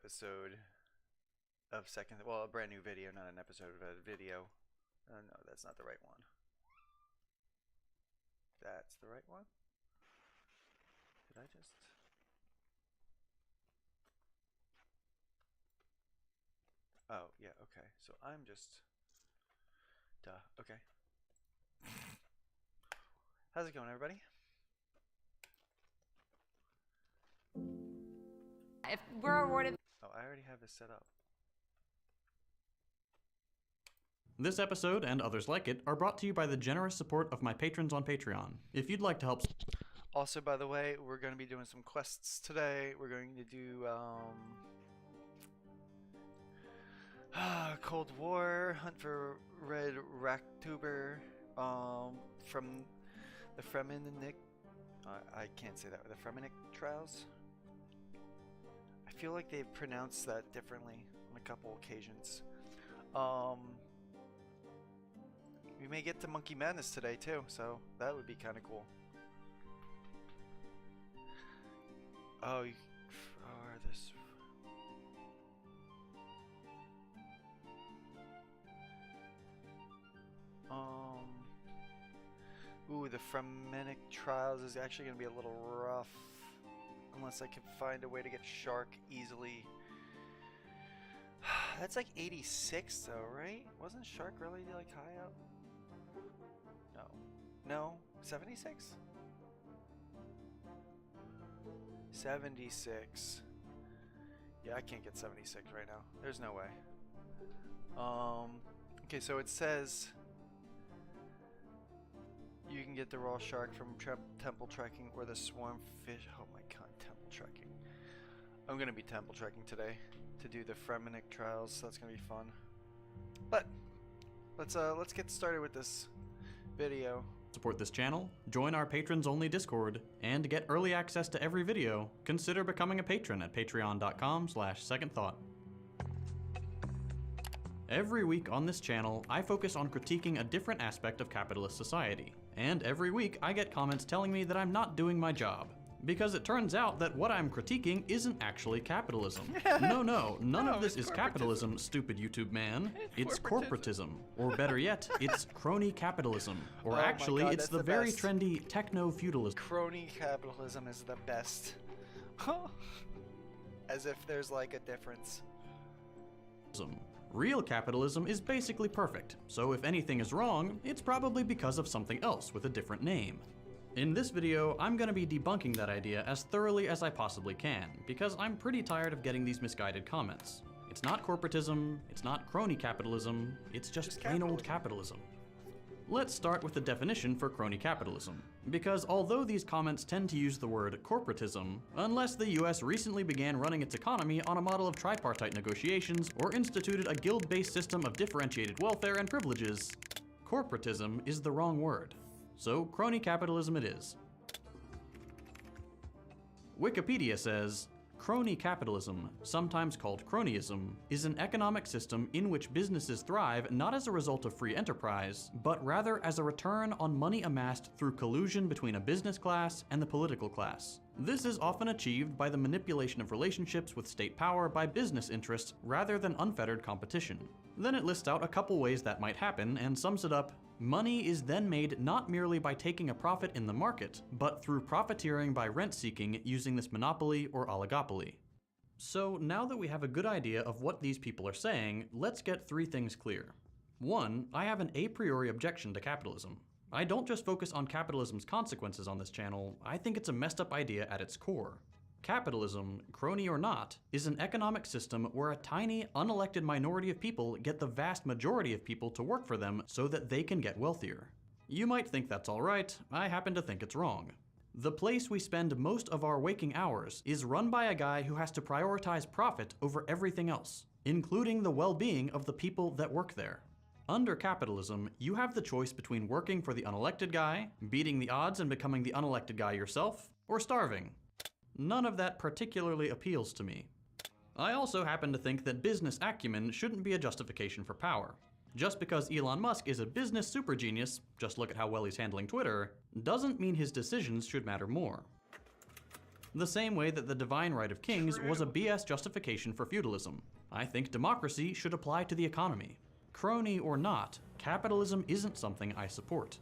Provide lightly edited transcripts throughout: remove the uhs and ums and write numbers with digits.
episode of a brand new video, not an episode of a video. No, that's not the right one. That's the right one? Did I just... Oh, yeah, okay. So I'm just... Duh, okay. How's it going, everybody? If we're awarded... Oh, I already have this set up. This episode, and others like it, are brought to you by the generous support of my patrons on Patreon. If you'd like to help... Also, by the way, we're going to be doing some quests today. We're going to do, Cold War, Hunt for Red Raktuber, from the Fremenic... I can't say that. The Fremenic Trials? I feel like they've pronounced that differently on a couple occasions. We may get to Monkey Madness today too, so that would be kind of cool. Oh, this. Ooh, the Fremenic Trials is actually going to be a little rough. Unless I can find a way to get Shark easily. That's like 86 though, right? Wasn't Shark really like high up? No. No? 76? 76. Yeah, I can't get 76 right now. There's no way. Okay, so it says you can get the raw shark from temple trekking or the swarm fish. Oh my god, temple trekking. I'm gonna be temple trekking today to do the Fremenic Trials, so that's gonna be fun. But let's get started with this video. Support this channel, join our patrons only Discord, and get early access to every video, consider becoming a patron at patreon.com/secondthought. Every week on this channel, I focus on critiquing a different aspect of capitalist society, and every week I get comments telling me that I'm not doing my job. Because it turns out that what I'm critiquing isn't actually capitalism. No, none of this is capitalism, stupid YouTube man. It's corporatism. Or better yet, it's crony capitalism. Or actually, God, it's the very trendy techno-feudalism. Crony capitalism is the best. As if there's like a difference. Real capitalism is basically perfect, so if anything is wrong, it's probably because of something else with a different name. In this video, I'm going to be debunking that idea as thoroughly as I possibly can, because I'm pretty tired of getting these misguided comments. It's not corporatism, it's not crony capitalism, it's just plain old capitalism. Let's start with the definition for crony capitalism, because although these comments tend to use the word corporatism, unless the US recently began running its economy on a model of tripartite negotiations or instituted a guild-based system of differentiated welfare and privileges, corporatism is the wrong word. So crony capitalism it is. Wikipedia says, crony capitalism, sometimes called cronyism, is an economic system in which businesses thrive not as a result of free enterprise, but rather as a return on money amassed through collusion between a business class and the political class. This is often achieved by the manipulation of relationships with state power by business interests rather than unfettered competition. Then it lists out a couple ways that might happen and sums it up: money is then made not merely by taking a profit in the market, but through profiteering by rent-seeking using this monopoly or oligopoly. So now that we have a good idea of what these people are saying, let's get three things clear. One, I have an a priori objection to capitalism. I don't just focus on capitalism's consequences on this channel, I think it's a messed up idea at its core. Capitalism, crony or not, is an economic system where a tiny, unelected minority of people get the vast majority of people to work for them so that they can get wealthier. You might think that's alright, I happen to think it's wrong. The place we spend most of our waking hours is run by a guy who has to prioritize profit over everything else, including the well-being of the people that work there. Under capitalism, you have the choice between working for the unelected guy, beating the odds and becoming the unelected guy yourself, or starving. None of that particularly appeals to me. I also happen to think that business acumen shouldn't be a justification for power. Just because Elon Musk is a business super genius, just look at how well he's handling Twitter, doesn't mean his decisions should matter more. The same way that the divine right of kings was a BS justification for feudalism. I think democracy should apply to the economy. Crony or not, capitalism isn't something I support.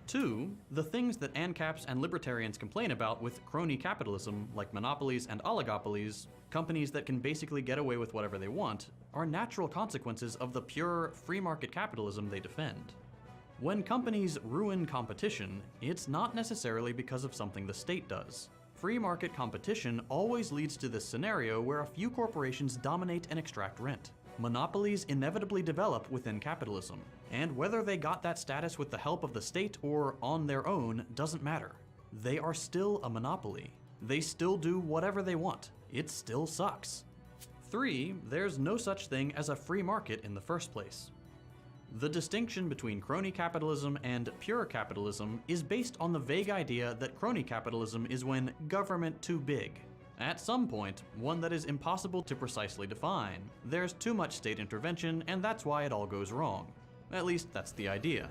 2. The things that ANCAPs and libertarians complain about with crony capitalism, like monopolies and oligopolies, companies that can basically get away with whatever they want, are natural consequences of the pure free market capitalism they defend. When companies ruin competition, it's not necessarily because of something the state does. Free market competition always leads to this scenario where a few corporations dominate and extract rent. Monopolies inevitably develop within capitalism, and whether they got that status with the help of the state or on their own doesn't matter. They are still a monopoly. They still do whatever they want. It still sucks. 3. There's no such thing as a free market in the first place. The distinction between crony capitalism and pure capitalism is based on the vague idea that crony capitalism is when government too big. At some point, one that is impossible to precisely define. There's too much state intervention, and that's why it all goes wrong. At least that's the idea.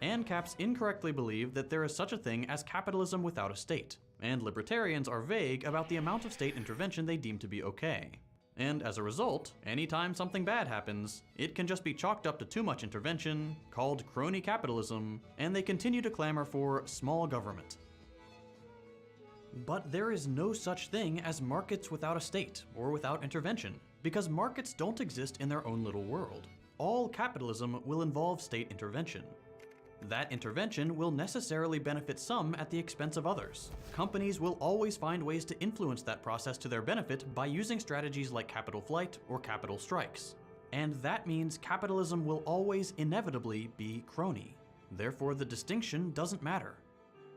ANCAPs incorrectly believe that there is such a thing as capitalism without a state, and libertarians are vague about the amount of state intervention they deem to be okay. And as a result, anytime something bad happens, it can just be chalked up to too much intervention, called crony capitalism, and they continue to clamor for small government. But there is no such thing as markets without a state, or without intervention, because markets don't exist in their own little world. All capitalism will involve state intervention. That intervention will necessarily benefit some at the expense of others. Companies will always find ways to influence that process to their benefit by using strategies like capital flight or capital strikes. And that means capitalism will always inevitably be crony. Therefore, the distinction doesn't matter.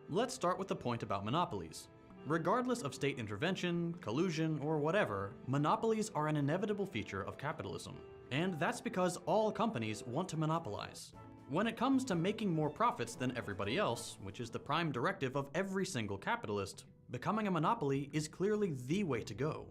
Let's start with the point about monopolies. Regardless of state intervention, collusion, or whatever, monopolies are an inevitable feature of capitalism. And that's because all companies want to monopolize. When it comes to making more profits than everybody else, which is the prime directive of every single capitalist, becoming a monopoly is clearly the way to go.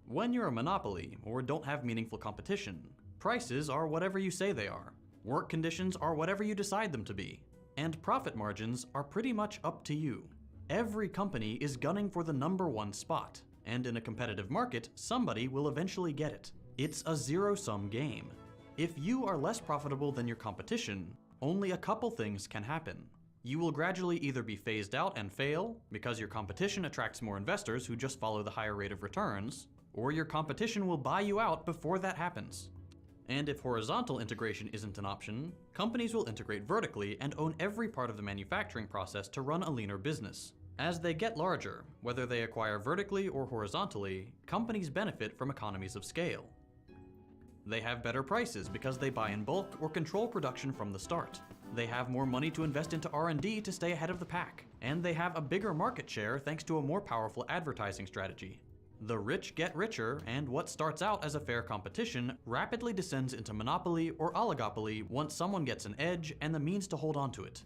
When you're a monopoly, or don't have meaningful competition, prices are whatever you say they are, work conditions are whatever you decide them to be, and profit margins are pretty much up to you. Every company is gunning for the #1 spot, and in a competitive market, somebody will eventually get it. It's a zero-sum game. If you are less profitable than your competition, only a couple things can happen. You will gradually either be phased out and fail, because your competition attracts more investors who just follow the higher rate of returns, or your competition will buy you out before that happens. And if horizontal integration isn't an option, companies will integrate vertically and own every part of the manufacturing process to run a leaner business. As they get larger, whether they acquire vertically or horizontally, companies benefit from economies of scale. They have better prices because they buy in bulk or control production from the start. They have more money to invest into R&D to stay ahead of the pack. And they have a bigger market share thanks to a more powerful advertising strategy. The rich get richer, and what starts out as a fair competition rapidly descends into monopoly or oligopoly once someone gets an edge and the means to hold on to it.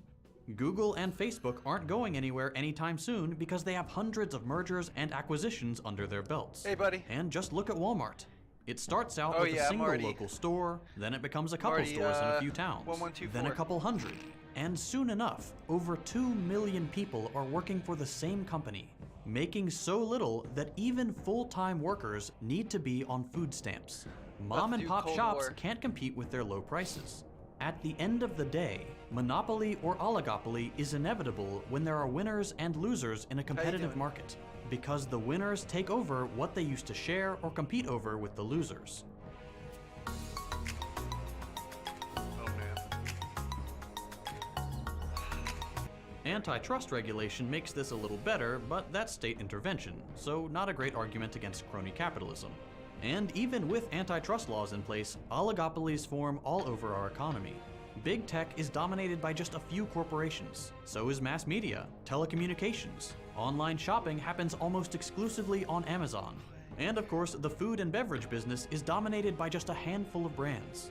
Google and Facebook aren't going anywhere anytime soon because they have hundreds of mergers and acquisitions under their belts. Hey, buddy. And just look at Walmart. It starts out with a single local store, then it becomes a couple stores in a few towns, 1124. then a couple hundred. And soon enough, over 2 million people are working for the same company, making so little that even full-time workers need to be on food stamps. Mom and pop shops can't compete with their low prices. At the end of the day, monopoly or oligopoly is inevitable when there are winners and losers in a competitive market, because the winners take over what they used to share or compete over with the losers. Antitrust regulation makes this a little better, but that's state intervention, so not a great argument against crony capitalism. And even with antitrust laws in place, oligopolies form all over our economy. Big tech is dominated by just a few corporations. So is mass media, telecommunications. Online shopping happens almost exclusively on Amazon. And of course, the food and beverage business is dominated by just a handful of brands.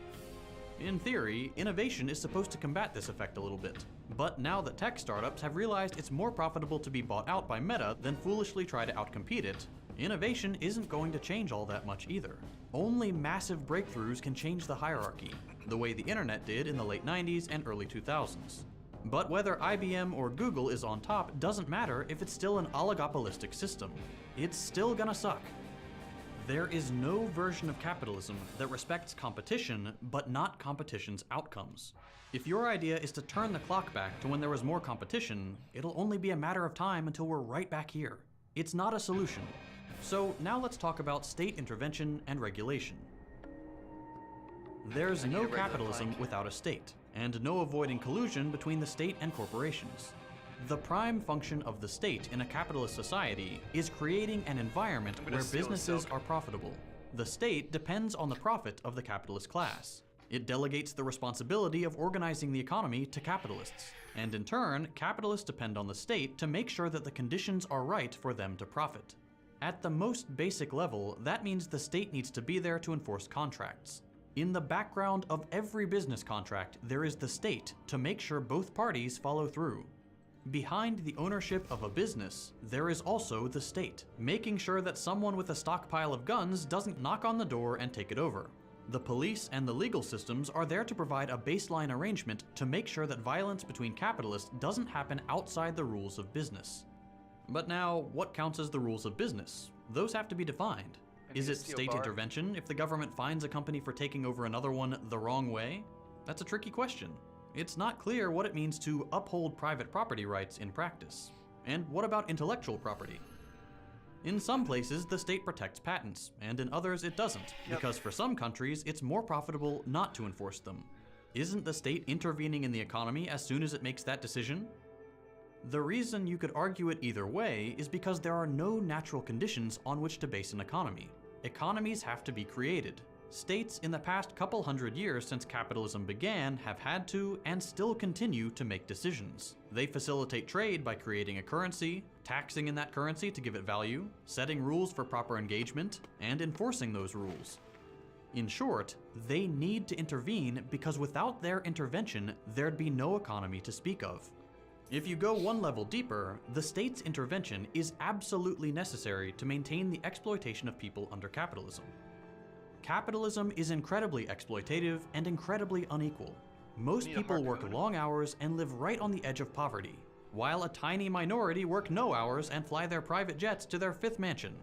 In theory, innovation is supposed to combat this effect a little bit. But now that tech startups have realized it's more profitable to be bought out by Meta than foolishly try to outcompete it, innovation isn't going to change all that much either. Only massive breakthroughs can change the hierarchy, the way the internet did in the late 90s and early 2000s. But whether IBM or Google is on top doesn't matter if it's still an oligopolistic system. It's still gonna suck. There is no version of capitalism that respects competition, but not competition's outcomes. If your idea is to turn the clock back to when there was more competition, it'll only be a matter of time until we're right back here. It's not a solution. So now let's talk about state intervention and regulation. There's no capitalism without a state, and no avoiding collusion between the state and corporations. The prime function of the state in a capitalist society is creating an environment where businesses are profitable. The state depends on the profit of the capitalist class. It delegates the responsibility of organizing the economy to capitalists, and in turn, capitalists depend on the state to make sure that the conditions are right for them to profit. At the most basic level, that means the state needs to be there to enforce contracts. In the background of every business contract, there is the state to make sure both parties follow through. Behind the ownership of a business, there is also the state, making sure that someone with a stockpile of guns doesn't knock on the door and take it over. The police and the legal systems are there to provide a baseline arrangement to make sure that violence between capitalists doesn't happen outside the rules of business. But now, what counts as the rules of business? Those have to be defined. Is it state intervention if the government fines a company for taking over another one the wrong way? That's a tricky question. It's not clear what it means to uphold private property rights in practice. And what about intellectual property? In some places, the state protects patents, and in others it doesn't, because for some countries, it's more profitable not to enforce them. Isn't the state intervening in the economy as soon as it makes that decision? The reason you could argue it either way is because there are no natural conditions on which to base an economy. Economies have to be created. States in the past couple hundred years since capitalism began have had to, and still continue, to make decisions. They facilitate trade by creating a currency, taxing in that currency to give it value, setting rules for proper engagement, and enforcing those rules. In short, they need to intervene because without their intervention, there'd be no economy to speak of. If you go one level deeper, the state's intervention is absolutely necessary to maintain the exploitation of people under capitalism. Capitalism is incredibly exploitative and incredibly unequal. Most people work long hours and live right on the edge of poverty, while a tiny minority work no hours and fly their private jets to their fifth mansion.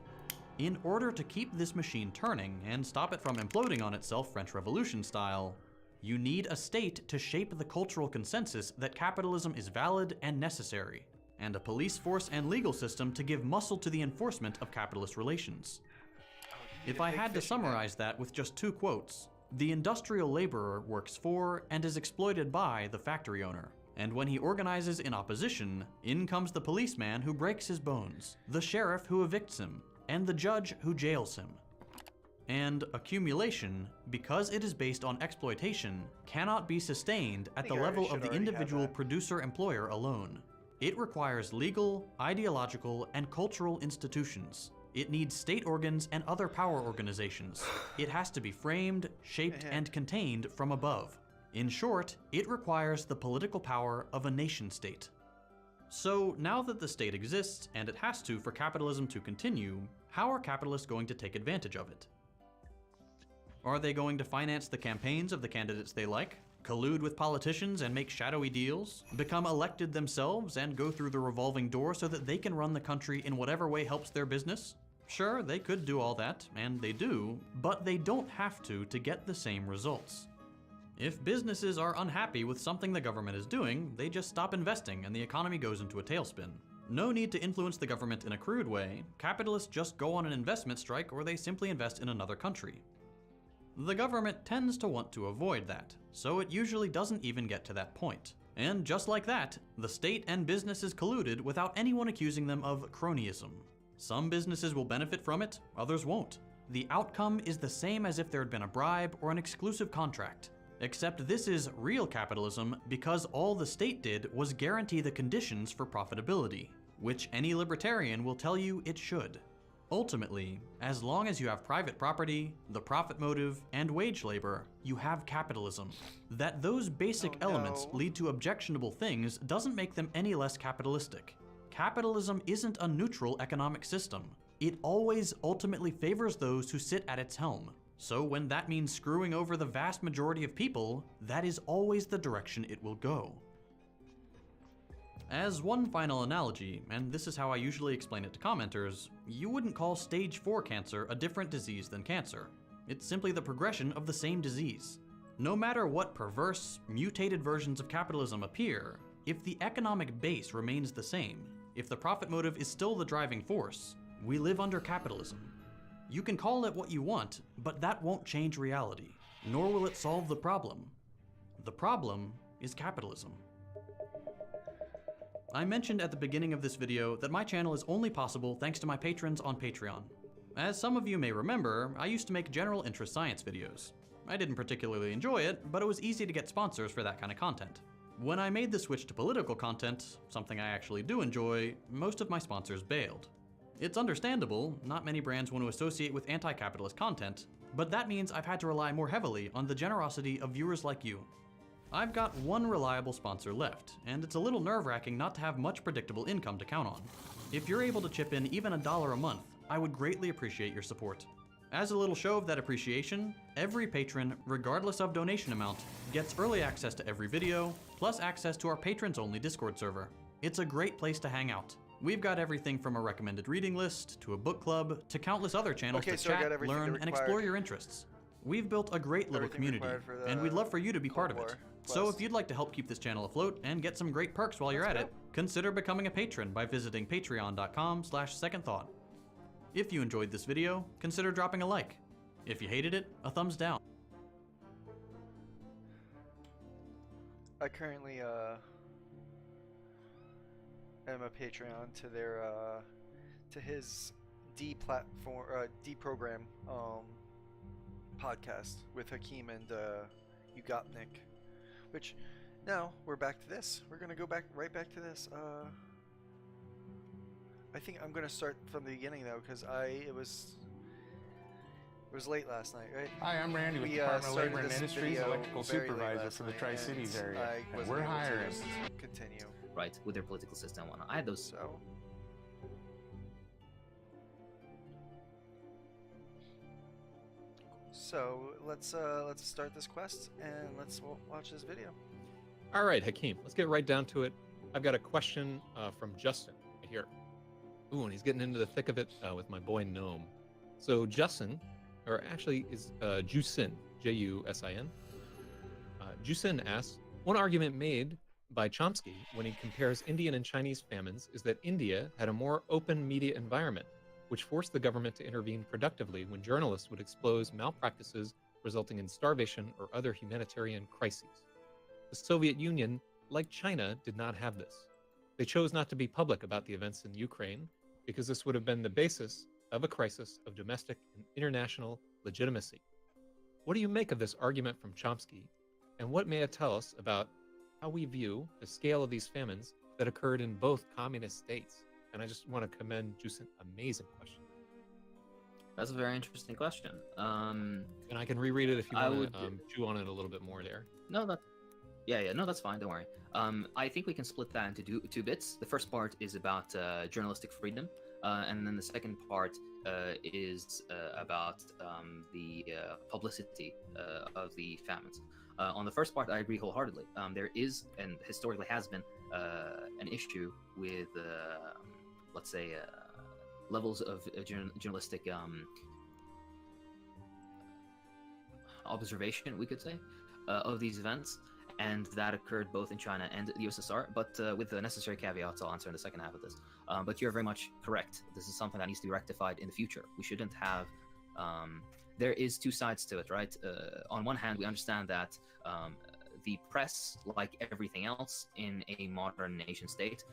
In order to keep this machine turning and stop it from imploding on itself French Revolution style, you need a state to shape the cultural consensus that capitalism is valid and necessary, and a police force and legal system to give muscle to the enforcement of capitalist relations. If I had to summarize that with just two quotes, the industrial laborer works for and is exploited by the factory owner. And when he organizes in opposition, in comes the policeman who breaks his bones, the sheriff who evicts him, and the judge who jails him. And accumulation, because it is based on exploitation, cannot be sustained at the level of the individual producer-employer alone. It requires legal, ideological, and cultural institutions. It needs state organs and other power organizations. It has to be framed, shaped, and contained from above. In short, it requires the political power of a nation-state. So now that the state exists, and it has to for capitalism to continue, how are capitalists going to take advantage of it? Are they going to finance the campaigns of the candidates they like, collude with politicians and make shadowy deals, become elected themselves and go through the revolving door so that they can run the country in whatever way helps their business? Sure, they could do all that, and they do, but they don't have to get the same results. If businesses are unhappy with something the government is doing, they just stop investing and the economy goes into a tailspin. No need to influence the government in a crude way. Capitalists just go on an investment strike or they simply invest in another country. The government tends to want to avoid that, so it usually doesn't even get to that point. And just like that, the state and businesses colluded without anyone accusing them of cronyism. Some businesses will benefit from it, others won't. The outcome is the same as if there had been a bribe or an exclusive contract. Except this is real capitalism because all the state did was guarantee the conditions for profitability, which any libertarian will tell you it should. Ultimately, as long as you have private property, the profit motive, and wage labor, you have capitalism. That those basic elements lead to objectionable things doesn't make them any less capitalistic. Capitalism isn't a neutral economic system. It always ultimately favors those who sit at its helm. So when that means screwing over the vast majority of people, that is always the direction it will go. As one final analogy, and this is how I usually explain it to commenters, you wouldn't call stage 4 cancer a different disease than cancer. It's simply the progression of the same disease. No matter what perverse, mutated versions of capitalism appear, if the economic base remains the same, if the profit motive is still the driving force, we live under capitalism. You can call it what you want, but that won't change reality, nor will it solve the problem. The problem is capitalism. I mentioned at the beginning of this video that my channel is only possible thanks to my patrons on Patreon. As some of you may remember, I used to make general interest science videos. I didn't particularly enjoy it, but it was easy to get sponsors for that kind of content. When I made the switch to political content, something I actually do enjoy, most of my sponsors bailed. It's understandable, not many brands want to associate with anti-capitalist content, but that means I've had to rely more heavily on the generosity of viewers like you. I've got one reliable sponsor left, and it's a little nerve-wracking not to have much predictable income to count on. If you're able to chip in even $1 a month, I would greatly appreciate your support. As a little show of that appreciation, every patron, regardless of donation amount, gets early access to every video, plus access to our patrons-only Discord server. It's a great place to hang out. We've got everything from a recommended reading list, to a book club, to countless other channels to chat, learn, and explore your interests. We've built a great little community, and we'd love for you to be part of it. So if you'd like to help keep this channel afloat and get some great perks while you're at it, consider becoming a patron by visiting patreon.com/secondthought. If you enjoyed this video, consider dropping a like. If you hated it, a thumbs down. I currently am a Patreon to their to his deprogram podcast with Hakeem and Ugatnik. Which, now, we're back to this. We're gonna go right back to this. I think I'm gonna start from the beginning though, because it was late last night, right? Hi, I'm Randy with the Department of Labor and Industries, Electrical Supervisor for the Tri-Cities area. And we're hiring. Continue. Right, with their political system and whatnot. I had those. So let's start this quest and let's watch this video. All right, Hakeem, let's get right down to it. I've got a question from Justin here. Ooh, and he's getting into the thick of it with my boy Gnome. So Justin, or actually is Jusin, Jusin. Jusin asks, one argument made by Chomsky when he compares Indian and Chinese famines is that India had a more open media environment, which forced the government to intervene productively when journalists would expose malpractices resulting in starvation or other humanitarian crises. The Soviet Union, like China, did not have this. They chose not to be public about the events in Ukraine because this would have been the basis of a crisis of domestic and international legitimacy. What do you make of this argument from Chomsky, and what may it tell us about how we view the scale of these famines that occurred in both communist states? And I just want to commend Jusin. Amazing question. That's a very interesting question. And I can reread it if you want to chew on it a little bit more there. No, no, that's fine. Don't worry. I think we can split that into two bits. The first part is about journalistic freedom, and then the second part is about the publicity of the famines. On the first part, I agree wholeheartedly. There is, and historically has been, an issue with, let's say, levels of journalistic observation, we could say, of these events. And that occurred both in China and the USSR, but with the necessary caveats I'll answer in the second half of this. But you're very much correct. This is something that needs to be rectified in the future. We shouldn't have... there is two sides to it, right? On one hand, we understand that the press, like everything else in a modern nation state,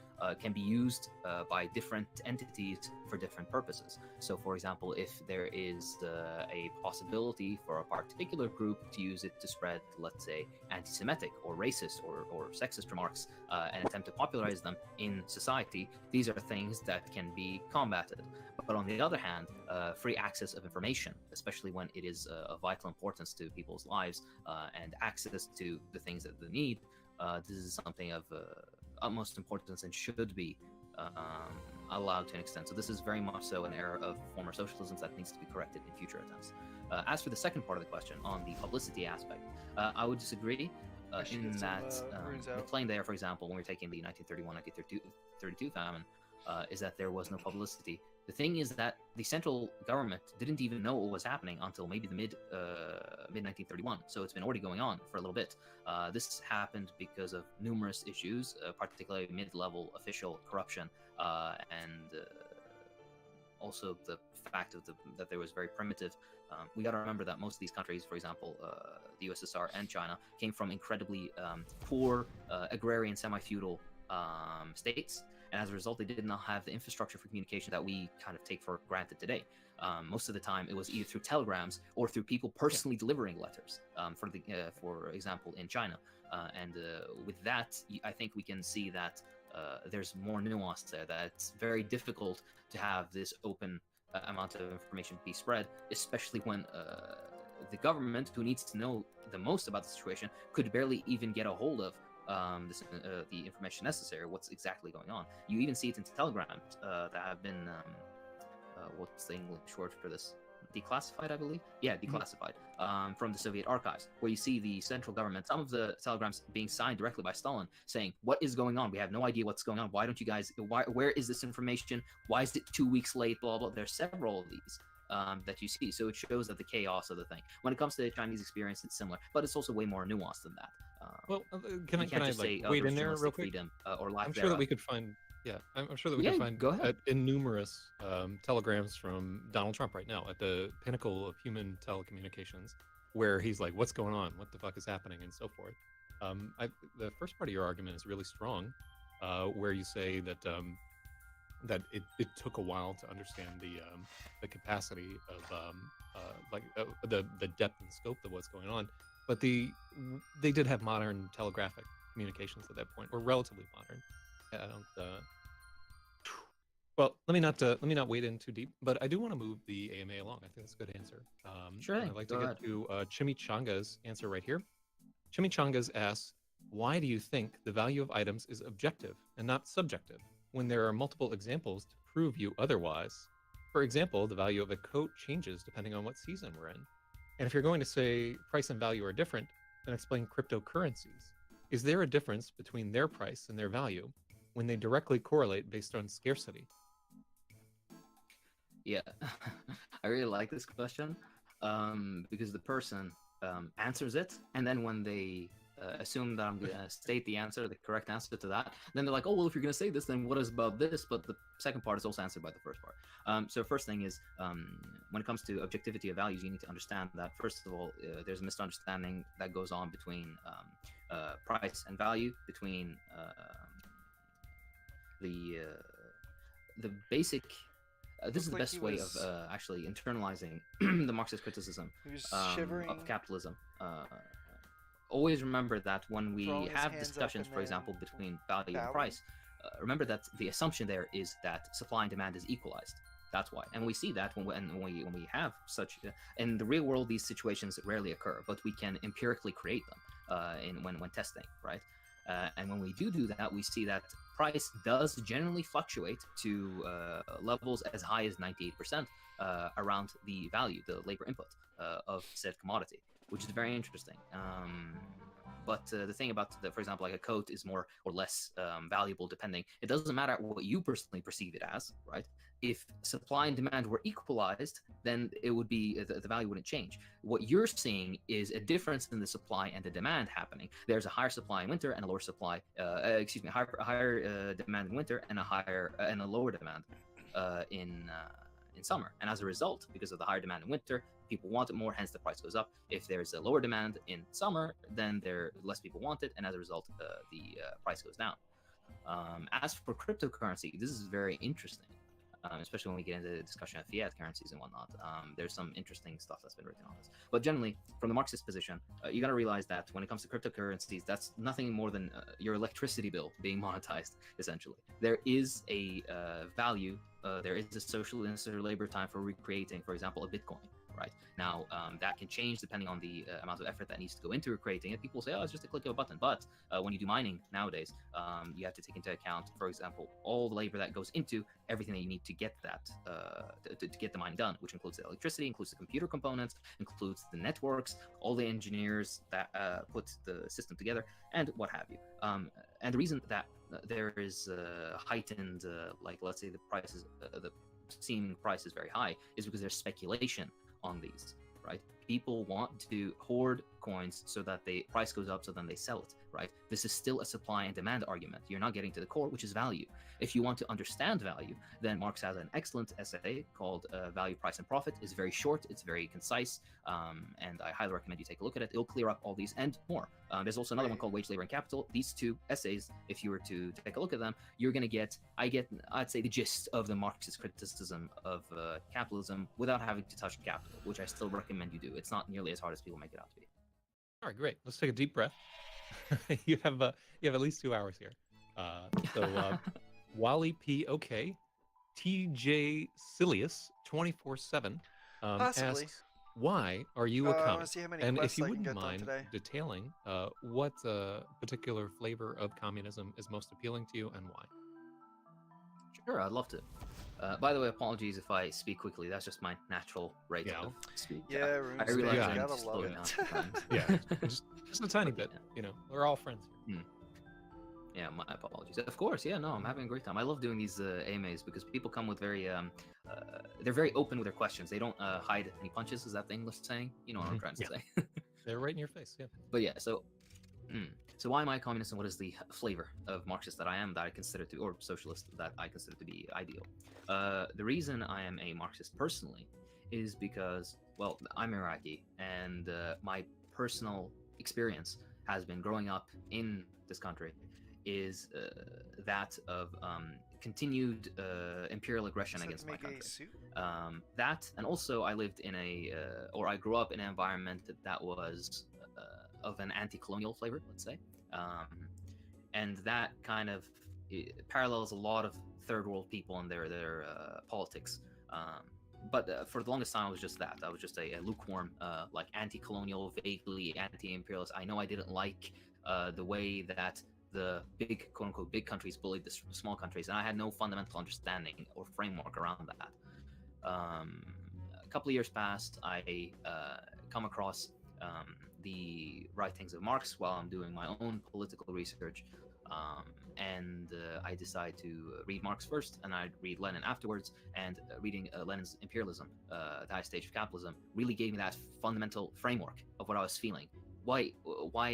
can be used by different entities for different purposes. So, for example, if there is a possibility for a particular group to use it to spread, let's say, anti-Semitic or racist or sexist remarks and attempt to popularize them in society, these are things that can be combated. But on the other hand, free access of information, especially when it is of vital importance to people's lives and access to the things that they need, this is something of utmost importance and should be allowed to an extent. So this is very much so an error of former socialisms that needs to be corrected in future attempts. As for the second part of the question on the publicity aspect, I would disagree. in that the claim there, for example, when we're taking the 1931-1932 famine, is that there was no publicity. The thing is that the central government didn't even know what was happening until maybe the mid 1931. So it's been already going on for a little bit. This happened because of numerous issues, particularly mid-level official corruption, and also the fact of that there was very primitive. We got to remember that most of these countries, for example, the USSR and China, came from incredibly poor agrarian, semi-feudal states. And as a result, they did not have the infrastructure for communication that we kind of take for granted today. Most of the time, it was either through telegrams or through people personally delivering letters. For example, in China, and with that, I think we can see that there's more nuance there. That it's very difficult to have this open amount of information be spread, especially when the government, who needs to know the most about the situation, could barely even get a hold of the information necessary, what's exactly going on. You even see it in telegrams that have been, what's the English word for this? Declassified, I believe? Yeah, declassified, from the Soviet archives, where you see the central government, some of the telegrams being signed directly by Stalin, saying, what is going on? We have no idea what's going on. Why don't you guys, where is this information? Why is it 2 weeks late? Blah, blah. There's several of these that you see. So it shows that the chaos of the thing. When it comes to the Chinese experience, it's similar, but it's also way more nuanced than that. Well, can I like, wait in there real quick? Or lack I'm sure that we could find. Yeah, I'm sure that we can find go ahead. Numerous telegrams from Donald Trump right now at the pinnacle of human telecommunications, where he's like, "What's going on? What the fuck is happening?" and so forth. The first part of your argument is really strong, where you say that that it took a while to understand the capacity of the depth and scope of what's going on. But they did have modern telegraphic communications at that point, or relatively modern. I don't. Well, let me not wade in too deep, but I do want to move the AMA along. I think that's a good answer. Sure. I'd like to get to Chimichanga's answer right here. Chimichanga's asks, why do you think the value of items is objective and not subjective when there are multiple examples to prove you otherwise? For example, the value of a coat changes depending on what season we're in. And if you're going to say price and value are different, then explain cryptocurrencies. Is there a difference between their price and their value when they directly correlate based on scarcity? Yeah, I really like this question because the person answers it, and then when they assume that I'm going to state the answer, the correct answer to that, then they're like, oh, well, if you're going to say this, then what is about this? But the second part is also answered by the first part. So first thing is, when it comes to objectivity of values, you need to understand that, first of all, there's a misunderstanding that goes on between price and value, between the basic... this is the best way of actually internalizing the Marxist criticism of capitalism. Always remember that when we have discussions, for example, between value and price, remember that the assumption there is that supply and demand is equalized. That's why, and we see that when we have such in the real world, these situations rarely occur, but we can empirically create them when testing, right? And when we do that, we see that price does generally fluctuate to levels as high as 98% around the value, the labor input of said commodity, which is very interesting. But the thing about, for example, like a coat is more or less valuable depending. It doesn't matter what you personally perceive it as, right? If supply and demand were equalized, then it would be the value wouldn't change. What you're seeing is a difference in the supply and the demand happening. There's a higher supply in winter and a lower supply. Higher demand in winter and a lower demand in summer. And as a result, because of the higher demand in winter, people want it more, hence the price goes up. If there's a lower demand in summer, then less people want it, and as a result, the price goes down. As for cryptocurrency, this is very interesting. Especially when we get into the discussion of fiat currencies and whatnot. There's some interesting stuff that's been written on this. But generally, from the Marxist position, you got to realize that when it comes to cryptocurrencies, that's nothing more than your electricity bill being monetized, essentially. There is a value, there is a social and labor time for recreating, for example, a Bitcoin, right? Now, that can change depending on the amount of effort that needs to go into creating it. People say, oh, it's just a click of a button. But when you do mining nowadays, you have to take into account, for example, all the labor that goes into everything that you need to get that, to get the mining done, which includes the electricity, includes the computer components, includes the networks, all the engineers that put the system together, and what have you. And the reason that there is heightened, like, let's say the prices, the seeming price is very high, is because there's speculation on these, right? People want to hoard coins so that the price goes up, so then they sell it, right? This is still a supply and demand argument. You're not getting to the core, which is value. If you want to understand value, then Marx has an excellent essay called Value, Price, and Profit. It's very short, it's very concise, and I highly recommend you take a look at it. It'll clear up all these and more. There's also another one called Wage, Labor, and Capital. These two essays, if you were to take a look at them, you're going to get, I'd say, the gist of the Marxist criticism of capitalism without having to touch capital, which I still recommend you do. It's not nearly as hard as people make it out to be. All right, great. Let's take a deep breath. you have at least 2 hours here. Wally P. OK, TJ Silius 24/7 asks, why are you a communist? And if you wouldn't mind detailing what particular flavor of communism is most appealing to you and why. Sure, I'd love to. By the way, apologies if I speak quickly. That's just my natural rate of speak. Yeah, I realize you I gotta need to slow love it down it. sometimes. Yeah, just a tiny bit. You know, we're all friends here. Yeah, my apologies. Of course, yeah, no, I'm having a great time. I love doing these AMAs because people come with very, they're very open with their questions. They don't hide any punches. Is that the English saying? You know what I'm trying to say. They're right in your face, yeah. But yeah, so why am I a communist, and what is the flavor of Marxist that I am, that I consider to, or socialist that I consider to be ideal? The reason I am a Marxist personally is because, well, I'm Iraqi, and my personal experience has been growing up in this country is that of continued imperial aggression against my country. That, and also I lived in or I grew up in an environment that was of an anti-colonial flavor, let's say, and that kind of parallels a lot of third world people and their politics. But for the longest time, I was just that. I was just a lukewarm, like anti-colonial, vaguely anti-imperialist. I know I didn't like the way that the big, quote-unquote, big countries bullied the small countries, and I had no fundamental understanding or framework around that. A couple of years passed, I come across the writings of Marx while I'm doing my own political research, and I decide to read Marx first, and I read Lenin afterwards, and reading Lenin's Imperialism, the high stage of capitalism, really gave me that fundamental framework of what I was feeling. Why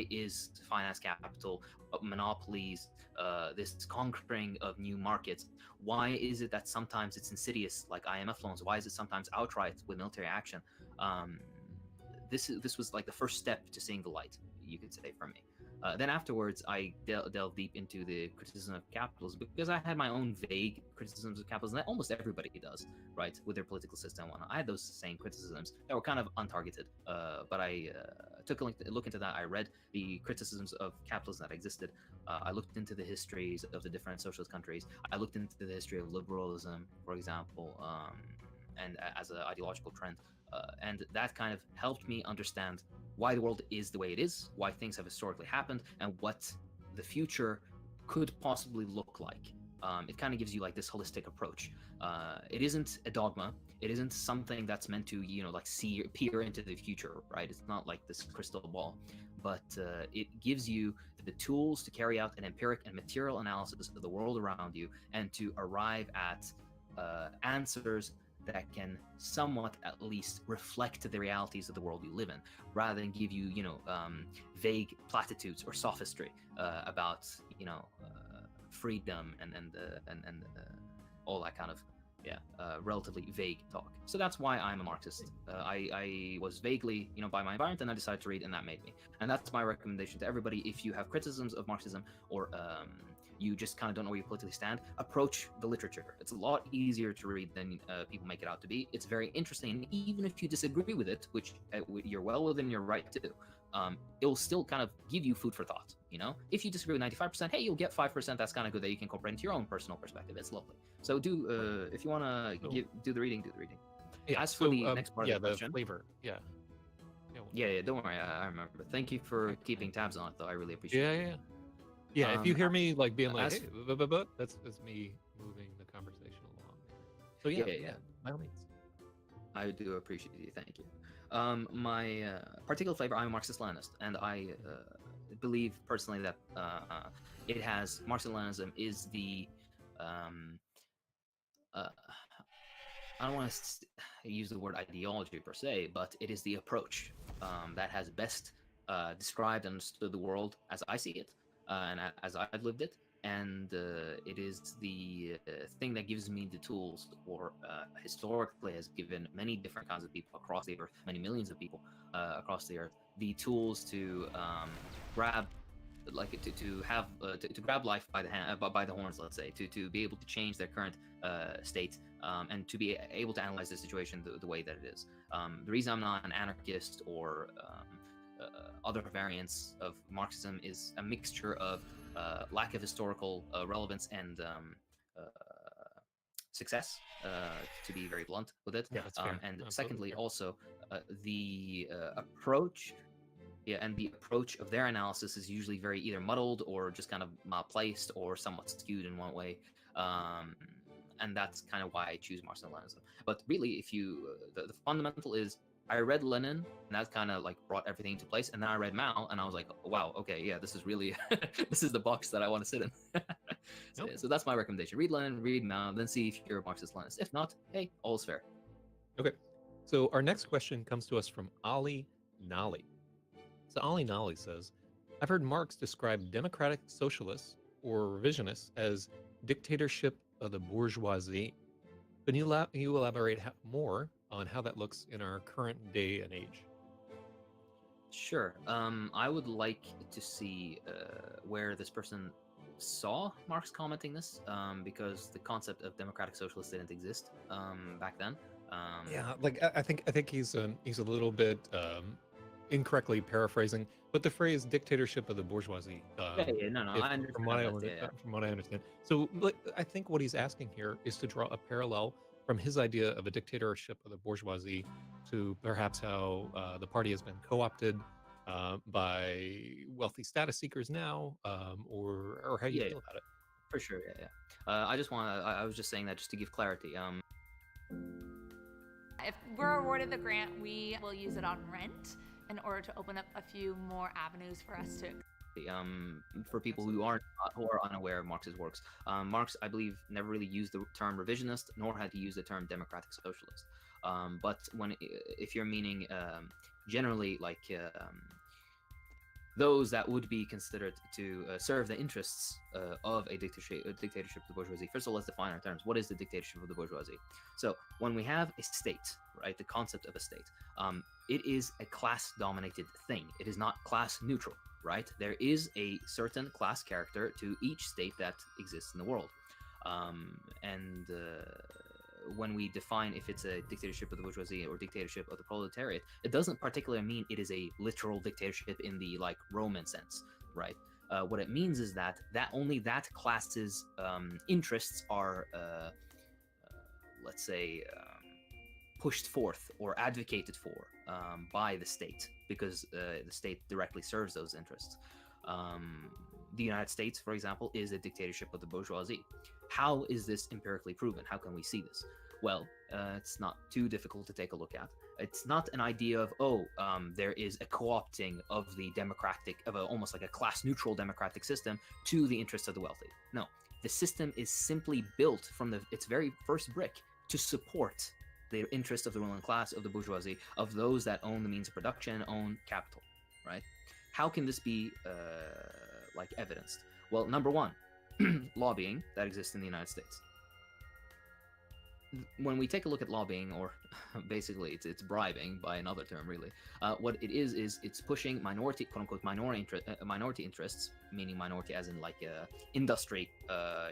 is finance capital, monopolies, this conquering of new markets? Why is it that sometimes it's insidious, like IMF loans? Why is it sometimes outright with military action? This was like the first step to seeing the light, you could say, for me. Then afterwards, I delved deep into the criticism of capitalism because I had my own vague criticisms of capitalism that almost everybody does, right, with their political system and whatnot. I had those same criticisms that were kind of untargeted, but I took a look into that. I read the criticisms of capitalism that existed. I looked into the histories of the different socialist countries. I looked into the history of liberalism, for example, and as an ideological trend. And that kind of helped me understand why the world is the way it is, why things have historically happened, and what the future could possibly look like. It kind of gives you like this holistic approach. It isn't a dogma. It isn't something that's meant to, like peer into the future, right? It's not like this crystal ball, but it gives you the tools to carry out an empiric and material analysis of the world around you and to arrive at answers that can somewhat at least reflect the realities of the world you live in, rather than give you, vague platitudes or sophistry about, freedom and all that kind of, relatively vague talk. So that's why I'm a Marxist. I was vaguely, by my environment, and I decided to read, and that made me. And that's my recommendation to everybody. If you have criticisms of Marxism, or you just kind of don't know where you politically stand, approach the literature. It's a lot easier to read than people make it out to be. It's very interesting, and even if you disagree with it, which you're well within your right to do, it'll still kind of give you food for thought. If you disagree with 95%, hey, you'll get 5% that's kind of good that you can incorporate into your own personal perspective. It's lovely. So if you want to do the reading, do the reading. Yeah. As for the next part of the question, flavor. Yeah. Yeah, don't worry, I remember. Thank you for keeping tabs on it, though. I really appreciate it. Yeah. If you hear me like being like, as- hey, that's me moving the conversation along. So Yeah. by all means. I do appreciate you. Thank you. My particular flavor, I'm a Marxist-Leninist, and I believe personally that it has Marxist-Leninism is the I don't want to use the word ideology per se, but it is the approach that has best described and understood the world as I see it and as I've lived it. And it is the thing that gives me the tools, or historically has given many different kinds of people across the earth, many millions of people across the earth, the tools to grab, like to grab life by the hand, by the horns, let's say, to be able to change their current state, and to be able to analyze the situation the way that it is. The reason I'm not an anarchist or other variants of Marxism is a mixture of lack of historical relevance and success, to be very blunt with it. Yeah, that's fair. And Absolutely secondly, fair. also the approach. Yeah, and the approach of their analysis is usually very either muddled or just kind of malplaced or somewhat skewed in one way. And that's kind of why I choose Marxism-Leninism. But really, if you, the fundamental is, I read Lenin, and that kind of like brought everything into place. And then I read Mao, and I was like, wow, okay, yeah, this is really, this is the box that I want to sit in. So that's my recommendation. Read Lenin, read Mao, then see if you're a Marxist-Leninist. If not, hey, all's fair. Okay. So our next question comes to us from Ali Nali. So Ali Nali says, I've heard Marx describe democratic socialists or revisionists as dictatorship of the bourgeoisie. Can you elaborate more on how that looks in our current day and age? Sure. I would like to see where this person saw Marx commenting this, because the concept of democratic socialists didn't exist back then. Yeah, like I think he's a little bit incorrectly paraphrasing, but the phrase "dictatorship of the bourgeoisie." No, I understand. From what I understand. So, I think what he's asking here is to draw a parallel from his idea of a dictatorship of the bourgeoisie to perhaps how the party has been co-opted by wealthy status seekers now, or how you feel about it. For sure, yeah. I was just saying that just to give clarity. If we're awarded the grant, we will use it on rent in order to open up a few more avenues for us to. For people who are unaware of Marx's works, Marx, I believe, never really used the term revisionist, nor had he used the term democratic socialist. But if you're meaning generally like those that would be considered to serve the interests of a dictatorship of the bourgeoisie. First of all, let's define our terms. What is the dictatorship of the bourgeoisie? So when we have a state, right, the concept of a state, it is a class-dominated thing. It is not class-neutral, right? There is a certain class character to each state that exists in the world. When we define if it's a dictatorship of the bourgeoisie or dictatorship of the proletariat, it doesn't particularly mean it is a literal dictatorship in the like Roman sense, right? What it means is that only that class's interests are, let's say, pushed forth or advocated for by the state, because the state directly serves those interests. The United States, for example, is a dictatorship of the bourgeoisie. How is this empirically proven? How can we see this? Well, it's not too difficult to take a look at. It's not an idea of, there is a co-opting of the almost like a class-neutral democratic system to the interests of the wealthy. No, the system is simply built from its very first brick to support the interest of the ruling class, of the bourgeoisie, of those that own the means of production, own capital, right? How can this be evidenced? Well, number one, lobbying that exists in the United States. When we take a look at lobbying, or basically it's bribing by another term, really, what it is it's pushing minority, quote-unquote, minority interests, meaning minority as in like industry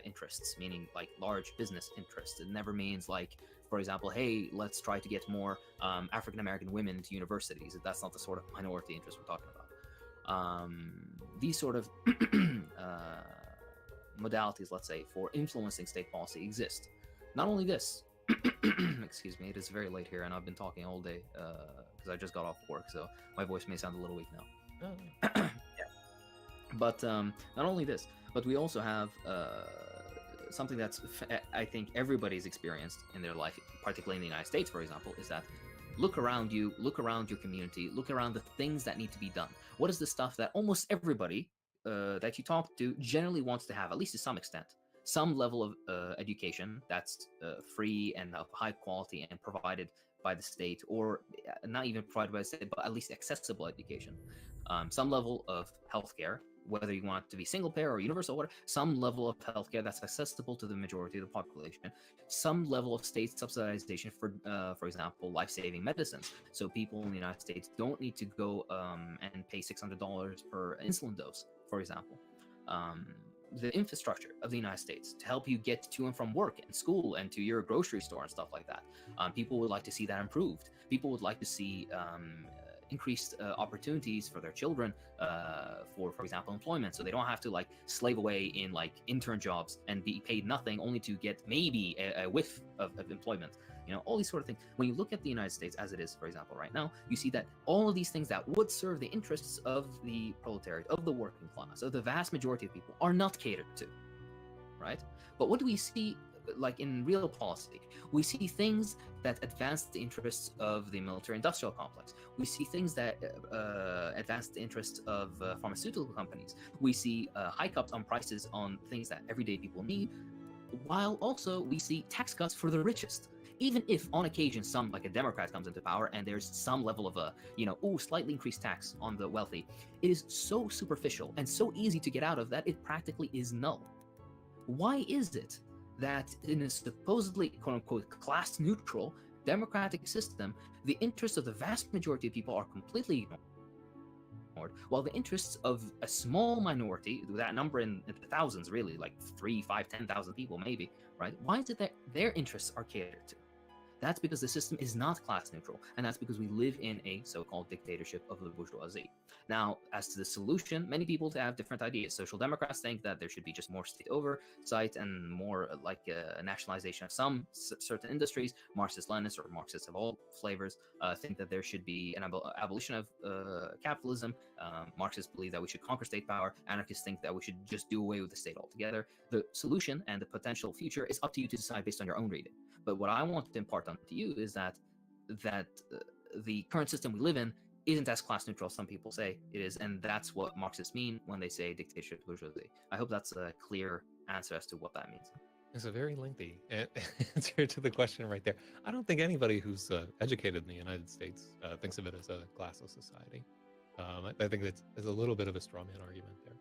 interests, meaning like large business interests. It never means like, for example, hey, let's try to get more African-American women to universities. That's not the sort of minority interest we're talking about. These sort of modalities, let's say, for influencing state policy exist. Not only this, excuse me, it is very late here, and I've been talking all day because I just got off work, so my voice may sound a little weak now. Yeah. But not only this, but we also have something that's I think everybody's experienced in their life, particularly in the United States, for example, is that look around you, look around your community, look around the things that need to be done. What is the stuff that almost everybody that you talk to generally wants to have, at least to some extent? Some level of education that's free and of high quality and provided by the state, or not even provided by the state, but at least accessible education. Some level of healthcare, whether you want it to be single payer or universal, or some level of healthcare that's accessible to the majority of the population. Some level of state subsidization for example, life-saving medicines. So people in the United States don't need to go and pay $600 per insulin dose, for example. The infrastructure of the United States to help you get to and from work and school and to your grocery store and stuff like that. People would like to see that improved. People would like to see increased opportunities for their children for example, employment, so they don't have to like slave away in like intern jobs and be paid nothing only to get maybe a whiff of employment. You know, all these sort of things. When you look at the United States as it is, for example, right now, you see that all of these things that would serve the interests of the proletariat, of the working class, of the vast majority of people, are not catered to, right? But what do we see, like in real policy? We see things that advance the interests of the military-industrial complex. We see things that advance the interests of pharmaceutical companies. We see hike-ups on prices on things that everyday people need, while also we see tax cuts for the richest. Even if on occasion some, like a Democrat comes into power and there's some level of a, slightly increased tax on the wealthy, it is so superficial and so easy to get out of that it practically is null. Why is it that in a supposedly quote-unquote class-neutral democratic system, the interests of the vast majority of people are completely ignored, while the interests of a small minority, that number in the thousands really, like 3, 5, 10,000 people maybe, right? Why is it that their interests are catered to? That's because the system is not class neutral, and that's because we live in a so-called dictatorship of the bourgeoisie. Now, as to the solution, many people have different ideas. Social Democrats think that there should be just more state oversight and more like nationalization of some certain industries. Marxist-Leninists or Marxists of all flavors think that there should be an abolition of capitalism. Marxists believe that we should conquer state power. Anarchists think that we should just do away with the state altogether. The solution and the potential future is up to you to decide based on your own reading. But what I want to impart on to you is that the current system we live in isn't as class neutral as some people say it is, and that's what Marxists mean when they say dictatorship of bourgeoisie. I hope that's a clear answer as to what that means. It's a very lengthy answer to the question right there. I don't think anybody who's educated in the United States thinks of it as a classless society. I think there's a little bit of a straw man argument there.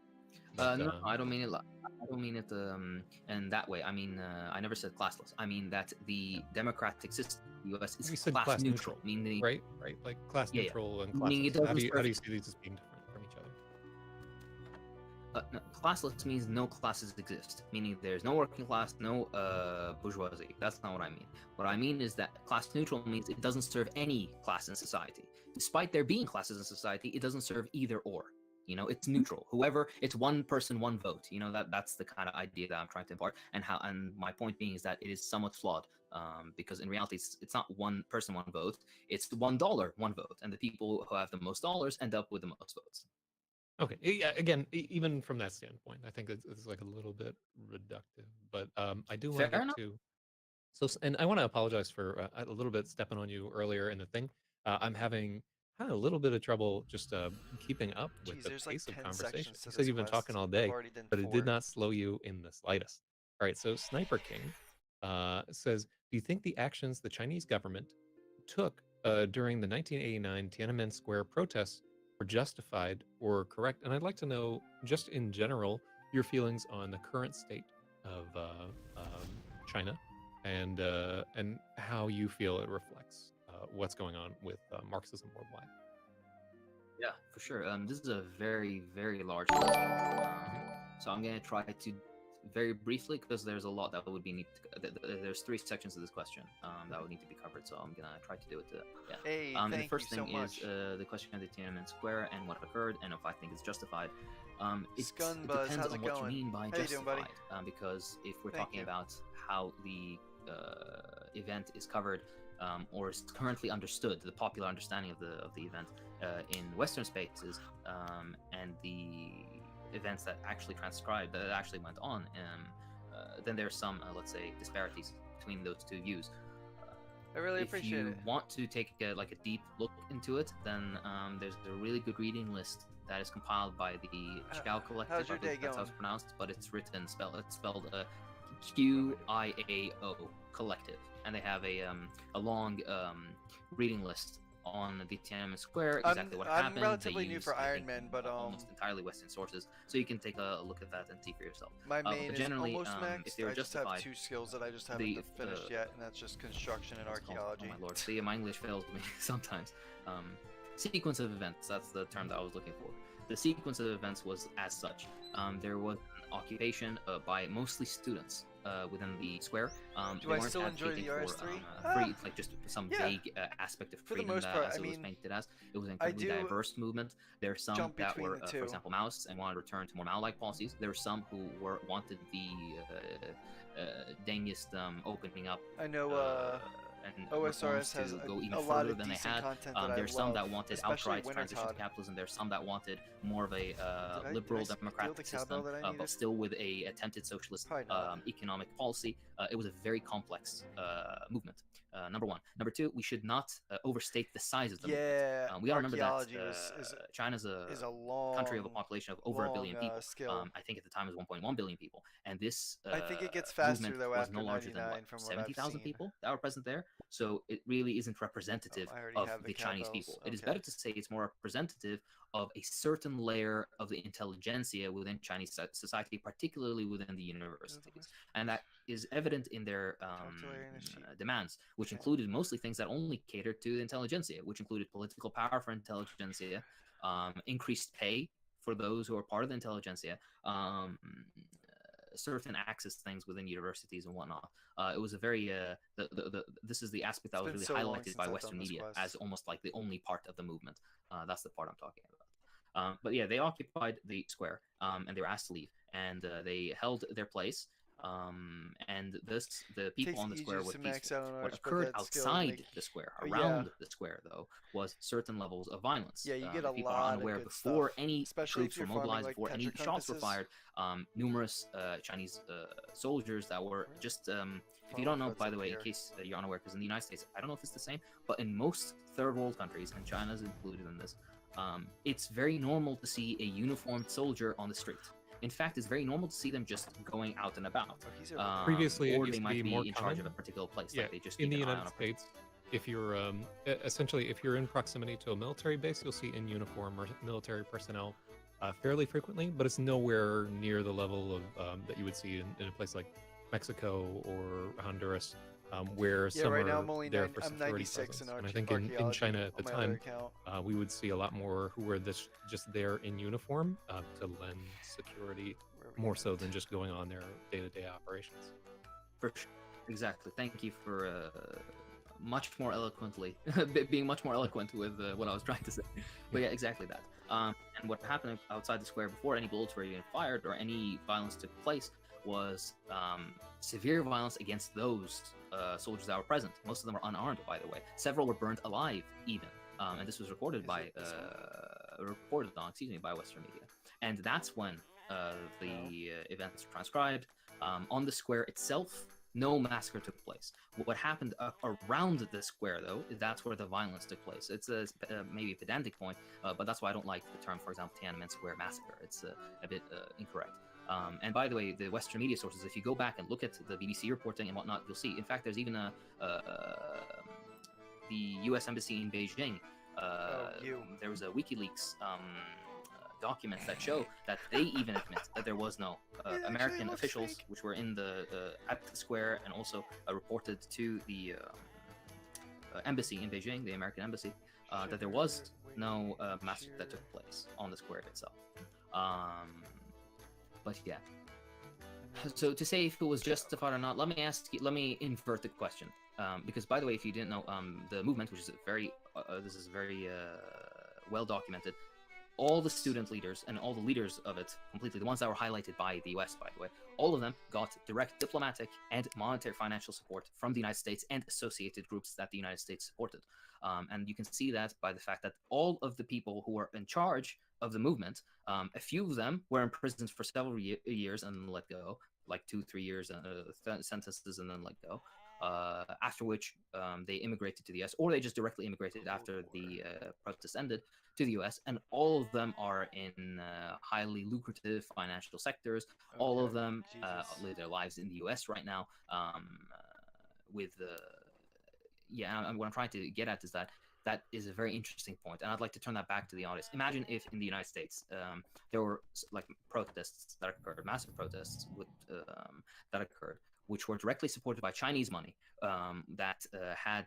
But, no, I don't mean it. I don't mean it in that way. I mean, I never said classless. I mean that the democratic system, in the U.S., is class neutral. Meaning right, like class neutral and classless. How do you see these as being different from each other? No, classless means no classes exist. Meaning there's no working class, no bourgeoisie. That's not what I mean. What I mean is that class neutral means it doesn't serve any class in society. Despite there being classes in society, it doesn't serve either or. It's neutral. Whoever, it's one person, one vote. That's the kind of idea that I'm trying to impart. And my point being is that it is somewhat flawed, because in reality, it's not one person, one vote. It's $1, one vote, and the people who have the most dollars end up with the most votes. Okay. Yeah. Again, even from that standpoint, I think it's like a little bit reductive. But I do want to get to. So, and I want to apologize for a little bit stepping on you earlier in the thing. I'm having a little bit of trouble just keeping up with the pace of conversation. He says you've been talking all day, but it did not slow you in the slightest. All right, so Sniper King says, do you think the actions the Chinese government took during the 1989 Tiananmen Square protests were justified or correct? And I'd like to know, just in general, your feelings on the current state of China and how you feel it reflects what's going on with Marxism worldwide. Yeah, for sure. This is a very, very large question. So I'm going to try to very briefly, because there's a lot that would be there's 3 sections of this question that would need to be covered. So I'm going to try to do it. Yeah. Hey, and the first thing is the question of the Tiananmen Square and what occurred and if I think it's justified. It depends on what you mean by justified. Because if we're talking about how the event is covered or is currently understood, the popular understanding of the event in Western spaces, and the events that actually transcribed, that actually went on, then there's some, let's say, disparities between those two views. I really appreciate it. If you want to take a deep look into it, then there's a really good reading list that is compiled by the Chagall Collective. How's your day That's how going? it's pronounced, but it's spelled QIAO Collective, and they have a long reading list on the Tiananmen Square, exactly what happened. I'm relatively They new use, for I Iron think, Man, but almost entirely Western sources, so you can take a look at that and see for yourself. my main but is generally, almost maxed. if they were I just have justified, 2 skills that I just haven't finished yet, and that's just construction and archaeology. Oh my lord, see, my English fails me sometimes. Sequence of events, that's the term that I was looking for. The sequence of events was as such. There was an occupation by mostly students within the square. Do I still enjoy the RS3? Free, like just some yeah. vague aspect of For the freedom most that, part, as I it was mean, painted as. It was an incredibly diverse movement. There are some jump that between were, the for two. example, Maoists and wanted to return to more Mao-like policies. There were some who wanted the Dengist opening up. I know And OSRS to has go even a lot further of than they decent had. content that There's I some love, that wanted especially outright transition to Wintertod. capitalism. There's some that wanted more of a Did I liberal steal democratic the system, cowbell that I but needed? still with a attempted socialist Probably not. economic policy. It was a very complex movement. Number one. Number two, we should not overstate the size of the movement. We gotta remember that archaeology China's is a long country of a population of over 1 billion people. skill. I think at the time it was 1.1 billion people, and this I think it gets faster movement though was after no larger than 99 from what I've 70,000 seen. people that were present there. So it really isn't representative I already of have the Chinese cowbells. people. It is Okay. better to say it's more representative of a certain layer of the intelligentsia within Chinese society, particularly within the universities, and that is evident in their demands, which included mostly things that only catered to the intelligentsia, which included political power for intelligentsia, increased pay for those who are part of the intelligentsia, certain access things within universities and whatnot. It was a very this is the aspect that was really highlighted by Western media as almost like the only part of the movement. That's the part I'm talking about. But yeah, they occupied the square, and they were asked to leave, and they held their place. And thus the people on the square were peaceful. What occurred outside the square, around the square, though, was certain levels of violence. Yeah, you get a people lot are unaware of good before stuff, any especially troops if were you're farming, mobilized, like, before any shots were tetracompasses. fired. Numerous Chinese soldiers that were just if you don't know, by the way, in case you're unaware, because in the United States, I don't know if it's the same, but in most third world countries, and China is included in this, it's very normal to see a uniformed soldier on the street. In fact, it's very normal to see them just going out and about. Previously, or it used they to might be be more in charge of a particular place. Yeah, Like they just in the keep an eye on United a particular- States, if you're essentially if you're in proximity to a military base, you'll see in uniform or military personnel fairly frequently, but it's nowhere near the level of that you would see in a place like Mexico or Honduras, where some right now are I'm only there nine, for I'm security 96 presence. in And I think in archaeology China at the on my other time, account. we would see a lot more who were just there in uniform to lend security more so than just going on their day-to-day operations. For sure. Exactly. Thank you for much more eloquently being much more eloquent with what I was trying to say. But yeah, exactly that. And what happened outside the square before any bullets were even fired or any violence took place was severe violence against those soldiers that were present. Most of them were unarmed, by the way. Several were burnt alive, even. And this was recorded by by Western media. And that's when the events were transcribed. On the square itself, no massacre took place. What happened around the square, though, that's where the violence took place. It's maybe a pedantic point, but that's why I don't like the term, for example, Tiananmen Square massacre. It's a bit incorrect. And by the way, the Western media sources, if you go back and look at the BBC reporting and whatnot, you'll see. In fact, there's even the U.S. Embassy in Beijing. There was a WikiLeaks documents that show that they even admit that there was no American officials, which were in the at the square, and also reported to the embassy in Beijing, the American embassy, that there was no massacre that took place on the square itself. But yeah. So to say if it was justified or not, let me invert the question. Because by the way, if you didn't know, the movement, which is very, this is very well documented, all the student leaders and all the leaders of it, completely, the ones that were highlighted by the US, by the way, all of them got direct diplomatic and monetary financial support from the United States and associated groups that the United States supported. And you can see that by the fact that all of the people who were in charge of the movement, a few of them were imprisoned for several years and let go, like 2-3 years sentences and then let go. After which they immigrated to the US, or they just directly immigrated after the protest ended to the US, and all of them are in highly lucrative financial sectors. Okay. All of them live their lives in the US right now. And what I'm trying to get at is that is a very interesting point, and I'd like to turn that back to the audience. Imagine if in the United States there were like protests that occurred, massive protests that occurred, which were directly supported by Chinese money, that had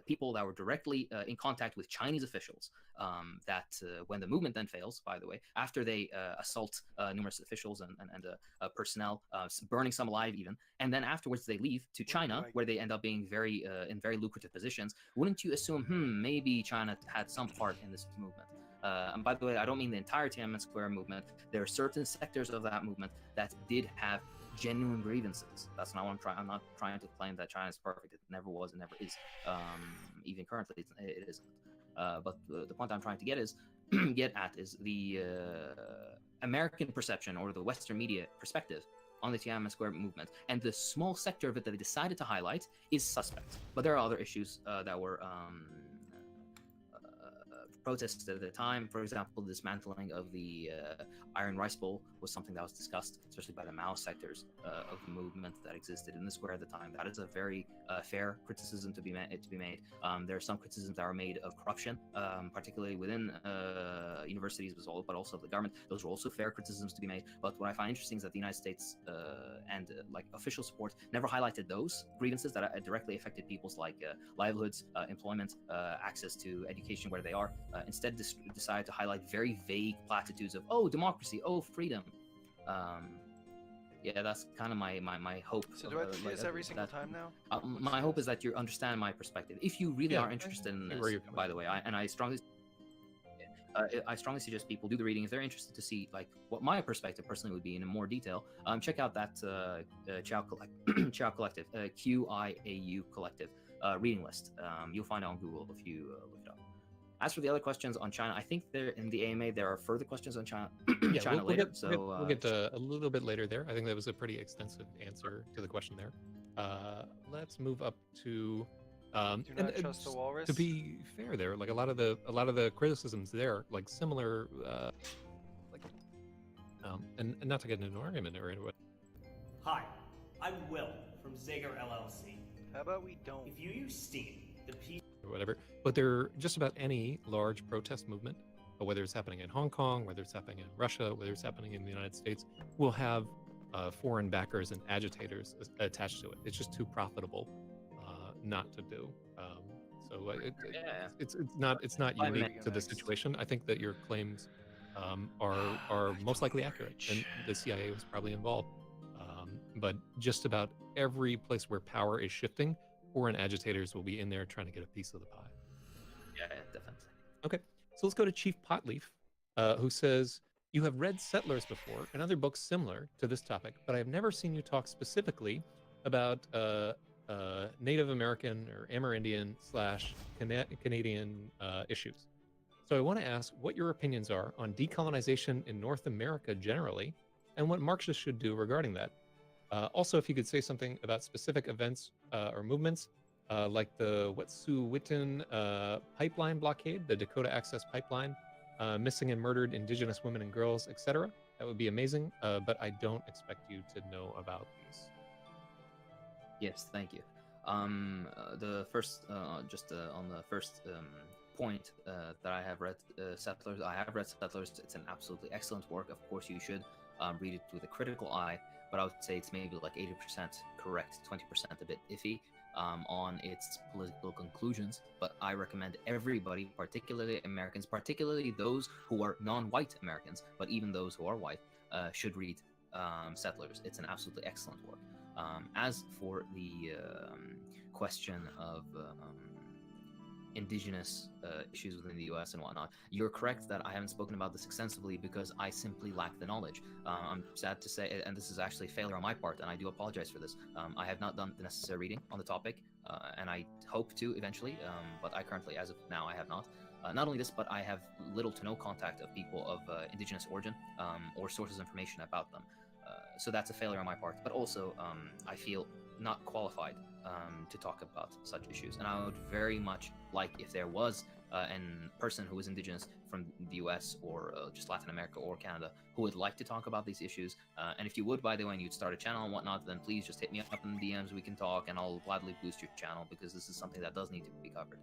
people that were directly in contact with Chinese officials, that when the movement then fails, by the way, after they assault numerous officials and personnel, burning some alive even, and then afterwards they leave to China, where they end up being in very lucrative positions, wouldn't you assume, maybe China had some part in this movement? And by the way, I don't mean the entire Tiananmen Square movement. There are certain sectors of that movement that did have genuine grievances. That's not what I'm trying. I'm not trying to claim that China is perfect. It never was and never is. Even currently, it isn't. But the point I'm trying to get at is the American perception or the Western media perspective on the Tiananmen Square movement, and the small sector of it that they decided to highlight is suspect. But there are other issues that were protests at the time. For example, dismantling of the Iron Rice Bowl was something that was discussed, especially by the Maoist sectors of the movement that existed in the square at the time. That is a very fair criticism to be made. There are some criticisms that are made of corruption, particularly within universities, but also the government. Those are also fair criticisms to be made. But what I find interesting is that the United States and official support never highlighted those grievances that directly affected people's livelihoods, employment, access to education where they are. Instead decided to highlight very vague platitudes of, oh, democracy, oh, freedom. Yeah, that's kind of my hope. So do I have to do this every single time now? My hope is that you understand my perspective. If you really are interested in this, by the way, I strongly suggest people do the reading if they're interested to see what my perspective personally would be in more detail. Check out that Chow Collective, QIAU Collective reading list. You'll find it on Google if you look it up. As for the other questions on China, I think there in the AMA there are further questions on China. China later. We'll get to a little bit later there. I think that was a pretty extensive answer to the question there. Let's move up to. Do not trust the walrus. To be fair, there a lot of the criticisms there similar, and not to get into an argument or anything. Hi, I'm Will from Zager LLC. How about we don't? If you use Steam, the piece or whatever, but they're just about any large protest movement, whether it's happening in Hong Kong, whether it's happening in Russia, whether it's happening in the United States, will have foreign backers and agitators attached to it. It's just too profitable not to do. It's not unique to the situation. I think that your claims are most likely accurate, and the CIA was probably involved. But just about every place where power is shifting, foreign agitators will be in there trying to get a piece of the pie. Yeah, definitely. Okay, so let's go to Chief Potleaf, who says, you have read Settlers before and other books similar to this topic, but I have never seen you talk specifically about Native American or Amerindian / Canadian issues. So I want to ask what your opinions are on decolonization in North America generally, and what Marxists should do regarding that. Also, if you could say something about specific events or movements, like the Wet'suwet'en pipeline blockade, the Dakota Access Pipeline, missing and murdered Indigenous women and girls, etc. That would be amazing, but I don't expect you to know about these. Yes, thank you. The first, just on the first point that I have read Settlers, I have read Settlers. It's an absolutely excellent work. Of course, you should read it with a critical eye, but I would say it's maybe 80% correct, 20% a bit iffy on its political conclusions. But I recommend everybody, particularly Americans, particularly those who are non-white Americans, but even those who are white, should read Settlers. It's an absolutely excellent work. As for the question of indigenous issues within the U.S. and whatnot. You're correct that I haven't spoken about this extensively because I simply lack the knowledge. I'm sad to say, and this is actually a failure on my part, and I do apologize for this. I have not done the necessary reading on the topic, and I hope to eventually, but I currently, as of now, I have not. Not only this, but I have little to no contact of people of indigenous origin or sources of information about them. So that's a failure on my part. But also, I feel not qualified to talk about such issues. And I would very much like if there was a person who is indigenous from the US or just Latin America or Canada who would like to talk about these issues. And if you would, by the way, and you'd start a channel and whatnot, then please just hit me up in the DMs. We can talk and I'll gladly boost your channel because this is something that does need to be covered.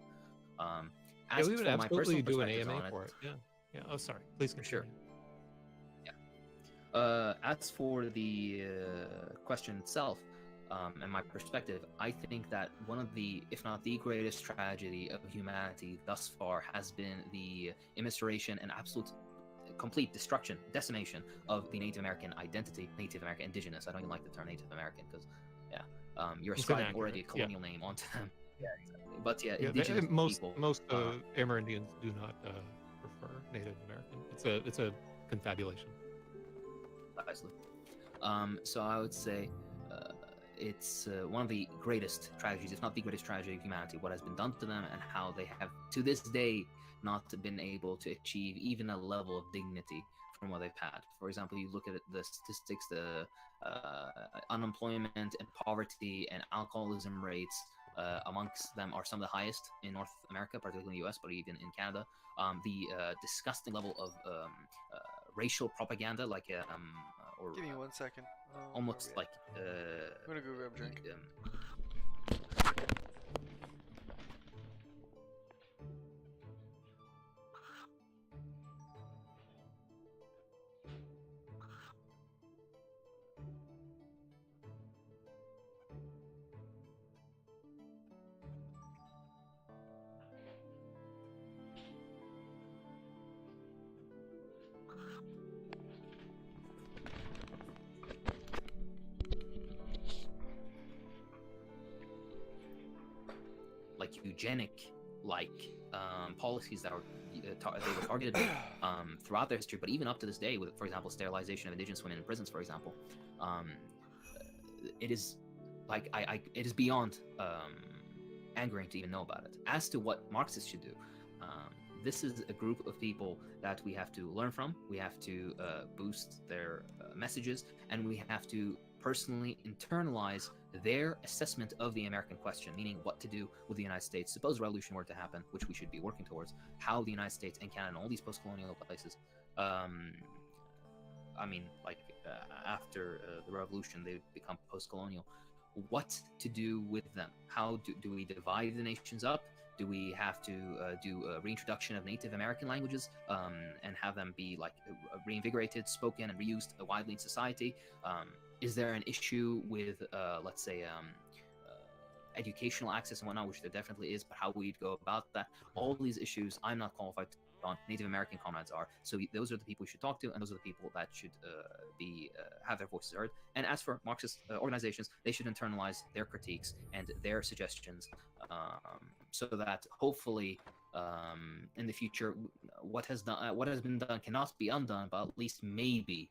Yeah, we would absolutely do an AMA for it. Yeah. Oh, sorry. Please continue. Sure. Yeah. As for the question itself, and my perspective, I think that one of the, if not the greatest tragedy of humanity thus far has been the immiseration and absolute complete destruction, decimation of the Native American identity, Native American indigenous. I don't even like the term Native American because, you're ascribing already a colonial name onto them. Yeah, exactly. But yeah, indigenous people. Most Amerindians do not prefer Native American. It's a confabulation. Precisely. So I would say it's one of the greatest tragedies, if not the greatest tragedy of humanity, what has been done to them and how they have, to this day, not been able to achieve even a level of dignity from what they've had. For example, you look at the statistics, the unemployment and poverty and alcoholism rates amongst them are some of the highest in North America, particularly in the US, but even in Canada. The disgusting level of racial propaganda, like or give me 1 second. Almost like I'm gonna go grab a drink. Eugenic policies that are they were targeted throughout their history, but even up to this day, with, for example, sterilization of indigenous women in prisons, for example, it is like it is beyond angering to even know about it. As to what Marxists should do, this is a group of people that we have to learn from. We have to boost their messages, and we have to personally internalize their assessment of the American question, meaning what to do with the United States. Suppose revolution were to happen, which we should be working towards, how the United States and Canada and all these post-colonial places, after the revolution, they've become post-colonial. What to do with them? How do we divide the nations up? Do we have to do a reintroduction of Native American languages and have them be like reinvigorated, spoken, and reused widely in society? Is there an issue with, let's say, educational access and whatnot, which there definitely is, but how we'd go about that? All these issues I'm not qualified to on. Native American comrades are. So those are the people we should talk to, and those are the people that should have their voices heard. And as for Marxist organizations, they should internalize their critiques and their suggestions, so that hopefully in the future, what has been done cannot be undone, but at least maybe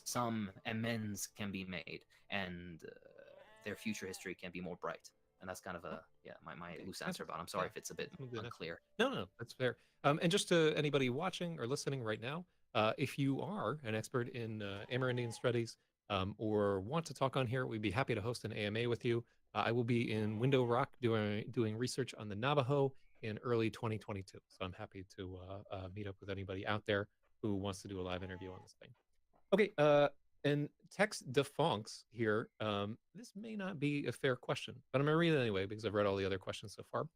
some amends can be made, and their future history can be more bright. And that's kind of my loose answer about it. I'm sorry if it's a bit unclear. No, that's fair. And just to anybody watching or listening right now, if you are an expert in Amerindian studies or want to talk on here, we'd be happy to host an AMA with you. I will be in Window Rock doing research on the Navajo in early 2022. So I'm happy to meet up with anybody out there who wants to do a live interview on this thing. Okay, and Tex Defonks here, this may not be a fair question, but I'm going to read it anyway because I've read all the other questions so far.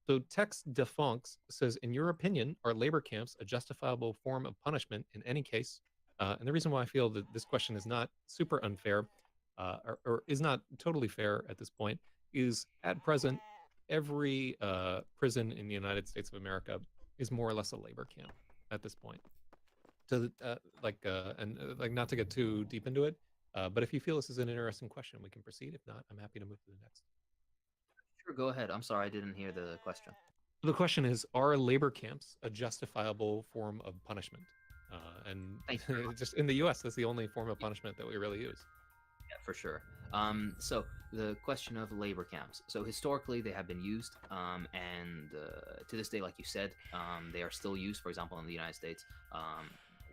So Tex Defonks says, in your opinion, are labor camps a justifiable form of punishment in any case? And the reason why I feel that this question is not super unfair or is not totally fair at this point is at present, every prison in the United States of America is more or less a labor camp at this point. So not to get too deep into it, but if you feel this is an interesting question, we can proceed. If not, I'm happy to move to the next. Sure, go ahead. I'm sorry, I didn't hear the question. The question is, are labor camps a justifiable form of punishment? And just in the U.S., that's the only form of punishment that we really use. Yeah, for sure. So the question of labor camps. So historically, they have been used, and to this day, like you said, they are still used. For example, in the United States,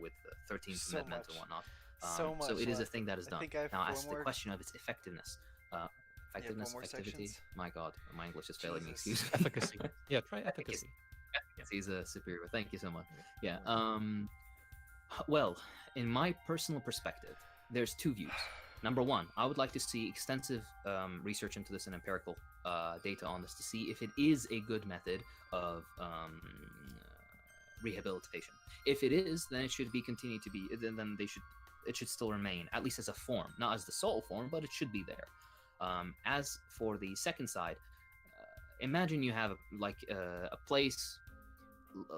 with 13th Amendment and whatnot. So it is a thing that is done. Now, as to the question of its effectiveness, effectivity. My God, my English is failing me. Excuse me. Efficacy. Yeah, try efficacy. Efficacy is a superior. Thank you so much. Yeah. Well, in my personal perspective, there's two views. Number one, I would like to see extensive research into this and empirical data on this to see if it is a good method of rehabilitation. If it is, then it should be continued to be. Then it should still remain, at least as a form, not as the sole form, but it should be there. As for the second side, imagine you have a place.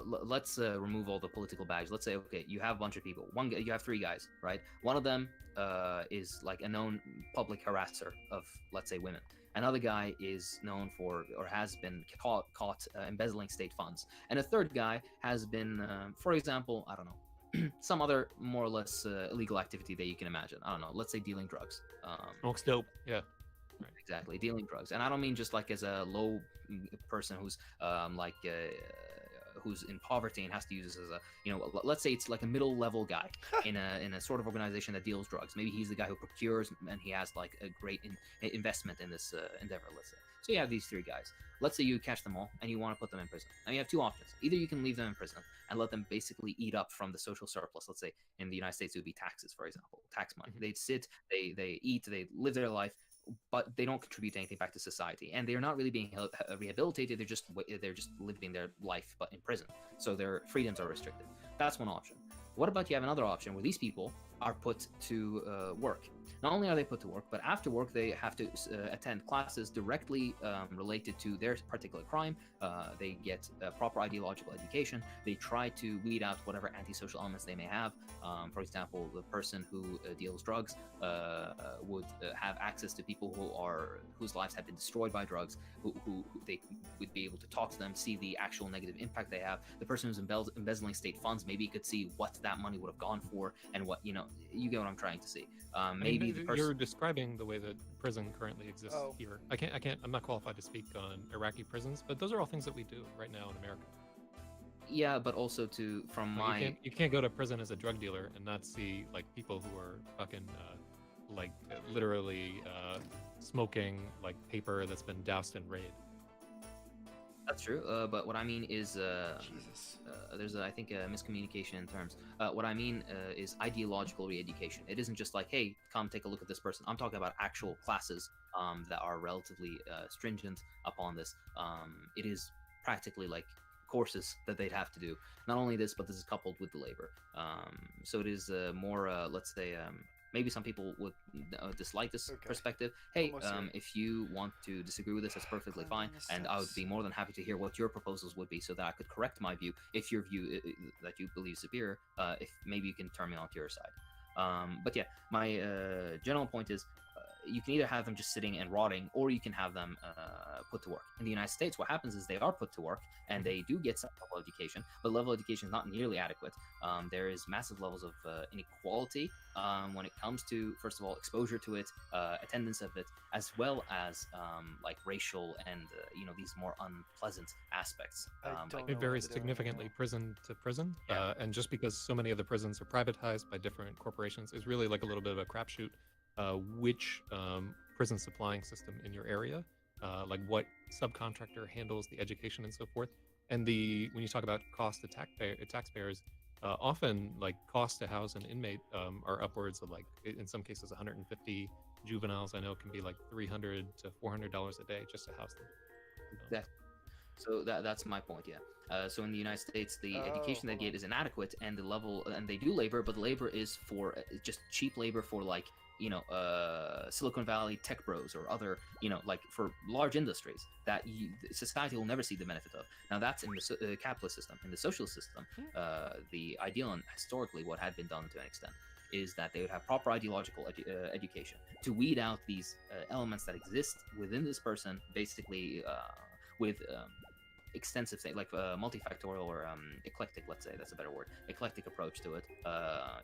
Let's remove all the political baggage. Let's say, okay, you have a bunch of people. You have three guys, right? One of them is like a known public harasser of, let's say, women. Another guy is known for, or has been caught embezzling state funds. And a third guy has been, for example, I don't know, some other more or less illegal activity that you can imagine. I don't know, let's say dealing drugs. Smokes dope, yeah. Right. Exactly, dealing drugs. And I don't mean just like as a low person who's who's in poverty and has to use this as a, you know, let's say it's like a middle level guy in a sort of organization that deals drugs. Maybe he's the guy who procures and he has like a great investment in this endeavor, let's say. So you have these three guys. Let's say you catch them all and you want to put them in prison. Now you have two options. Either you can leave them in prison and let them basically eat up from the social surplus. Let's say in the United States it would be taxes, for example, tax money. They'd sit, they eat, they live their life, but they don't contribute anything back to society, and they're not really being rehabilitated. They're just living their life, but in prison, so their freedoms are restricted. That's one option. What about you have another option where these people are put to work? Not only are they put to work, but after work they have to attend classes directly related to their particular crime. They get proper ideological education. They try to weed out whatever antisocial elements they may have. For example, the person who deals drugs would have access to people whose lives have been destroyed by drugs, who they would be able to talk to them, see the actual negative impact they have. The person who's embezzling state funds, maybe could see what that money would have gone for and what, you know, you get what I'm trying to see. Maybe the person... You're describing the way that prison currently exists here. I'm not qualified to speak on Iraqi prisons, but those are all things that we do right now in America. Yeah, but also you can't go to prison as a drug dealer and not see like people who are fucking literally smoking like paper that's been doused in Raid. That's true, but what I mean is there's I think a miscommunication in terms. What I mean is ideological re-education. It isn't just like, hey, come take a look at this person. I'm talking about actual classes that are relatively stringent upon this. It is practically like courses that they'd have to do. Not only this, but this is coupled with the labor. So it is more, let's say, maybe some people would dislike this perspective. Hey, if you want to disagree with this, that's perfectly fine. And I would be more than happy to hear what your proposals would be so that I could correct my view if your view that you believe is superior, if maybe you can turn me onto your side. But yeah, my general point is you can either have them just sitting and rotting, or you can have them put to work. In the United States, what happens is they are put to work and they do get some level of education, but level of education is not nearly adequate. There is massive levels of inequality when it comes to, first of all, exposure to it, attendance of it, as well as like racial and these more unpleasant aspects. It varies significantly prison to prison, and just because so many of the prisons are privatized by different corporations is really like a little bit of a crapshoot. Which prison supplying system in your area, like what subcontractor handles the education and so forth. And when you talk about cost to taxpayers, often like cost to house an inmate are upwards of like, in some cases, 150 juveniles. I know it can be like $300 to $400 a day just to house them. Exactly. So that's my point, yeah. So in the United States, the education they get is inadequate, and and they do labor, but the labor is for just cheap labor for like, Silicon Valley tech bros or other, like for large industries that society will never see the benefit of. Now that's in the capitalist system. In the socialist system, the ideal and historically what had been done to an extent is that they would have proper ideological education to weed out these elements that exist within this person, basically with extensive things like multifactorial or eclectic, let's say that's a better word, eclectic approach to it,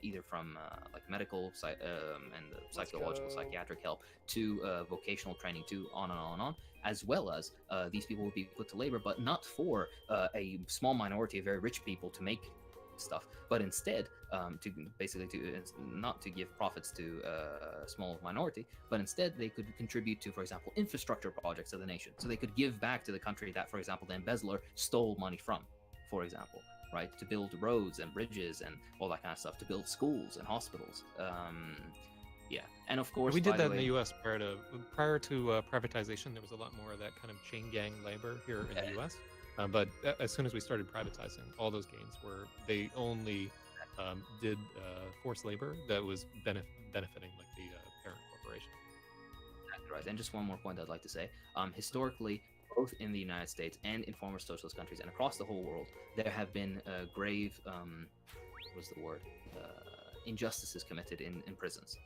either from like medical and psychological, psychiatric help to vocational training to on and on and on, as well as these people would be put to labor, but not for a small minority of very rich people to make stuff, but instead to basically not to give profits to a small minority, but instead they could contribute to, for example, infrastructure projects of the nation. So they could give back to the country that, for example, the embezzler stole money from, for example, right, to build roads and bridges and all that kind of stuff, to build schools and hospitals. Yeah, and of course we did that in the U.S. prior to privatization. There was a lot more of that kind of chain gang labor here in the U.S. But as soon as we started privatizing, all those gains were, they only did forced labor that was benefiting like the parent corporation. Exactly right. And just one more point I'd like to say. Historically, both in the United States and in former socialist countries and across the whole world, there have been grave, what was the word? Injustices committed in prisons.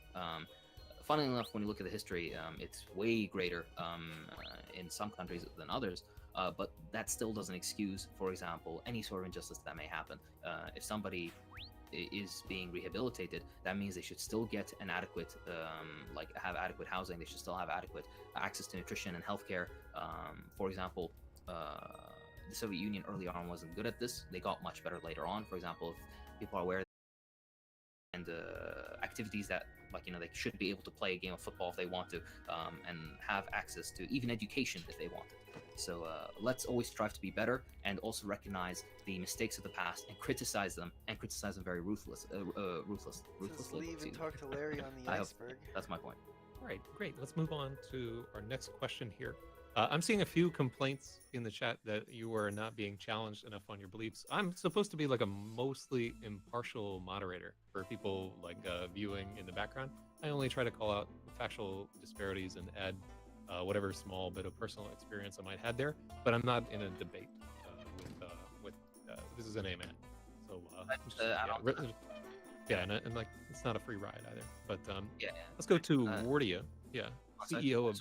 Funnily enough, when you look at the history, it's way greater in some countries than others. But that still doesn't excuse, for example, any sort of injustice that may happen. If somebody is being rehabilitated, that means they should still get an adequate, have adequate housing. They should still have adequate access to nutrition and healthcare. For example, the Soviet Union early on wasn't good at this. They got much better later on. For example, if people are aware, and activities that, they should be able to play a game of football if they want to, and have access to even education if they want it. So let's always strive to be better, and also recognize the mistakes of the past and criticize them very ruthlessly. Just leave and talk to Larry on the iceberg. That's my point. All right, great. Let's move on to our next question here. I'm seeing a few complaints in the chat that you are not being challenged enough on your beliefs. I'm supposed to be like a mostly impartial moderator for people viewing in the background. I only try to call out factual disparities and add whatever small bit of personal experience I might have there, but I'm not in a debate with this is an amen. So and like it's not a free ride either. But let's go to Wardia. Yeah, CEO of.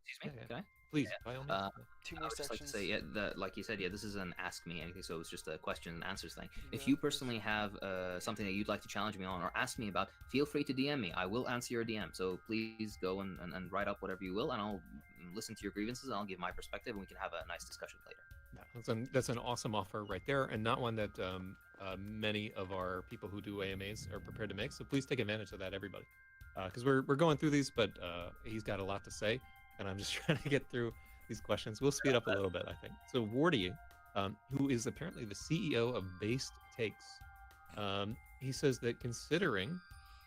Excuse me. Can I? Please, by all means. 2 more I would just like to sections. say, like you said, this is an ask me anything, so it's just a question and answers thing. If you personally have something that you'd like to challenge me on or ask me about, feel free to DM me. I will answer your DM. So please go and write up whatever you will, and I'll listen to your grievances, and I'll give my perspective, and we can have a nice discussion later. Yeah, that's an awesome offer right there, and not one that many of our people who do AMAs are prepared to make. So please take advantage of that, everybody, because we're going through these, but he's got a lot to say. And I'm just trying to get through these questions. We'll speed up a little bit, I think. So Wardy, who is apparently the CEO of Based Takes, he says that considering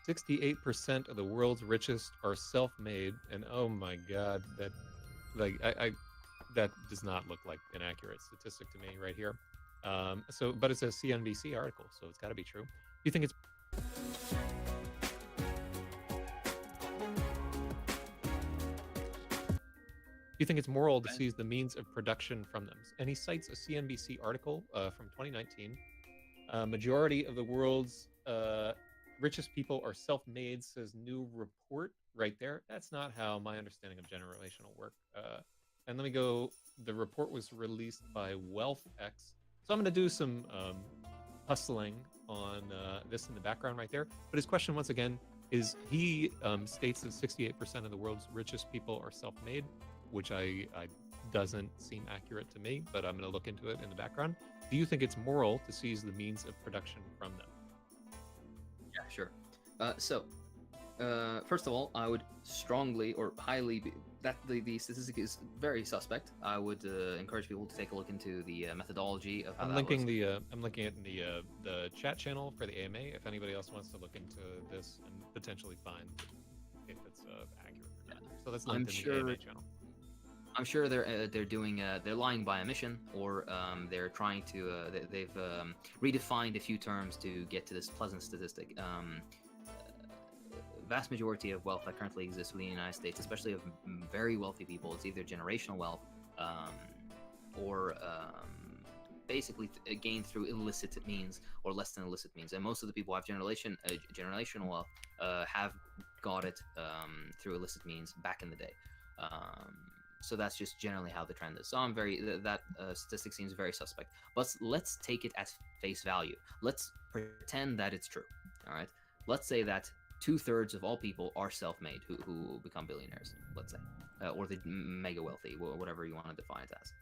68% of the world's richest are self-made, and oh my God, that that does not look like an accurate statistic to me right here. But it's a CNBC article, so it's got to be true. Do you think it's you think it's moral to seize the means of production from them? And he cites a CNBC article from 2019. Majority of the world's richest people are self-made, says new report right there. That's not how my understanding of generational work. And let me go, the report was released by WealthX. So I'm going to do some hustling on this in the background right there. But his question, once again, is he states that 68% of the world's richest people are self-made, which I doesn't seem accurate to me, but I'm going to look into it in the background. Do you think it's moral to seize the means of production from them? Yeah, sure. First of all, I would strongly or highly that the statistic is very suspect. I would encourage people to take a look into the methodology of how I'm linking it in the chat channel for the AMA if anybody else wants to look into this and potentially find if it's accurate or not. So that's linked in the AMA channel. I'm sure they're doing they're lying by omission, or they're trying to they've redefined a few terms to get to this pleasant statistic. Vast majority of wealth that currently exists within the United States, especially of very wealthy people, it's either generational wealth or basically gained through illicit means or less than illicit means, and most of the people who have generational wealth have got it through illicit means back in the day. So that's just generally how the trend is. So I'm that statistic seems very suspect. But let's take it at face value. Let's pretend that it's true. All right. Let's say that 2/3 of all people are self-made who become billionaires. Let's say, or the mega wealthy, whatever you want to define it as.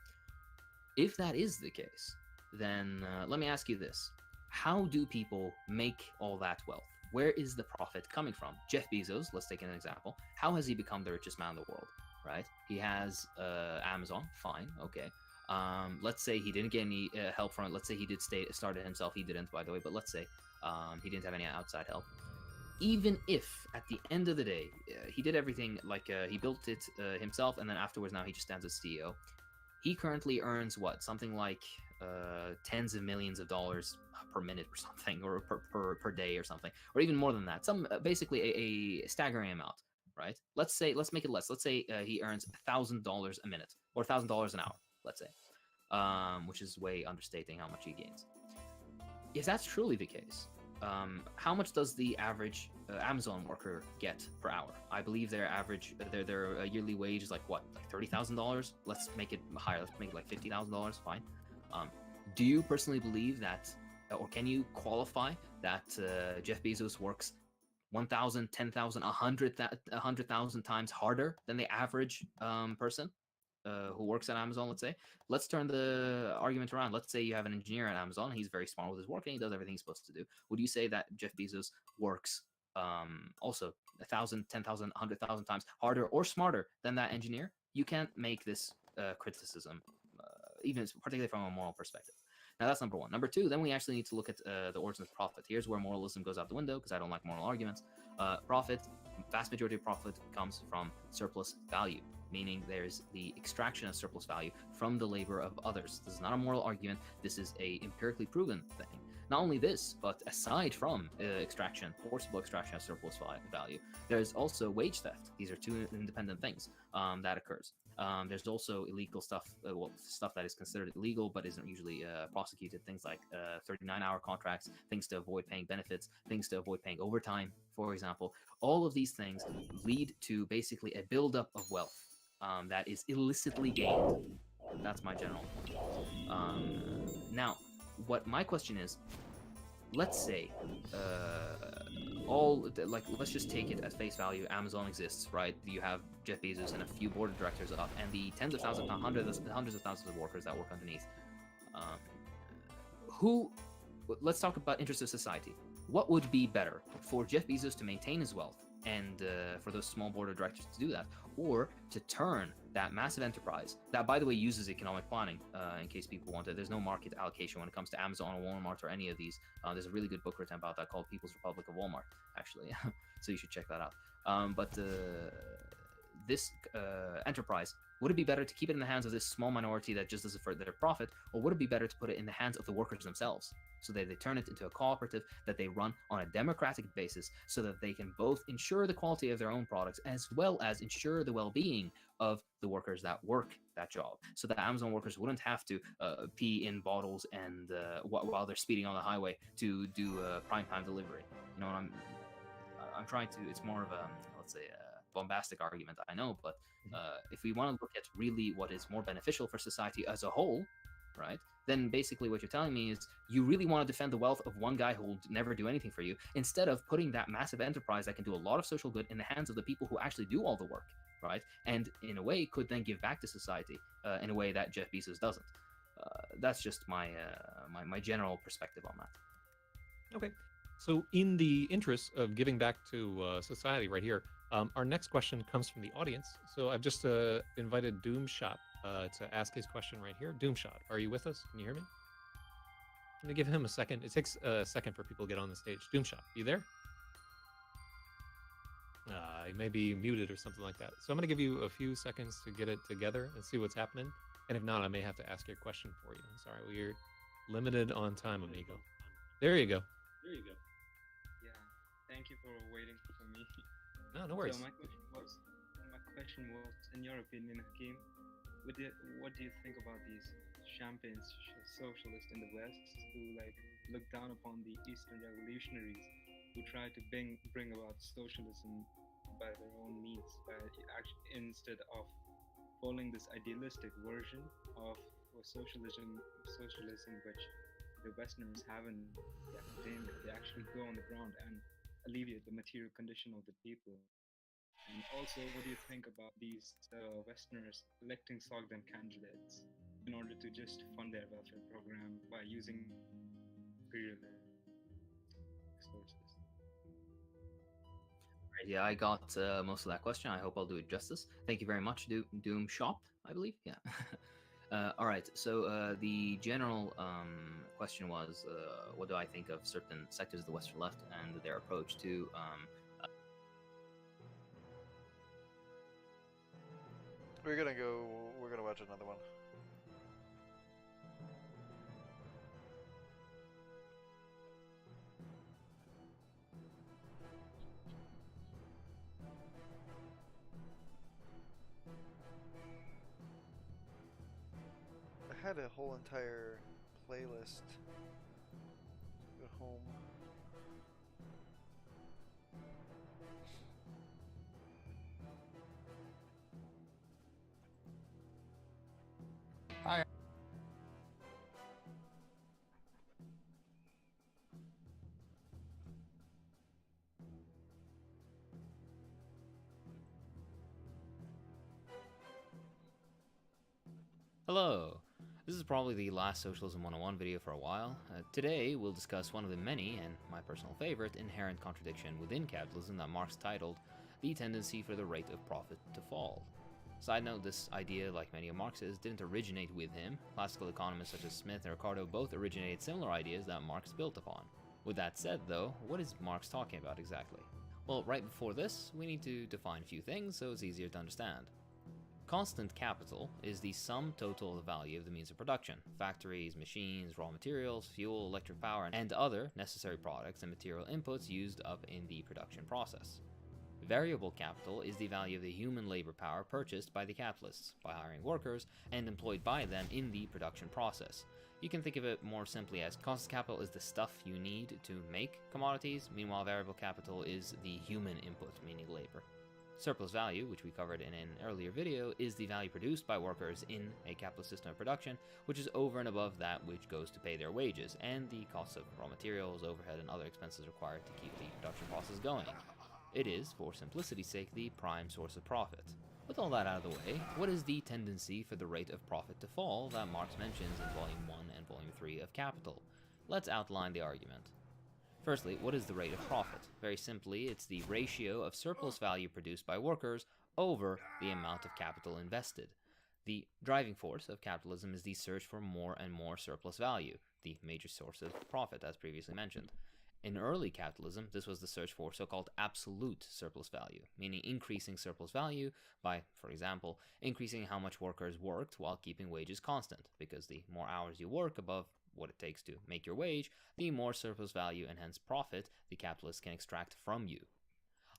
If that is the case, then let me ask you this: how do people make all that wealth? Where is the profit coming from? Jeff Bezos, let's take an example. How has he become the richest man in the world? Right? He has Amazon. Fine, okay. Let's say he didn't get any help from it. Let's say he did start it himself. He didn't, by the way. But let's say he didn't have any outside help. Even if at the end of the day he did everything, like he built it himself, and then afterwards now he just stands as CEO. He currently earns what, something like tens of millions of dollars per minute or something, or per day or something, or even more than that. Some basically a staggering amount. Right? Let's make it less. Let's say he earns $1,000 a minute or $1,000 an hour, let's say, which is way understating how much he gains. If that's truly the case, how much does the average Amazon worker get per hour? I believe their average, their yearly wage is like what, like $30,000? Let's make it higher. Let's make it like $50,000. Fine. Do you personally believe that, or can you qualify that Jeff Bezos works 1,000, 10,000, 100,000 times harder than the average person who works at Amazon, let's say? Let's turn the argument around. Let's say you have an engineer at Amazon. He's very smart with his work and he does everything he's supposed to do. Would you say that Jeff Bezos works also 1,000, 10,000, 100,000 times harder or smarter than that engineer? You can't make this criticism, even particularly from a moral perspective. Now, that's number one. Number two, then we actually need to look at the origin of profit. Here's where moralism goes out the window, because I don't like moral arguments. Profit, vast majority of profit comes from surplus value, meaning there's the extraction of surplus value from the labor of others. This is not a moral argument. This is a empirically proven thing. Not only this, but aside from forcible extraction of surplus value, there's also wage theft. These are two independent things that occurs. There's also illegal stuff, stuff that is considered illegal but isn't usually prosecuted. Things like 39-hour contracts, things to avoid paying benefits, things to avoid paying overtime, for example. All of these things lead to basically a buildup of wealth that is illicitly gained. That's my general point. Now, what my question is, let's say let's just take it at face value. Amazon exists, right? You have Jeff Bezos and a few board of directors up, and the tens of thousands, hundreds of thousands of workers that work underneath. Let's talk about interests of society. What would be better for Jeff Bezos to maintain his wealth and for those small board of directors to do that, or to turn that massive enterprise that, by the way, uses economic planning, in case people want it. There's no market allocation when it comes to Amazon or Walmart or any of these. There's a really good book written about that called People's Republic of Walmart, actually. So you should check that out. But this enterprise, would it be better to keep it in the hands of this small minority that just does it for their profit, or would it be better to put it in the hands of the workers themselves, so that they turn it into a cooperative that they run on a democratic basis, so that they can both ensure the quality of their own products as well as ensure the well-being of the workers that work that job, so that Amazon workers wouldn't have to pee in bottles and while they're speeding on the highway to do prime time delivery. You know, I'm trying to. It's more of a, let's say, bombastic argument, I know, but if we want to look at really what is more beneficial for society as a whole, right, then basically what you're telling me is you really want to defend the wealth of one guy who will never do anything for you, instead of putting that massive enterprise that can do a lot of social good in the hands of the people who actually do all the work, right, and in a way could then give back to society in a way that Jeff Bezos doesn't. That's just my general perspective on that. Okay. So in the interest of giving back to society right here, our next question comes from the audience. So I've just invited Doomshot to ask his question right here. Doomshot, are you with us? Can you hear me? I'm going to give him a second. It takes a second for people to get on the stage. Doomshot, you there? He may be muted or something like that. So I'm going to give you a few seconds to get it together and see what's happening. And if not, I may have to ask your question for you. I'm sorry, we're limited on time, amigo. There you go. Yeah, thank you for waiting for me. No worries. So my question was, in your opinion, Hakeem, what do you think about these champagne socialists in the West who like look down upon the Eastern revolutionaries who try to bring about socialism by their own means, by actually instead of following this idealistic version of socialism which the Westerners haven't yet attained. They actually go on the ground and alleviate the material condition of the people. And also, what do you think about these Westerners electing Sogdem candidates in order to just fund their welfare program by using imperial sources? Right, yeah, I got most of that question. I hope I'll do it justice. Thank you very much, Doom Shop, I believe. Yeah. All right. So the general question was, what do I think of certain sectors of the Western left and their approach to We're gonna watch another one. I had a whole entire playlist at home. Hi. Hello! This is probably the last Socialism 101 video for a while. Today, we'll discuss one of the many, and my personal favorite, inherent contradiction within capitalism that Marx titled The Tendency for the Rate of Profit to Fall. Side note, this idea, like many of Marx's, didn't originate with him. Classical economists such as Smith and Ricardo both originated similar ideas that Marx built upon. With that said, though, what is Marx talking about exactly? Well, right before this, we need to define a few things so it's easier to understand. Constant capital is the sum total of the value of the means of production, factories, machines, raw materials, fuel, electric power, and other necessary products and material inputs used up in the production process. Variable capital is the value of the human labor power purchased by the capitalists, by hiring workers, and employed by them in the production process. You can think of it more simply as constant capital is the stuff you need to make commodities, meanwhile variable capital is the human input, meaning labor. Surplus value, which we covered in an earlier video, is the value produced by workers in a capitalist system of production, which is over and above that which goes to pay their wages, and the costs of raw materials, overhead, and other expenses required to keep the production process going. It is, for simplicity's sake, the prime source of profit. With all that out of the way, what is the tendency for the rate of profit to fall that Marx mentions in Volume 1 and Volume 3 of Capital? Let's outline the argument. Firstly, what is the rate of profit? Very simply, it's the ratio of surplus value produced by workers over the amount of capital invested. The driving force of capitalism is the search for more and more surplus value, the major source of profit, as previously mentioned. In early capitalism, this was the search for so-called absolute surplus value, meaning increasing surplus value by, for example, increasing how much workers worked while keeping wages constant, because the more hours you work above what it takes to make your wage, the more surplus value and hence profit the capitalists can extract from you.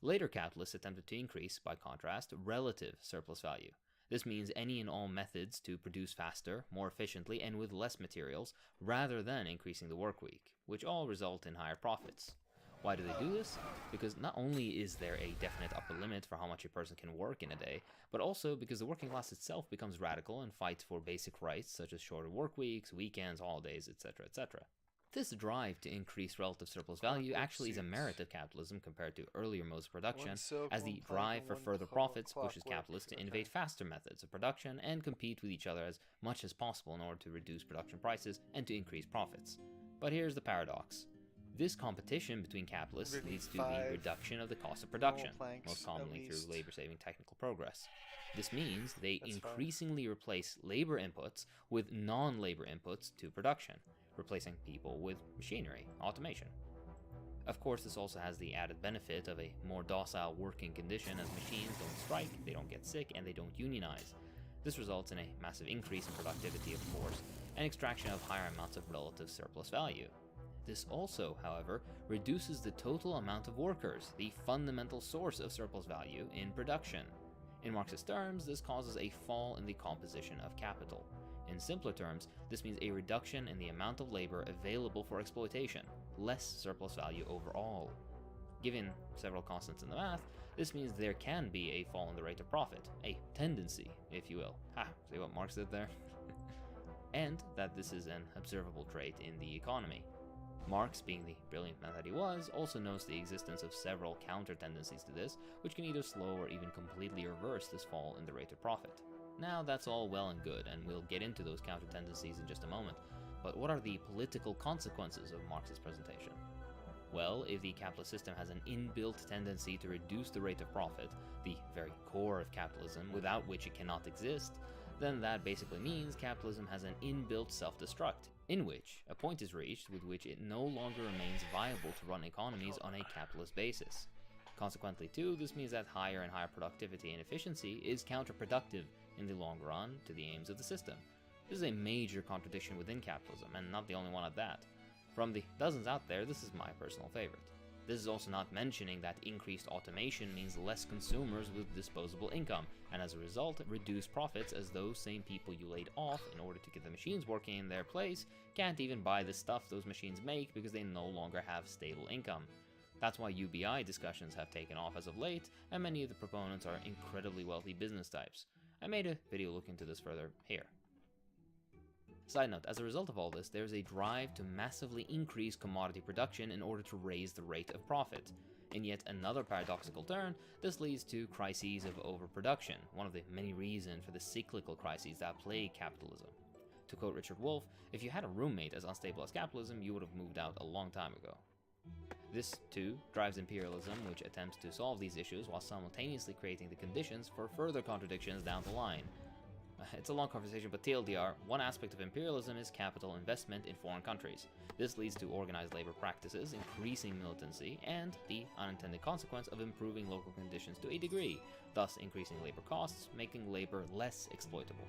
Later capitalists attempted to increase, by contrast, relative surplus value. This means any and all methods to produce faster, more efficiently, and with less materials, rather than increasing the work week, which all result in higher profits. Why do they do this? Because not only is there a definite upper limit for how much a person can work in a day, but also because the working class itself becomes radical and fights for basic rights such as shorter work weeks, weekends, holidays, etc., etc. This drive to increase relative surplus value actually is a merit of capitalism compared to earlier modes of production, as the drive for further profits pushes capitalists to innovate faster methods of production and compete with each other as much as possible in order to reduce production prices and to increase profits. But here's the paradox. This competition between capitalists leads to the reduction of the cost of production, most commonly through labor-saving technical progress. This means they increasingly replace labor inputs with non-labor inputs to production, replacing people with machinery, automation. Of course, this also has the added benefit of a more docile working condition as machines don't strike, they don't get sick, and they don't unionize. This results in a massive increase in productivity, of course, and extraction of higher amounts of relative surplus value. This also, however, reduces the total amount of workers, the fundamental source of surplus value in production. In Marxist terms, this causes a fall in the composition of capital. In simpler terms, this means a reduction in the amount of labor available for exploitation, less surplus value overall. Given several constants in the math, this means there can be a fall in the rate of profit, a tendency, if you will. Ha, see what Marx did there? And that this is an observable trait in the economy. Marx, being the brilliant man that he was, also knows the existence of several counter-tendencies to this, which can either slow or even completely reverse this fall in the rate of profit. Now, that's all well and good, and we'll get into those counter-tendencies in just a moment, but what are the political consequences of Marx's presentation? Well, if the capitalist system has an inbuilt tendency to reduce the rate of profit, the very core of capitalism, without which it cannot exist, then that basically means capitalism has an inbuilt self-destruct, in which a point is reached with which it no longer remains viable to run economies on a capitalist basis. Consequently, too, this means that higher and higher productivity and efficiency is counterproductive in the long run to the aims of the system. This is a major contradiction within capitalism, and not the only one at that. From the dozens out there, this is my personal favorite. This is also not mentioning that increased automation means less consumers with disposable income, and as a result, reduced profits, as those same people you laid off in order to get the machines working in their place can't even buy the stuff those machines make because they no longer have stable income. That's why UBI discussions have taken off as of late, and many of the proponents are incredibly wealthy business types. I made a video looking into this further here. Side note, as a result of all this, there is a drive to massively increase commodity production in order to raise the rate of profit. In yet another paradoxical turn, this leads to crises of overproduction, one of the many reasons for the cyclical crises that plague capitalism. To quote Richard Wolff, if you had a roommate as unstable as capitalism, you would have moved out a long time ago. This, too, drives imperialism, which attempts to solve these issues while simultaneously creating the conditions for further contradictions down the line. It's a long conversation, but TLDR, one aspect of imperialism is capital investment in foreign countries. This leads to organized labor practices, increasing militancy, and the unintended consequence of improving local conditions to a degree, thus increasing labor costs, making labor less exploitable.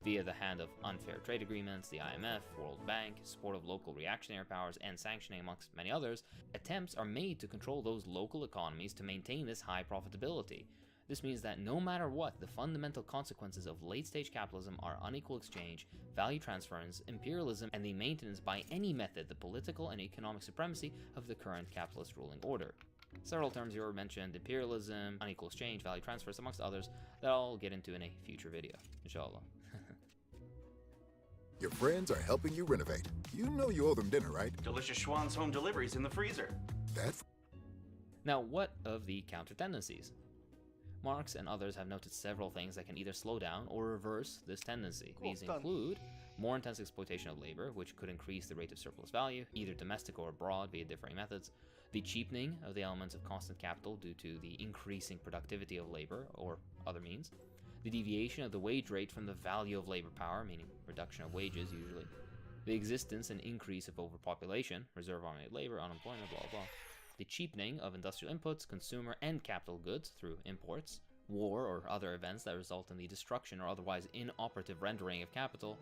Via the hand of unfair trade agreements, the IMF, World Bank, support of local reactionary powers, and sanctioning amongst many others, attempts are made to control those local economies to maintain this high profitability. This means that no matter what, the fundamental consequences of late-stage capitalism are unequal exchange, value transference, imperialism, and the maintenance by any method the political and economic supremacy of the current capitalist ruling order. Several terms here were mentioned: imperialism, unequal exchange, value transfers, amongst others, that I'll get into in a future video, inshallah. Your friends are helping you renovate. You know you owe them dinner, right? Delicious Schwann's home deliveries in the freezer. That's... Now, what of the counter-tendencies? Marx and others have noted several things that can either slow down or reverse this tendency. These include more intense exploitation of labor, which could increase the rate of surplus value, either domestic or abroad via differing methods, the cheapening of the elements of constant capital due to the increasing productivity of labor or other means, the deviation of the wage rate from the value of labor power, meaning reduction of wages usually, the existence and increase of overpopulation, reserve army labor, unemployment, blah blah, the cheapening of industrial inputs, consumer and capital goods through imports, war or other events that result in the destruction or otherwise inoperative rendering of capital,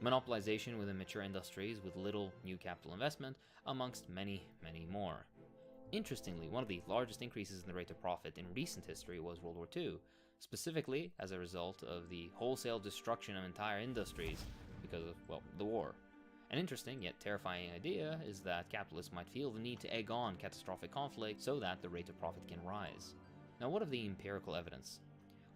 monopolization within mature industries with little new capital investment, amongst many, many more. Interestingly, one of the largest increases in the rate of profit in recent history was World War II, specifically as a result of the wholesale destruction of entire industries because of, well, the war. An interesting yet terrifying idea is that capitalists might feel the need to egg on catastrophic conflict so that the rate of profit can rise. Now, what of the empirical evidence?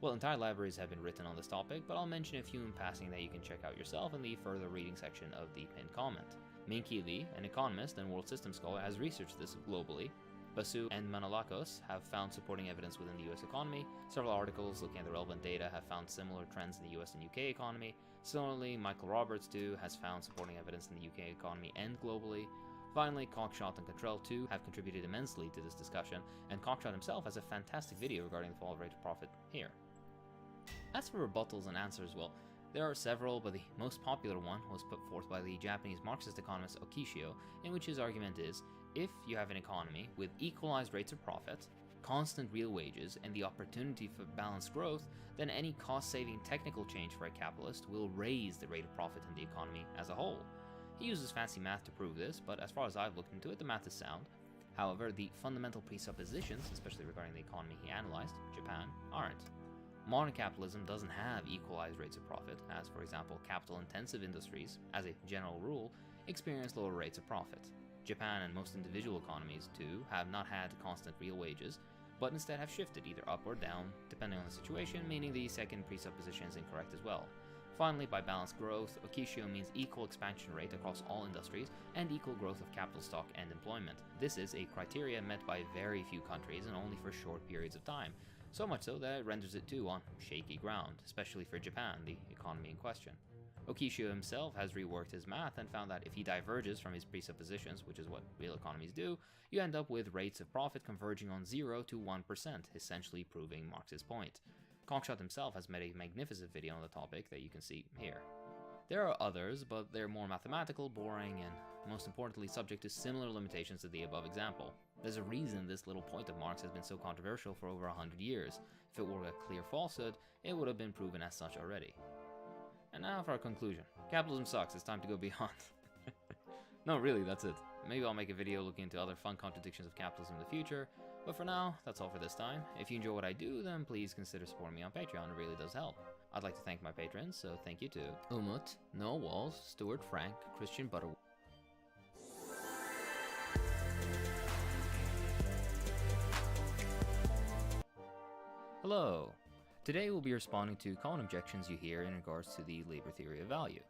Well, entire libraries have been written on this topic, but I'll mention a few in passing that you can check out yourself in the further reading section of the pinned comment. Minki Lee, an economist and world system scholar, has researched this globally. Basu and Manolakos have found supporting evidence within the US economy. Several articles looking at the relevant data have found similar trends in the US and UK economy. Similarly, Michael Roberts, too, has found supporting evidence in the UK economy and globally. Finally, Cockshot and Cottrell, too, have contributed immensely to this discussion, and Cockshot himself has a fantastic video regarding the fall of rate of profit here. As for rebuttals and answers, well, there are several, but the most popular one was put forth by the Japanese Marxist economist Okishio, in which his argument is, if you have an economy with equalized rates of profit, constant real wages, and the opportunity for balanced growth, then any cost-saving technical change for a capitalist will raise the rate of profit in the economy as a whole. He uses fancy math to prove this, but as far as I've looked into it, the math is sound. However, the fundamental presuppositions, especially regarding the economy he analyzed, Japan, aren't. Modern capitalism doesn't have equalized rates of profit, as for example, capital-intensive industries, as a general rule, experience lower rates of profit. Japan and most individual economies, too, have not had constant real wages, but instead have shifted either up or down, depending on the situation, meaning the second presupposition is incorrect as well. Finally, by balanced growth, Okishio means equal expansion rate across all industries and equal growth of capital stock and employment. This is a criteria met by very few countries and only for short periods of time, so much so that it renders it too on shaky ground, especially for Japan, the economy in question. Okishio himself has reworked his math and found that if he diverges from his presuppositions, which is what real economies do, you end up with rates of profit converging on 0 to 1%, essentially proving Marx's point. Cockshot himself has made a magnificent video on the topic that you can see here. There are others, but they're more mathematical, boring, and most importantly subject to similar limitations to the above example. There's a reason this little point of Marx has been so controversial for over 100 years. If it were a clear falsehood, it would have been proven as such already. And now for our conclusion. Capitalism sucks, it's time to go beyond. No, really, that's it. Maybe I'll make a video looking into other fun contradictions of capitalism in the future, but for now, that's all for this time. If you enjoy what I do, then please consider supporting me on Patreon, it really does help. I'd like to thank my patrons, so thank you to Umut, Noah Walls, Stuart Frank, Christian Butterworth. Hello! Today we'll be responding to common objections you hear in regards to the labor theory of value.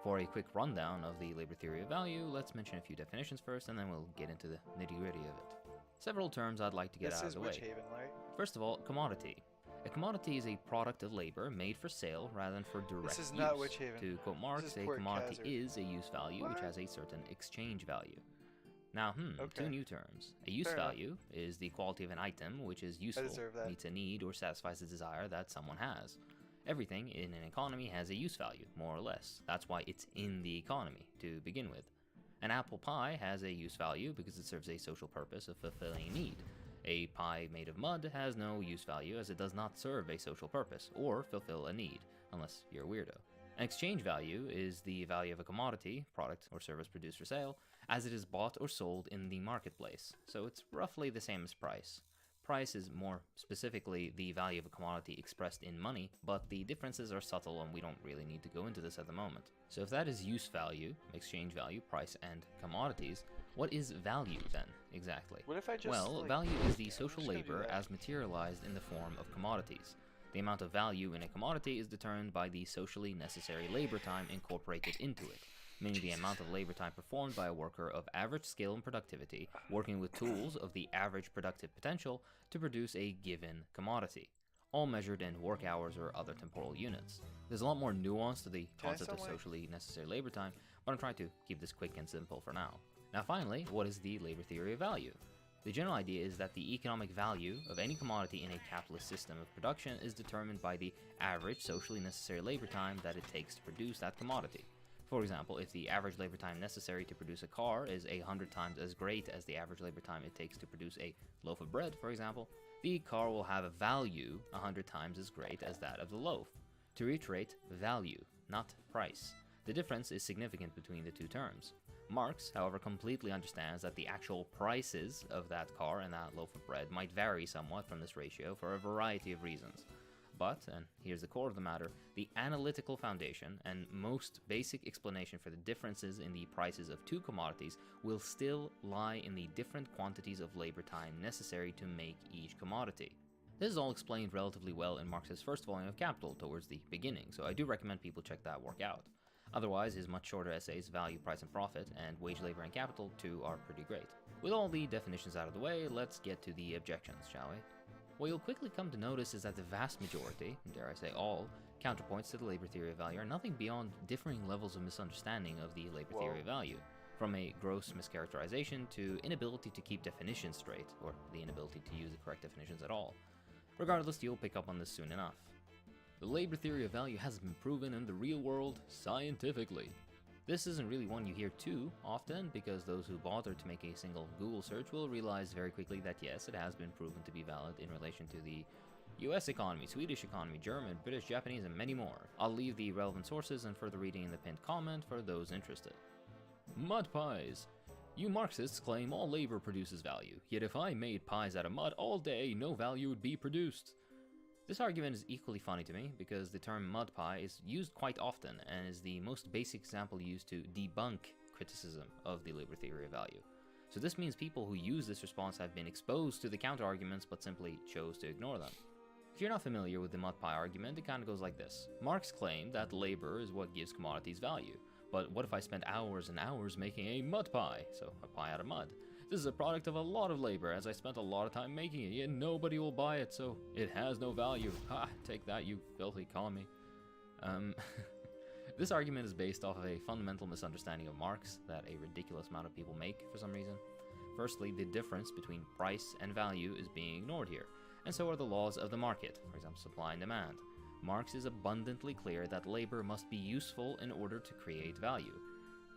For a quick rundown of the labor theory of value, let's mention a few definitions first and then we'll get into the nitty-gritty of it. Several terms I'd like to get out of the way. First of all, commodity. A commodity is a product of labor made for sale rather than for direct use. Not Witch Haven. To quote Marx, a commodity is a use value which has a certain exchange value. Now, two new terms. A use value is the quality of an item which is useful, meets a need, or satisfies a desire that someone has. Everything in an economy has a use value, more or less. That's why it's in the economy, to begin with. An apple pie has a use value because it serves a social purpose of fulfilling a need. A pie made of mud has no use value as it does not serve a social purpose or fulfill a need, unless you're a weirdo. An exchange value is the value of a commodity, product, or service produced for sale, as it is bought or sold in the marketplace, so it's roughly the same as price. Price is more specifically the value of a commodity expressed in money, but the differences are subtle and we don't really need to go into this at the moment. So if that is use value, exchange value, price, and commodities, what is value then, exactly? What if I just, well, value is the social labor as materialized in the form of commodities. The amount of value in a commodity is determined by the socially necessary labor time incorporated into it, meaning the amount of labor time performed by a worker of average skill and productivity, working with tools of the average productive potential to produce a given commodity, all measured in work hours or other temporal units. There's a lot more nuance to the concept of socially necessary labor time, but I'm trying to keep this quick and simple for now. Now finally, what is the labor theory of value? The general idea is that the economic value of any commodity in a capitalist system of production is determined by the average socially necessary labor time that it takes to produce that commodity. For example, if the average labor time necessary to produce a car is 100 times as great as the average labor time it takes to produce a loaf of bread, for example, the car will have a value 100 times as great as that of the loaf. To reiterate, value, not price. The difference is significant between the two terms. Marx, however, completely understands that the actual prices of that car and that loaf of bread might vary somewhat from this ratio for a variety of reasons. But, and here's the core of the matter, the analytical foundation and most basic explanation for the differences in the prices of two commodities will still lie in the different quantities of labor time necessary to make each commodity. This is all explained relatively well in Marx's first volume of Capital towards the beginning, so I do recommend people check that work out. Otherwise, his much shorter essays Value, Price and Profit and Wage, Labor and Capital too are pretty great. With all the definitions out of the way, let's get to the objections, shall we? What you'll quickly come to notice is that the vast majority, dare I say all, counterpoints to the labor theory of value are nothing beyond differing levels of misunderstanding of the labor theory of value, from a gross mischaracterization to inability to keep definitions straight, or the inability to use the correct definitions at all. Regardless, you'll pick up on this soon enough. The labor theory of value has been proven in the real world scientifically. This isn't really one you hear too often, because those who bother to make a single Google search will realize very quickly that yes, it has been proven to be valid in relation to the US economy, Swedish economy, German, British, Japanese, and many more. I'll leave the relevant sources and further reading in the pinned comment for those interested. Mud pies. You Marxists claim all labor produces value, yet if I made pies out of mud all day, no value would be produced. This argument is equally funny to me because the term mud pie is used quite often and is the most basic example used to debunk criticism of the labor theory of value. So this means people who use this response have been exposed to the counter-arguments but simply chose to ignore them. If you're not familiar with the mud pie argument, it kind of goes like this. Marx claimed that labor is what gives commodities value. But what if I spent hours and hours making a mud pie? So a pie out of mud. This is a product of a lot of labor, as I spent a lot of time making it, yet nobody will buy it, so it has no value. Ha, take that, you filthy commie. This argument is based off of a fundamental misunderstanding of Marx that a ridiculous amount of people make for some reason. Firstly, the difference between price and value is being ignored here, and so are the laws of the market, for example, supply and demand. Marx is abundantly clear that labor must be useful in order to create value.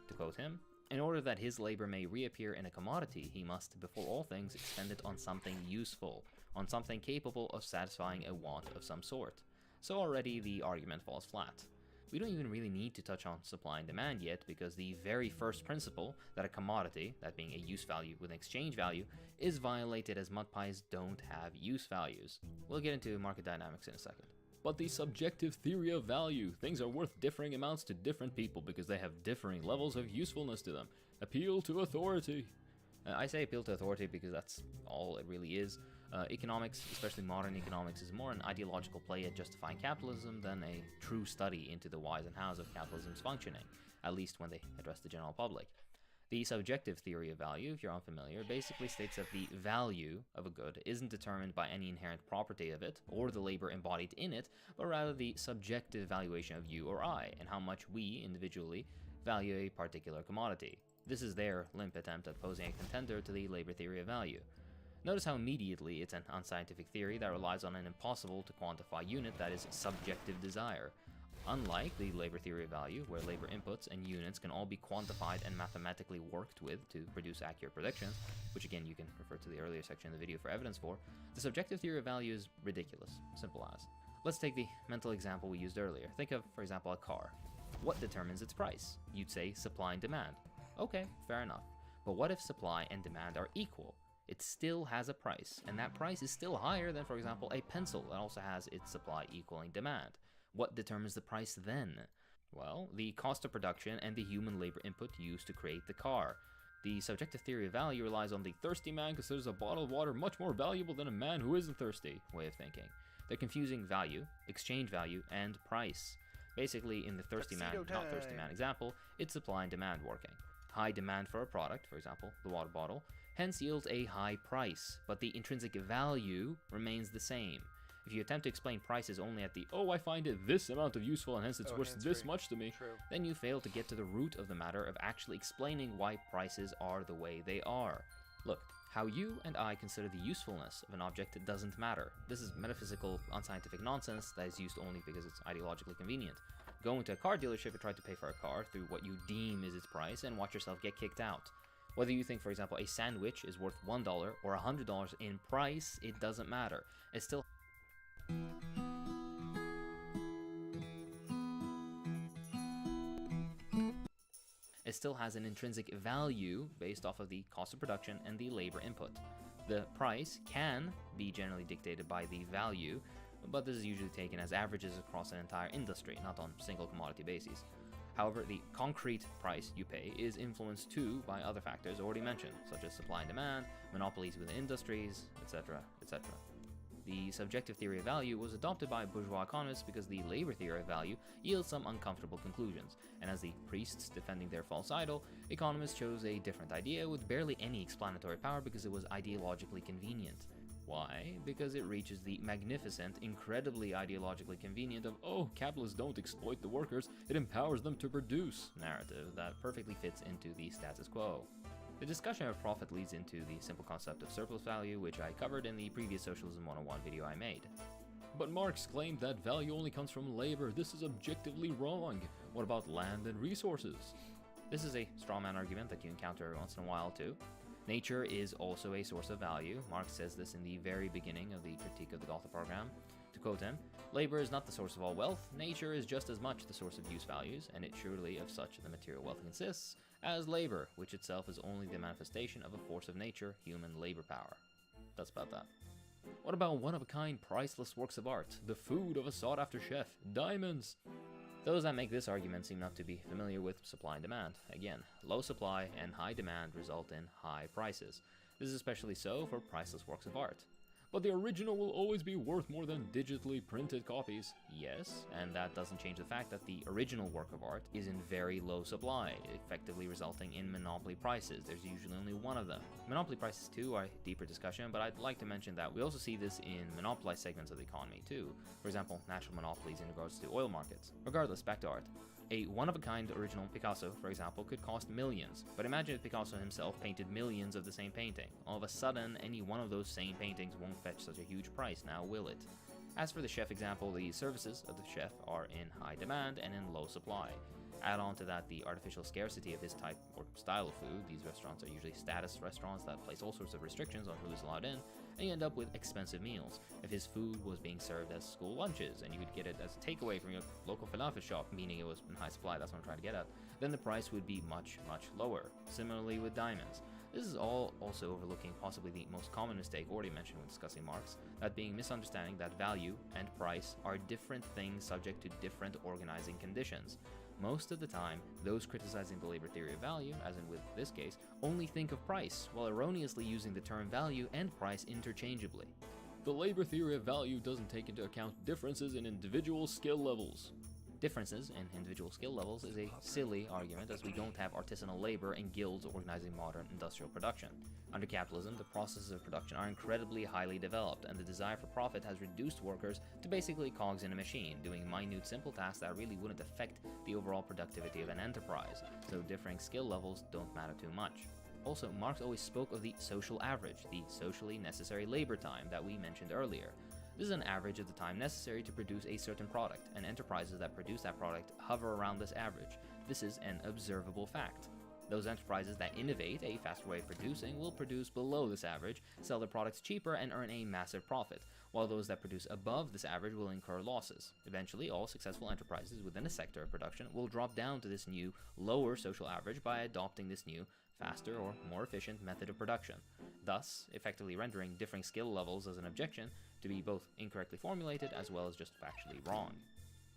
To quote him, in order that his labor may reappear in a commodity, he must, before all things, expend it on something useful, on something capable of satisfying a want of some sort. So already the argument falls flat. We don't even really need to touch on supply and demand yet, because the very first principle, that a commodity, that being a use value with an exchange value, is violated as mud pies don't have use values. We'll get into market dynamics in a second. But the subjective theory of value, things are worth differing amounts to different people because they have differing levels of usefulness to them. Appeal to authority. I say appeal to authority because that's all it really is. Economics, especially modern economics, is more an ideological play at justifying capitalism than a true study into the whys and hows of capitalism's functioning, at least when they address the general public. The subjective theory of value, if you're unfamiliar, basically states that the value of a good isn't determined by any inherent property of it, or the labor embodied in it, but rather the subjective valuation of you or I, and how much we, individually, value a particular commodity. This is their limp attempt at posing a contender to the labor theory of value. Notice how immediately it's an unscientific theory that relies on an impossible to quantify unit that is subjective desire. Unlike the labor theory of value, where labor inputs and units can all be quantified and mathematically worked with to produce accurate predictions, which again you can refer to the earlier section of the video for evidence for, the subjective theory of value is ridiculous, simple as. Let's take the mental example we used earlier. Think of, for example, a car. What determines its price? You'd say supply and demand. Okay, fair enough. But what if supply and demand are equal? It still has a price, and that price is still higher than, for example, a pencil that also has its supply equaling demand. What determines the price then? Well, the cost of production and the human labor input used to create the car. The subjective theory of value relies on the thirsty man considers a bottle of water much more valuable than a man who isn't thirsty way of thinking. They're confusing value, exchange value, and price. Basically, in the thirsty man, not thirsty man example, it's supply and demand working. High demand for a product, for example, the water bottle, hence yields a high price, but the intrinsic value remains the same. If you attempt to explain prices only at the, oh, I find it this amount of useful and hence it's worth this much to me, then you fail to get to the root of the matter of actually explaining why prices are the way they are. Look, how you and I consider the usefulness of an object doesn't matter. This is metaphysical, unscientific nonsense that is used only because it's ideologically convenient. Go into a car dealership and try to pay for a car through what you deem is its price and watch yourself get kicked out. Whether you think, for example, a sandwich is worth $1 or $100 in price, it doesn't matter. It still has an intrinsic value based off of the cost of production and the labor input. The price can be generally dictated by the value, but this is usually taken as averages across an entire industry, not on single commodity bases. However, the concrete price you pay is influenced too by other factors already mentioned, such as supply and demand, monopolies within industries, etc., etc. The subjective theory of value was adopted by bourgeois economists because the labor theory of value yields some uncomfortable conclusions, and as the priests defending their false idol, economists chose a different idea with barely any explanatory power because it was ideologically convenient. Why? Because it reaches the magnificent, incredibly ideologically convenient of, oh, capitalists don't exploit the workers, it empowers them to produce narrative that perfectly fits into the status quo. The discussion of profit leads into the simple concept of surplus value, which I covered in the previous Socialism 101 video I made. But Marx claimed that value only comes from labor. This is objectively wrong. What about land and resources? This is a strawman argument that you encounter once in a while too. Nature is also a source of value. Marx says this in the very beginning of the Critique of the Gotha program. To quote him, labor is not the source of all wealth. Nature is just as much the source of use values, and it surely of such the material wealth consists, as labor, which itself is only the manifestation of a force of nature, human labor power. That's about that. What about one-of-a-kind, priceless works of art? The food of a sought-after chef? Diamonds? Those that make this argument seem not to be familiar with supply and demand. Again, low supply and high demand result in high prices. This is especially so for priceless works of art. But the original will always be worth more than digitally printed copies. Yes, and that doesn't change the fact that the original work of art is in very low supply, effectively resulting in monopoly prices. There's usually only one of them. Monopoly prices too are a deeper discussion, but I'd like to mention that we also see this in monopolized segments of the economy too. For example, natural monopolies in regards to oil markets. Regardless, back to art. A one-of-a-kind original Picasso, for example, could cost millions, but imagine if Picasso himself painted millions of the same painting. All of a sudden, any one of those same paintings won't fetch such a huge price, now will it? As for the chef example, the services of the chef are in high demand and in low supply. Add on to that the artificial scarcity of his type or style of food. These restaurants are usually status restaurants that place all sorts of restrictions on who is allowed in, and you end up with expensive meals. If his food was being served as school lunches and you could get it as a takeaway from your local falafel shop, meaning it was in high supply, that's what I'm trying to get at, then the price would be much, much lower. Similarly with diamonds. This is all also overlooking possibly the most common mistake already mentioned when discussing Marx, that being misunderstanding that value and price are different things subject to different organizing conditions. Most of the time, those criticizing the labor theory of value, as in with this case, only think of price, while erroneously using the term value and price interchangeably. The labor theory of value doesn't take into account differences in individual skill levels. Differences in individual skill levels is a silly argument, as we don't have artisanal labor and guilds organizing modern industrial production. Under capitalism, the processes of production are incredibly highly developed, and the desire for profit has reduced workers to basically cogs in a machine, doing minute simple tasks that really wouldn't affect the overall productivity of an enterprise, so differing skill levels don't matter too much. Also, Marx always spoke of the social average, the socially necessary labor time that we mentioned earlier. This is an average of the time necessary to produce a certain product, and enterprises that produce that product hover around this average. This is an observable fact. Those enterprises that innovate a faster way of producing will produce below this average, sell their products cheaper, and earn a massive profit, while those that produce above this average will incur losses. Eventually, all successful enterprises within a sector of production will drop down to this new, lower social average by adopting this new, faster or more efficient method of production, thus effectively rendering differing skill levels as an objection to be both incorrectly formulated as well as just factually wrong.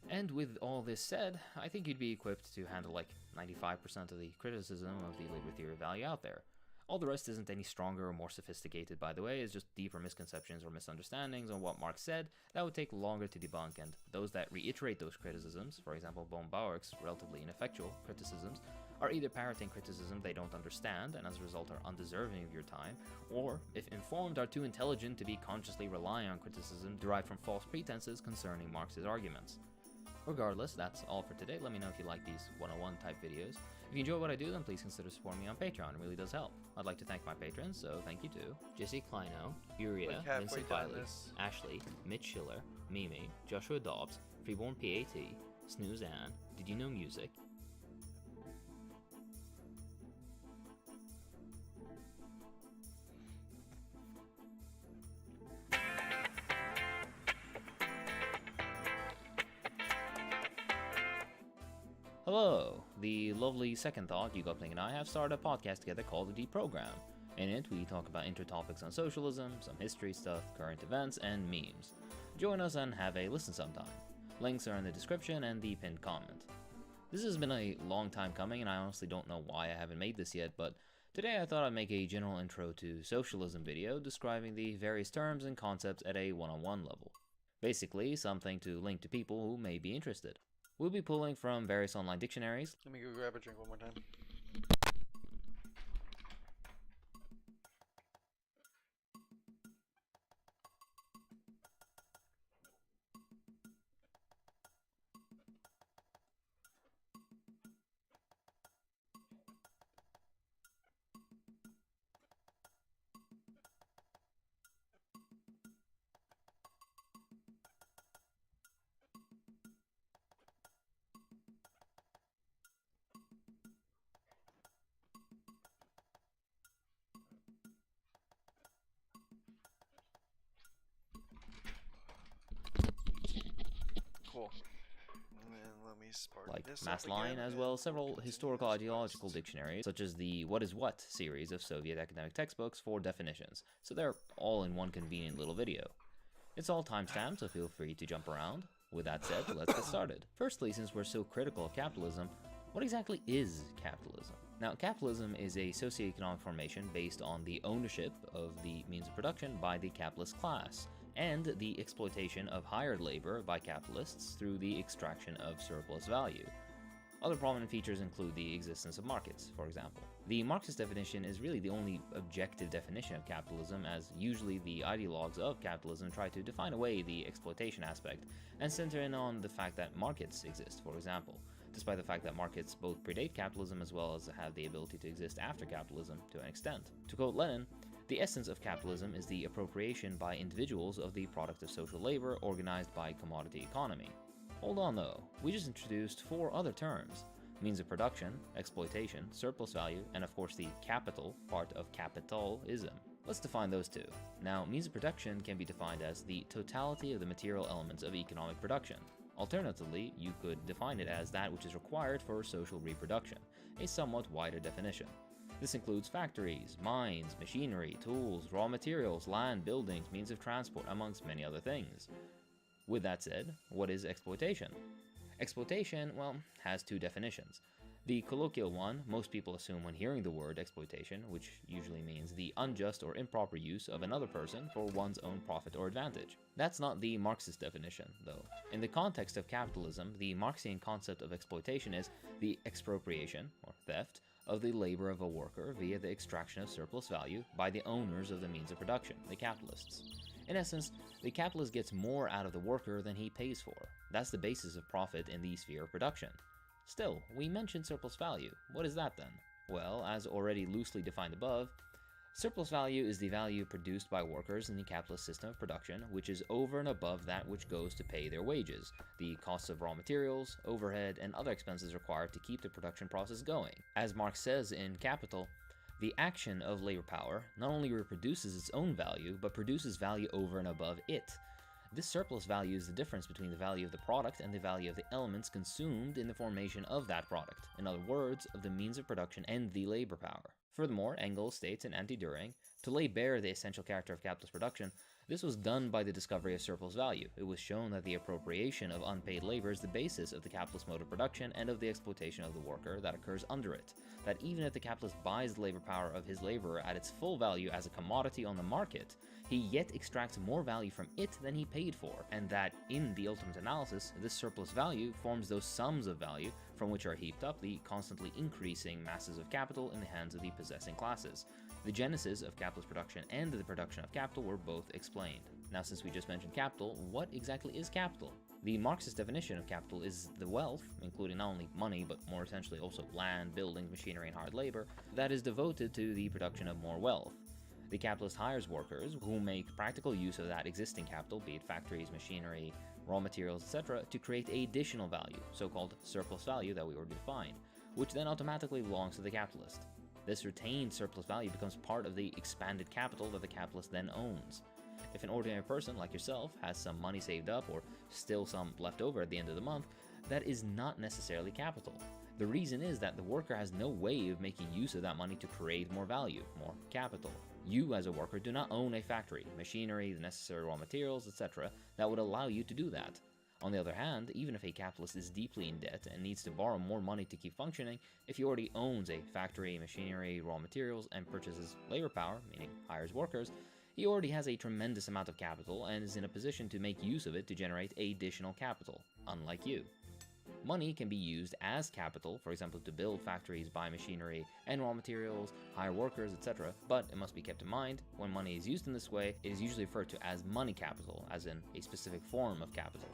And with all this said, I think you'd be equipped to handle like 95% of the criticism of the labor theory of value out there. All the rest isn't any stronger or more sophisticated, by the way, it's just deeper misconceptions or misunderstandings on what Marx said that would take longer to debunk, and those that reiterate those criticisms, for example Bauer's relatively ineffectual criticisms, are either parroting criticism they don't understand and as a result are undeserving of your time, or, if informed, are too intelligent to be consciously relying on criticism derived from false pretenses concerning Marx's arguments. Regardless, that's all for today. Let me know if you like these 101 type videos. If you enjoy what I do, then please consider supporting me on Patreon. It really does help. I'd like to thank my patrons, so thank you to Jesse Kleino, Uria, Vincent Wiley, Ashley, Mitch Schiller, Mimi, Joshua Dobbs, Freeborn PAT, Snooze Ann, Did You Know Music, Hello! The lovely Second Thought, You Got Playing and I have started a podcast together called The Deprogram. In it, we talk about intertopics on socialism, some history stuff, current events, and memes. Join us and have a listen sometime. Links are in the description and the pinned comment. This has been a long time coming, and I honestly don't know why I haven't made this yet, but today I thought I'd make a general intro to socialism video describing the various terms and concepts at a one-on-one level. Basically, something to link to people who may be interested. We'll be pulling from various online dictionaries. Let me go grab a drink one more time. Cool. And let me spark like this up Maslany, again as and well as several continue historical this ideological quest. dictionaries, such as the What is What series of Soviet academic textbooks for definitions, so they're all in one convenient little video. It's all timestamped, so feel free to jump around. With that said, let's get started. Firstly, since we're so critical of capitalism, what exactly is capitalism? Now, capitalism is a socioeconomic formation based on the ownership of the means of production by the capitalist class, and the exploitation of hired labor by capitalists through the extraction of surplus value. Other prominent features include the existence of markets, for example. The Marxist definition is really the only objective definition of capitalism, as usually the ideologues of capitalism try to define away the exploitation aspect and center in on the fact that markets exist, for example, despite the fact that markets both predate capitalism as well as have the ability to exist after capitalism to an extent. To quote Lenin, the essence of capitalism is the appropriation by individuals of the product of social labor organized by commodity economy. Hold on though, we just introduced 4 other terms: means of production, exploitation, surplus value, and of course the capital part of capitalism. Let's define those two. Now, means of production can be defined as the totality of the material elements of economic production. Alternatively, you could define it as that which is required for social reproduction, a somewhat wider definition. This includes factories, mines, machinery, tools, raw materials, land, buildings, means of transport, amongst many other things. With that said, what is exploitation? Exploitation, well, has 2 definitions. The colloquial one most people assume when hearing the word exploitation, which usually means the unjust or improper use of another person for one's own profit or advantage. That's not the Marxist definition, though. In the context of capitalism, the Marxian concept of exploitation is the expropriation, or theft, of the labor of a worker via the extraction of surplus value by the owners of the means of production, the capitalists. In essence, the capitalist gets more out of the worker than he pays for. That's the basis of profit in the sphere of production. Still, we mentioned surplus value. What is that then? Well, as already loosely defined above, surplus value is the value produced by workers in the capitalist system of production, which is over and above that which goes to pay their wages, the costs of raw materials, overhead, and other expenses required to keep the production process going. As Marx says in Capital, the action of labor power not only reproduces its own value, but produces value over and above it. This surplus value is the difference between the value of the product and the value of the elements consumed in the formation of that product, in other words, of the means of production and the labor power. Furthermore, Engels states in Anti-Düring, to lay bare the essential character of capitalist production, this was done by the discovery of surplus value. It was shown that the appropriation of unpaid labor is the basis of the capitalist mode of production and of the exploitation of the worker that occurs under it. That even if the capitalist buys the labor power of his laborer at its full value as a commodity on the market, he yet extracts more value from it than he paid for, and that in the ultimate analysis, this surplus value forms those sums of value from which are heaped up the constantly increasing masses of capital in the hands of the possessing classes. The genesis of capitalist production and the production of capital were both explained. Now, since we just mentioned capital, what exactly is capital? The Marxist definition of capital is the wealth, including not only money, but more essentially also land, buildings, machinery, and hard labor, that is devoted to the production of more wealth. The capitalist hires workers who make practical use of that existing capital, be it factories, machinery, raw materials, etc., to create additional value, so-called surplus value that we already defined, which then automatically belongs to the capitalist. This retained surplus value becomes part of the expanded capital that the capitalist then owns. If an ordinary person like yourself has some money saved up or still some left over at the end of the month, that is not necessarily capital. The reason is that the worker has no way of making use of that money to create more value, more capital. You as a worker do not own a factory, machinery, the necessary raw materials, etc. that would allow you to do that. On the other hand, even if a capitalist is deeply in debt and needs to borrow more money to keep functioning, if he already owns a factory, machinery, raw materials, and purchases labor power, meaning hires workers, he already has a tremendous amount of capital and is in a position to make use of it to generate additional capital, unlike you. Money can be used as capital, for example to build factories, buy machinery and raw materials, hire workers, etc. But it must be kept in mind, when money is used in this way, it is usually referred to as money capital, as in a specific form of capital.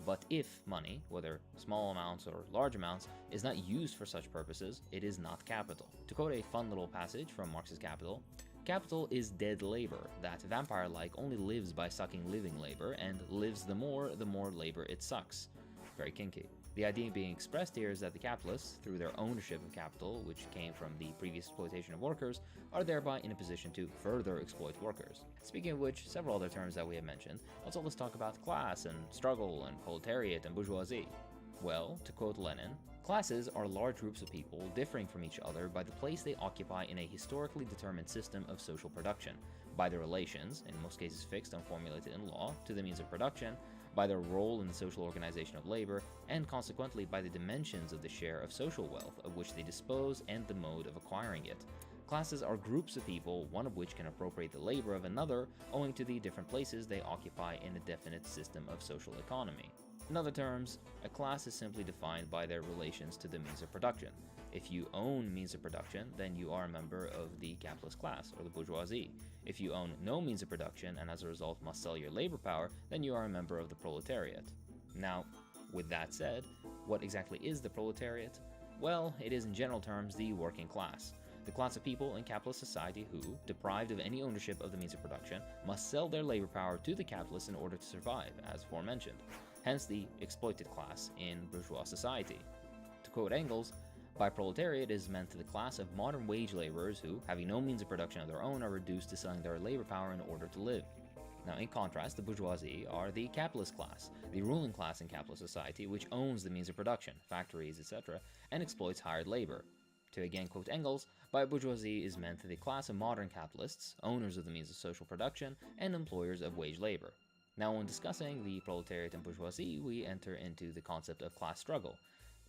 But if money, whether small amounts or large amounts, is not used for such purposes, it is not capital. To quote a fun little passage from Marx's Capital, capital is dead labor that, vampire-like, only lives by sucking living labor, and lives the more labor it sucks. Very kinky. The idea being expressed here is that the capitalists, through their ownership of capital, which came from the previous exploitation of workers, are thereby in a position to further exploit workers. Speaking of which, several other terms that we have mentioned, let's talk about class and struggle and proletariat and bourgeoisie. Well, to quote Lenin, classes are large groups of people differing from each other by the place they occupy in a historically determined system of social production, by their relations, in most cases fixed and formulated in law, to the means of production, by their role in the social organization of labor, and consequently by the dimensions of the share of social wealth of which they dispose and the mode of acquiring it. Classes are groups of people, one of which can appropriate the labor of another owing to the different places they occupy in a definite system of social economy. In other terms, a class is simply defined by their relations to the means of production. If you own means of production, then you are a member of the capitalist class, or the bourgeoisie. If you own no means of production and as a result must sell your labor power, then you are a member of the proletariat. Now, with that said, what exactly is the proletariat? Well, it is in general terms the working class. The class of people in capitalist society who, deprived of any ownership of the means of production, must sell their labor power to the capitalists in order to survive, as aforementioned. Hence the exploited class in bourgeois society. To quote Engels, by proletariat is meant the class of modern wage laborers who, having no means of production of their own, are reduced to selling their labor power in order to live. Now, in contrast, the bourgeoisie are the capitalist class, the ruling class in capitalist society, which owns the means of production, factories, etc., and exploits hired labor. To again quote Engels, by bourgeoisie is meant the class of modern capitalists, owners of the means of social production, and employers of wage labor. Now, when discussing the proletariat and bourgeoisie, we enter into the concept of class struggle.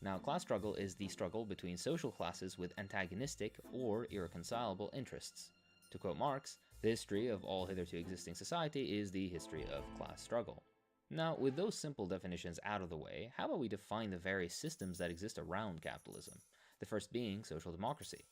Now, class struggle is the struggle between social classes with antagonistic or irreconcilable interests. To quote Marx, the history of all hitherto existing society is the history of class struggle. Now, with those simple definitions out of the way, how about we define the various systems that exist around capitalism? The first being social democracy.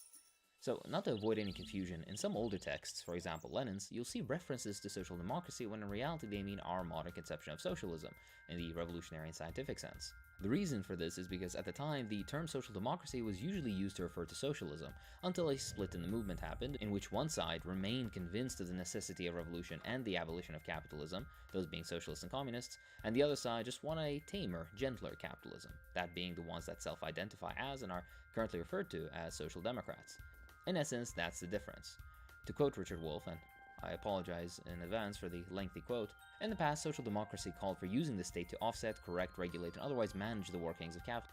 So, not to avoid any confusion, in some older texts, for example Lenin's, you'll see references to social democracy when in reality they mean our modern conception of socialism, in the revolutionary and scientific sense. The reason for this is because at the time, the term social democracy was usually used to refer to socialism, until a split in the movement happened, in which one side remained convinced of the necessity of revolution and the abolition of capitalism, those being socialists and communists, and the other side just want a tamer, gentler capitalism, that being the ones that self-identify as and are currently referred to as social democrats. In essence, that's the difference. To quote Richard Wolff, and I apologize in advance for the lengthy quote, in the past, social democracy called for using the state to offset, correct, regulate, and otherwise manage the workings of capitalism.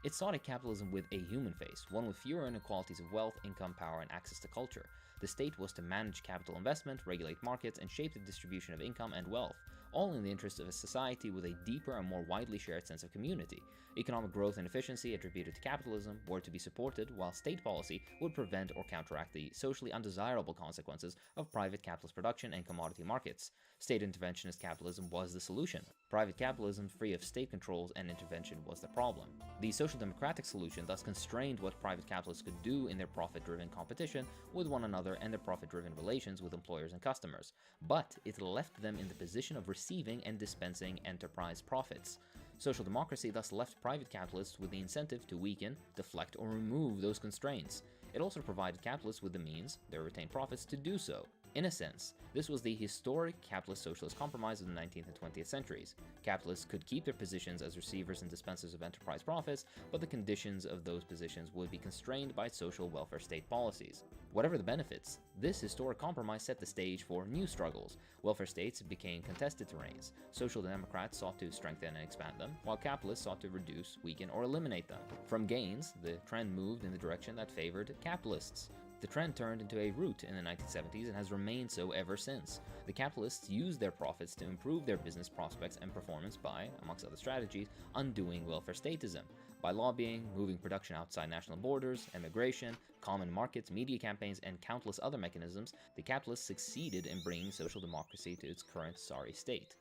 It sought a capitalism with a human face, one with fewer inequalities of wealth, income, power, and access to culture. The state was to manage capital investment, regulate markets, and shape the distribution of income and wealth, all in the interest of a society with a deeper and more widely shared sense of community. Economic growth and efficiency attributed to capitalism were to be supported, while state policy would prevent or counteract the socially undesirable consequences of private capitalist production and commodity markets. State interventionist capitalism was the solution. Private capitalism, free of state controls and intervention, was the problem. The social democratic solution thus constrained what private capitalists could do in their profit-driven competition with one another and their profit-driven relations with employers and customers, but it left them in the position of receiving and dispensing enterprise profits. Social democracy thus left private capitalists with the incentive to weaken, deflect, or remove those constraints. It also provided capitalists with the means, their retained profits, to do so. In a sense, this was the historic capitalist-socialist compromise of the 19th and 20th centuries. Capitalists could keep their positions as receivers and dispensers of enterprise profits, but the conditions of those positions would be constrained by social welfare state policies. Whatever the benefits, this historic compromise set the stage for new struggles. Welfare states became contested terrains. Social democrats sought to strengthen and expand them, while capitalists sought to reduce, weaken, or eliminate them. From gains, the trend moved in the direction that favored capitalists. The trend turned into a route in the 1970s and has remained so ever since. The capitalists used their profits to improve their business prospects and performance by, amongst other strategies, undoing welfare statism. By lobbying, moving production outside national borders, immigration, common markets, media campaigns, and countless other mechanisms, the capitalists succeeded in bringing social democracy to its current sorry state.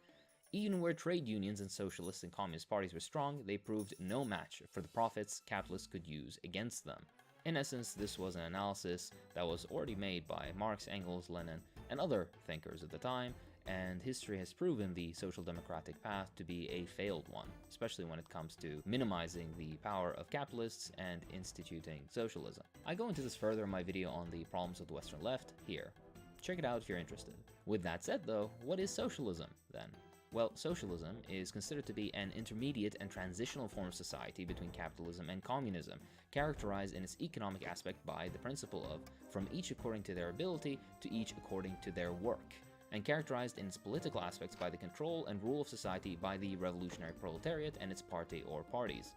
Even where trade unions and socialist and communist parties were strong, they proved no match for the profits capitalists could use against them. In essence, this was an analysis that was already made by Marx, Engels, Lenin, and other thinkers at the time, and history has proven the social democratic path to be a failed one, especially when it comes to minimizing the power of capitalists and instituting socialism. I go into this further in my video on the problems of the Western left here. Check it out if you're interested. With that said though, what is socialism then? Well, socialism is considered to be an intermediate and transitional form of society between capitalism and communism, characterized in its economic aspect by the principle of from each according to their ability to each according to their work, and characterized in its political aspects by the control and rule of society by the revolutionary proletariat and its party or parties.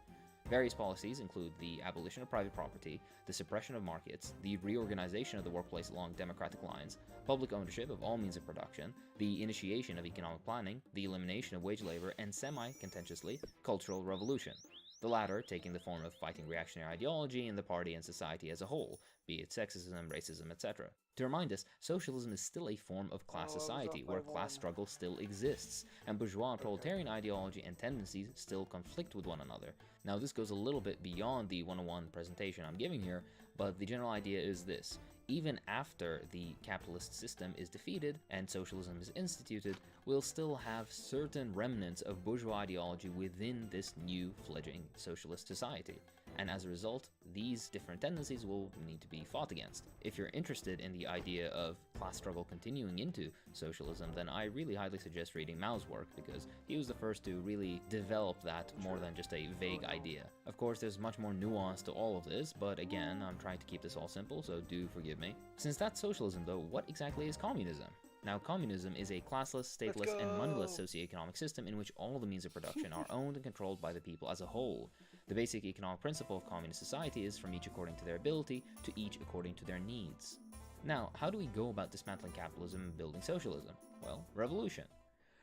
Various policies include the abolition of private property, the suppression of markets, the reorganization of the workplace along democratic lines, public ownership of all means of production, the initiation of economic planning, the elimination of wage labor, and semi-contentiously, cultural revolution. The latter taking the form of fighting reactionary ideology in the party and society as a whole, be it sexism, racism, etc. To remind us, socialism is still a form of class society where class struggle still exists, and bourgeois and proletarian ideology and tendencies still conflict with one another. Now, this goes a little bit beyond the one-on-one presentation I'm giving here, but the general idea is this. Even after the capitalist system is defeated and socialism is instituted, we'll still have certain remnants of bourgeois ideology within this new fledgling socialist society. And as a result, these different tendencies will need to be fought against. If you're interested in the idea of class struggle continuing into socialism, then I really highly suggest reading Mao's work, because he was the first to really develop that more than just a vague idea. Of course, there's much more nuance to all of this, but again, I'm trying to keep this all simple, so do forgive me. Since that's socialism though, what exactly is communism? Now, communism is a classless, stateless, and moneyless socioeconomic system in which all the means of production are owned and controlled by the people as a whole. The basic economic principle of communist society is from each according to their ability to each according to their needs. Now, how do we go about dismantling capitalism and building socialism? Well, revolution.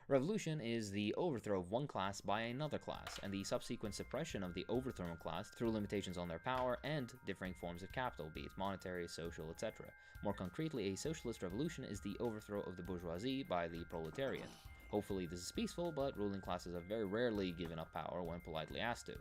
Revolution is the overthrow of one class by another class, and the subsequent suppression of the overthrown class through limitations on their power and differing forms of capital, be it monetary, social, etc. More concretely, a socialist revolution is the overthrow of the bourgeoisie by the proletariat. Hopefully this is peaceful, but ruling classes have very rarely given up power when politely asked to.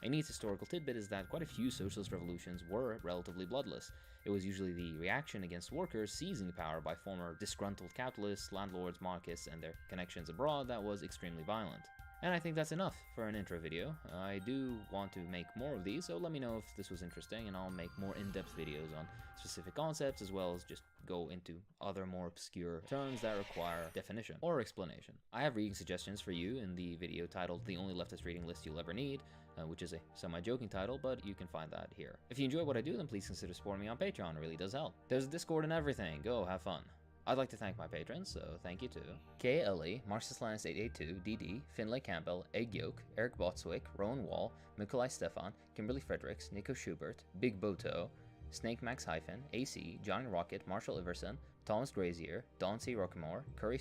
A neat historical tidbit is that quite a few socialist revolutions were relatively bloodless. It was usually the reaction against workers seizing power by former disgruntled capitalists, landlords, monarchists, and their connections abroad that was extremely violent. And I think that's enough for an intro video. I do want to make more of these, so let me know if this was interesting, and I'll make more in-depth videos on specific concepts, as well as just go into other more obscure terms that require definition or explanation. I have reading suggestions for you in the video titled The Only Leftist Reading List You'll Ever Need, which is a semi-joking title, but you can find that here. If you enjoy what I do, then please consider supporting me on Patreon. It really does help. There's a Discord and everything. Go have fun. I'd like to thank my patrons, so thank you to KLE, Marxist882, DD, Finlay Campbell, Egg Yolk, Eric Botswick, Rowan Wall, Nikolai Stefan, Kimberly Fredericks, Nico Schubert, Big Boto, Snake Max Hyphen, AC, Johnny Rocket, Marshall Iverson, Thomas Grazier, Don C. Rockmore, Curry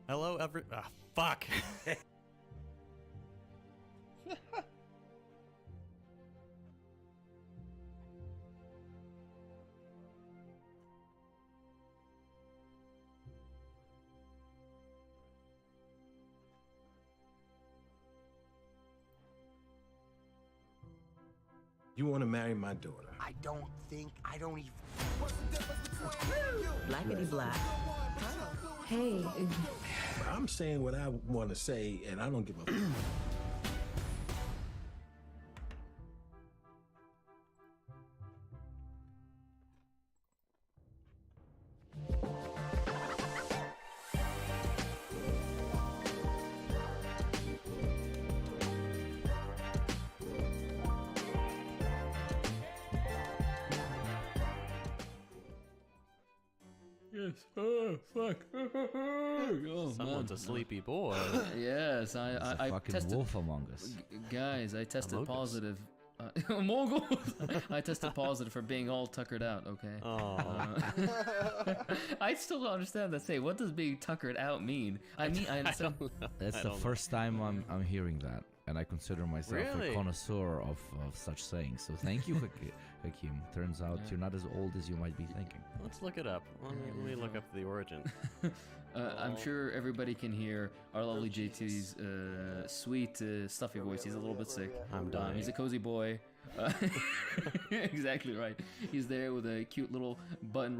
Hello, fuck. You want to marry my daughter? I don't even. Blackity black. Hey. I'm saying what I want to say, and I don't give a. Yes. Oh, fuck. Oh, Someone's man. a sleepy boy. Yes, I fucking tested. wolf among us. Guys, I tested Among us. positive. Mongol. I tested positive for being all tuckered out. Okay. Oh. I still don't understand that. Say, what does being tuckered out mean? I mean, That's the first time I'm hearing that, and I consider myself Really? a connoisseur of such sayings. So thank you, Hakeem. Turns out you're not as old as you might be thinking. Let's look it up. Let me look up the origin. I'm sure everybody can hear our lovely JT's sweet, stuffy voice. He's a little bit sick. I'm dying. He's a cozy boy. Exactly right. He's there with a cute little button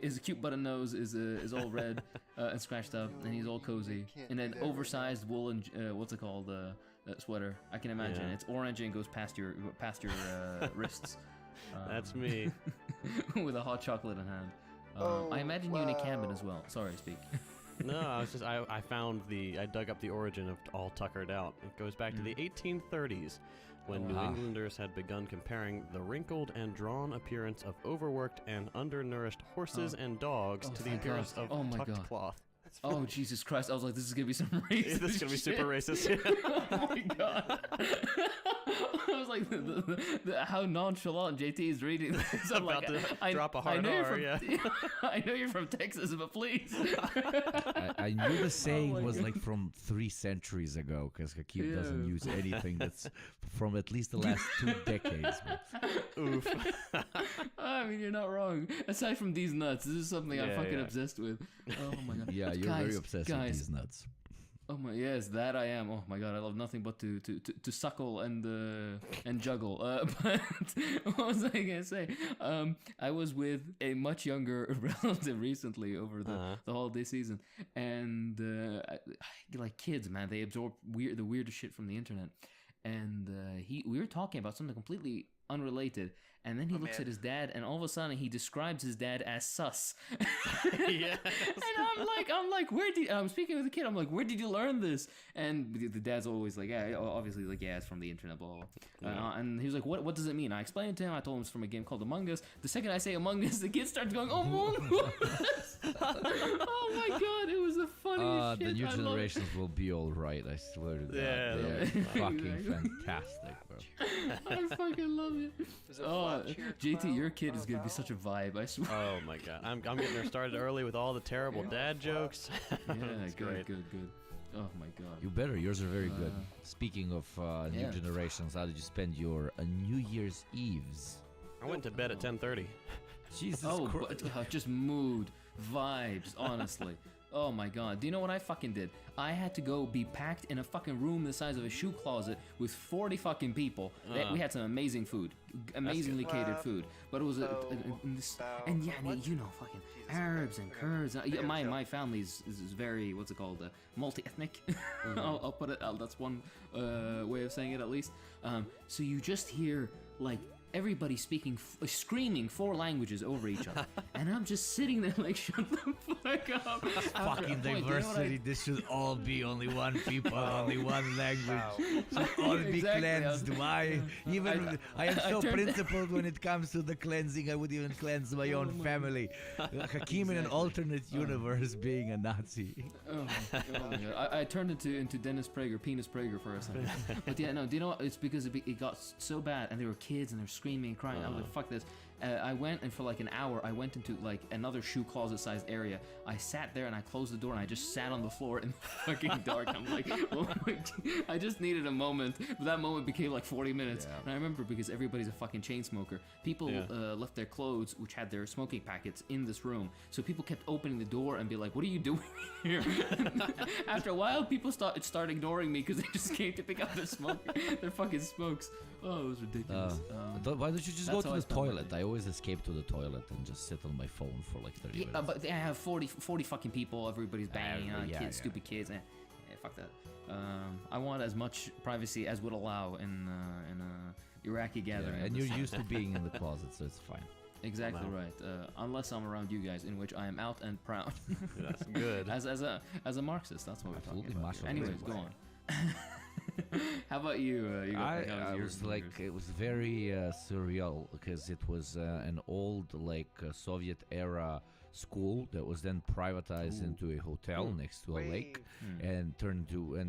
his cute button nose is all red and scratched up, and he's all cozy in an oversized woolen what's it called sweater. I can imagine it's orange and goes past your wrists. That's me. With a hot chocolate in hand. I imagine you in a cabin as well. Sorry, speak. No, I dug up the origin of All Tuckered Out. It goes back to the 1830s, when New Englanders had begun comparing the wrinkled and drawn appearance of overworked and undernourished horses and dogs to the appearance of tucked cloth. Oh, Jesus Christ. I was like, this is going to be some racist This is going to be super racist. Oh, my God. I was like, how nonchalant JT is reading this. I'm about to drop a hard R, yeah. I know you're from Texas, but please. I knew the saying was like from 3 centuries ago, because Hakeem doesn't use anything that's from at least the last 2 decades. Oof. I mean, you're not wrong. Aside from these nuts, this is something I'm fucking obsessed with. Oh, my God. Yeah, you're very obsessed with these nuts. Oh my, yes, that I am. Oh my God, I love nothing but to suckle and juggle. But what was I gonna say? I was with a much younger relative recently over the holiday season, and like kids, man, they absorb the weirdest shit from the internet. And we were talking about something completely unrelated, and then he looks at his dad, and all of a sudden he describes his dad as sus. Yes. And I'm like, I'm speaking with the kid, I'm like, where did you learn this? And the dad's always like, yeah, obviously, like, yeah, it's from the internet, blah, blah, blah. And he was like, what does it mean? I explained it to him. I told him it's from a game called Among Us. The second I say Among Us, the kid starts going, Among Us. Oh my God, it was the funniest shit. The new generations will be all right, I swear to God. Yeah, they're fucking fantastic, bro. I fucking love it. JT, your kid is gonna be such a vibe, I swear. Oh my God, I'm getting her started early with all the terrible dad jokes. Yeah, good. Oh my God. You better. Yours are very good. Speaking of new generations, how did you spend your New Year's Eves? I went to bed at 10:30. Jesus Christ. But, just mood, vibes, honestly. Oh my God. Do you know what I fucking did? I had to go be packed in a fucking room the size of a shoe closet with 40 fucking people. We had some amazing food. Amazingly catered food. But it was and yeah, you know, fucking Arabs and Kurds. My family is very, what's it called? Multi-ethnic. I'll put it, that's one way of saying it at least. So you just hear, like, everybody screaming 4 languages over each other, and I'm just sitting there like, shut the fuck up. Fucking diversity. This should all be only one people, only one language. Should all be cleansed. Why? I am so principled when it comes to the cleansing. I would even cleanse my own family. Hakeem in an alternate universe being a Nazi. Oh my God. I turned into Dennis Prager, Penis Prager for a second. But yeah, no, do you know what? It's because it got so bad, and there were kids, and they're screaming and crying. I was like, fuck this. I went, and for like an hour, I went into like another shoe closet sized area. I sat there and I closed the door and I just sat on the floor in the fucking dark. I'm like, oh my God. I just needed a moment, but that moment became like 40 minutes. Yeah. And I remember because everybody's a fucking chain smoker. People left their clothes, which had their smoking packets, in this room. So people kept opening the door and be like, what are you doing here? After a while, people start ignoring me because they just came to pick up their fucking smokes. Oh, it was ridiculous. Why don't you just go to the toilet? I always escape to the toilet and just sit on my phone for like 30 minutes. But I have 40 fucking people. Everybody's banging on kids, stupid kids. Fuck that. I want as much privacy as would allow in Iraqi gathering. And you're used to being in the closet, so it's fine. Exactly right. Unless I'm around you guys, in which I am out and proud. That's good. As a Marxist, that's what we're talking about. Anyways, go on. How about you? It was very surreal because it was an old Soviet era school that was then privatized into a hotel next to a lake and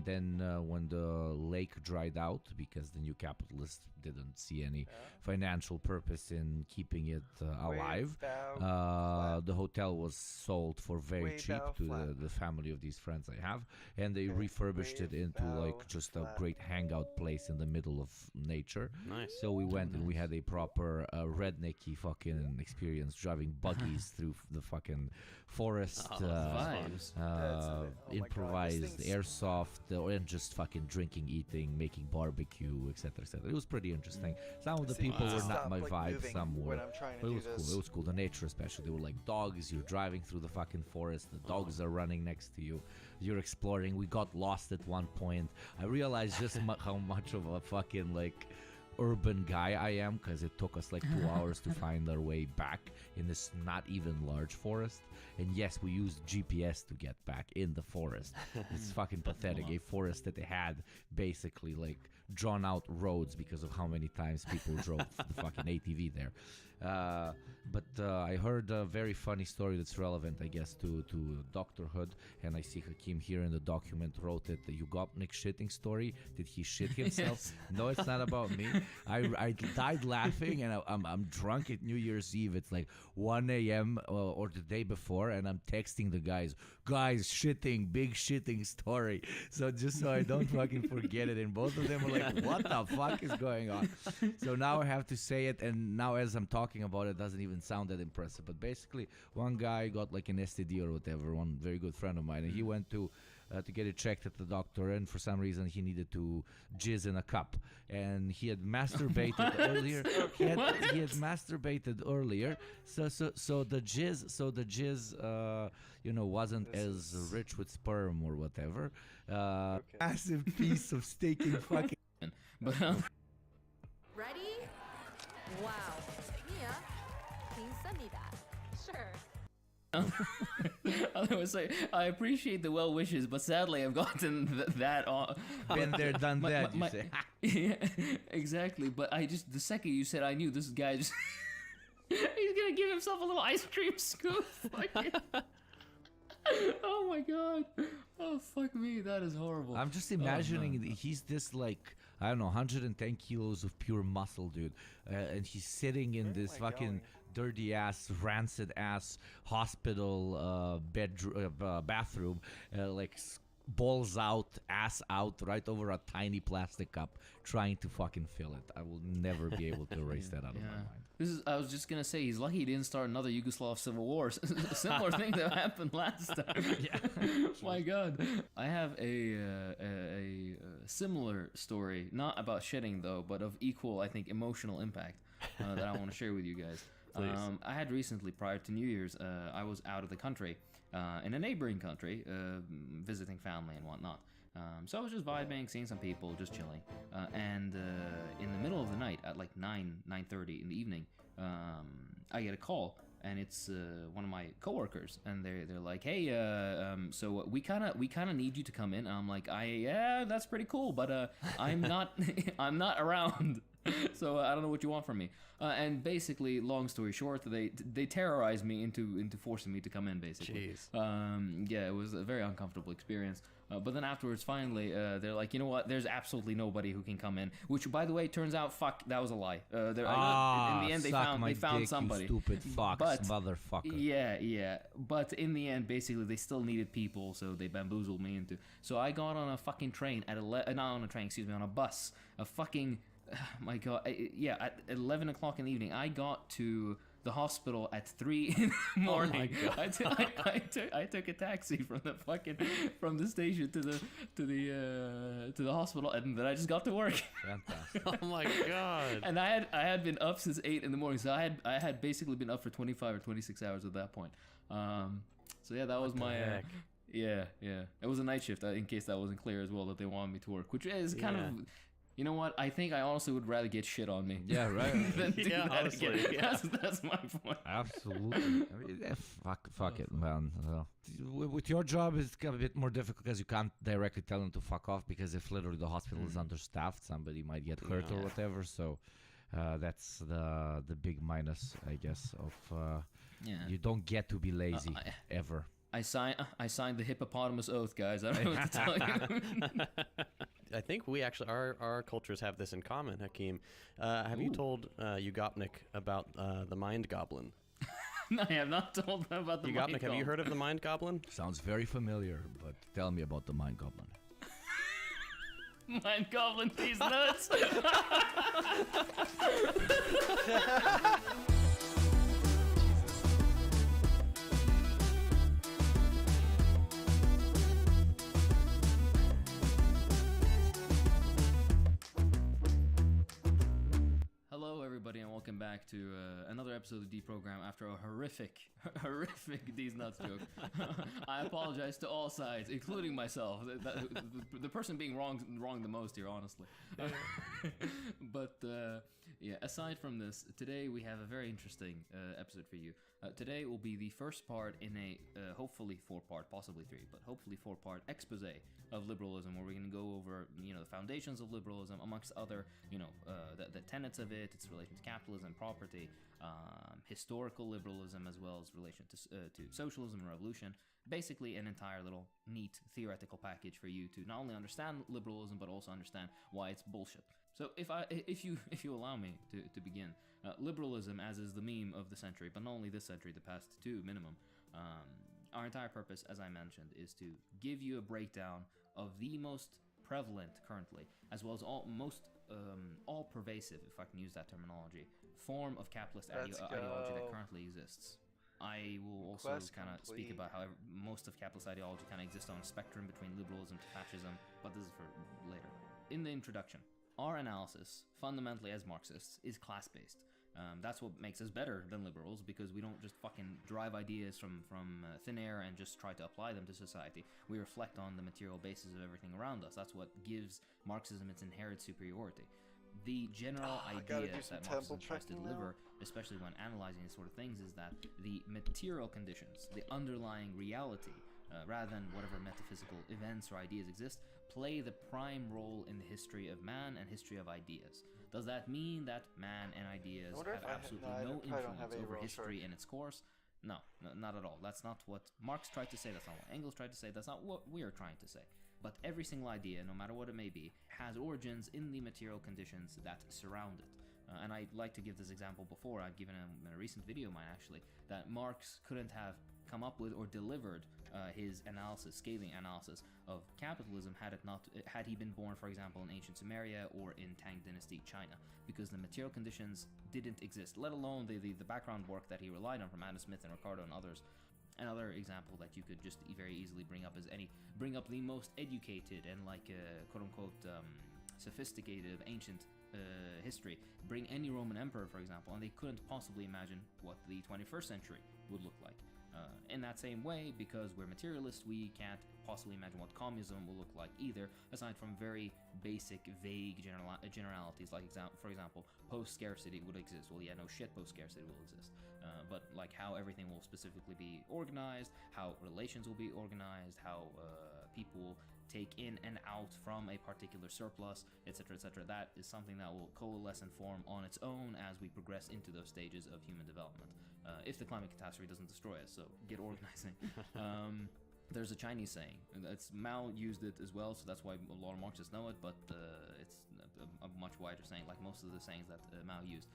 then when the lake dried out because the new capitalists didn't see any financial purpose in keeping it alive, the hotel was sold for very cheap to the family of these friends I have, and they refurbished it into just a great hangout place in the middle of nature. Nice. So we went and we had a proper rednecky fucking experience driving buggies through the fucking forest, vibes. improvised airsoft, and just fucking drinking, eating, making barbecue, etc., etc. It was pretty interesting. Some of the people were not my vibe, some were. But it was cool. It was cool. The nature, especially. They were like dogs. You're driving through the fucking forest. The dogs are running next to you. You're exploring. We got lost at one point. I realized just how much of a fucking like urban guy I am, because it took us like 2 hours to find our way back in this not even large forest. And yes, we used GPS to get back in the forest. It's fucking pathetic. A forest that they had basically like drawn out roads because of how many times people drove the fucking ATV there. But I heard a very funny story that's relevant, I guess, to doctorhood, and I see Hakeem here in the document wrote it, the Yugopnik shitting story. Did he shit himself? Yes. No, it's not about me. I died laughing, and I'm drunk at New Year's Eve. It's like 1 a.m. Or the day before, and I'm texting the guys, shitting, big shitting story. So just so I don't fucking forget it, and both of them were like, what the fuck is going on? So now I have to say it, and now as I'm talking about it, doesn't even sound that impressive. But basically, one guy got like an STD or whatever, one very good friend of mine, and he went to get it checked at the doctor, and for some reason he needed to jizz in a cup, and he had masturbated earlier. He had masturbated earlier, so the jizz wasn't as rich with sperm or whatever. Massive piece of steak and fucking. But Ready? Wow. Mia, can you send me that? Sure. I was like, I appreciate the well wishes, but sadly I've gotten that on. Been there, done that. You say. Yeah, exactly. But the second you said, I knew this guy just he's gonna give himself a little ice cream scoop. Oh my god. Oh fuck me, that is horrible. I'm just imagining he's this like, I don't know, 110 kilos of pure muscle, dude, and he's sitting in this fucking dirty ass, rancid ass hospital bathroom, like balls out, ass out, right over a tiny plastic cup, trying to fucking fill it. I will never be able to erase that out of my mind. I was just gonna say, he's lucky he didn't start another Yugoslav civil war. A similar thing that happened last time. Yeah. My God, I have a similar story, not about shitting though, but of equal, I think, emotional impact that I want to share with you guys. I had recently, prior to New Year's, I was out of the country, in a neighboring country, visiting family and whatnot. So I was just vibing, seeing some people, just chilling. And in the middle of the night, at like 9:30 in the evening, I get a call, and it's one of my coworkers, and they're like, "Hey, so we kind of need you to come in." And I'm like, "Yeah, that's pretty cool, but I'm not I'm not around." So I don't know what you want from me. And basically, long story short, they terrorized me into forcing me to come in, basically. Jeez. Yeah, it was a very uncomfortable experience. But then afterwards, finally, they're like, you know what? There's absolutely nobody who can come in. Which, by the way, turns out, that was a lie. In the end, they found somebody. You stupid fox, motherfucker. Yeah. But in the end, basically, they still needed people, so they bamboozled me into. So I got on a fucking train at on a bus. A fucking. My God, at 11 o'clock in the evening, I got to the hospital at 3 in the morning. Oh my God. I took a taxi from the station to the hospital, and then I just got to work. Fantastic. Oh my God. And I had been up since 8 in the morning, so I had basically been up for 25 or 26 hours at that point. So yeah, that was my yeah. It was a night shift, in case that wasn't clear as well, that they wanted me to work, which is kind of. You know what? I think I honestly would rather get shit on me. Yeah, right. than do that honestly, again. yeah. That's my point. Absolutely. I mean, fuck it, man. With your job, it's a bit more difficult because you can't directly tell them to fuck off, because if literally the hospital is understaffed, somebody might get hurt or whatever. So that's the big minus, I guess, of you don't get to be lazy ever. I signed the hippopotamus oath, guys. I don't know what to tell you. I think we actually, our cultures have this in common, Hakeem. Have you told Yugopnik about the Mind Goblin? No, I have not told them about the Mind Goblin. Yugopnik, have you heard of the Mind Goblin? Sounds very familiar, but tell me about the Mind Goblin. Mind Goblin, these nuts! back to another episode of Deprogram after a horrific These Nuts joke. I apologize to all sides, including myself. The person being wrong the most here, honestly. But yeah, aside from this, today we have a very interesting episode for you. Today will be the first part in a hopefully 4-part, possibly 3, but hopefully 4-part expose of liberalism, where we're going to go over, you know, the foundations of liberalism, amongst other, you know, the tenets of it, its relation to capitalism, property, historical liberalism, as well as relation to socialism and revolution. Basically, an entire little neat theoretical package for you to not only understand liberalism but also understand why it's bullshit. So if you allow me to begin, liberalism, as is the meme of the century, but not only this century, the past 2 minimum. Our entire purpose, as I mentioned, is to give you a breakdown of the most prevalent currently, as well as all pervasive, if I can use that terminology, form of capitalist ideology that currently exists. I will also kind of speak about how most of capitalist ideology kind of exists on a spectrum between liberalism to fascism, but this is for later. In the introduction, our analysis, fundamentally as Marxists, is class-based. That's what makes us better than liberals, because we don't just fucking drive ideas from thin air and just try to apply them to society. We reflect on the material basis of everything around us. That's what gives Marxism its inherent superiority. The general idea that Marxism tries to deliver, especially when analyzing these sort of things, is that the material conditions, the underlying reality, rather than whatever metaphysical events or ideas exist, play the prime role in the history of man and history of ideas. Does that mean that man and ideas have absolutely no influence over history in its course? No, not at all. That's not what Marx tried to say, that's not what Engels tried to say, that's not what we are trying to say. But every single idea, no matter what it may be, has origins in the material conditions that surround it. And I like to give this example before. I've given him in a recent video of mine, actually, that Marx couldn't have come up with or delivered his analysis, scathing analysis of capitalism had he been born, for example, in ancient Sumeria or in Tang Dynasty China, because the material conditions didn't exist, let alone the background work that he relied on from Adam Smith and Ricardo and others. Another example that you could just very easily bring up is bring up the most educated and quote-unquote sophisticated of ancient history. Bring any Roman emperor, for example, and they couldn't possibly imagine what the 21st century would look like. In that same way, because we're materialists, we can't possibly imagine what communism will look like either, aside from very basic, vague generalities, like for example, post-scarcity would exist. Well, yeah, no shit, post-scarcity will exist. But like how everything will specifically be organized, how relations will be organized, how people will take in and out from a particular surplus, etc., etc. That is something that will coalesce and form on its own as we progress into those stages of human development. If the climate catastrophe doesn't destroy us, so get organizing. There's a Chinese saying, Mao used it as well, so that's why a lot of Marxists know it, but it's a much wider saying, like most of the sayings that Mao used,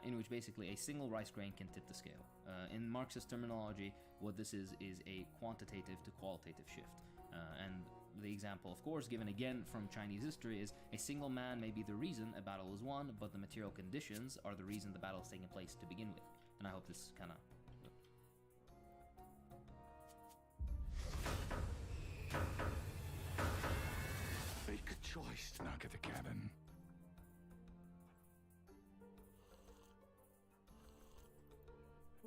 in which basically a single rice grain can tip the scale. In Marxist terminology, what this is a quantitative to qualitative shift. And the example, of course, given again from Chinese history is a single man may be the reason a battle is won, but the material conditions are the reason the battle is taking place to begin with. And I hope this kind of... Make a choice. Knock at the cabin.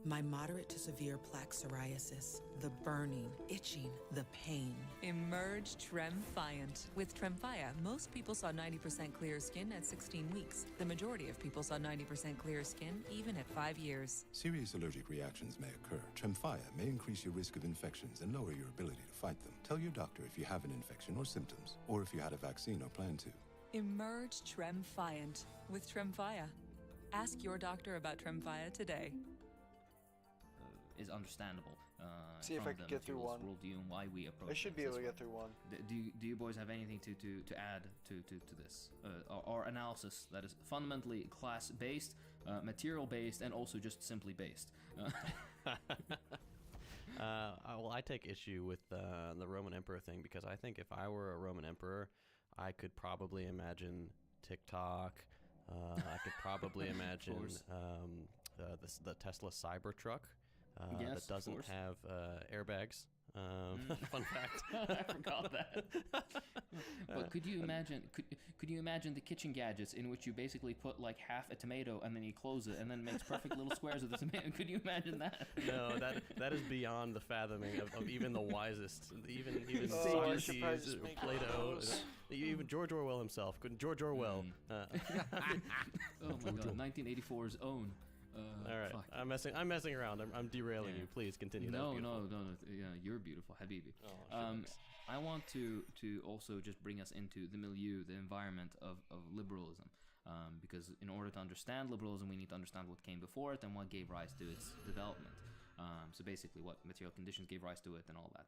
My moderate to severe plaque psoriasis, the burning, itching, the pain. Emerge Tremfiant. With Tremfya, most people saw 90% clear skin at 16 weeks. The majority of people saw 90% clear skin even at 5 years. Serious allergic reactions may occur. Tremfya may increase your risk of infections and lower your ability to fight them. Tell your doctor if you have an infection or symptoms, or if you had a vaccine or plan to. Emerge Tremfiant with Tremfya. Ask your doctor about Tremfya today. Is understandable. See if I can get through one. Worldview and why we approach. I should be able to get through one. Do you boys have anything to add to this? Our analysis that is fundamentally class-based, material-based, and also just simply based. Well, I take issue with the Roman Emperor thing, because I think if I were a Roman Emperor, I could probably imagine TikTok. I could probably imagine the Tesla Cybertruck. Yes, that doesn't have airbags, Fun fact. I forgot that. But could you imagine? Could you imagine the kitchen gadgets in which you basically put like half a tomato and then you close it and then it makes perfect little squares of the tomato? Could you imagine that? No, that is beyond the fathoming of even the wisest. Even Socrates, Plato, even George Orwell himself. George Orwell. Oh my God, 1984's own. All right, fuck. I'm messing around. I'm derailing you. Please continue. No. Yeah, you're beautiful, Habibi. I want to also just bring us into the milieu, the environment of liberalism, because in order to understand liberalism, we need to understand what came before it and what gave rise to its development. So basically, what material conditions gave rise to it and all that.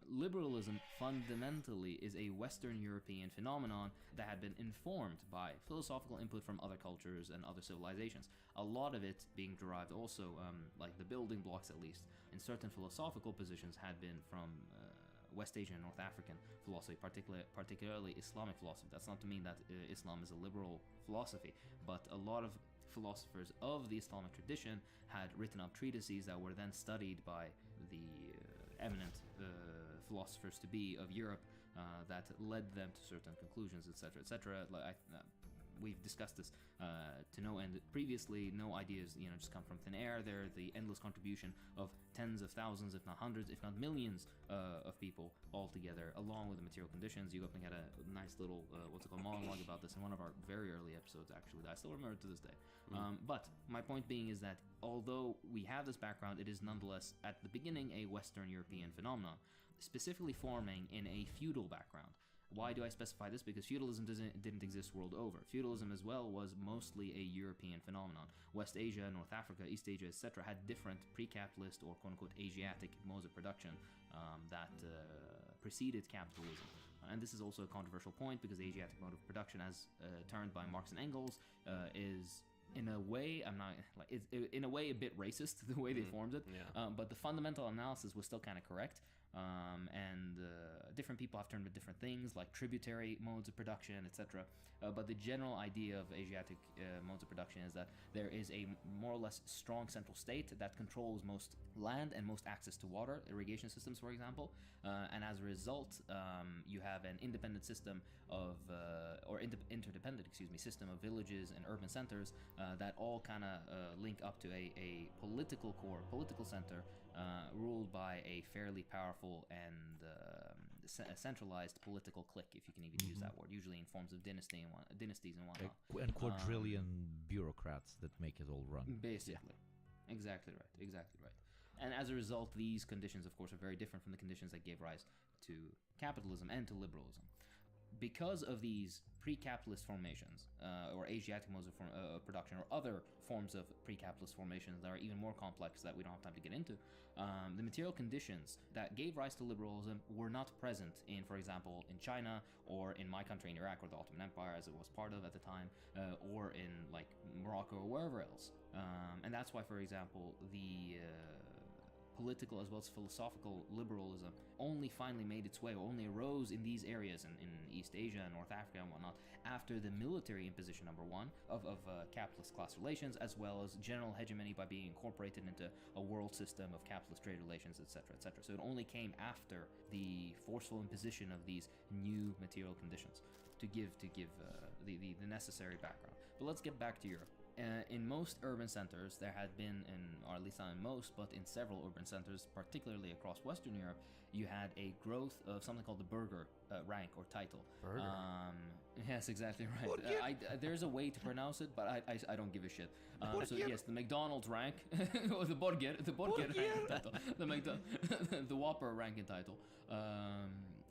Liberalism fundamentally is a Western European phenomenon that had been informed by philosophical input from other cultures and other civilizations. A lot of it being derived also, like the building blocks at least, in certain philosophical positions had been from West Asian and North African philosophy, particularly Islamic philosophy. That's not to mean that Islam is a liberal philosophy, but a lot of philosophers of the Islamic tradition had written up treatises that were then studied by the eminent philosophers to be of Europe that led them to certain conclusions, etc., etc. We've discussed this to no end previously. No ideas, just come from thin air. They're the endless contribution of tens of thousands, if not hundreds, if not millions of people all together, along with the material conditions. You had a nice little, monologue about this in one of our very early episodes, actually, that I still remember to this day. But my point being is that although we have this background, it is nonetheless, at the beginning, a Western European phenomenon, specifically forming in a feudal background. Why do I specify this? Because feudalism didn't exist world over. Feudalism as well was mostly a European phenomenon. West Asia, North Africa, East Asia, etc. had different pre-capitalist or quote-unquote Asiatic modes of production that preceded capitalism. And this is also a controversial point because the Asiatic mode of production, as termed by Marx and Engels, is in a way, in a way a bit racist, the way they formed it. But the fundamental analysis was still kind of correct. And different people have termed it different things, like tributary modes of production, etc. But the general idea of Asiatic modes of production is that there is a more or less strong central state that controls most land and most access to water, irrigation systems, for example. And as a result, you have an independent system of, interdependent system of villages and urban centers that all kind of link up to a political core, political center, ruled by a fairly powerful and centralized political clique, if you can even use that word, usually in forms of dynasties and whatnot. And quadrillion bureaucrats that make it all run. Basically. Yeah. Exactly right. And as a result, these conditions, of course, are very different from the conditions that gave rise to capitalism and to liberalism. Because of these pre-capitalist formations, or Asiatic modes of production, or other forms of pre-capitalist formations that are even more complex that we don't have time to get into, the material conditions that gave rise to liberalism were not present in, for example, in China, or in my country in Iraq, or the Ottoman Empire, as it was part of at the time, or in like Morocco or wherever else. And that's why, for example, the political as well as philosophical liberalism only finally made its way, or only arose in these areas in East Asia and North Africa and whatnot, after the military imposition, number one, of capitalist class relations, as well as general hegemony by being incorporated into a world system of capitalist trade relations, etc., etc. So it only came after the forceful imposition of these new material conditions to give the necessary background. But let's get back to Europe. In most urban centers, there had been, or at least not in most, but in several urban centers, particularly across Western Europe, you had a growth of something called the burgher rank or title. Burger? Yes, exactly right. There's a way to pronounce it, but I don't give a shit. So yes, the McDonald's rank, or the burger rank title, the Whopper rank and title.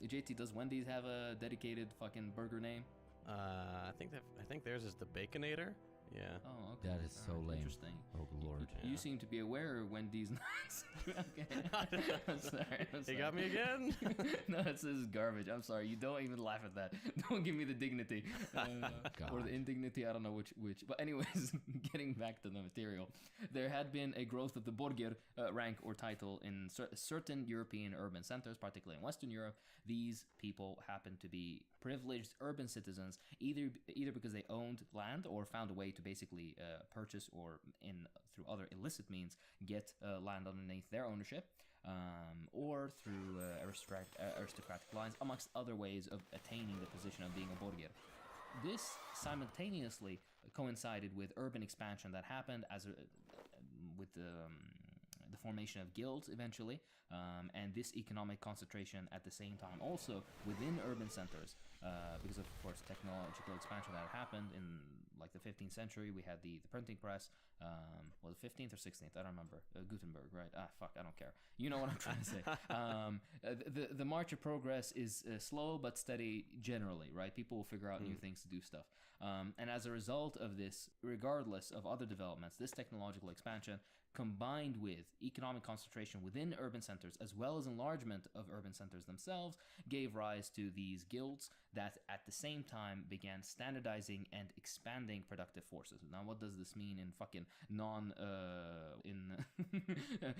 JT, does Wendy's have a dedicated fucking burger name? I think theirs is the Baconator. Yeah. Oh, okay. That is so lame. Interesting. Oh, Lord. You seem to be aware of Wendy's nuts. Okay. I'm sorry. You got me again? No, this is garbage. I'm sorry. You don't even laugh at that. Don't give me the dignity. Or the indignity. I don't know which. But anyways, getting back to the material. There had been a growth of the burger rank or title in certain European urban centers, particularly in Western Europe. These people happened to be privileged urban citizens, either because they owned land or found a way to basically purchase or through other illicit means get land underneath their ownership. or through aristocratic lines, amongst other ways of attaining the position of being a borger. This simultaneously coincided with urban expansion that happened with the formation of guilds eventually, and this economic concentration at the same time also within urban centers, because of course technological expansion that happened in like the 15th century. We had the printing press, was it 15th or 16th? I don't remember. Gutenberg, right? Fuck, I don't care. You know what I'm trying to say. The march of progress is slow but steady generally, right? People will figure out new things to do stuff. And as a result of this, regardless of other developments, this technological expansion combined with economic concentration within urban centers as well as enlargement of urban centers themselves gave rise to these guilds that at the same time began standardizing and expanding productive forces. Now what does this mean in fucking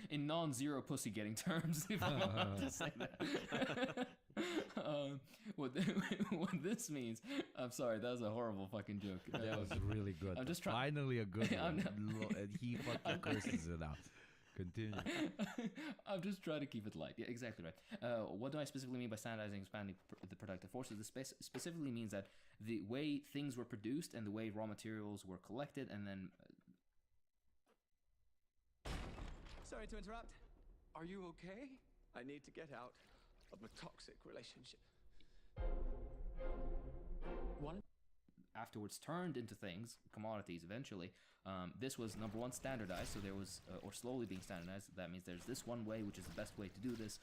in non-zero pussy getting terms, if I'm allowed to say that? What this means, I'm sorry, that was a horrible fucking joke. That was really good. I'm just trying. Finally a good one. He fucking curses it out. Continue. I'm just trying to keep it light. Yeah, exactly right. What do I specifically mean by standardizing and expanding the productive forces? This specifically means that the way things were produced and the way raw materials were collected and then... Sorry to interrupt. Are you okay? I need to get out of a toxic relationship. One afterwards turned into things, commodities eventually. This was number one, standardized, so there was, or slowly being standardized. That means there's this one way, which is the best way to do this.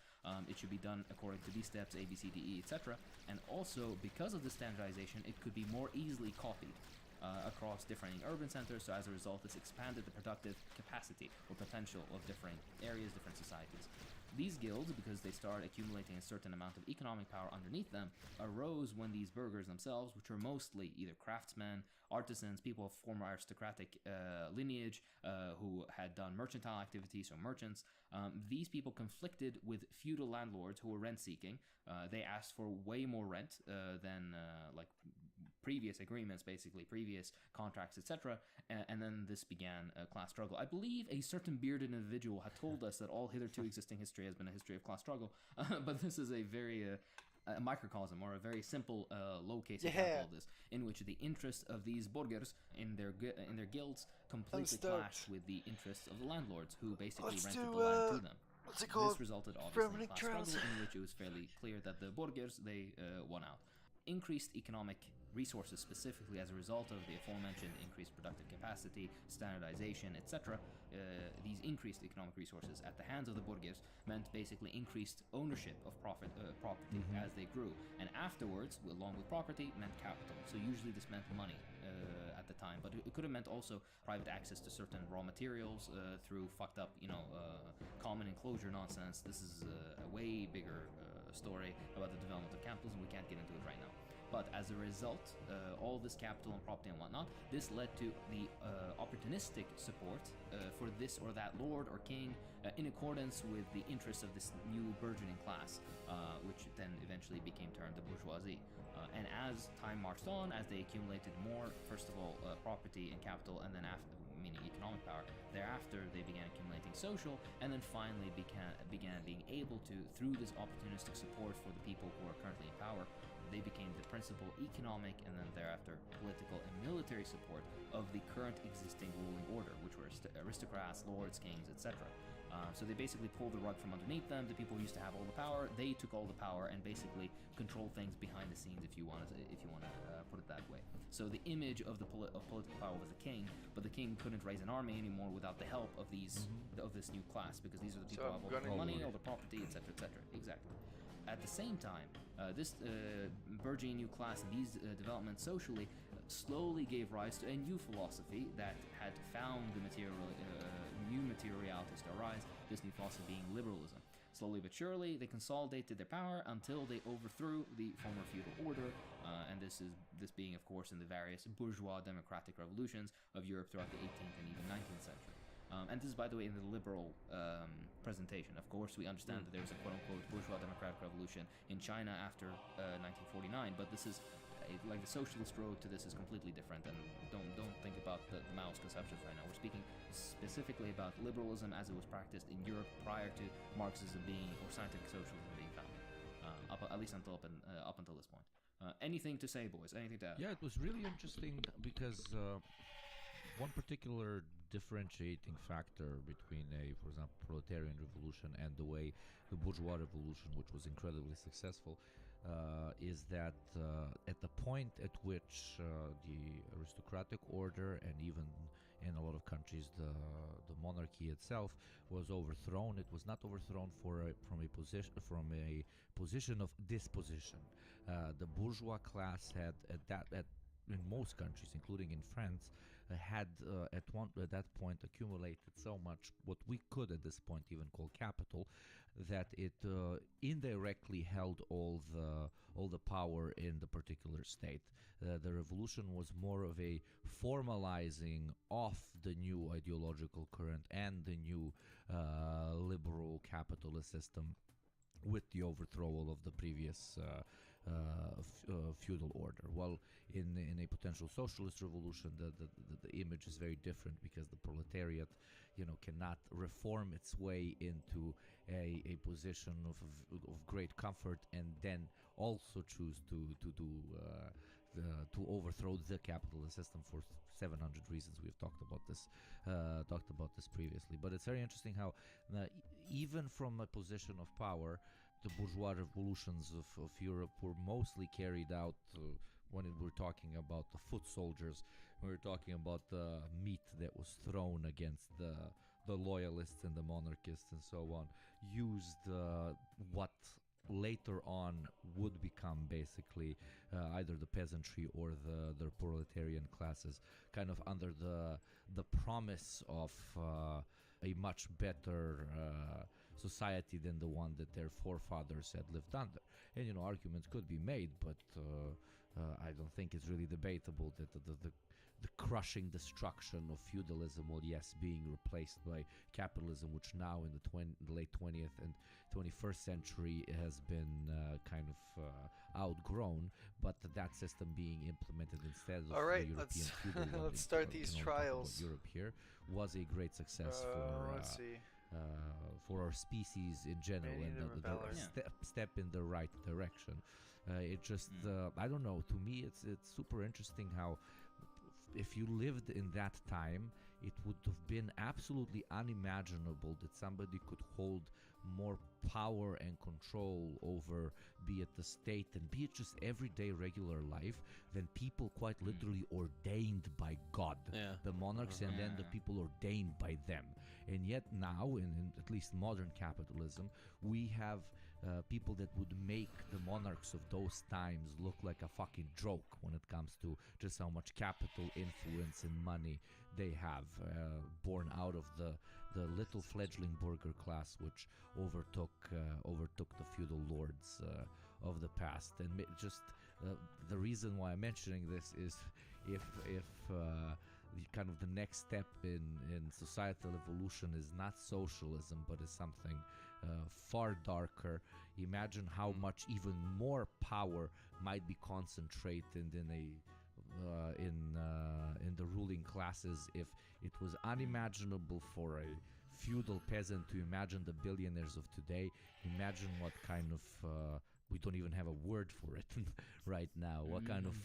It should be done according to these steps, A, B, C, D, E, etc. And also, because of the standardization, it could be more easily copied across different urban centers. So as a result, this expanded the productive capacity or potential of different areas, different societies. These guilds, because they start accumulating a certain amount of economic power underneath them, arose when these burghers themselves, which were mostly either craftsmen, artisans, people of former aristocratic lineage who had done mercantile activities, so merchants, these people conflicted with feudal landlords who were rent-seeking. They asked for way more rent than like previous agreements, basically previous contracts, etc. And then this began a class struggle. I believe a certain bearded individual had told us that all hitherto existing history has been a history of class struggle, but this is a very a microcosm or a very simple low case example of this, in which the interests of these borgers in their guilds completely clashed with the interests of the landlords, who basically rented the land to them. What's it called? This resulted obviously in a class struggle in which it was fairly clear that the borgers, they won out. Increased economic resources, specifically as a result of the aforementioned increased productive capacity, standardization, etc. These increased economic resources at the hands of the borgers meant basically increased ownership of property as they grew. And afterwards, along with property, meant capital. So usually this meant money at the time, but it could have meant also private access to certain raw materials through fucked up, common enclosure nonsense. This is a way bigger story about the development of capitalism. We can't get into it right now. But as a result, all this capital and property and whatnot, this led to the opportunistic support for this or that lord or king in accordance with the interests of this new burgeoning class, which then eventually became termed the bourgeoisie. And as time marched on, as they accumulated more, first of all, property and capital, and then after, meaning economic power, thereafter they began accumulating social, and then finally began being able to, through this opportunistic support for the people who are currently in power, they became the principal economic and then thereafter political and military support of the current existing ruling order, which were aristocrats, lords, kings, etc. So they basically pulled the rug from underneath them. The people who used to have all the power, they took all the power and basically controlled things behind the scenes, if you want to put it that way. So the image of the political power was the king, but the king couldn't raise an army anymore without the help of these of this new class, because these are the people who have all the money, all the property, etc., etc. Exactly. At the same time, this burgeoning new class and these developments socially slowly gave rise to a new philosophy that had found the new material realities to arise, this new philosophy being liberalism. Slowly but surely, they consolidated their power until they overthrew the former feudal order, and this being, of course, in the various bourgeois democratic revolutions of Europe throughout the 18th and even 19th century. And this is, by the way, in the liberal presentation. Of course, we understand that there's a quote-unquote bourgeois democratic revolution in China after 1949, but this is like the socialist road to this is completely different. And don't think about the Mao's conceptions right now. We're speaking specifically about liberalism as it was practiced in Europe prior to Marxism being, or scientific socialism being founded, at least up until this point. Anything to say, boys? Anything to add? Yeah, it was really interesting because one particular differentiating factor between for example, proletarian revolution and the way the bourgeois revolution, which was incredibly successful, is that at the point at which the aristocratic order and even in a lot of countries the monarchy itself was overthrown, it was not overthrown from a position of disposition. The bourgeois class had in most countries, including in France, had at that point accumulated so much what we could at this point even call capital, that it indirectly held all the power in the particular state. The revolution was more of a formalizing of the new ideological current and the new liberal capitalist system with the overthrow of the previous feudal order. While in a potential socialist revolution, the image is very different, because the proletariat, cannot reform its way into a position of great comfort and then also choose to overthrow the capitalist system for 700 reasons. We've talked about this previously. But it's very interesting how even from a position of power, the bourgeois revolutions of Europe were mostly carried out when we're talking about the foot soldiers, when we're talking about the meat that was thrown against the loyalists and the monarchists and so on, used what later on would become basically either the peasantry or the proletarian classes, kind of under the promise of a much better society than the one that their forefathers had lived under. And arguments could be made, but I don't think it's really debatable that the crushing destruction of feudalism, well, yes, being replaced by capitalism, which now in the late 20th and 21st century has been kind of outgrown, but that system being implemented instead of all right, the European feudal let's start these trials. Europe here was a great success let's see. For our species in general, and the step in the right direction. It just, I don't know, to me it's super interesting how if you lived in that time, it would have been absolutely unimaginable that somebody could hold more power and control over, be it the state and be it just everyday regular life, than people quite literally ordained by God, the monarchs, and then the people ordained by them. And yet now, in at least modern capitalism, we have people that would make the monarchs of those times look like a fucking joke when it comes to just how much capital, influence, and money they have, born out of the little fledgling burgher class which overtook the feudal lords of the past. And just the reason why I'm mentioning this is if kind of the next step in societal evolution is not socialism but is something far darker, imagine how much even more power might be concentrated in the ruling classes if it was unimaginable for a feudal peasant to imagine the billionaires of today. Imagine what kind of we don't even have a word for it right now. What kind of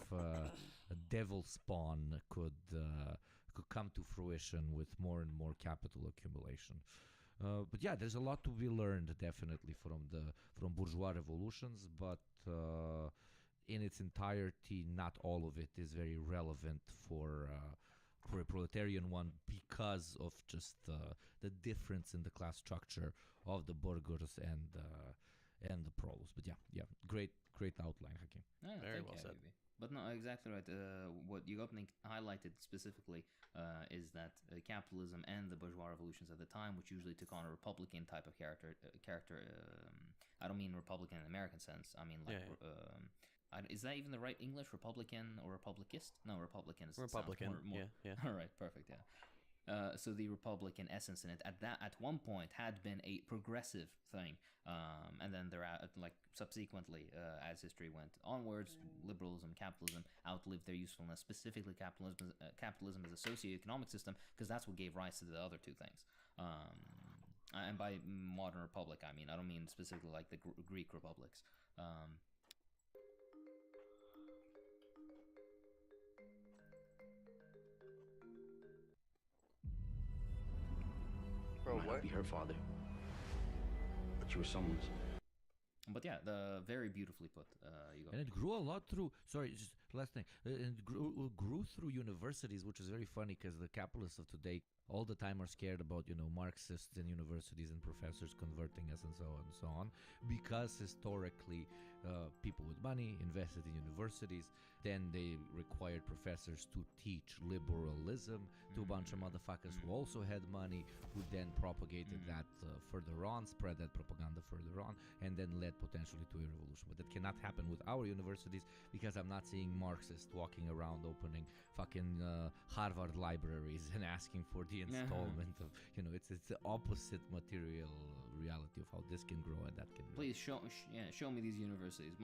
devil spawn could come to fruition with more and more capital accumulation? But yeah, there's a lot to be learned definitely from bourgeois revolutions, but in its entirety, not all of it is very relevant for a proletarian one, because of just the difference in the class structure of the burghers and the proles. But yeah, great outline, Hakim. Very well said. But no, exactly right. What you highlighted specifically is that capitalism and the bourgeois revolutions at the time, which usually took on a Republican type of character. I don't mean Republican in the American sense. I mean like. Is that even the right English? Republican or Republicist? No, Republican is Republican. more. Yeah. All right, perfect. Yeah. So the Republic, in essence, in it at one point had been a progressive thing, and then subsequently, as history went onwards, liberalism, capitalism outlived their usefulness. Specifically, capitalism as a socio-economic system, because that's what gave rise to the other two things. And by modern republic, I mean, I don't mean specifically like the Greek republics. You might not be her father, but you were someone's. But yeah, very beautifully put. And it grew a lot through. Sorry, just last thing. It grew through universities, which is very funny because the capitalists of today all the time are scared about, Marxists in universities and professors converting us and so on, because historically people with money invested in universities. Then they required professors to teach liberalism to a bunch of motherfuckers who also had money, who then propagated that further on, spread that propaganda further on, and then led potentially to a revolution. But that cannot happen with our universities, because I'm not seeing Marxists walking around opening fucking Harvard libraries and asking for the installment of, it's the opposite material reality of how this can grow and that can grow. Please show me these universities.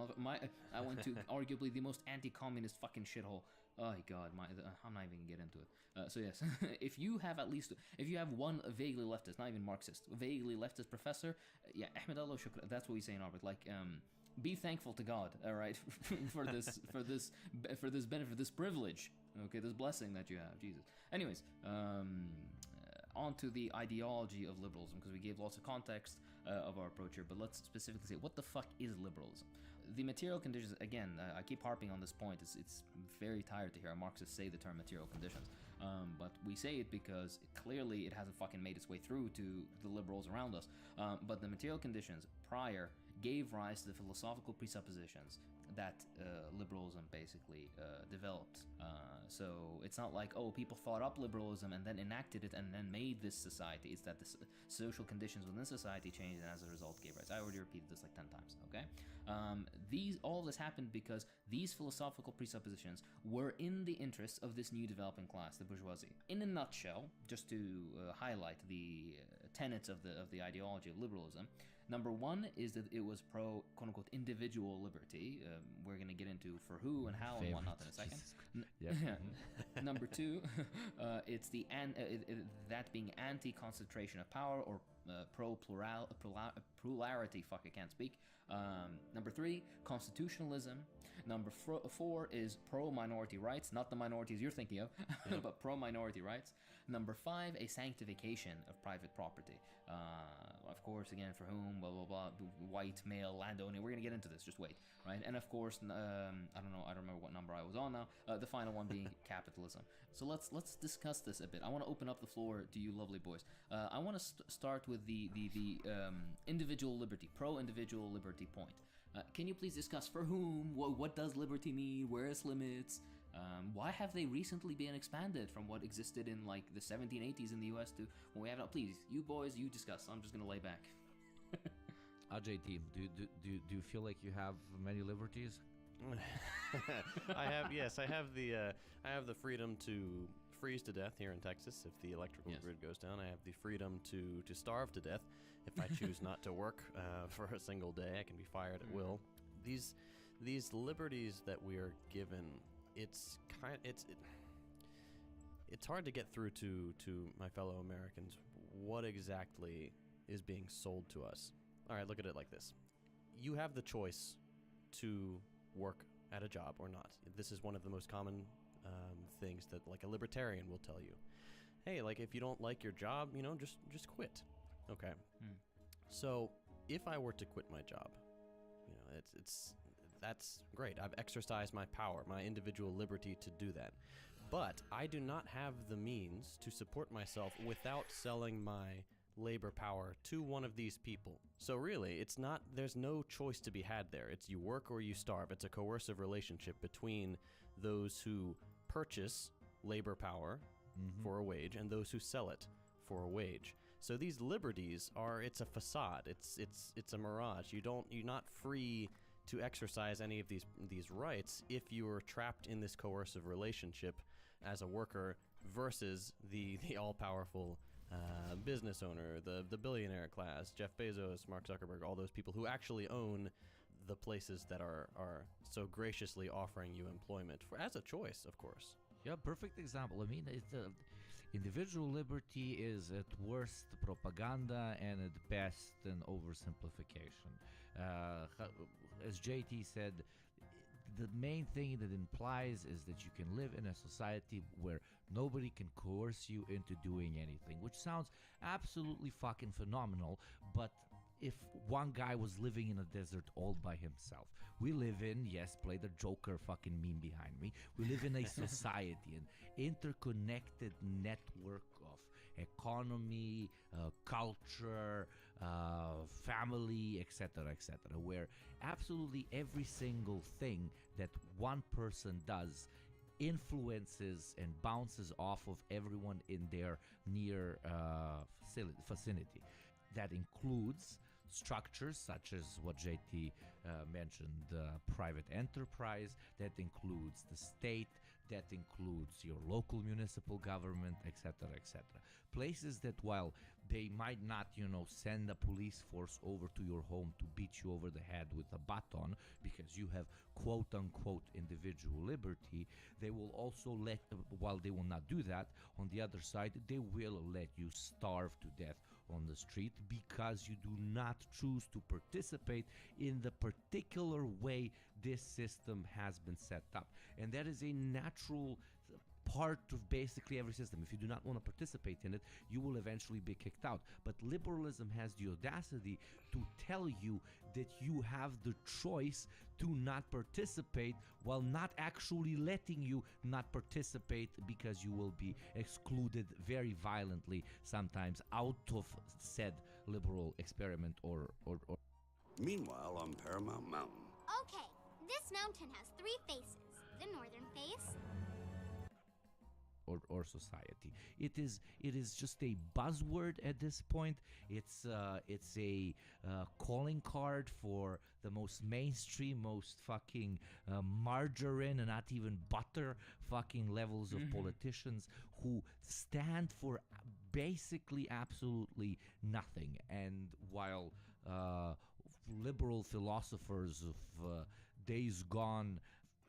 I went to arguably the most anti-communist fucking shithole. Oh my god, I'm not even gonna get into it. So yes, if you have one vaguely leftist, not even Marxist, vaguely leftist professor, Ahmed Allah shukra, that's what we say in Arabic. Like, be thankful to God, all right, for this benefit, this privilege, okay, this blessing that you have, Jesus. Anyways, on to the ideology of liberalism, because we gave lots of context of our approach here, but let's specifically say, what the fuck is liberalism? The material conditions, again, I keep harping on this point, it's very tired to hear Marxists say the term material conditions, but we say it because clearly it hasn't fucking made its way through to the liberals around us, but the material conditions prior gave rise to the philosophical presuppositions that liberalism basically developed. So it's not like, people thought up liberalism and then enacted it and then made this society. It's that the social conditions within society changed, and as a result gave rise. I already repeated this like 10 times, okay? All this happened because these philosophical presuppositions were in the interests of this new developing class, the bourgeoisie. In a nutshell, just to highlight the tenets of the ideology of liberalism, number one is that it was pro, quote-unquote, individual liberty. We're going to get into for who and how and whatnot in a second. Number two, it's that being anti-concentration of power, or pro-plurality. Fuck, I can't speak. Number three, constitutionalism. Number four is pro-minority rights, not the minorities you're thinking of, but pro-minority rights. Number five, a sanctification of private property. Of course, again, for whom, blah, blah, blah, white, male, landowner. We're going to get into this, just wait, right? And of course, I don't remember what number I was on now. The final one being capitalism. So let's discuss this a bit. I want to open up the floor to you lovely boys. I want to start with the individual liberty, pro-individual liberty point. Can you please discuss for whom, what does liberty mean, where its limits, why have they recently been expanded from what existed in like the 1780s in the US to when we have now? Please, you boys, you discuss. I'm just gonna lay back. Ajay team, do you feel like you have many liberties? I have the freedom to freeze to death here in Texas if the electrical grid goes down. I have the freedom to starve to death if I choose not to work for a single day. I can be fired at will. These liberties that we are given, it's hard to get through to my fellow Americans what exactly is being sold to us. All right, look at it like this. You have the choice to work at a job or not. This is one of the most common things that like a libertarian will tell you. Hey, like if you don't like your job, just quit. Okay. So if I were to quit my job, that's great. I've exercised my power, my individual liberty to do that. But I do not have the means to support myself without selling my labor power to one of these people. So really, there's no choice to be had there. It's you work or you starve. It's a coercive relationship between those who purchase labor power for a wage and those who sell it for a wage. So these liberties it's a facade. It's a mirage. You're not free to exercise any of these rights if you are trapped in this coercive relationship as a worker versus the all-powerful business owner, the billionaire class, Jeff Bezos, Mark Zuckerberg, all those people who actually own the places that are so graciously offering you employment as a choice, of course. Yeah, perfect example. I mean, individual liberty is at worst propaganda and at best an oversimplification. As JT said, the main thing that implies is that you can live in a society where nobody can coerce you into doing anything, which sounds absolutely fucking phenomenal, but if one guy was living in a desert all by himself. We live in, yes, play the Joker fucking meme behind me, we live in a society, an interconnected network of economy, culture, family, etc., where absolutely every single thing that one person does influences and bounces off of everyone in their near vicinity. That includes structures such as what JT mentioned, private enterprise, that includes the state, that includes your local municipal government, etc., places that, while they might not, send a police force over to your home to beat you over the head with a baton because you have quote-unquote individual liberty, they will also while they will not do that, on the other side, they will let you starve to death on the street because you do not choose to participate in the particular way this system has been set up. And that is a natural part of basically every system. If you do not want to participate in it, you will eventually be kicked out. But liberalism has the audacity to tell you that you have the choice to not participate while not actually letting you not participate because you will be excluded very violently, sometimes out of said liberal experiment or. Meanwhile, on Paramount Mountain. Okay, this mountain has 3 faces. The northern face, or society. It is just a buzzword at this point. It's a calling card for the most mainstream, most fucking margarine and not even butter fucking levels of politicians who stand for basically absolutely nothing. And while liberal philosophers of days gone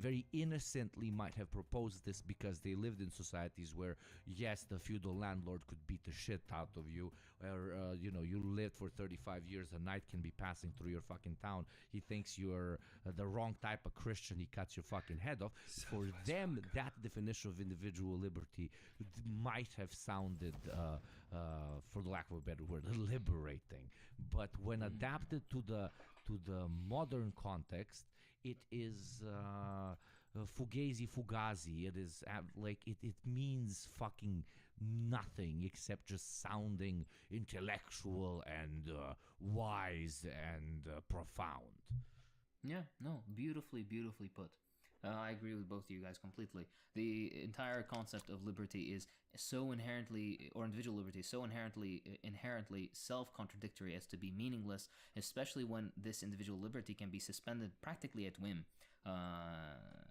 very innocently might have proposed this because they lived in societies where, yes, the feudal landlord could beat the shit out of you, or you lived for 35 years, a knight can be passing through your fucking town, he thinks you're the wrong type of Christian, he cuts your fucking head off. For them, that definition of individual liberty might have sounded, for the lack of a better word, liberating. But when adapted to the modern context, it is fugazi. It is it means fucking nothing except just sounding intellectual and wise and profound. Yeah, no, beautifully put. I agree with both of you guys completely. The entire concept of liberty is so inherently, or individual liberty is so inherently self-contradictory as to be meaningless, especially when this individual liberty can be suspended practically at whim.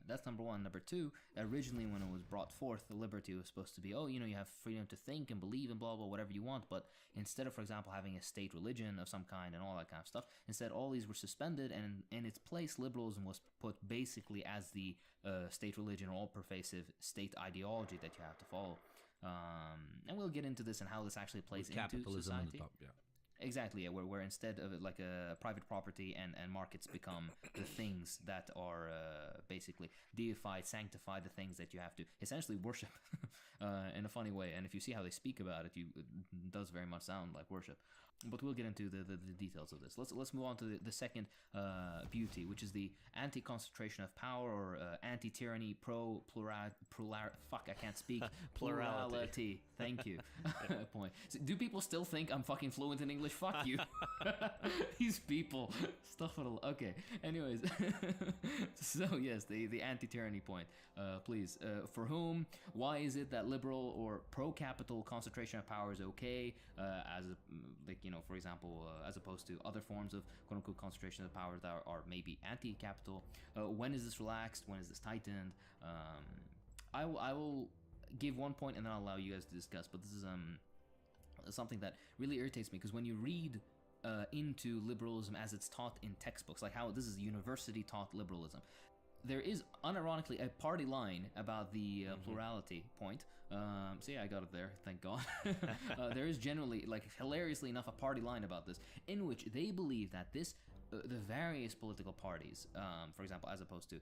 That's number one. Number two, originally when it was brought forth, the liberty was supposed to be, you have freedom to think and believe and blah, blah, whatever you want. But instead of, for example, having a state religion of some kind and all that kind of stuff, instead all these were suspended, and in its place, liberalism was put basically as the state religion or all-pervasive state ideology that you have to follow. And we'll get into this and how this actually plays into capitalism society. on the top, yeah. Exactly, yeah, where instead of it like a private property and markets become the things that are basically deified, sanctify the things that you have to essentially worship in a funny way. And if you see how they speak about it, it does very much sound like worship. But we'll get into the details of this. Let's move on to the second beauty, which is the anti-concentration of power, or anti-tyranny, fuck, I can't speak. Plurality. Thank you. Point. So, do people still think I'm fucking fluent in English? Fuck you. These people. Stuff it all. Okay. Anyways. So yes, the anti-tyranny point. Please. For whom? Why is it that liberal or pro-capital concentration of power is okay? For example, as opposed to other forms of quote-unquote concentration of power that are maybe anti-capital. When is this relaxed? When is this tightened? I will give one point and then I'll allow you guys to discuss. But this is something that really irritates me, because when you read into liberalism as it's taught in textbooks, like how this is university taught liberalism, there is unironically a party line about the plurality point. So yeah, I got it there, thank God. There is generally, like, hilariously enough, a party line about this, in which they believe that this the various political parties, for example, as opposed to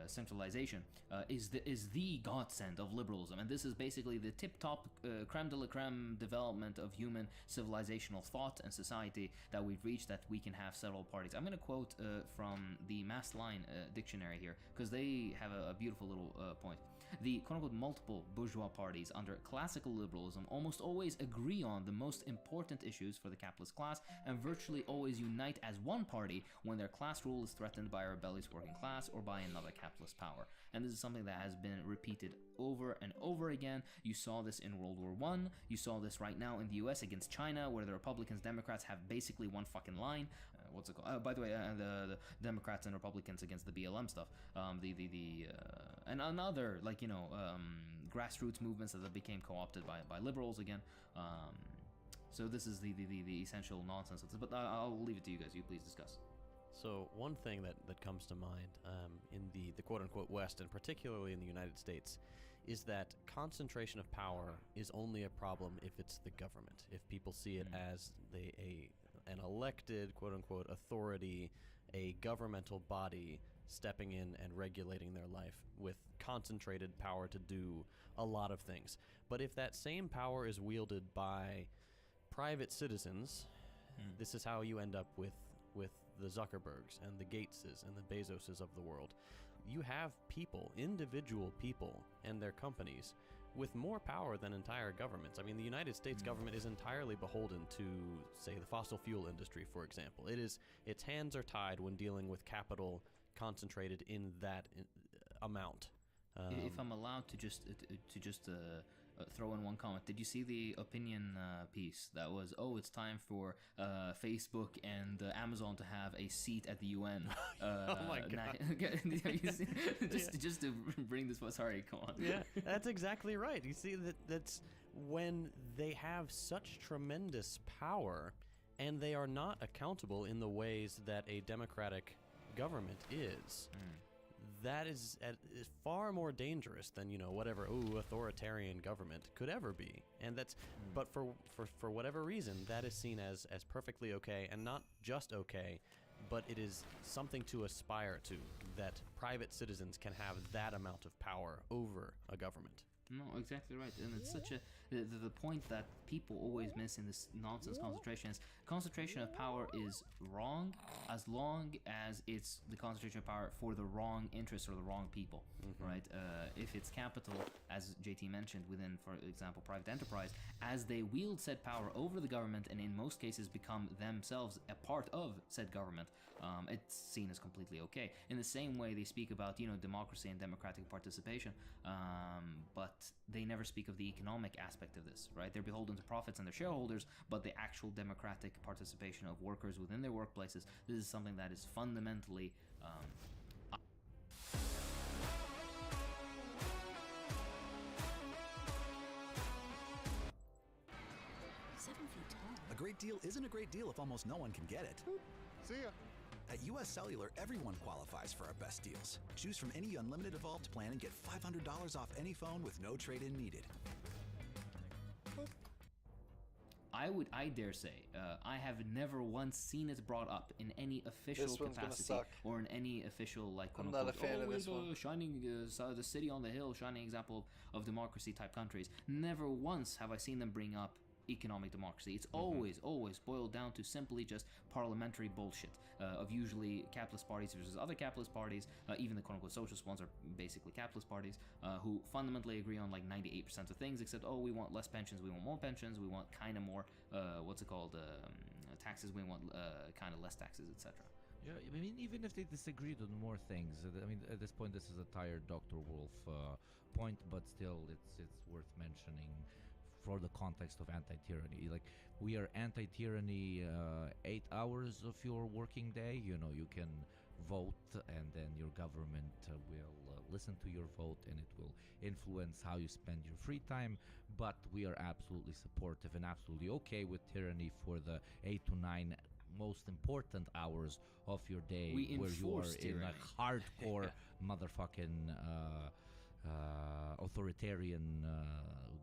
centralization, is the godsend of liberalism, and this is basically the tip-top creme de la creme development of human civilizational thought and society that we've reached, that we can have several parties. I'm going to quote from the Massline dictionary here, because they have a beautiful little point. The quote-unquote multiple bourgeois parties under classical liberalism almost always agree on the most important issues for the capitalist class, and virtually always unite as one party when their class rule is threatened by a rebellious working class or by another capitalist power. And this is something that has been repeated over and over again. You saw this in World War I, you saw this right now in the US against China, where the Republicans, Democrats have basically one fucking line. What's it called? By the way, the Democrats and Republicans against the BLM stuff. And another, like, grassroots movements that became co-opted by liberals again. So this is the essential nonsense of this, but I'll leave it to you guys. You please discuss. So one thing that comes to mind in the quote-unquote West, and particularly in the United States, is that concentration of power is only a problem if it's the government. If people see it as an elected quote-unquote authority, a governmental body stepping in and regulating their life with concentrated power to do a lot of things. But if that same power is wielded by private citizens, this is how you end up with the Zuckerbergs and the Gateses and the Bezoses of the world. You have people, individual people and their companies with more power than entire governments. I mean, the United States government is entirely beholden to, say, the fossil fuel industry, for example. Its hands are tied when dealing with capital concentrated in that amount. If I'm allowed to just throw in one comment, did you see the opinion piece that was, it's time for Facebook and Amazon to have a seat at the UN? Oh my God. Have you seen, just to bring this, sorry, come on. Yeah, that's exactly right. You see, that's when they have such tremendous power and they are not accountable in the ways that a democratic government is. That is far more dangerous than, whatever authoritarian government could ever be. And that's but for whatever reason, that is seen as perfectly okay, and not just okay, but it is something to aspire to, that private citizens can have that amount of power over a government. No, exactly right. And it's such the point that people always miss in this nonsense concentration of power is wrong as long as it's the concentration of power for the wrong interests or the wrong people, right? If it's capital, as JT mentioned, within, for example, private enterprise, as they wield said power over the government and in most cases become themselves a part of said government, it's seen as completely okay. In the same way they speak about, democracy and democratic participation, but they never speak of the economic aspect of this, right? They're beholden to profits and their shareholders, but the actual democratic participation of workers within their workplaces, this is something that is fundamentally 7 feet tall. A great deal isn't a great deal if almost no one can get it. See ya. At US Cellular, everyone qualifies for our best deals. Choose from any unlimited evolved plan and get $500 off any phone with no trade-in needed. I dare say, I have never once seen it brought up in any official capacity or in any official, like, I'm not a fan of this one. Shining the city on the hill, shining example of democracy type countries. Never once have I seen them bring up economic democracy. It's always boiled down to simply just parliamentary bullshit of usually capitalist parties versus other capitalist parties. Even the quote-unquote socialist ones are basically capitalist parties who fundamentally agree on like 98% of things, except we want less pensions, we want more pensions, we want kind of more taxes, we want kind of less taxes, etc. Yeah, I mean, even if they disagreed on more things, I mean, at this point, this is a tired Dr. Wolf point, but still, it's worth mentioning for the context of anti-tyranny. Like, we are anti-tyranny 8 hours of your working day. You can vote, and then your government will listen to your vote, and it will influence how you spend your free time. But we are absolutely supportive and absolutely okay with tyranny for the 8 to 9 most important hours of your day, where you are in a hardcore motherfucking authoritarian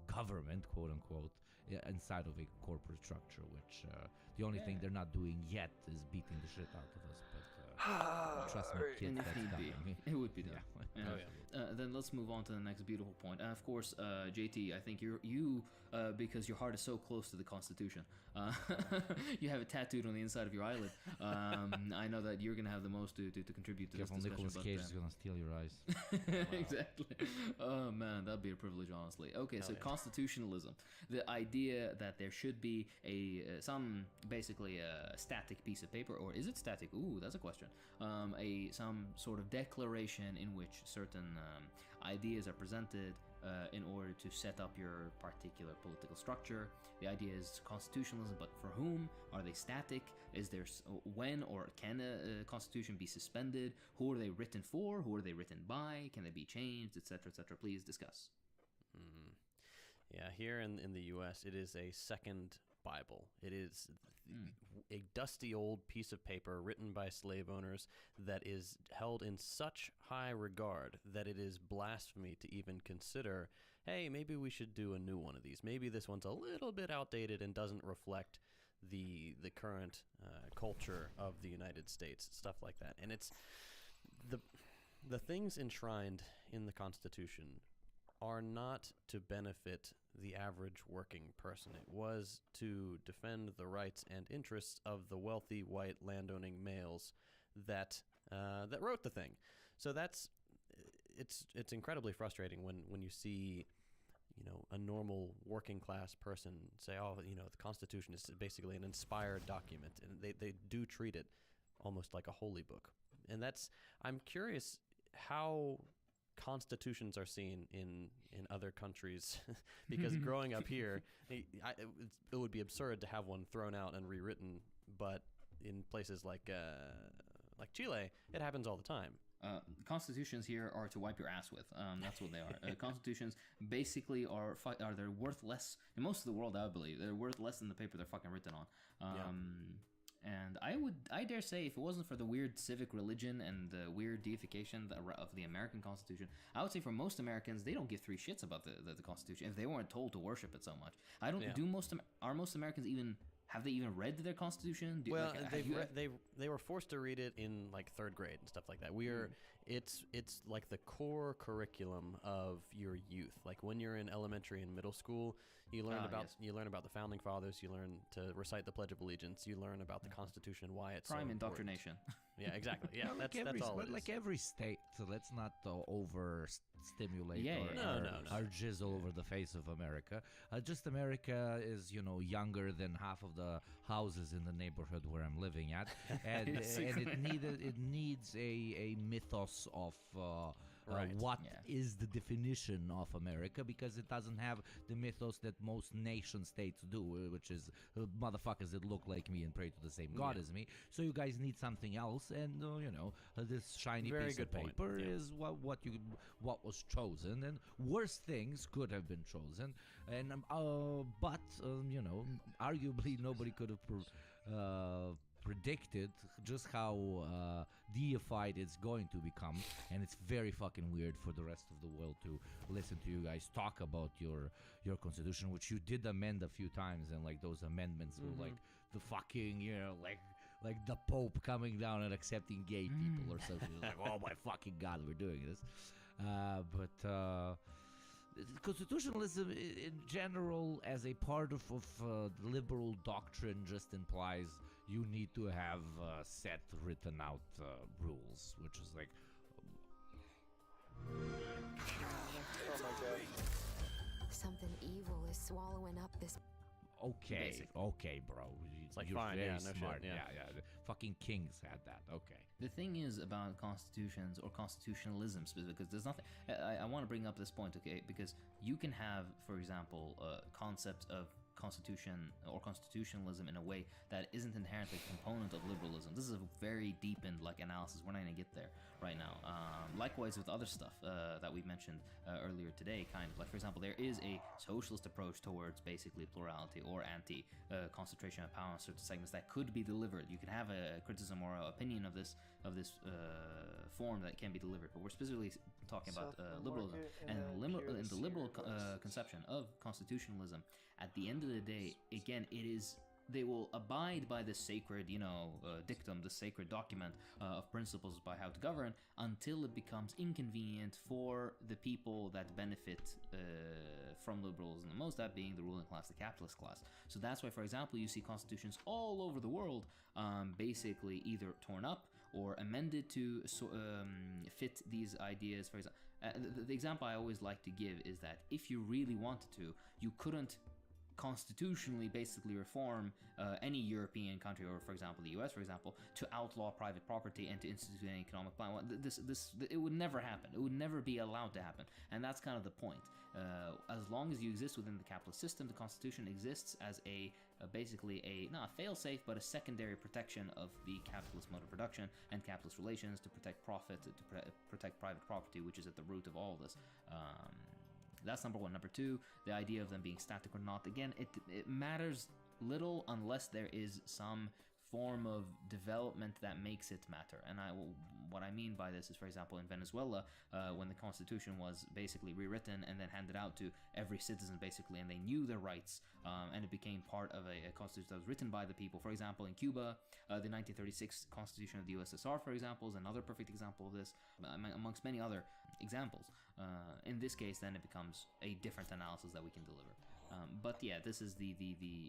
government, quote unquote, inside of a corporate structure, which the only thing they're not doing yet is beating the shit out of us. But trust me, kids, and if that's need be, coming. it would be done. Yeah. Then let's move on to the next beautiful point. Of course, JT, I think you because your heart is so close to the Constitution, you have it tattooed on the inside of your eyelid. I know that you're gonna have the most to contribute to Careful, this discussion. Nicolas Cage is gonna steal your eyes. Exactly. Oh man, that'd be a privilege, honestly. Okay, so constitutionalism, the idea that there should be some basically a static piece of paper, or is it static? Ooh, that's a question. Some sort of declaration in which certain ideas are presented in order to set up your particular political structure. The idea is constitutionalism, but for whom? Are they static? Is there when or can a constitution be suspended? Who are they written for? Who are they written by? Can they be changed, etc., etc.? Please discuss. Yeah, here in the U.S., it is a second Bible. It is a dusty old piece of paper written by slave owners that is held in such high regard that it is blasphemy to even consider, hey, maybe we should do a new one of these. Maybe this one's a little bit outdated and doesn't reflect the current culture of the United States, stuff like that. And it's the things enshrined in the Constitution are not to benefit the average working person. It was to defend the rights and interests of the wealthy white landowning males that wrote the thing. So it's incredibly frustrating when you see, you know, a normal working class person say, oh, you know, the Constitution is basically an inspired document, and they do treat it almost like a holy book. And I'm curious how constitutions are seen in other countries, because growing up here, it would be absurd to have one thrown out and rewritten, but in places like Chile, it happens all the time. Constitutions here are to wipe your ass with. That's what they are. Constitutions basically are they're worth less in most of the world. I believe they're worth less than the paper they're fucking written on. And I dare say, if it wasn't for the weird civic religion and the weird deification of the American Constitution, I would say for most Americans, they don't give three shits about the Constitution if they weren't told to worship it so much. Are most Americans even, have they even read their Constitution? They were forced to read it in like third grade and stuff like that. It's like the core curriculum of your youth. Like when you're in elementary and middle school, you learn about the founding fathers. You learn to recite the Pledge of Allegiance. You learn about the Constitution, why it's prime so indoctrination. Yeah, exactly. Yeah, that's all. But like every state, so let's not overstimulate our jizz all over the face of America. Just America is, you know, younger than half of the houses in the neighborhood where I'm living at, and it needs a mythos of what is the definition of America, because it doesn't have the mythos that most nation states do, which is motherfuckers that look like me and pray to the same God as me. So you guys need something else, and you know, this shiny piece of paper is what was chosen, and worse things could have been chosen, and but you know, arguably nobody could have predicted just how deified it's going to become, and it's very fucking weird for the rest of the world to listen to you guys talk about your constitution, which you did amend a few times, and like those amendments were like the fucking, you know, like the Pope coming down and accepting gay people or something. Like, oh my fucking God, we're doing this. But constitutionalism in general as a part of liberal doctrine just implies you need to have set written out rules, which is like oh my God, something evil is swallowing up this. Okay, bro. It's like you're fine, very yeah, no smart. shit, yeah. The fucking kings had that. Okay. The thing is about constitutions or constitutionalism, because there's nothing. I want to bring up this point, okay? Because you can have, for example, a concept of constitution or constitutionalism in a way that isn't inherently a component of liberalism. This is a very deepened analysis. We're not going to get there right now. Likewise with other stuff that we mentioned earlier today, kind of like, for example, there is a socialist approach towards basically plurality or anti-concentration of power in certain segments that could be delivered. You can have a criticism or an opinion of this form that can be delivered, but we're specifically talking about liberalism and in the liberal conception of constitutionalism. At the end of the day, again, they will abide by the sacred, dictum, the sacred document of principles by how to govern until it becomes inconvenient for the people that benefit from liberalism the most, that being the ruling class, the capitalist class. So that's why, for example, you see constitutions all over the world basically either torn up or amended to fit these ideas. For example, the example I always like to give is that if you really wanted to, you couldn't constitutionally basically reform any European country, or for example the US, for example, to outlaw private property and to institute an economic plan. It would never happen. It would never be allowed to happen, and that's kind of the point. As long as you exist within the capitalist system, the Constitution exists as basically not a fail-safe, but a secondary protection of the capitalist mode of production and capitalist relations, to protect profit, to protect private property, which is at the root of all of this. That's number one. Number two, the idea of them being static or not. Again, it matters little unless there is some form of development that makes it matter. And what I mean by this is, for example, in Venezuela, when the constitution was basically rewritten and then handed out to every citizen, basically, and they knew their rights, and it became part of a constitution that was written by the people. For example, in Cuba, the 1936 Constitution of the USSR, for example, is another perfect example of this, amongst many other examples. In this case, then it becomes a different analysis that we can deliver. But yeah, this is the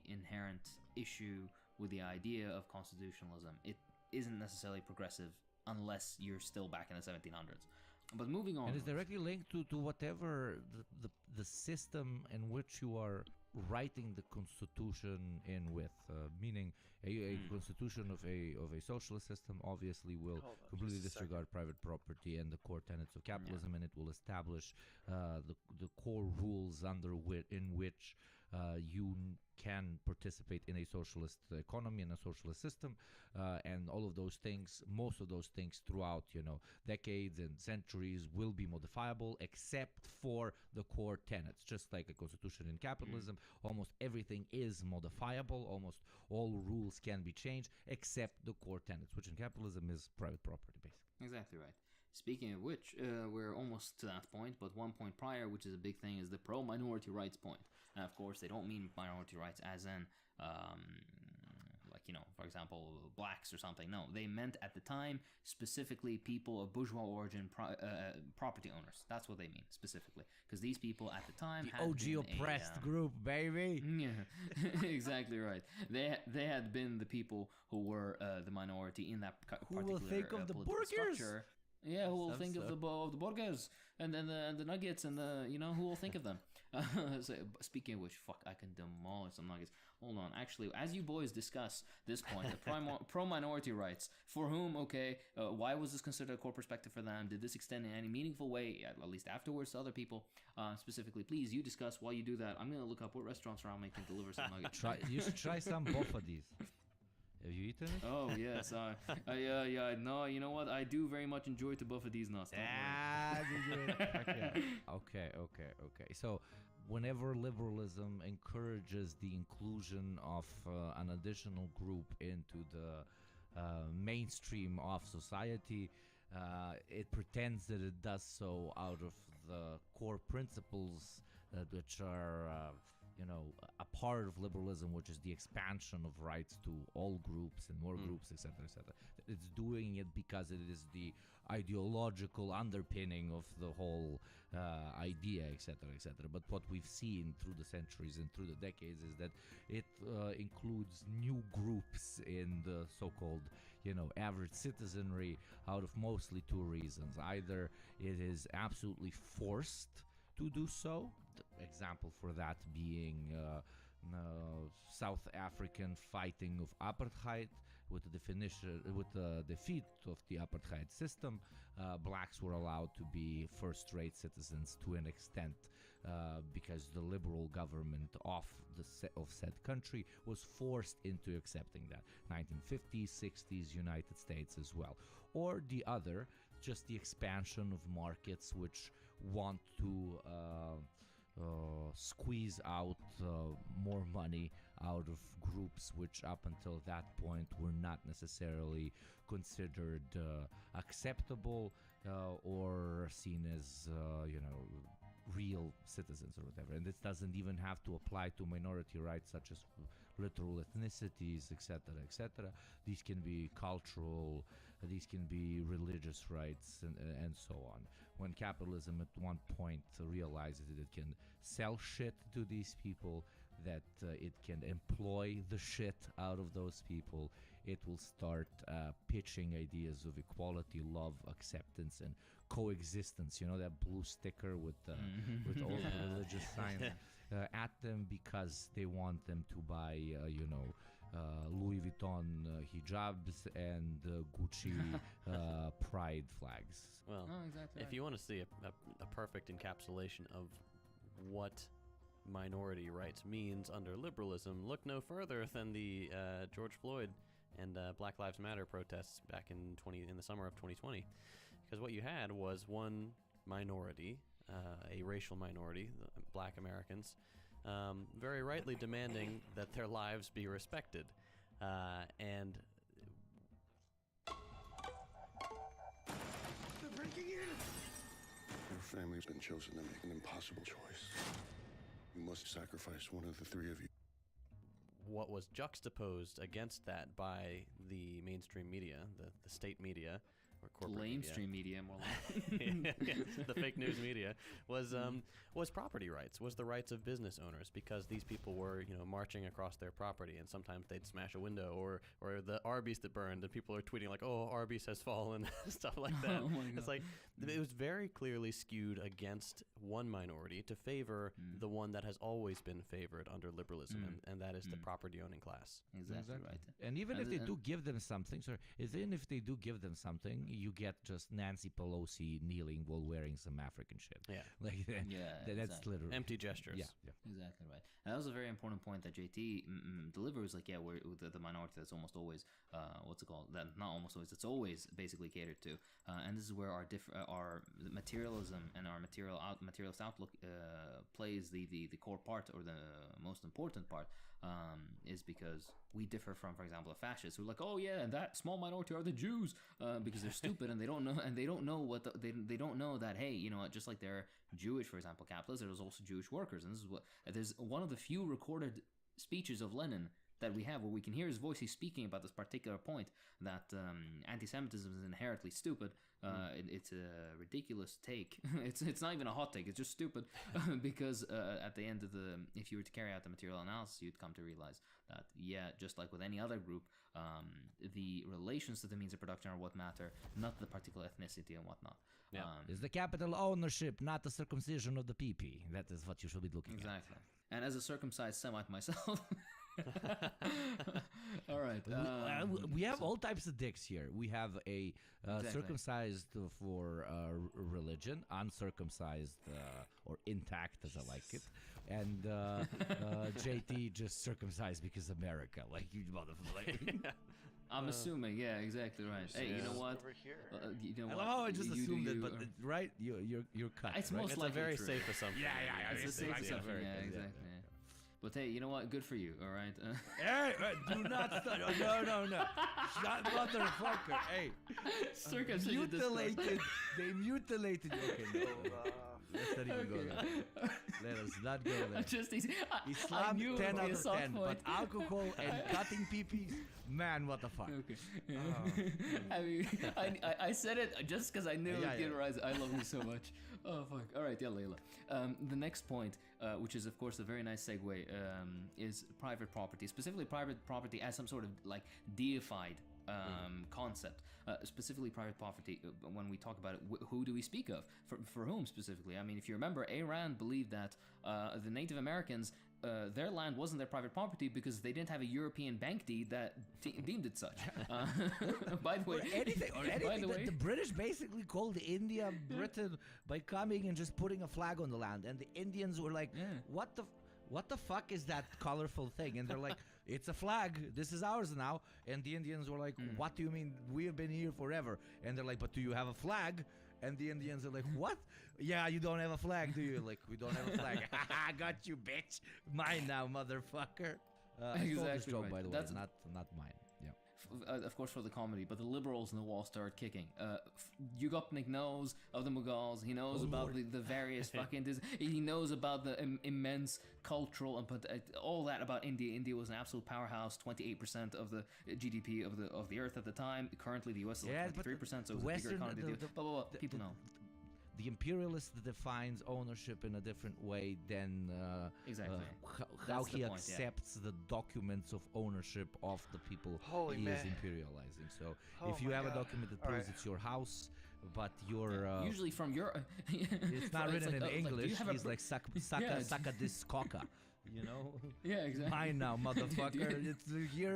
inherent issue with the idea of constitutionalism. It isn't necessarily progressive unless you're still back in the 1700s. But moving on, and it's directly linked to whatever the system in which you are writing the constitution in with, meaning a constitution of a socialist system obviously will completely disregard private property and the core tenets of capitalism, and it will establish the core rules in which you can participate in a socialist economy and a socialist system, and all of those things, most of those things throughout decades and centuries will be modifiable except for the core tenets. Just like a constitution in capitalism, almost everything is modifiable, almost all rules can be changed except the core tenets, which in capitalism is private property, basically. Exactly right. Speaking of which, we're almost to that point, but one point prior, which is a big thing, is the pro-minority rights point. And of course, they don't mean minority rights as in, for example, blacks or something. No, they meant at the time specifically people of bourgeois origin, property owners. That's what they mean specifically, because these people at the time had OG oppressed group, baby. Yeah, exactly right. They had been the people who were the minority in that particular who will think of the burgers structure. Yeah, who will think of the burgers and then the nuggets and who will think of them? So, speaking of which, fuck, I can demolish some nuggets. Hold on, actually, as you boys discuss this point, the pro-minority rights, for whom, why was this considered a core perspective for them? Did this extend in any meaningful way, at least afterwards, to other people? Specifically, please, you discuss. While you do that, I'm going to look up what restaurants around me can deliver some nuggets. You should try some bofadies. Have you eaten it? Oh, yes. No, you know what? I do very much enjoy to buffet these nuts. Okay. So, whenever liberalism encourages the inclusion of an additional group into the mainstream of society, it pretends that it does so out of the core principles which are a part of liberalism, which is the expansion of rights to all groups and more groups, etc., etc. It's doing it because it is the ideological underpinning of the whole idea, etc., etc. But what we've seen through the centuries and through the decades is that it includes new groups in the so-called, average citizenry out of mostly two reasons. Either it is absolutely forced to do so. Example for that being South African fighting of apartheid. With the defeat of the apartheid system, blacks were allowed to be first-rate citizens to an extent because the liberal government of said country was forced into accepting that. 1950s, 60s, United States as well. Or the other, just the expansion of markets which want to squeeze out more money out of groups which up until that point were not necessarily considered acceptable or seen as real citizens or whatever. And this doesn't even have to apply to minority rights such as literal ethnicities, etc., etc. These can be cultural, these can be religious rights, and so on. When capitalism at one point realizes that it can sell shit to these people, that it can employ the shit out of those people, it will start pitching ideas of equality, love, acceptance, and coexistence. You know, that blue sticker with all the religious signs at them, because they want them to buy, Louis Vuitton hijabs and Gucci pride flags. Well, exactly if you want to see a perfect encapsulation of what minority rights means under liberalism, look no further than the George Floyd and Black Lives Matter protests back in the summer of 2020. Because what you had was one minority, a racial minority, Black Americans, very rightly demanding that their lives be respected. And They're breaking in! Your family's been chosen to make an impossible choice. You must sacrifice one of the three of you. what was juxtaposed against that by the mainstream media, the state media, or corporate lamestream media, more like the fake news media, was property rights, was the rights of business owners, because these people were, marching across their property, and sometimes they'd smash a window, or the Arby's that burned, and people are tweeting like, "Oh, Arby's has fallen," stuff like that. Oh my God. It's like it was very clearly skewed against one minority to favor the one that has always been favored under liberalism, and that is the property owning class. Exactly right. And even if they do give them something, you get just Nancy Pelosi kneeling while wearing some African shit. Yeah. That's exactly. literally empty gestures. Yeah. Exactly right. And that was a very important point that JT delivers. Like, we're the minority that's almost always, that not almost always, it's always basically catered to. And this is where our materialism and our materialist outlook plays the core part, or the most important part, is because we differ from, for example, a fascist who are like, oh yeah, and that small minority are the Jews, because they're stupid and they don't know they don't know that, hey, just like they're Jewish, for example, capitalists, there's also Jewish workers, and this is what there's one of the few recorded speeches of Lenin that we have where we can hear his voice. He's speaking about this particular point that anti-Semitism is inherently stupid. It's a ridiculous take. It's not even a hot take. It's just stupid because at the end of if you were to carry out the material analysis, you'd come to realize that, just like with any other group, the relations to the means of production are what matter, not the particular ethnicity and whatnot. Yeah. Is the capital ownership, not the circumcision of the PP. That is what you should be looking at. Exactly. And as a circumcised Semite myself. All right. We have all types of dicks here. We have a circumcised for religion, uncircumcised or intact, as I like it, and JT just circumcised because America, like you motherfucker. I'm assuming, exactly right. Hey, you know what? Over here. I just assumed it, but right, you're cut. It's right? most It's likely a very true. safe assumption. Yeah. It's a safe assumption. Yeah, exactly. Yeah. But hey, you know what? Good for you. All right. Hey, do not start. No. Shut motherfucker. Hey. Circumcision. They mutilated you. Okay, no. Let's not even go there. Let us not go there. Just easy. Islam 10 out of 10, but alcohol and cutting peepees, man, what the fuck? Okay. I mean, I said it just because I knew it would get arise. I love you so much. Oh fuck. All right, Layla. The next point, which is of course a very nice segue, is private property, specifically private property as some sort of like deified concept. Specifically private property, when we talk about it, who do we speak of? For whom specifically? I mean, if you remember, Iran believed that the Native Americans their land wasn't their private property because they didn't have a European bank deed that deemed it such. By the way, the British basically called India Britain by coming and just putting a flag on the land, and the Indians were like, what the fuck is that colorful thing? And they're like, it's a flag, this is ours now. And the Indians were like, what do you mean? We have been here forever. And they're like, but do you have a flag? And the Indians are like, what? Yeah, you don't have a flag, do you? Like, we don't have a flag. I got you, bitch. Mine now, motherfucker. I stole this joke, by the way, not mine. Yeah. Of course, for the comedy, but the liberals in the wall started kicking. Yugopnik knows of the Mughals. He knows about the various fucking. He knows about the immense cultural and all that about India. India was an absolute powerhouse. 28% of the GDP of the earth at the time. Currently, the US is like 23%, so it was a bigger economy. People know. The imperialist defines ownership in a different way than how he accepts the documents of ownership of the people he is imperializing. So if you have a document that proves it's your house, but you're usually from your it's not written in English. He's like sucka this coca. You know? Yeah, exactly. Mine now, motherfucker.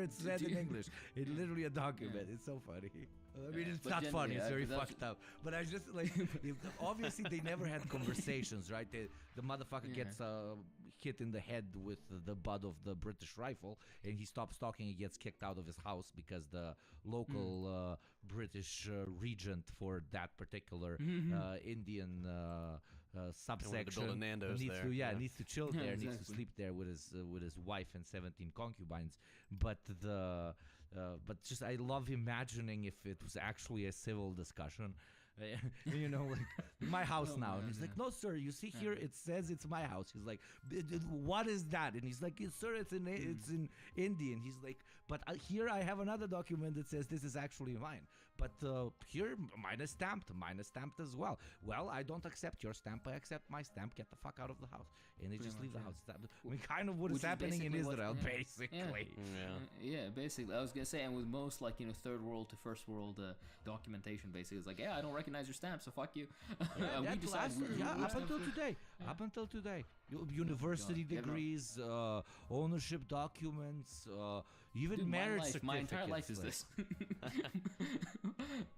It's said in English. It's literally a document. It's so funny. I mean, it's not funny. It's very fucked up. But I just like, obviously they never had conversations, right? The motherfucker gets hit in the head with the butt of the British rifle, and he stops talking. He gets kicked out of his house because the local British regent for that particular Indian subsection needs to chill there, needs to sleep there with his wife and 17 concubines. But just I love imagining if it was actually a civil discussion. You know, like my house now. And he's like, no, sir, you see here, it says it's my house. He's like, what is that? And he's like, sir, it's in Indian. He's like, but here I have another document that says this is actually mine. But here, mine is stamped as well. Well, I don't accept your stamp. I accept my stamp. Get the fuck out of the house. And they just leave the house. I mean, kind of what is happening in Israel, basically. Yeah, basically. I was going to say, and with most, like, third world to first world documentation, basically, it's like, I don't recognize your stamp, so fuck you. Up until today. University degrees, ownership documents, even marriage certificates. My entire life is this.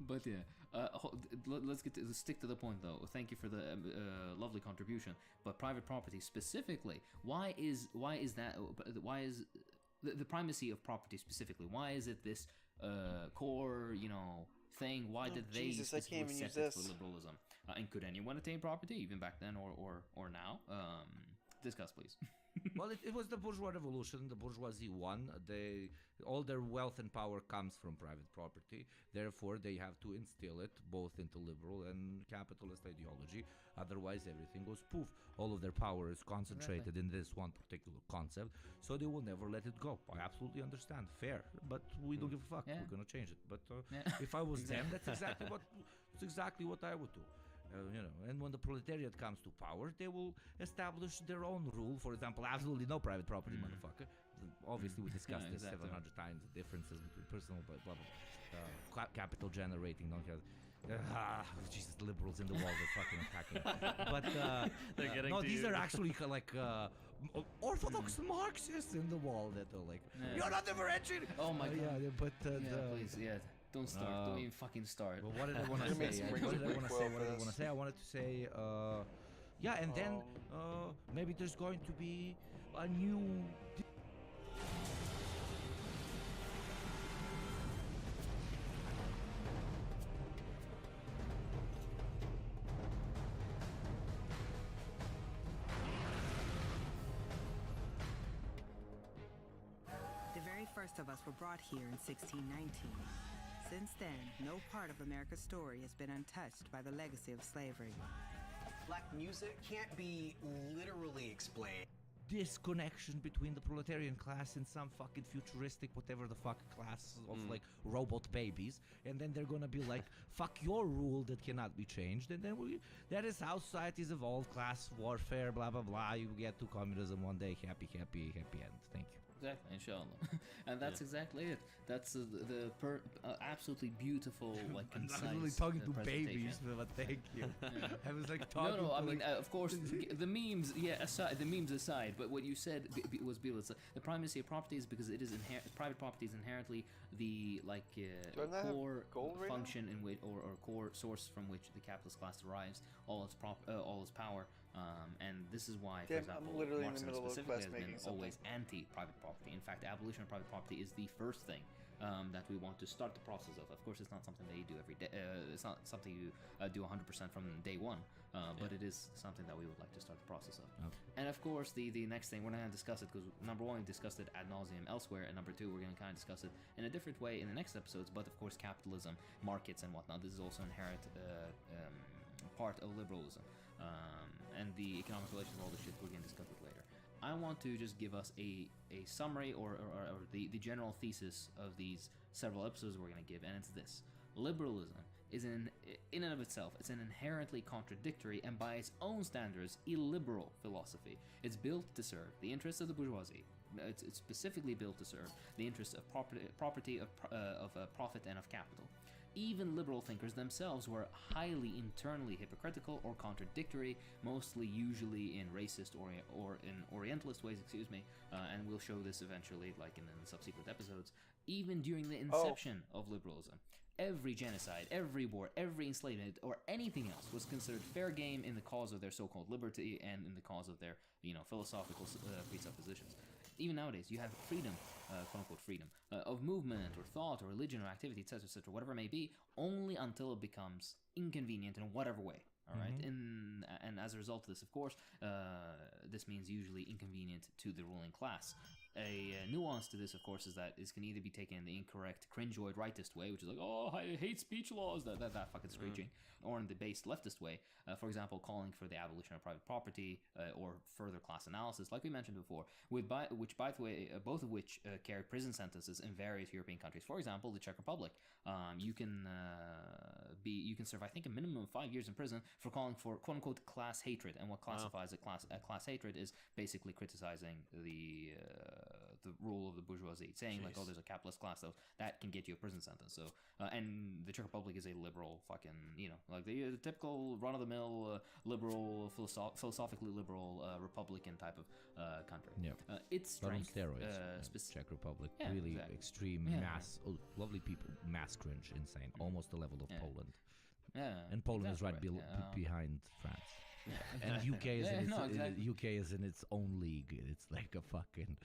But let's stick to the point though. Thank you for the lovely contribution. But private property specifically, why is the primacy of property specifically? Why is it this core thing? Why did they specifically set it for liberalism? And could anyone attain property even back then or now? Discuss, please. Well, it was the bourgeois revolution. The bourgeoisie won. All their wealth and power comes from private property. Therefore, they have to instill it both into liberal and capitalist ideology. Otherwise, everything goes poof. All of their power is concentrated in this one particular concept. So they will never let it go. I absolutely understand. Fair. But we don't give a fuck. We're going to change it. But if I was them, that's exactly what I would do. And when the proletariat comes to power, they will establish their own rule. For example, absolutely no private property, motherfucker. Obviously, we discussed this 700 times, the differences between personal, blah, blah, blah. Capital generating, Jesus, liberals in the wall, they're fucking attacking. But they're getting these are actually like orthodox Marxists in the wall that are like, you're not differentiating. Oh my god. Please, Don't start. Don't even fucking start. Well, what did I want to say? I wanted to say, and then maybe there's going to be a new. The very first of us were brought here in 1619. Since then, no part of America's story has been untouched by the legacy of slavery. Black music can't be literally explained. This connection between the proletarian class and some fucking futuristic whatever the fuck class of like robot babies, and then they're gonna be like, fuck your rule that cannot be changed, and then that is how societies evolve, class warfare, blah blah blah, you get to communism one day, happy end. Thank you. Exactly, inshallah. And that's exactly it. That's absolutely beautiful, like, concise I'm really talking to presentation. babies, but thank you. I was like No, talking. no. I to, mean, like, of course, the memes. Yeah, aside, the memes aside. But what you said was beautiful. The primacy of property is because it is private property is inherently the core function in which, or core source from which the capitalist class derives all its power. And this is why, for example, I'm literally in the Marxism middle of a specifically quest has been making something. always anti-private property. In fact, abolition of private property is the first thing that we want to start the process of. Of course, it's not something that you do every day. It's not something you do 100% from day one, but it is something that we would like to start the process of. Okay. And of course, the next thing, we're not going to discuss it because number one, we discussed it ad nauseum elsewhere, and number two, we're going to kind of discuss it in a different way in the next episodes. But of course, capitalism, markets, and whatnot, this is also inherent part of liberalism. And the economic relations of all this shit, we're going to discuss it later. I want to just give us a summary or the general thesis of these several episodes we're going to give, and it's this. Liberalism is in and of itself, it's an inherently contradictory and by its own standards, illiberal philosophy. It's built to serve the interests of the bourgeoisie. It's specifically built to serve the interests of property, of profit, and of capital. Even liberal thinkers themselves were highly internally hypocritical or contradictory, mostly usually in racist or in Orientalist ways, and we'll show this eventually, like in the subsequent episodes. Even during the inception of liberalism, every genocide, every war, every enslavement, or anything else was considered fair game in the cause of their so-called liberty and in the cause of their, philosophical presuppositions. Even nowadays, you have freedom, quote-unquote freedom, of movement or thought or religion or activity, etc., whatever it may be, only until it becomes inconvenient in whatever way. All right, and as a result of this, of course, this means usually inconvenient to the ruling class. A nuance to this, of course, is that this can either be taken in the incorrect, cringeoid rightist way, which is like, oh, I hate speech laws, that fucking screeching, or in the based leftist way, for example, calling for the abolition of private property or further class analysis, like we mentioned before, both of which carry prison sentences in various European countries. For example, the Czech Republic, you can serve, I think, a minimum of 5 years in prison for calling for quote unquote class hatred, and what classifies a class hatred is basically criticizing the rule of the bourgeoisie, saying like, oh, there's a capitalist class, so that can get you a prison sentence. So, and the Czech Republic is a liberal fucking, like the typical run-of-the-mill liberal, philosophically liberal Republican type of country. Yeah, its strength, but on steroids. Czech Republic, yeah, really exactly. extreme mass, lovely people, mass cringe, insane, almost the level of Poland. Yeah, and Poland exactly is right behind France. And UK is UK is in its own league. It's like a fucking.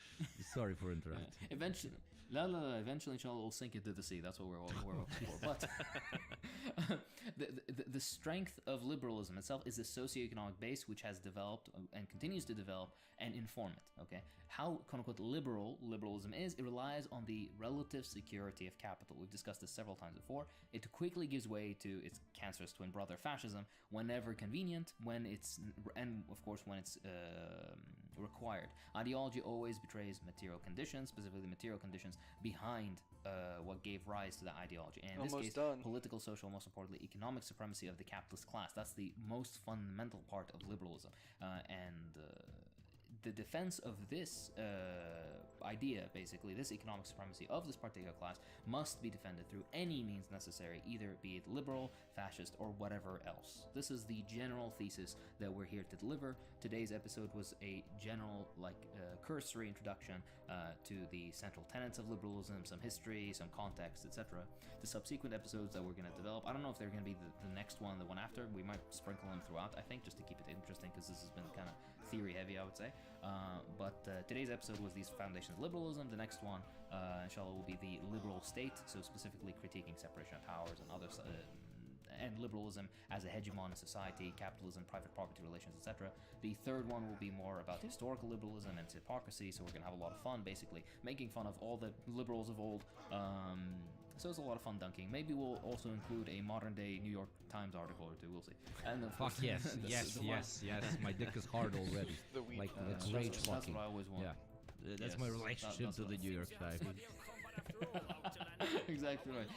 Sorry for interrupting. Eventually, inshallah, we'll sink into the sea. That's what we're hoping for. But the strength of liberalism itself is the socioeconomic base which has developed and continues to develop and inform it. Okay, how quote unquote liberalism is, it relies on the relative security of capital. We've discussed this several times before. It quickly gives way to its cancerous twin brother fascism whenever convenient, when it's required. Ideology always betrays material conditions, specifically material conditions behind what gave rise to that ideology. And in this case, political, social, most importantly, economic supremacy of the capitalist class. That's the most fundamental part of liberalism. The defense of this idea, basically, this economic supremacy of this particular class, must be defended through any means necessary, either be it liberal, fascist, or whatever else. This is the general thesis that we're here to deliver. Today's episode was a general, cursory introduction to the central tenets of liberalism, some history, some context, etc. The subsequent episodes that we're going to develop, I don't know if they're going to be the next one, the one after. We might sprinkle them throughout, I think, just to keep it interesting, because this has been kind of theory heavy, I would say. But today's episode was these foundations of liberalism. The next one, inshallah, will be the liberal state, so specifically critiquing separation of powers and others, and liberalism as a hegemon in society, capitalism, private property relations, etc. The third one will be more about historical liberalism and its hypocrisy, so we're going to have a lot of fun, basically, making fun of all the liberals of old. So it's a lot of fun dunking. Maybe we'll also include a modern-day New York Times article or two. We'll see. And of course, yes. My dick is hard already. Like rage fucking. That's what I always want. Yeah, that's my relationship to the New York Times. Exactly right.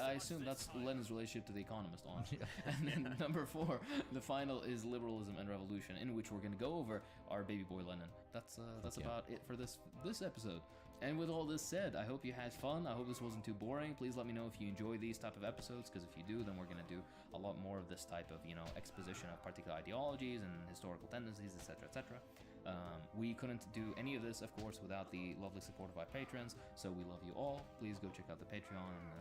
I assume that's Lenin's relationship to The Economist on. And then number 4, the final is Liberalism and Revolution, in which we're going to go over our baby boy Lenin. That's about it for this episode. And with all this said, I hope you had fun. I hope this wasn't too boring. Please let me know if you enjoy these type of episodes, because if you do, then we're going to do a lot more of this type of, exposition of particular ideologies and historical tendencies, etc., etc. We couldn't do any of this, of course, without the lovely support of our patrons, so we love you all. Please go check out the Patreon and,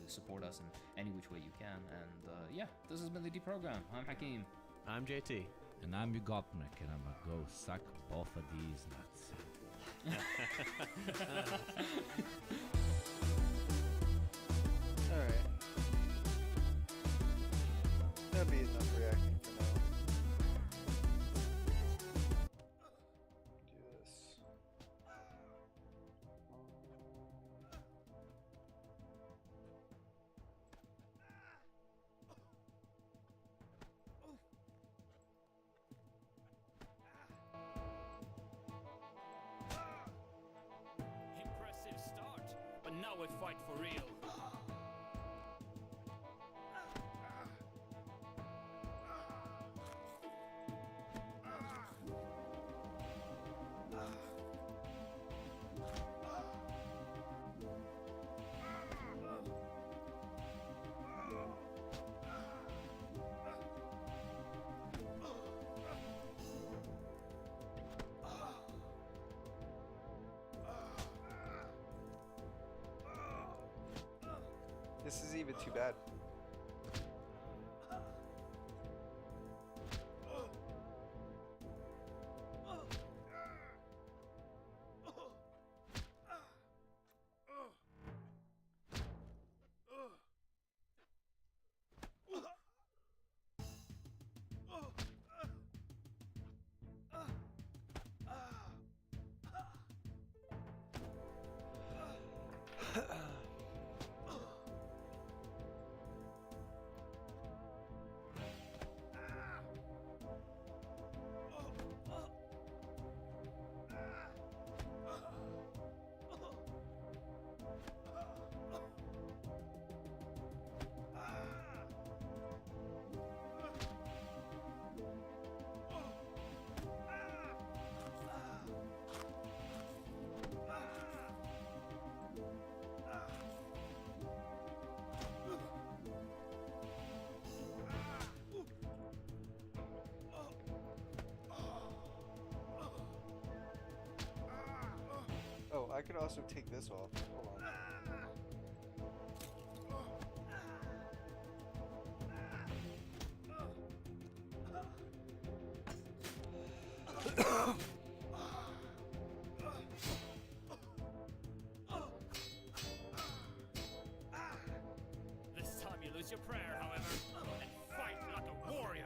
support us in any which way you can. And, this has been the Deprogram. I'm Hakeem. I'm JT. And I'm Ugopnik, and I'm gonna go suck both of these nuts. Alright. That'd be enough reacting for now. Do this. Impressive start, but now we fight for real. This is even too bad. Oh, I could also take this off. Hold on. This time you lose your prayer, however, and fight like a warrior.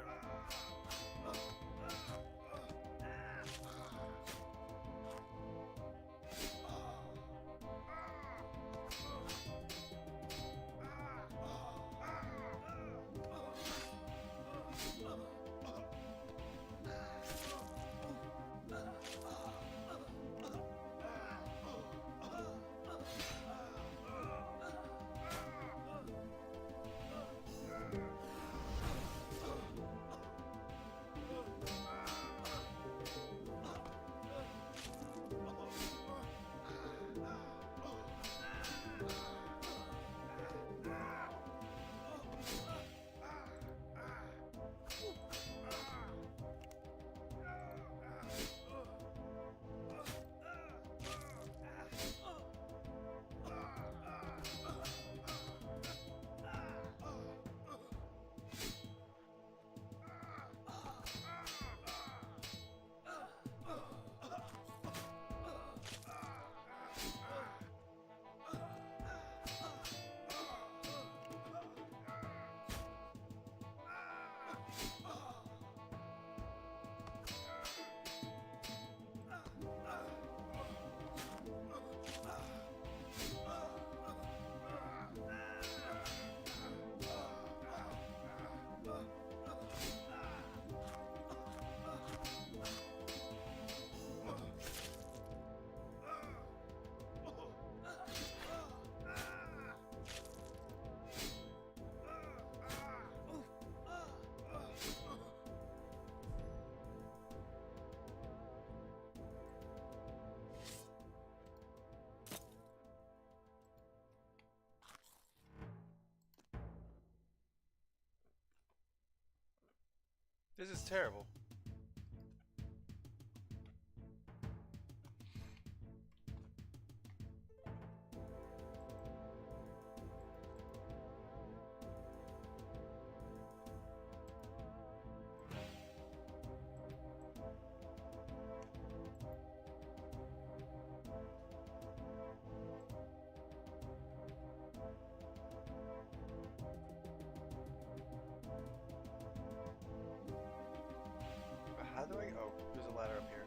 This is terrible. How do I? Oh, there's a ladder up here.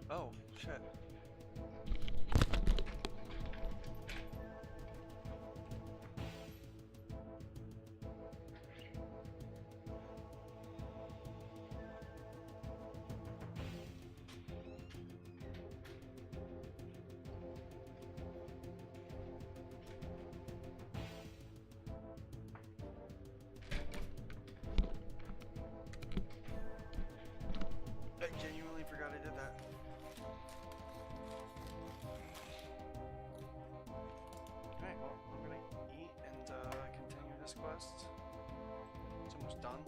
Oh, shit. I genuinely forgot I did that. Alright, well, I'm gonna eat and continue this quest. It's almost done.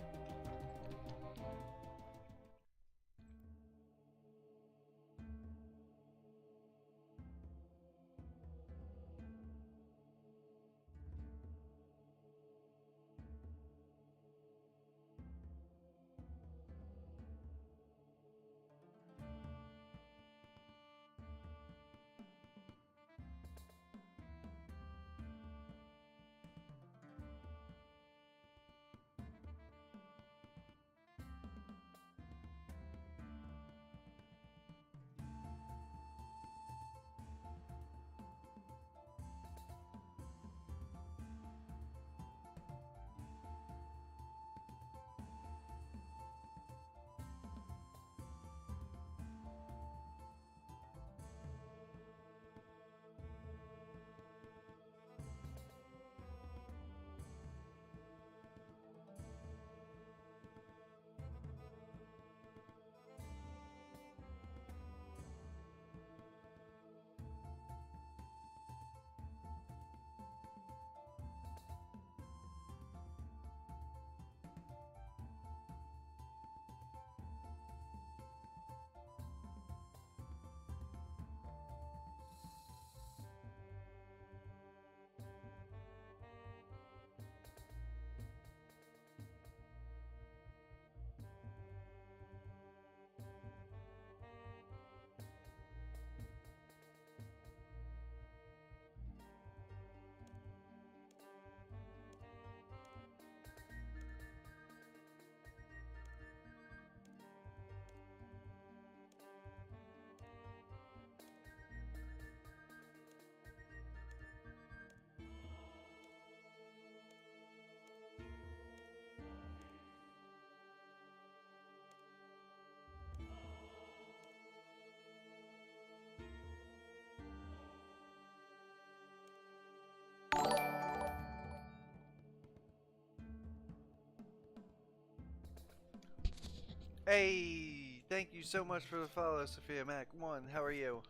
Hey, thank you so much for the follow, Sophia Mac 1. How are you?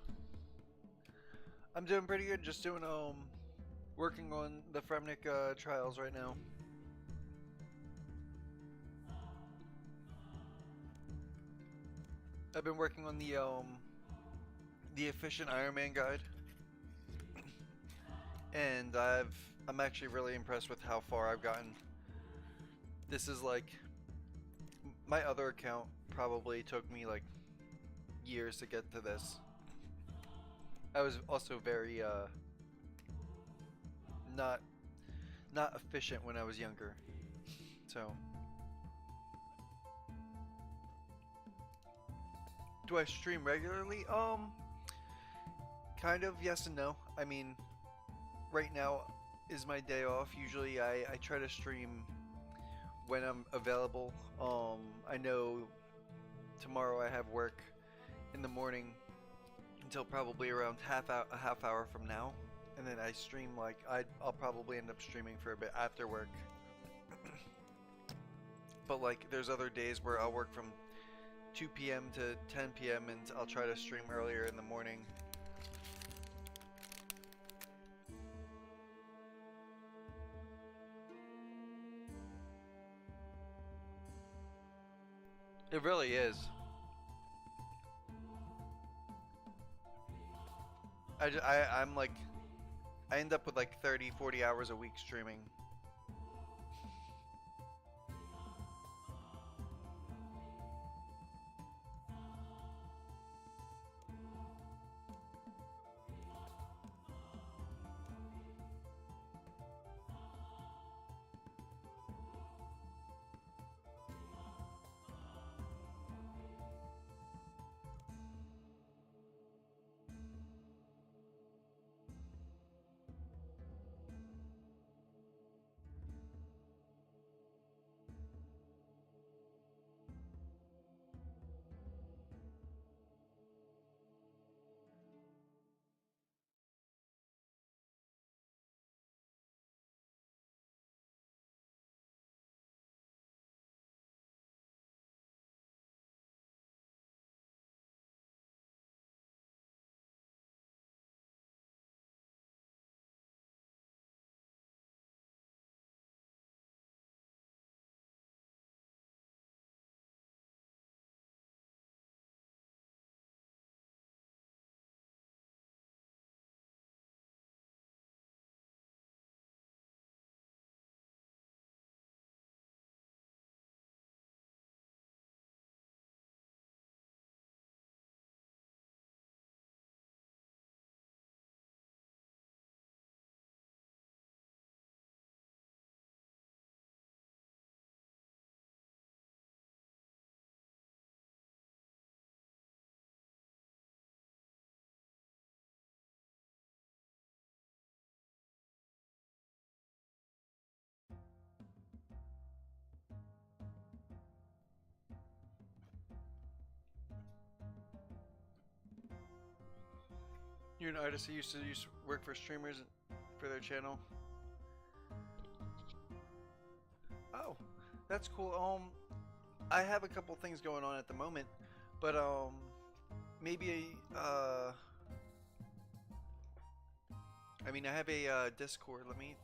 I'm doing pretty good. Just doing working on the Fremnik trials right now. I've been working on the efficient Iron Man guide, and I'm actually really impressed with how far I've gotten. This is like my other account probably took me like years to get to this. I was also very not efficient when I was younger. So do I stream regularly? Kind of, yes and no. I mean, right now is my day off. Usually I try to stream when I'm available. I know tomorrow I have work in the morning until probably around a half hour from now, and then I stream like I'll probably end up streaming for a bit after work. But like there's other days where I'll work from 2 p.m. to 10 p.m. and I'll try to stream earlier in the morning. It really is. I'm like, I end up with like 30, 40 hours a week streaming. You're an artist who used to work for streamers for their channel. Oh, that's cool. I have a couple things going on at the moment, but maybe I mean I have a Discord. Let me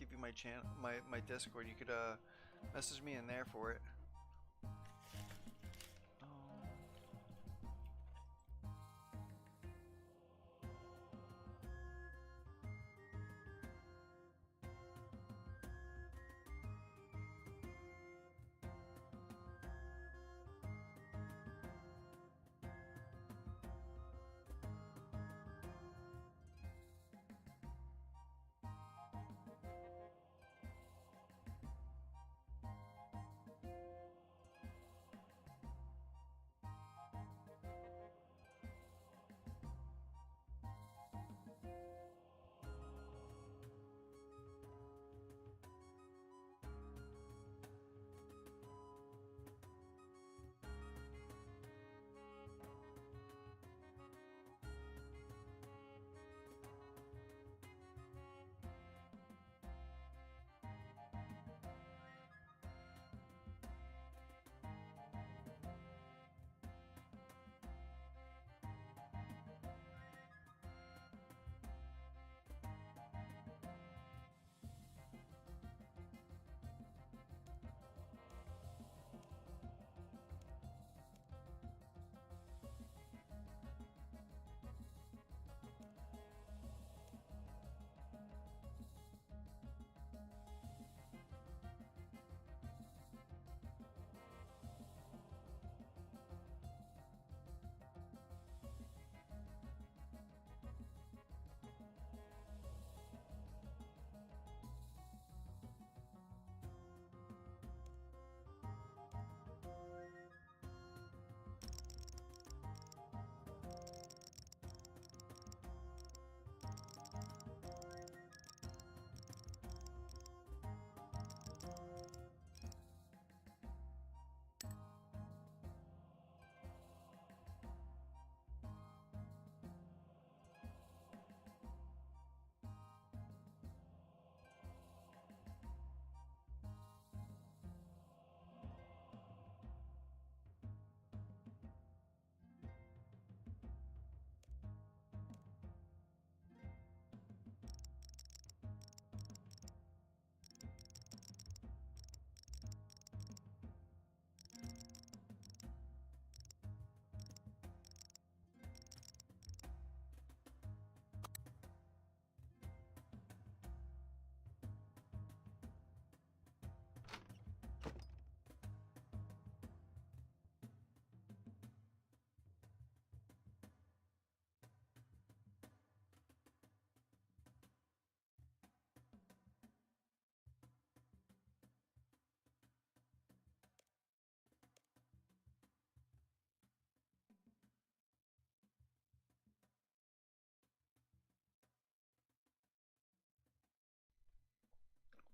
give you my channel, my Discord. You could message me in there for it.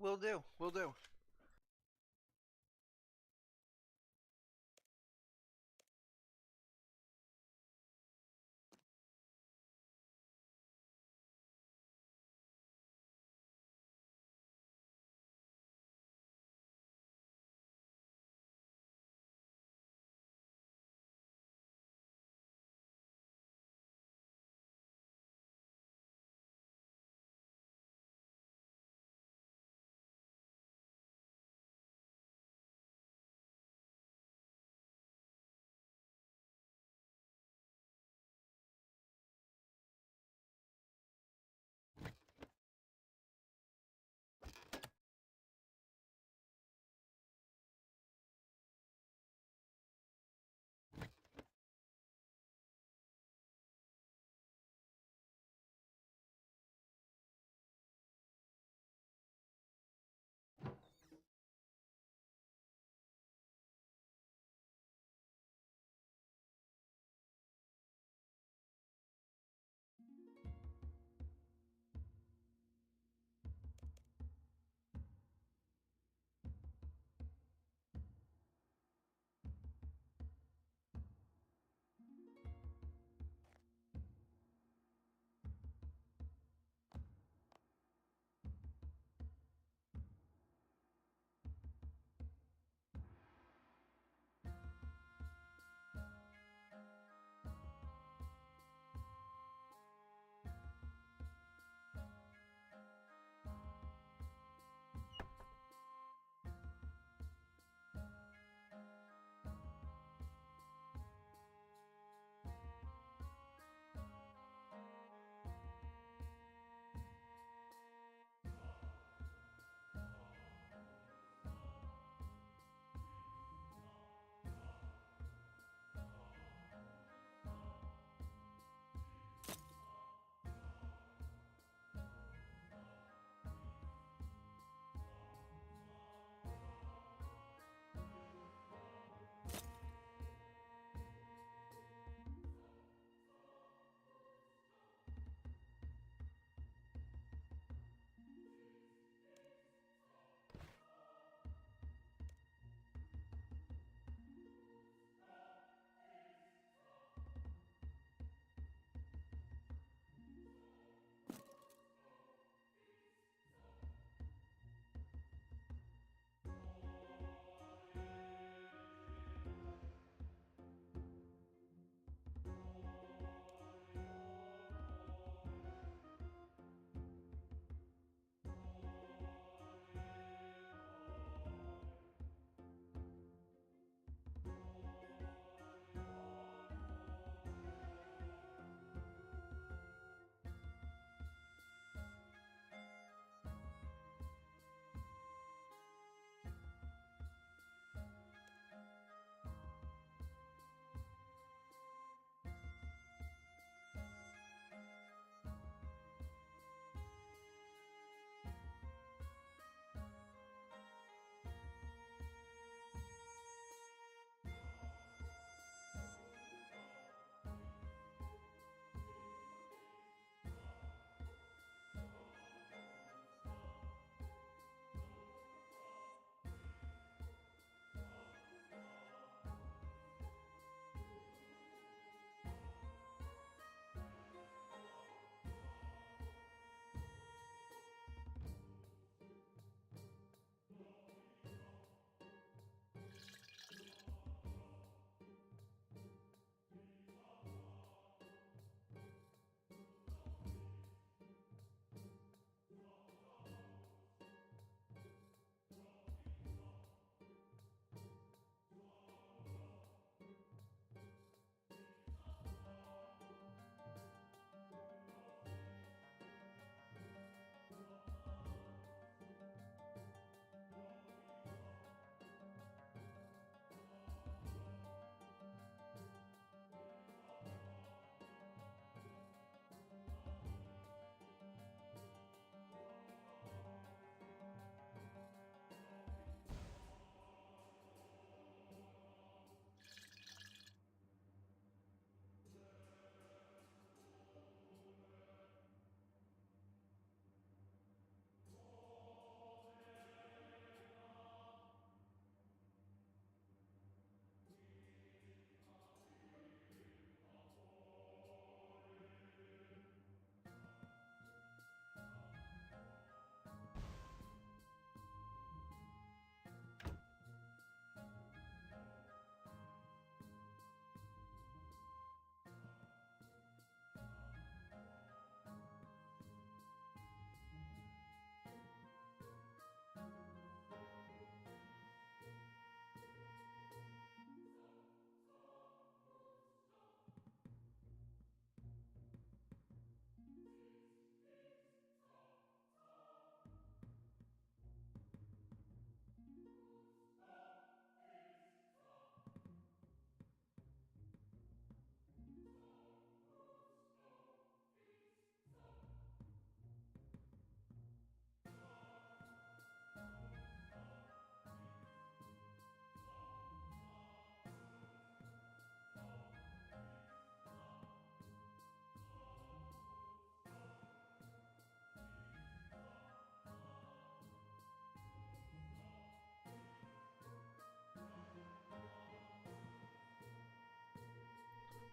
Will do. Will do.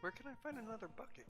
Where can I find another bucket?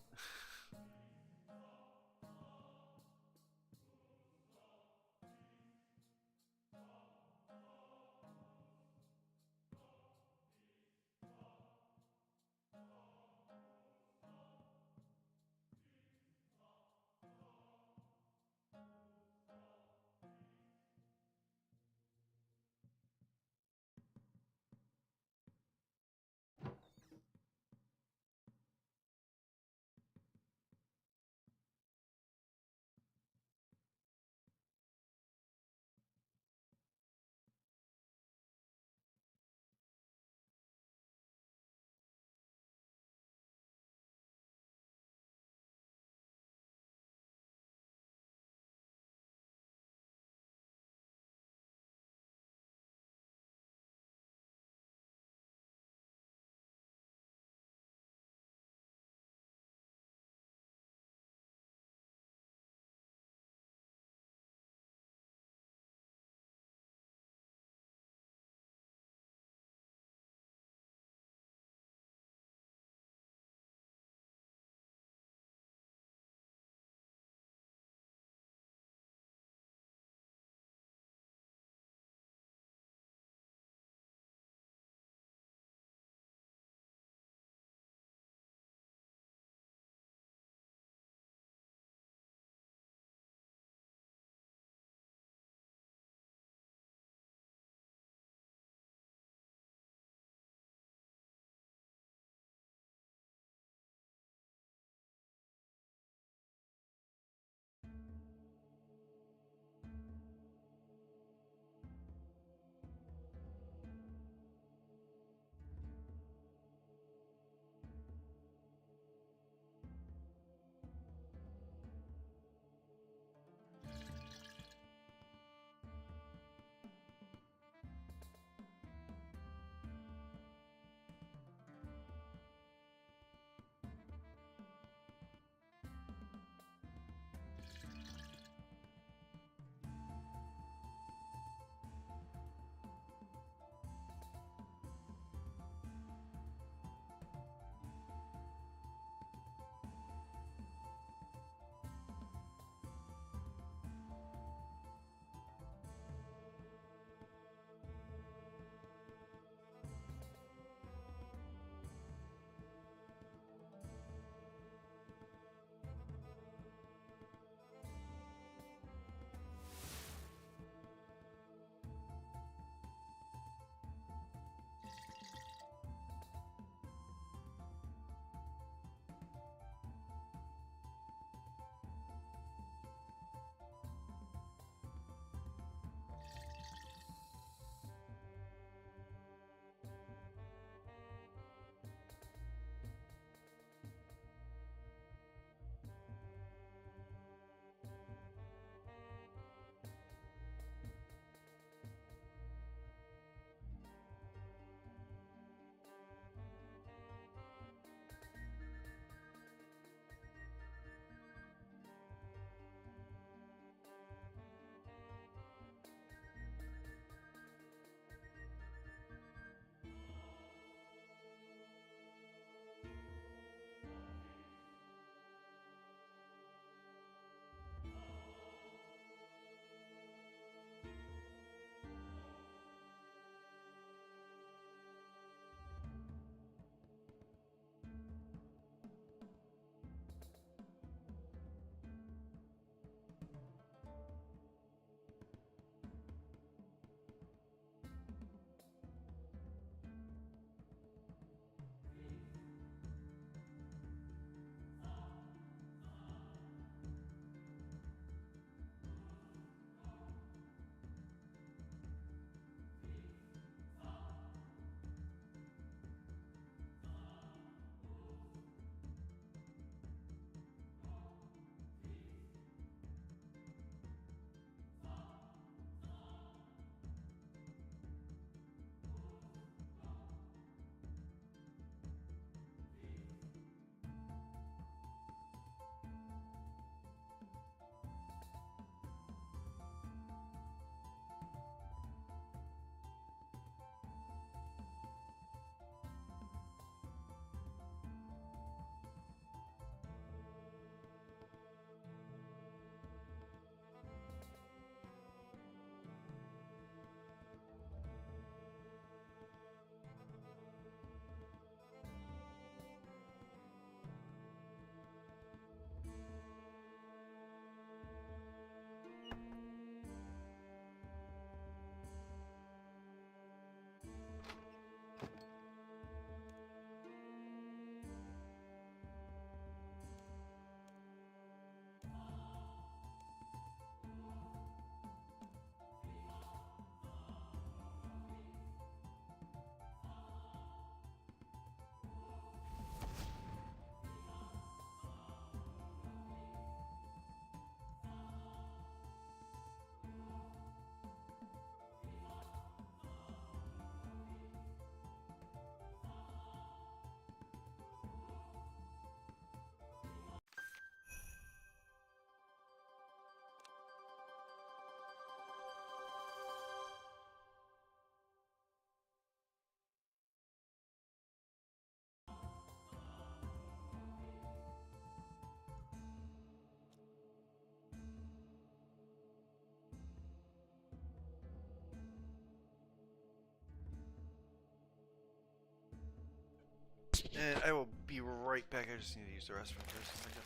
And I will be right back. I just need to use the restroom for a second.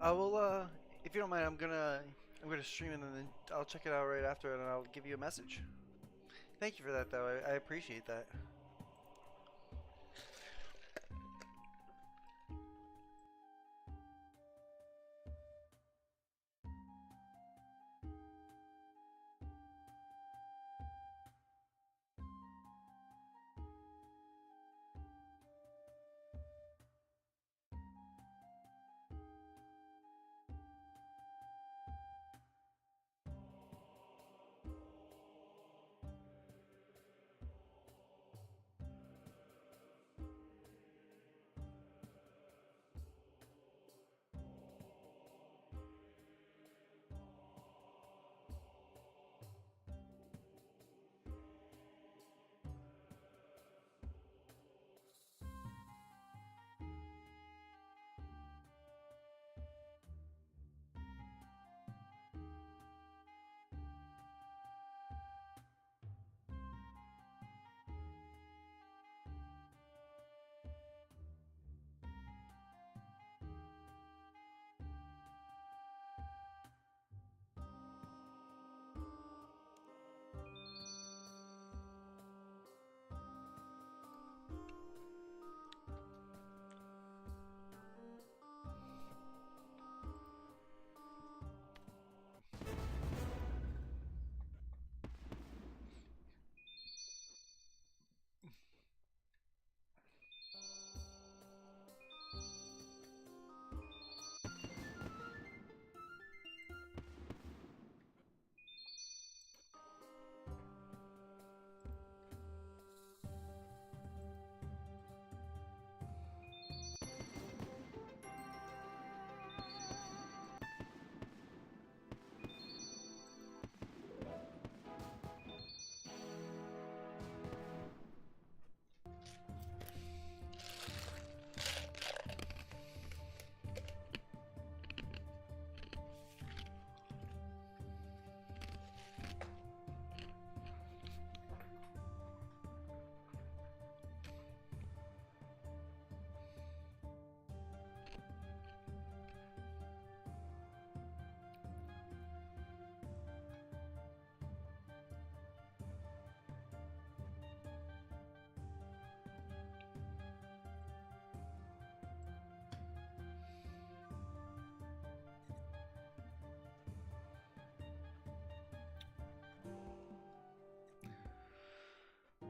I will, if you don't mind, I'm gonna stream it and then I'll check it out right after, and I'll give you a message. Thank you for that, though. I appreciate that.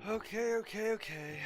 Okay, okay, okay.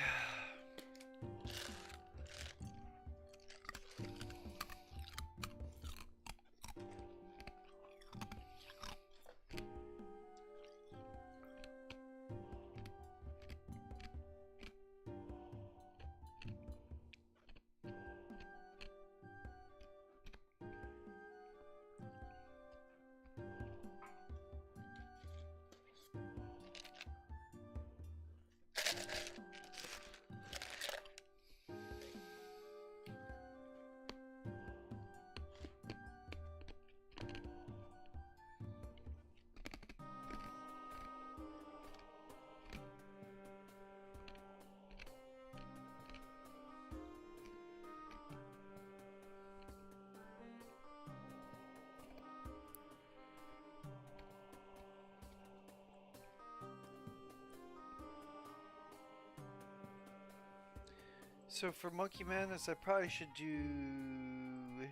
So for Monkey Madness, I probably should do...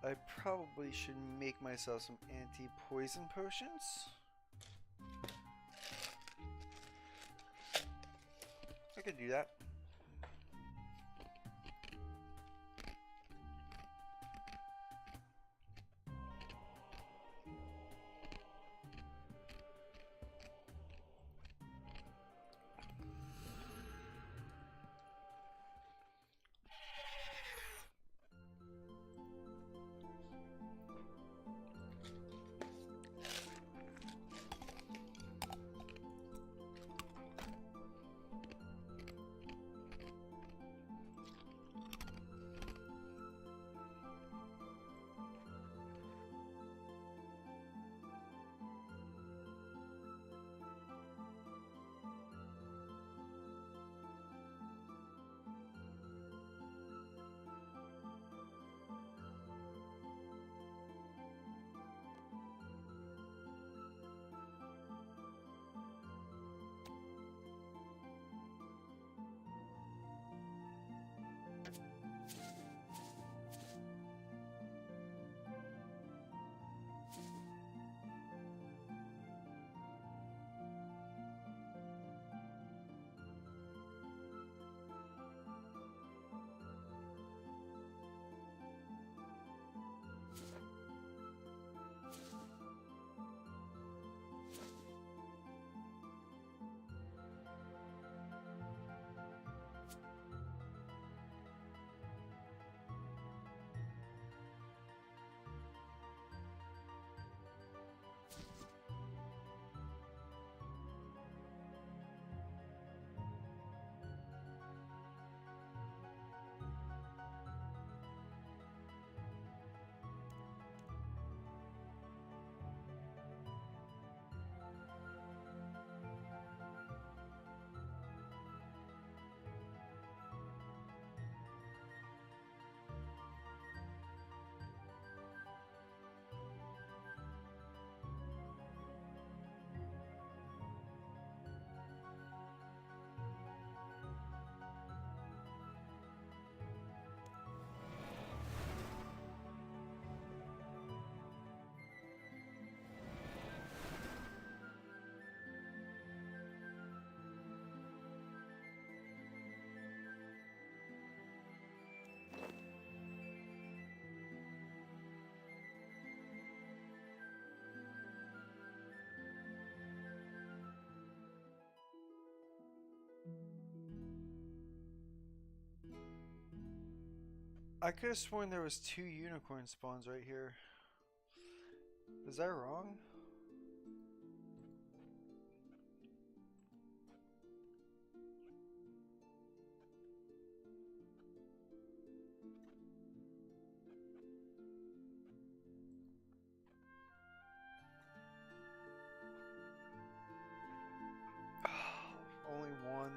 I probably should make myself some anti-poison potions. I could do that. I could have sworn there was 2 unicorn spawns right here. Is that wrong? Only one.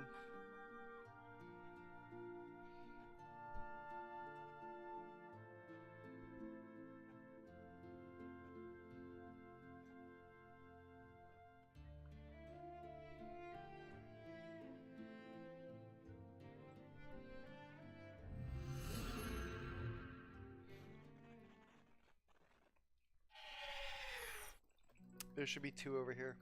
There should be 2 over here.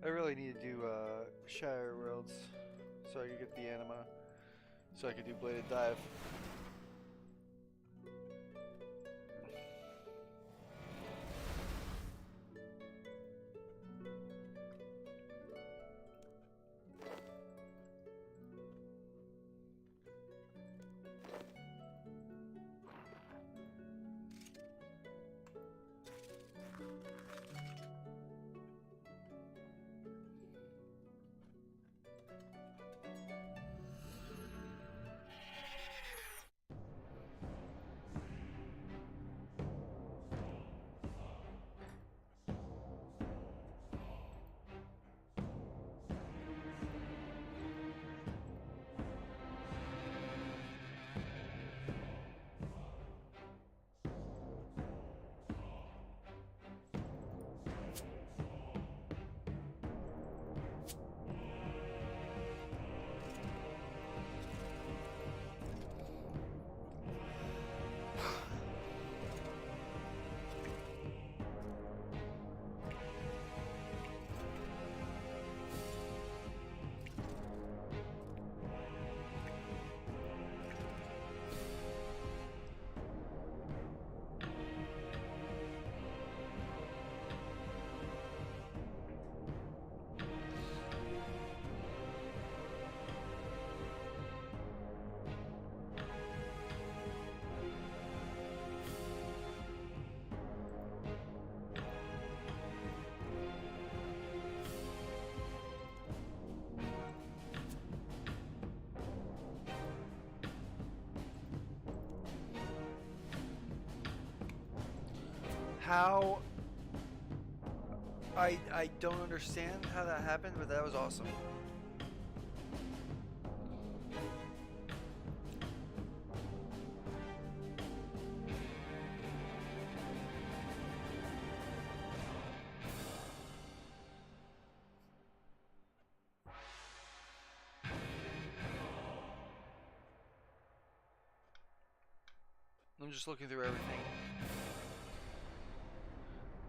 I really need to do Shire Worlds so I can get the anima, so I can do Bladed Dive. How? I don't understand how that happened, but that was awesome. I'm just looking through everything.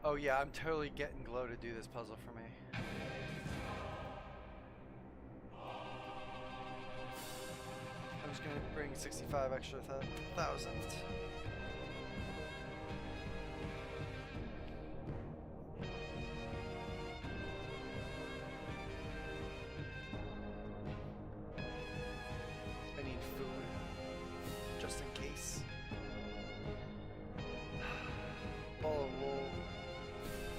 Oh yeah, I'm totally getting Glow to do this puzzle for me. I'm just gonna bring 65 extra thousand. I need food, just in case. Ball of wool,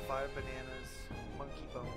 5 bananas, monkey bones.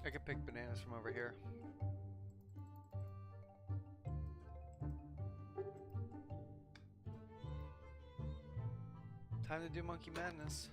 I could pick bananas from over here. Time to do monkey madness.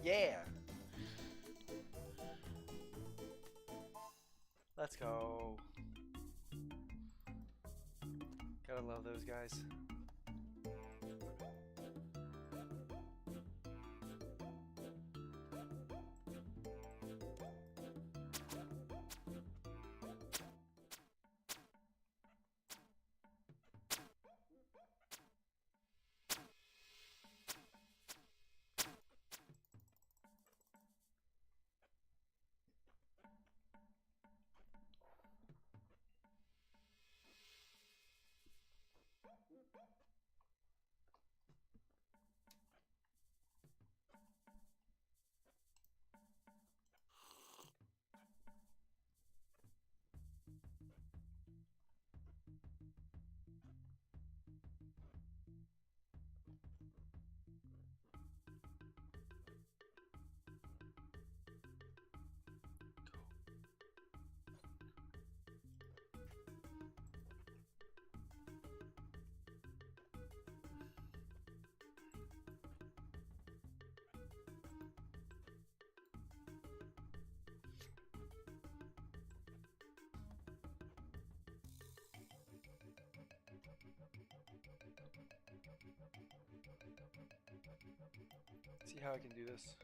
Yeah. Let's go. Gotta love those guys. See how I can do this.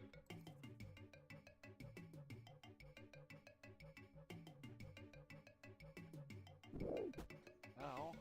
Ow.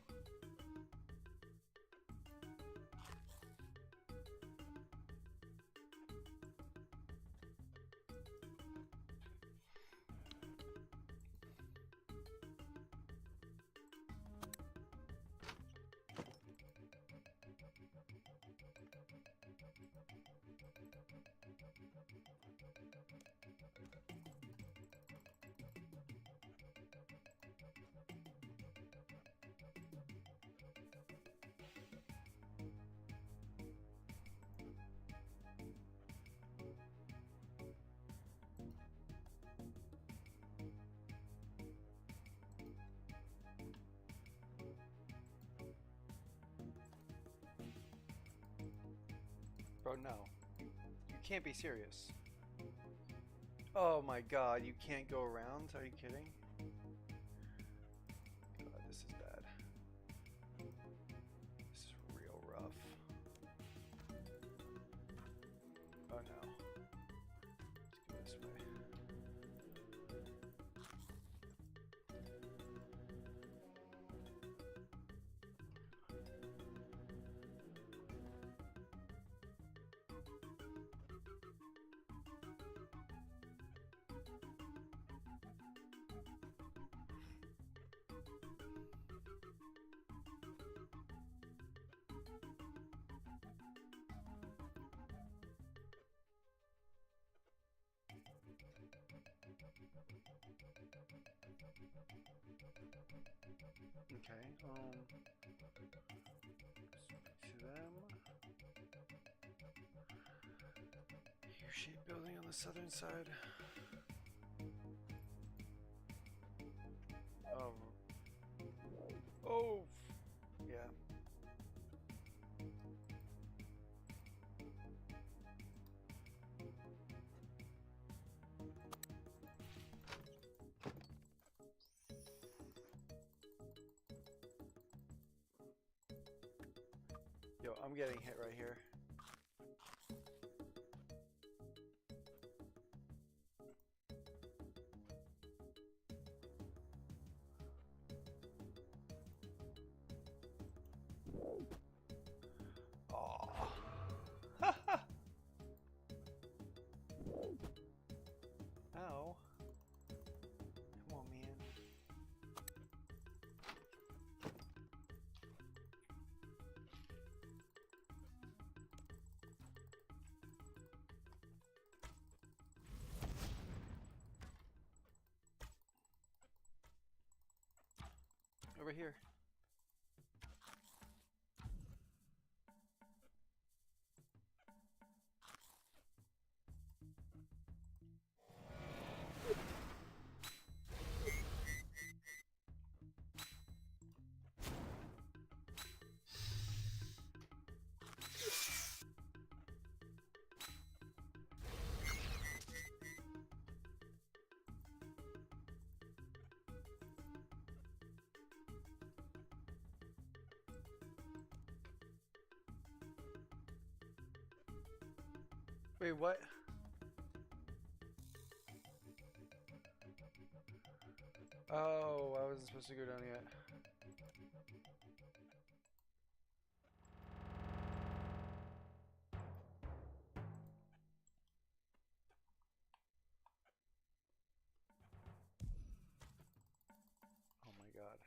Bro, no. You can't be serious. Oh my god, you can't go around? Are you kidding? God, this is bad. This is real rough. Oh no. Let's go this way. Okay, speak to them. U-shaped building on the southern side. Oh, yeah. Yo, I'm getting hit right here. Oh. Ow. Come on, man. Over here. Wait, what? Oh, I wasn't supposed to go down yet. Oh my god.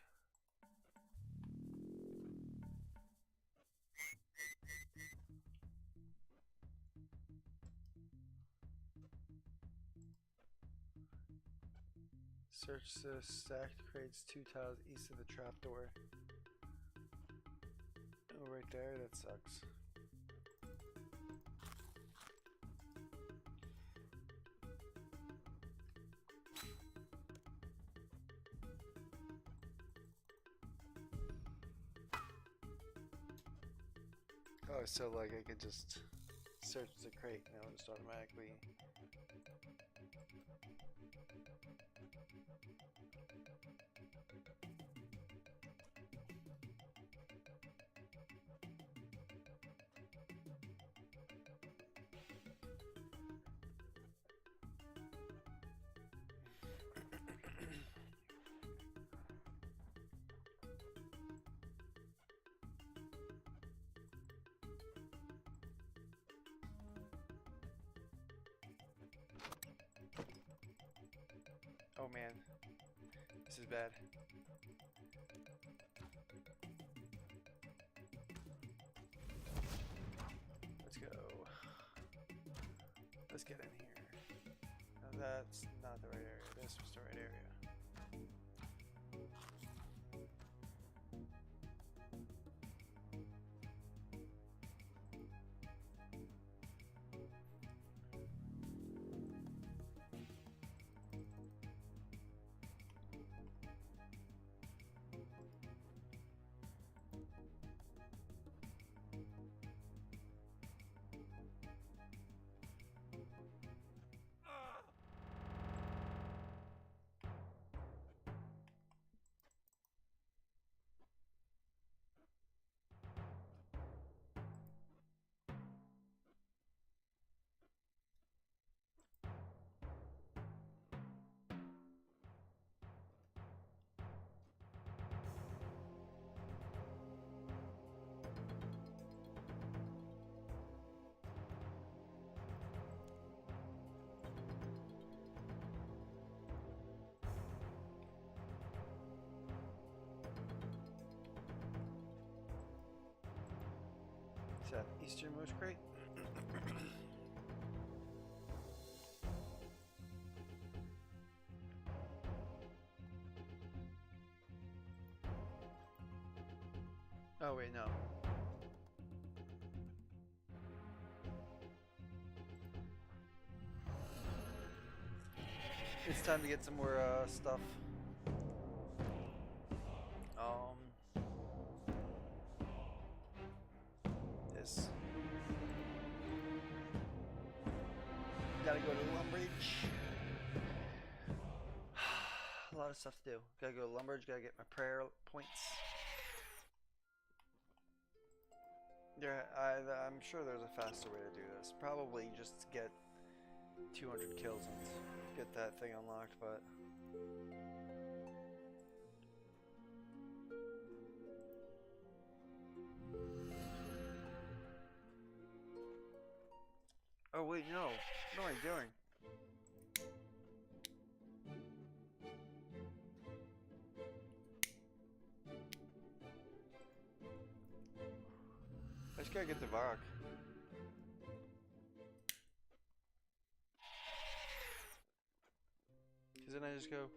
Search the stacked crates 2 tiles east of the trapdoor. Oh, right there? That sucks. Oh, so like I could just search the crate and it'll just automatically... Oh man, this is bad. Let's go. Let's get in here. Now that's not the right area. This was the right area. Is that easternmost crate? Oh wait, no. It's time to get some more stuff. This. Gotta go to Lumbridge. A lot of stuff to do. Gotta go to Lumbridge, gotta get my prayer points. Yeah, I'm sure there's a faster way to do this. Probably just get 200 kills and get that thing unlocked, but... Oh wait, no. What am I doing? I just gotta get the Varrock. Cause then I just go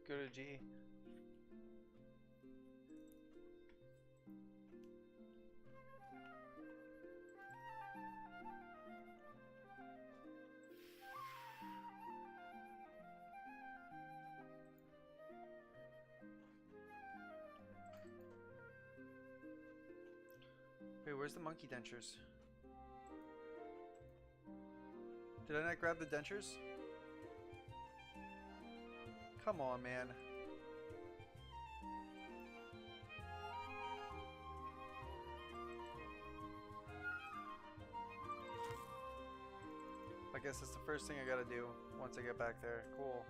to G. Wait, where's the monkey dentures? Did I not grab the dentures? Come on, man. I guess that's the first thing I gotta do once I get back there. Cool.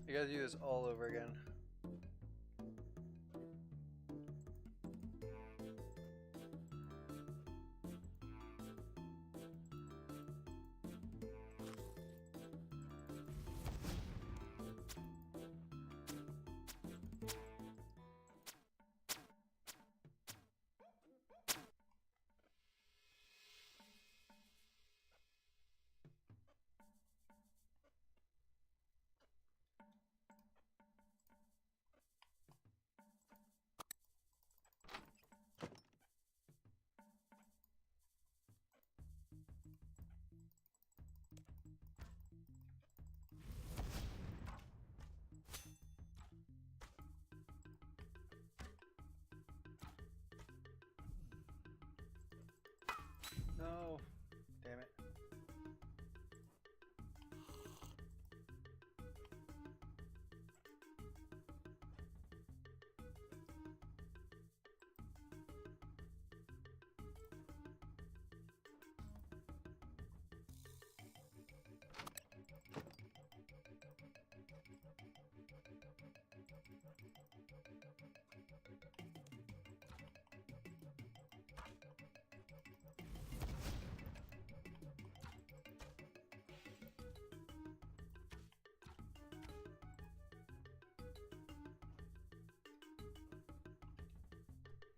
You gotta do this all over again. No, damn it.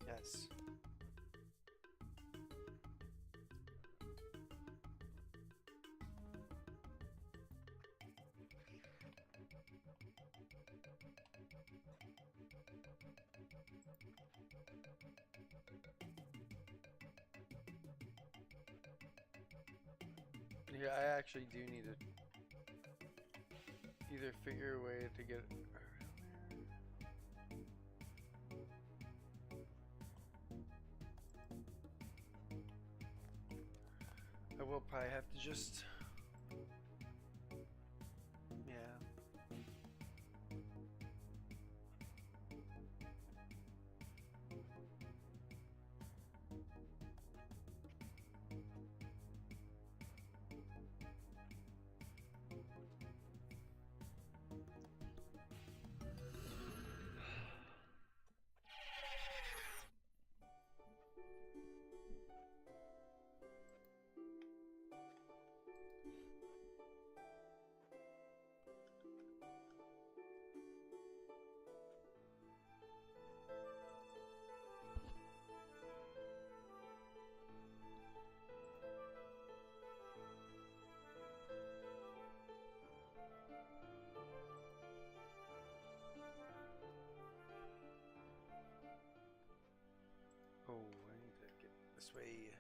Yes. Yeah, I actually do need to either figure a way to get I will probably have to just yeah. Oh, I need to get this way.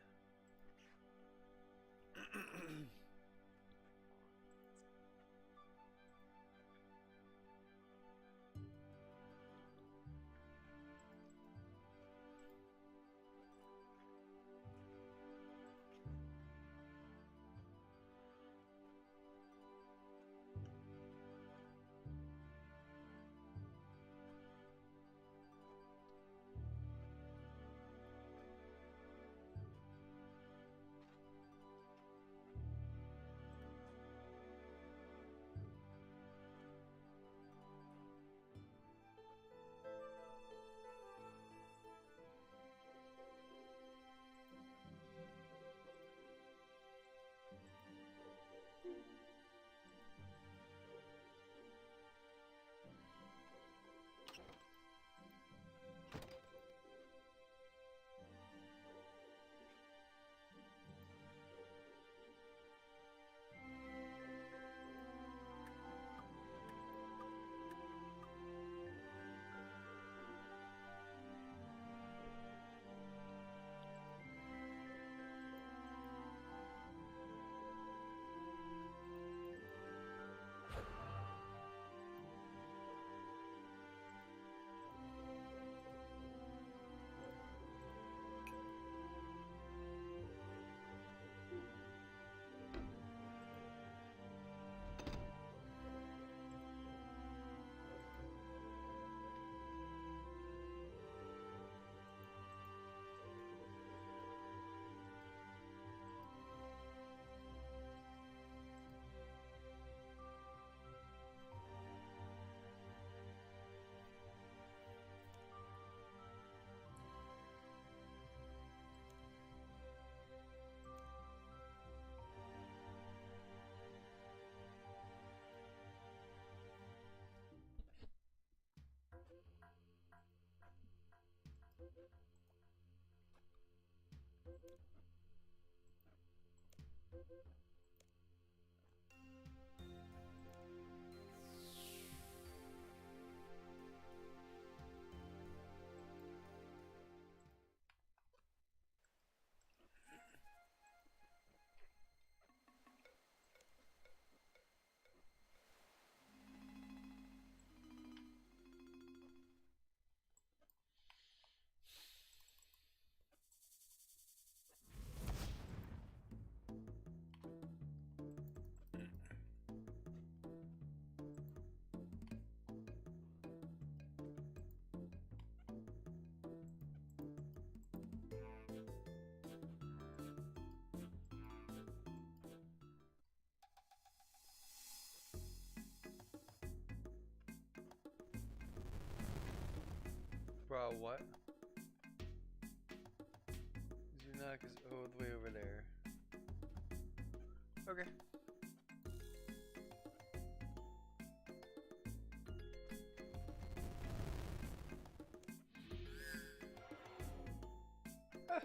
Bro, what? Zunok is all the way over there. Okay. Ah.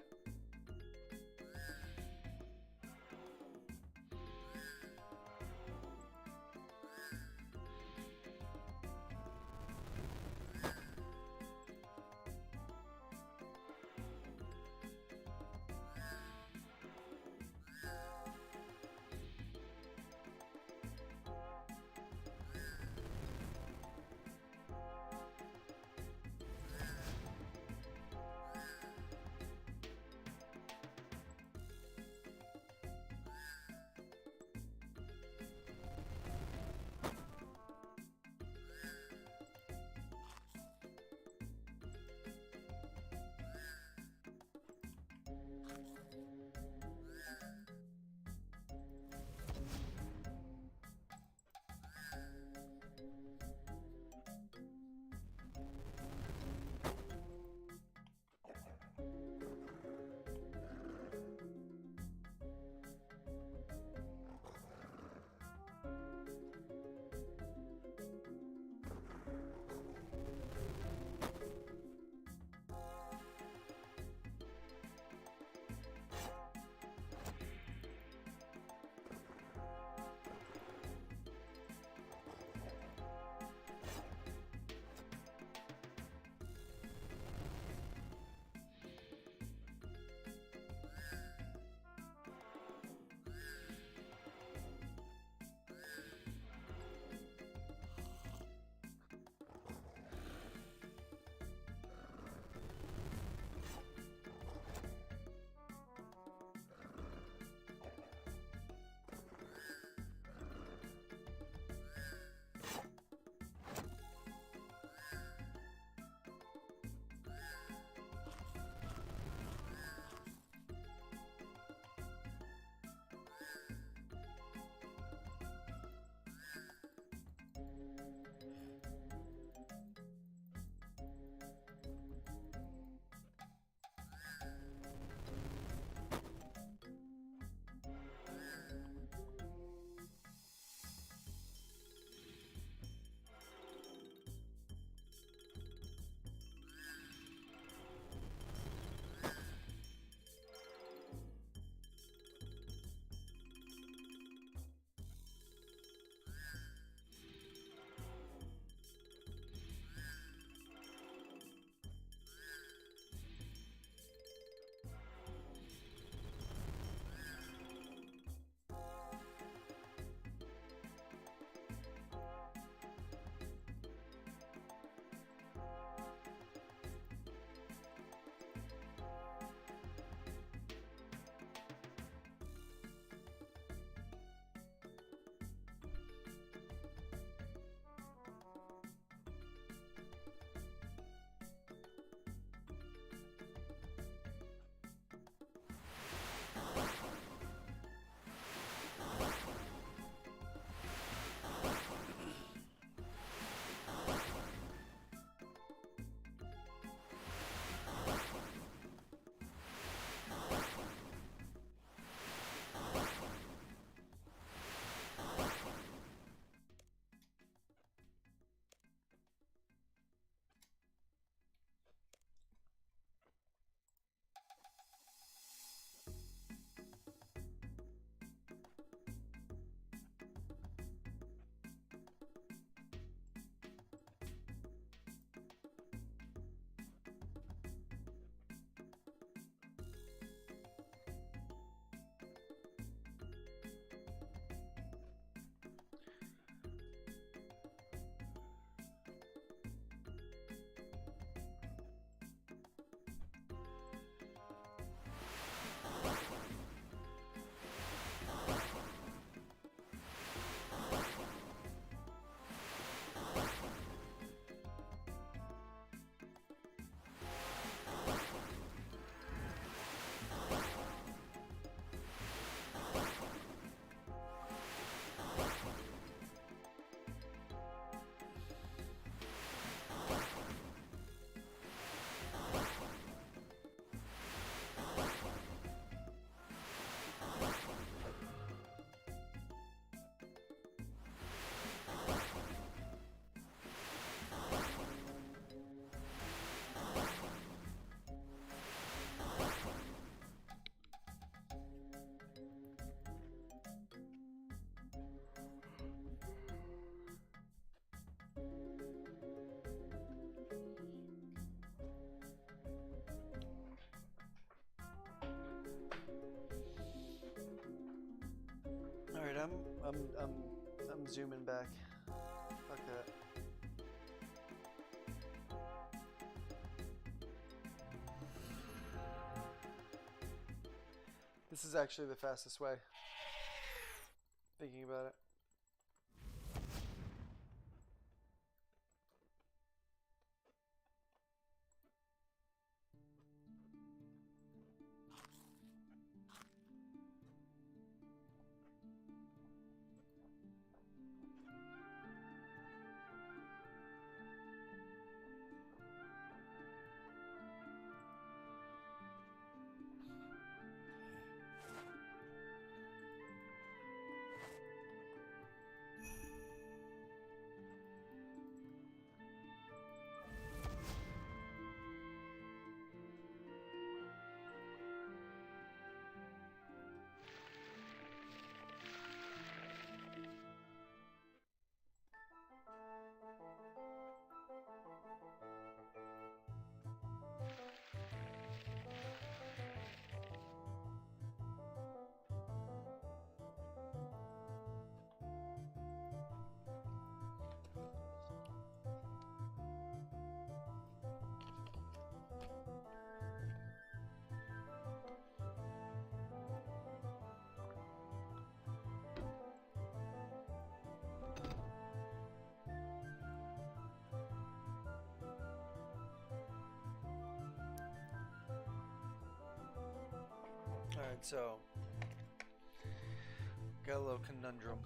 I'm zooming back. Fuck that. This is actually the fastest way. Thinking about it. Alright, so got a little conundrum.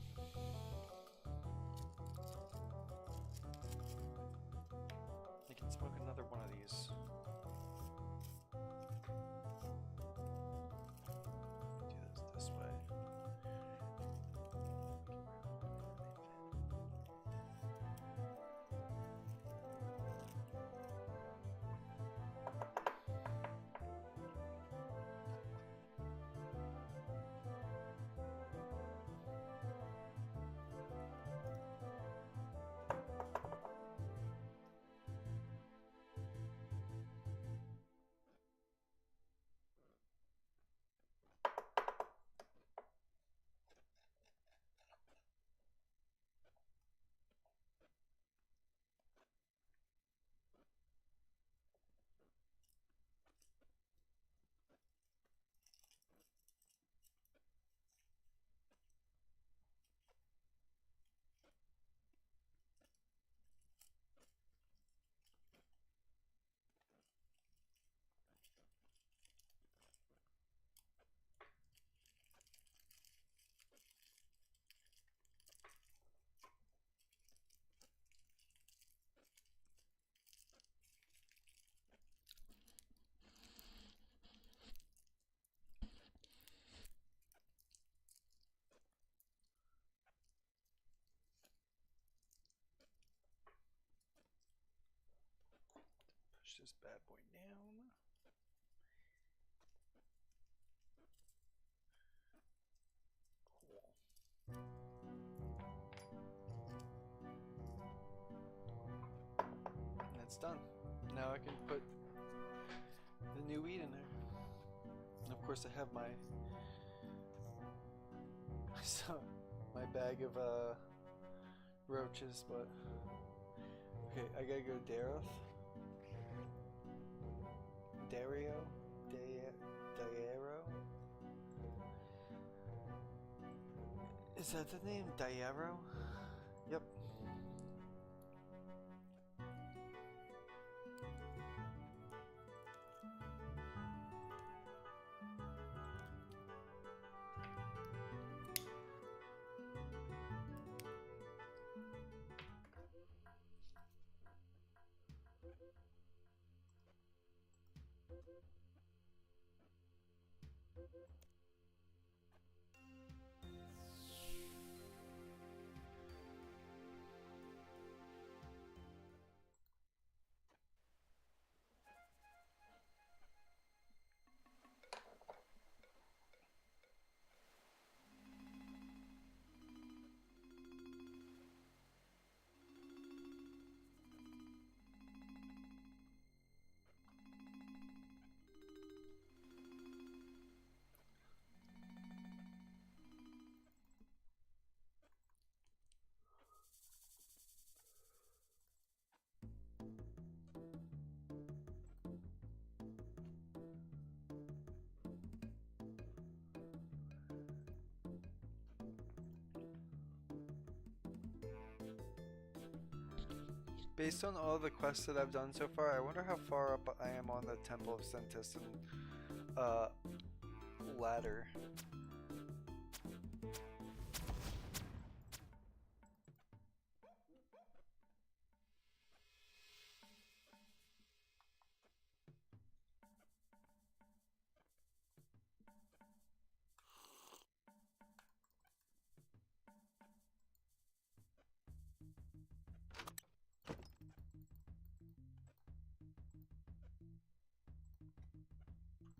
I can smoke another one of these. Do this way. Push this bad boy down. Cool. And it's done. Now I can put the new weed in there. And of course I have my my bag of roaches, but okay, I gotta go Daroth. Dario? Diaro? Is that the name? Diaro? Yep. Based on all the quests that I've done so far, I wonder how far up I am on the Temple of Sentis and ladder.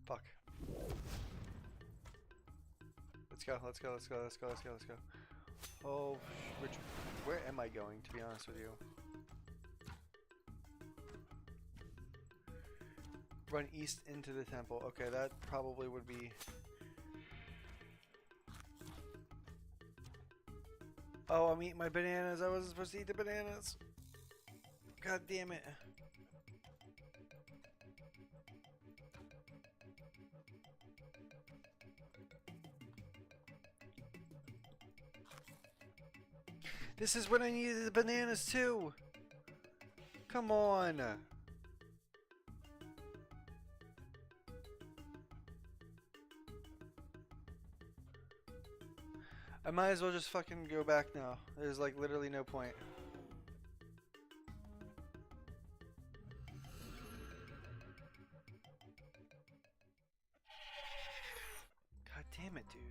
Fuck. Let's go, let's go, let's go, let's go, let's go, let's go. Oh, where am I going, to be honest with you? Run east into the temple. Okay, that probably would be... Oh, I'm eating my bananas. I wasn't supposed to eat the bananas. God damn it. This is when I needed the bananas too. Come on. I might as well just fucking go back now. There's like literally no point. God damn it, dude.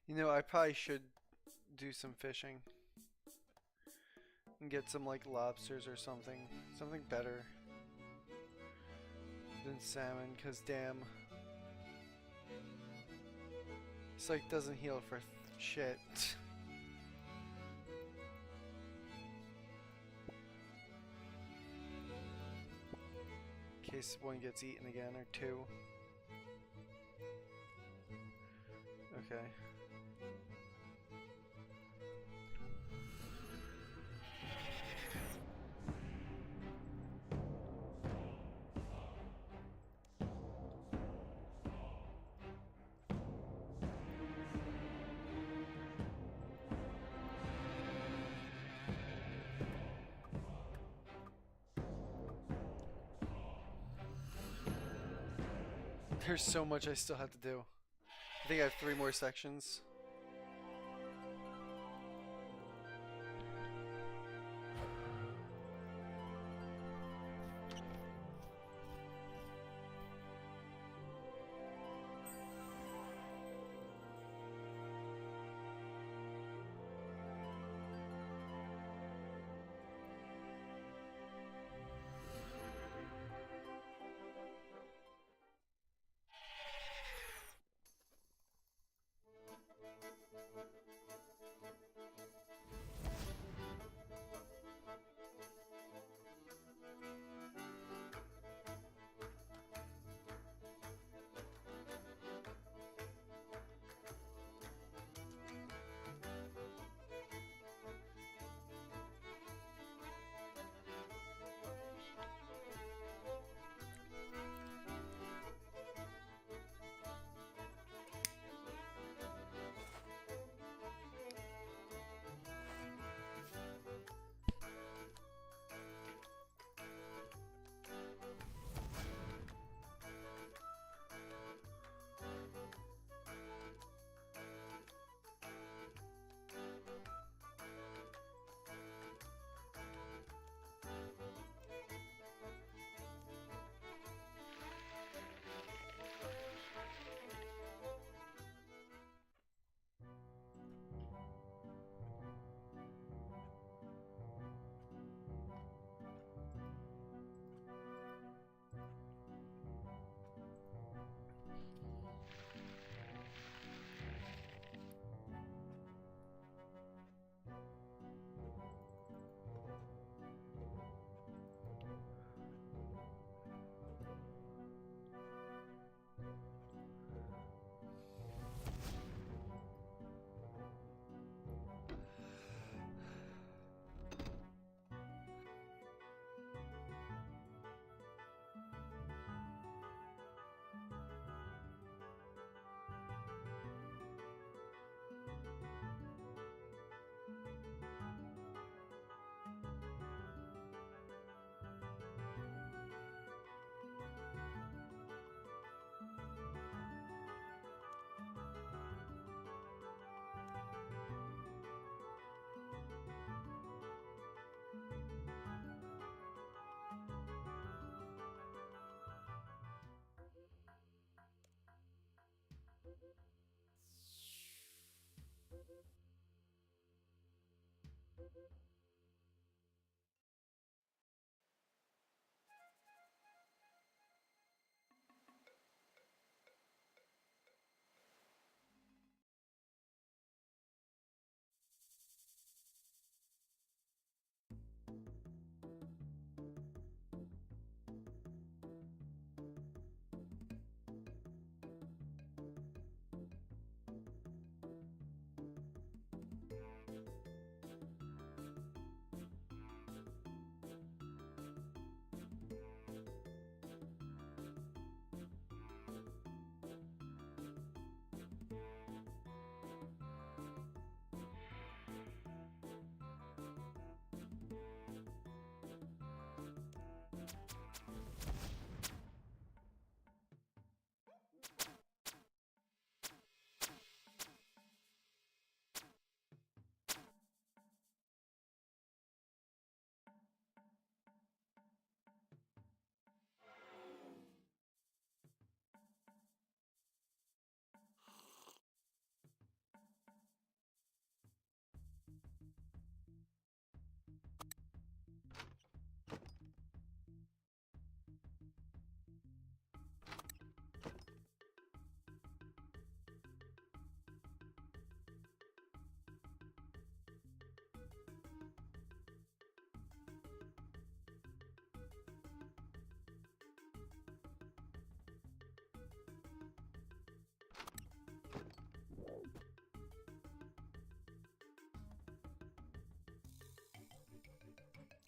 You know, I probably should do some fishing and get some like lobsters or something. Something better than salmon, cause damn. This like doesn't heal for shit. In case one gets eaten again or two. Okay. There's so much I still have to do. I think I have 3 more sections.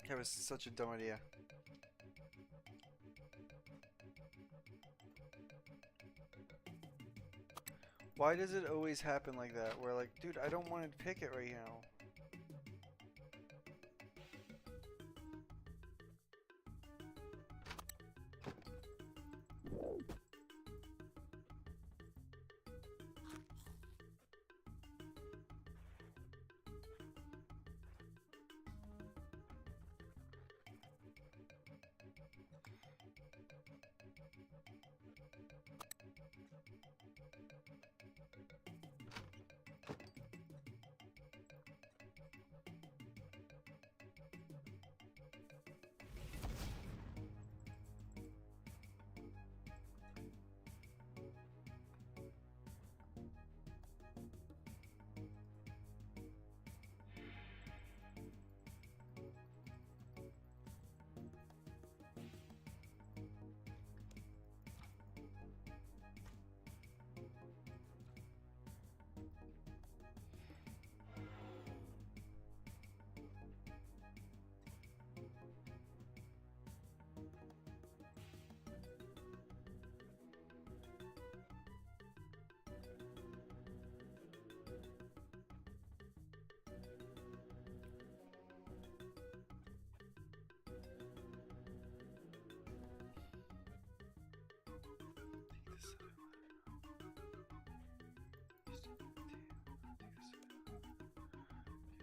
That was such a dumb idea. Why does it always happen like that? Where like, dude, I don't want to pick it right now.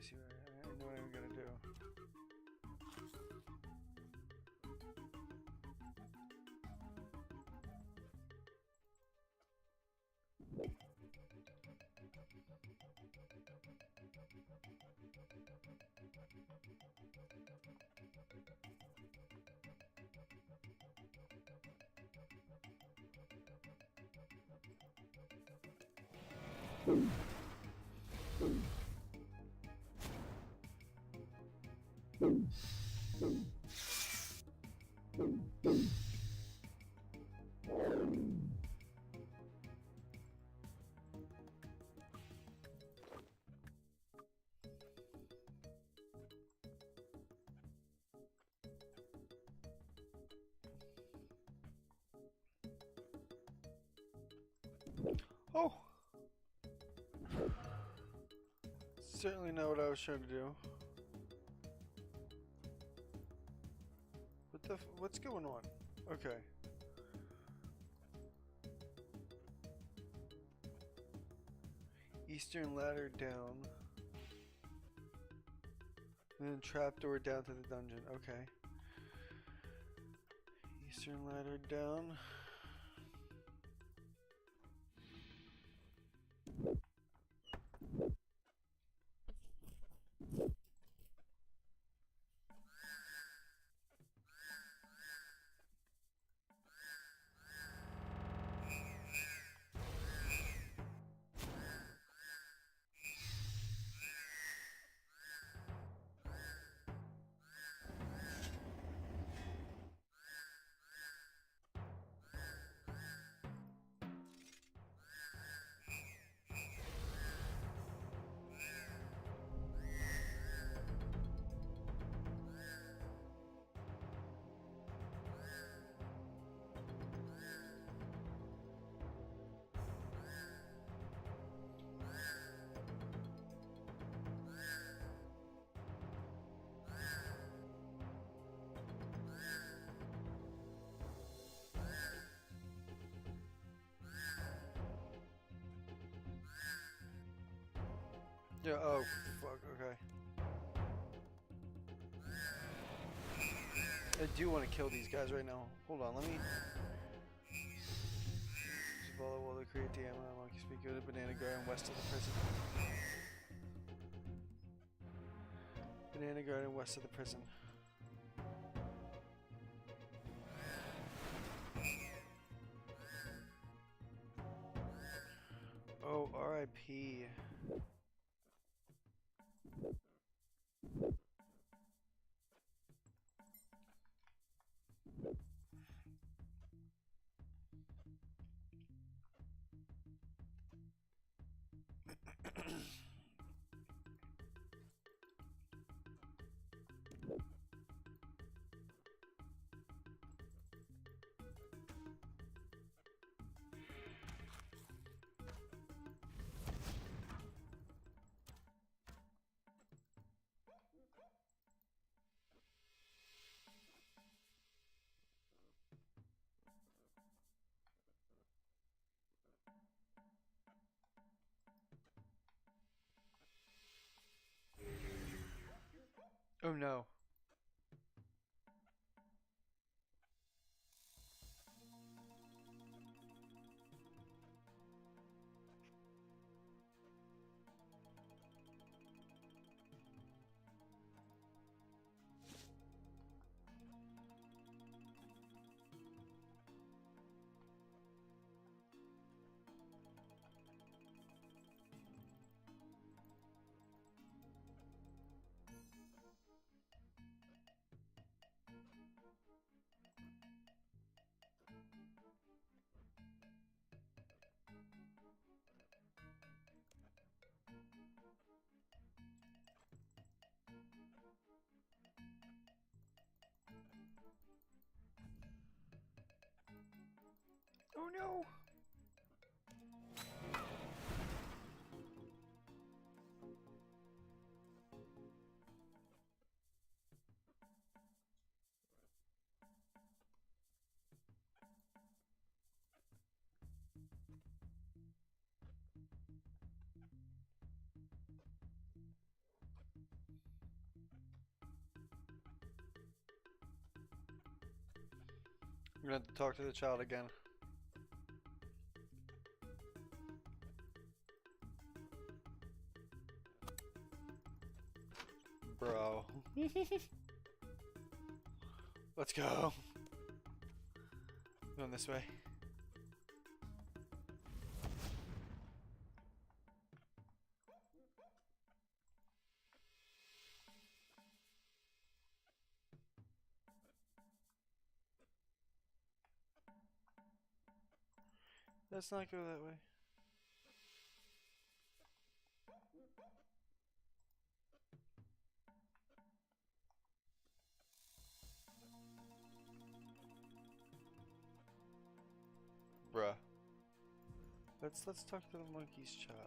See what I know what I'm gonna do. Oh! Certainly not what I was trying to do. What's going on? Okay. Eastern ladder down. And then trapdoor down to the dungeon. Okay. Eastern ladder down. Yeah, oh, fuck, okay. I do want to kill these guys right now. Hold on, let me... Zavala will create the ammo monkey speak of the banana garden west of the prison. Banana garden west of the prison. Oh, R.I.P. no. Oh no! I'm gonna have to talk to the child again. Bro. Let's go. Going this way. Let's not go that way. Bruh. Let's talk to the monkey's child.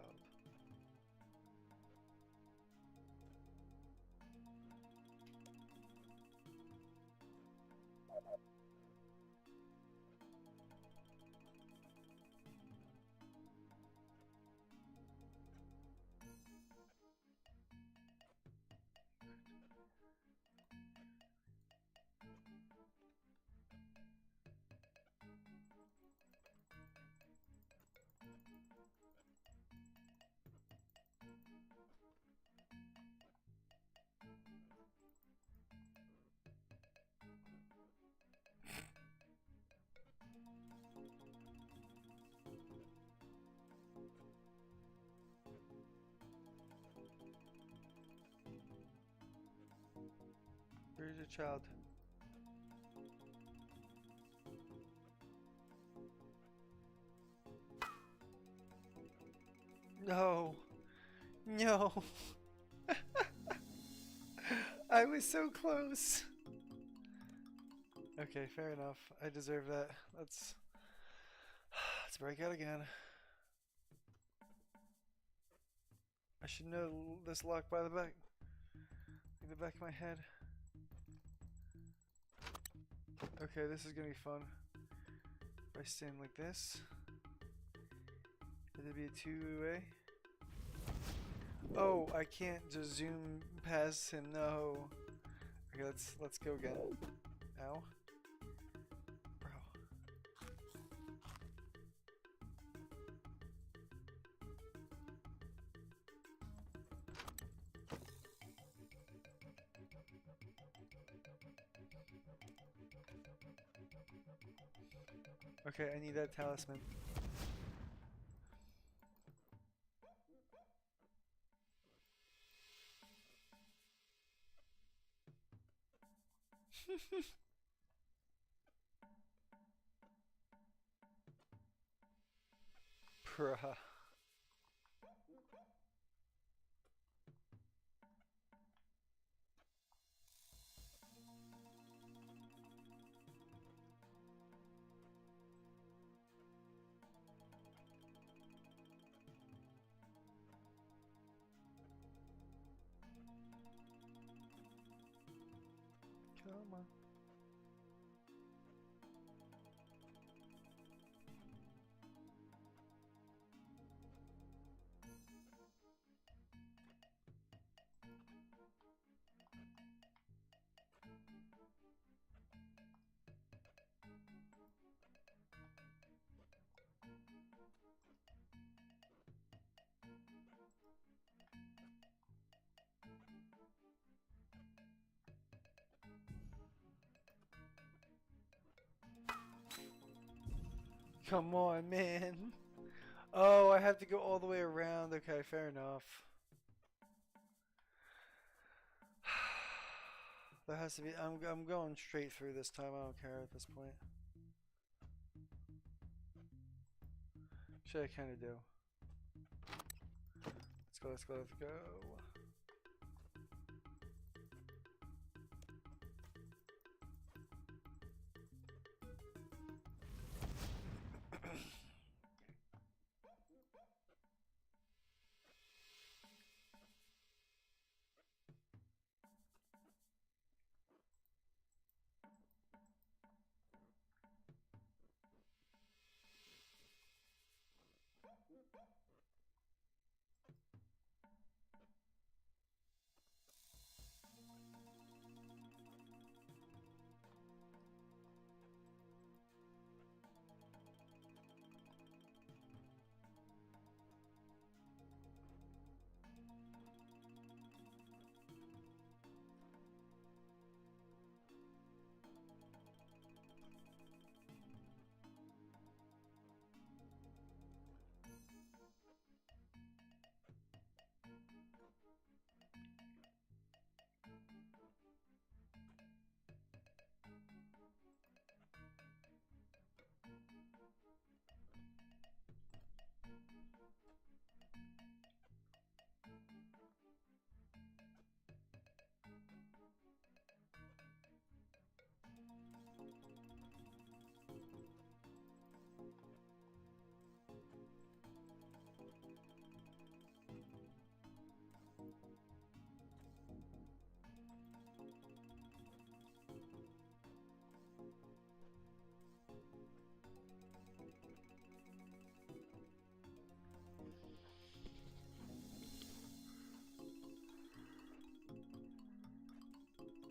Where's your child? No. No. I was so close. Okay, fair enough. I deserve that. Let's break out again. I should know this lock by the back. Like the back of my head. Okay, this is gonna be fun. If I stand like this, it'd be a two-way. Oh, I can't just zoom past him. No. Okay, let's go again. Ow. Bro. Okay, I need that talisman. Bruh. Come on. Come on, man. Oh, I have to go all the way around. Okay, fair enough. That has to be. I'm going straight through this time. I don't care at this point. Should I kind of do? Let's go. Let's go. Let's go.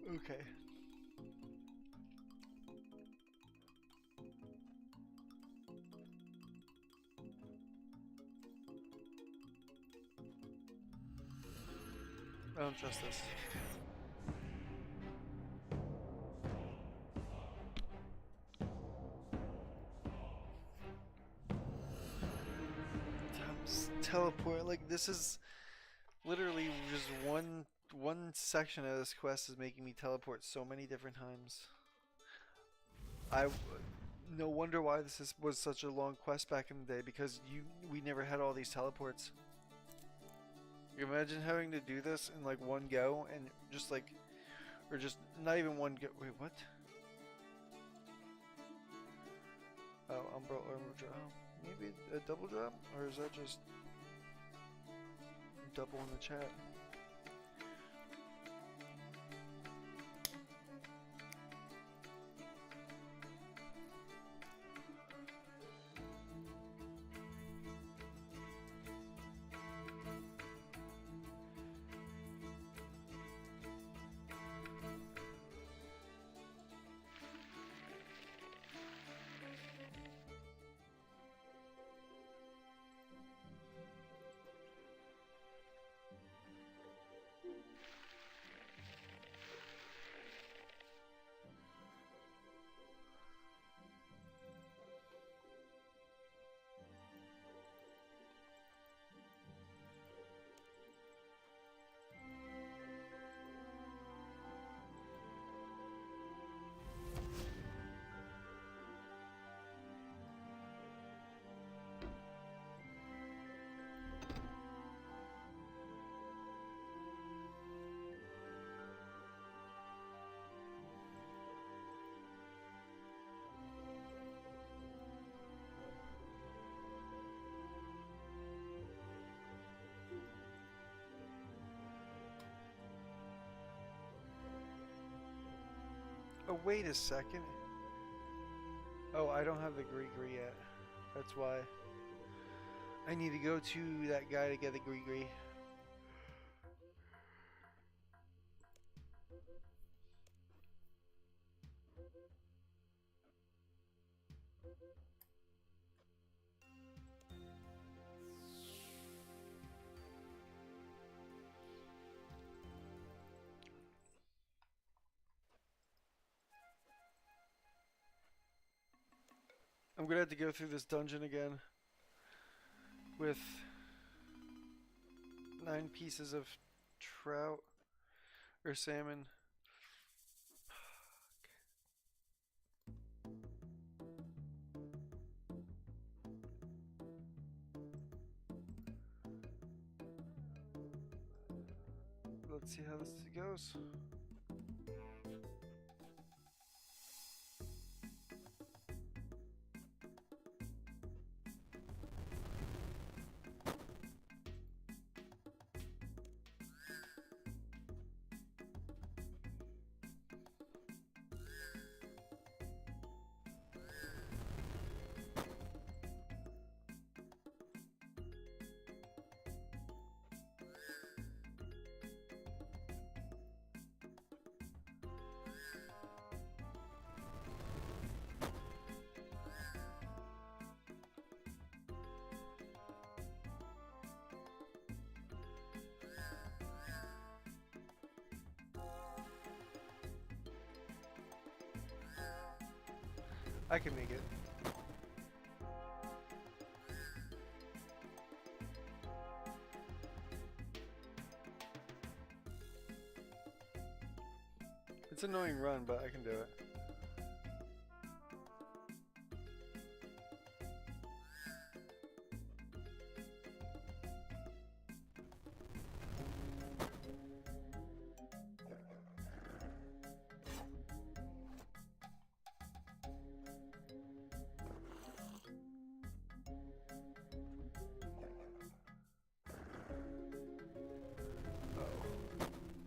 Okay. I don't trust this. Teleport, like this is literally just one section of this quest is making me teleport so many different times. No wonder why was such a long quest back in the day, because we never had all these teleports. Imagine having to do this in like one go and just like, or just not even one go. Wait, what? Oh, umbrella drop. Maybe a double drop, or is that just double in the chat? Oh, wait a second. Oh, I don't have the Gree yet. That's why. I need to go to that guy to get the Gree. I'm gonna have to go through this dungeon again with 9 pieces of trout or salmon. Let's see how this goes. I can make it. It's an annoying run, but I can do it.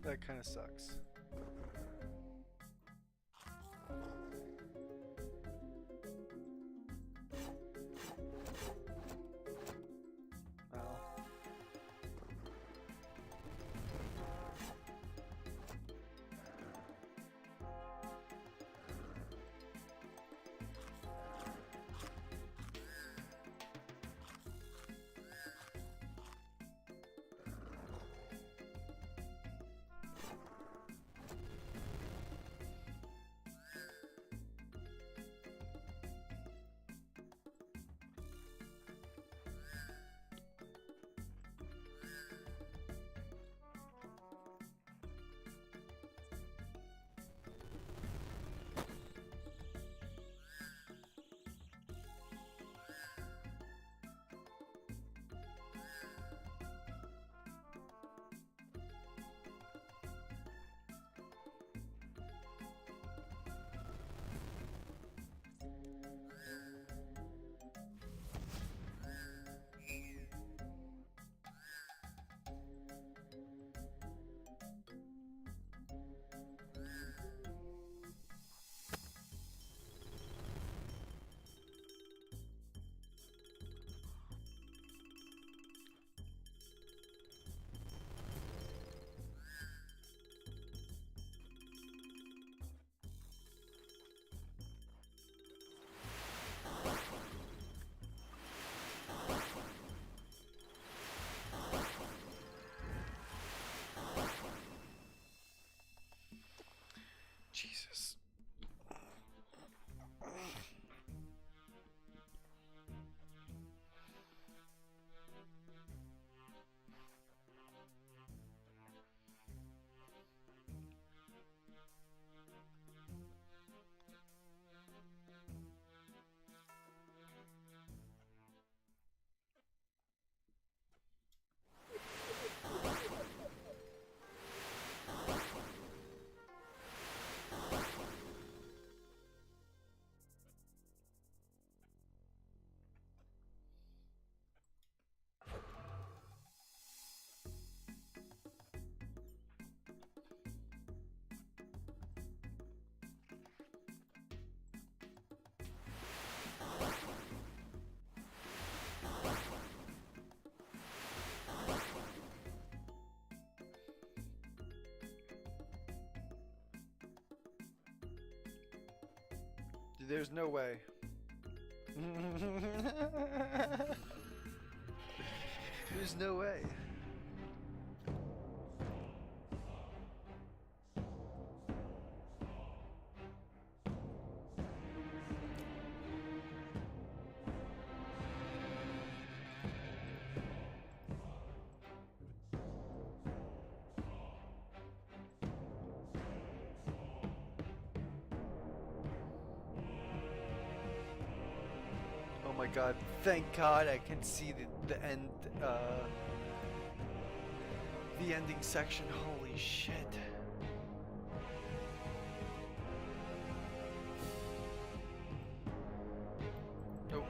That kind of sucks. Jesus. There's no way. There's no way. my god, thank god I can see the end, the ending section. Holy shit. Nope.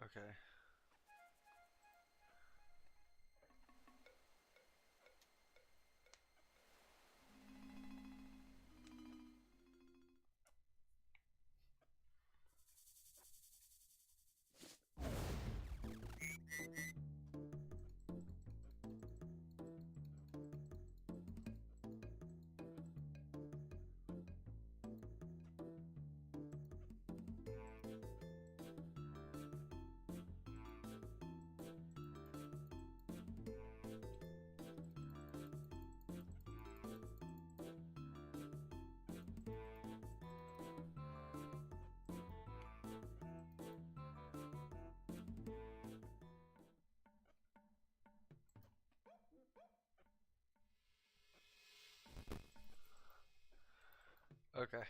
Okay. Okay.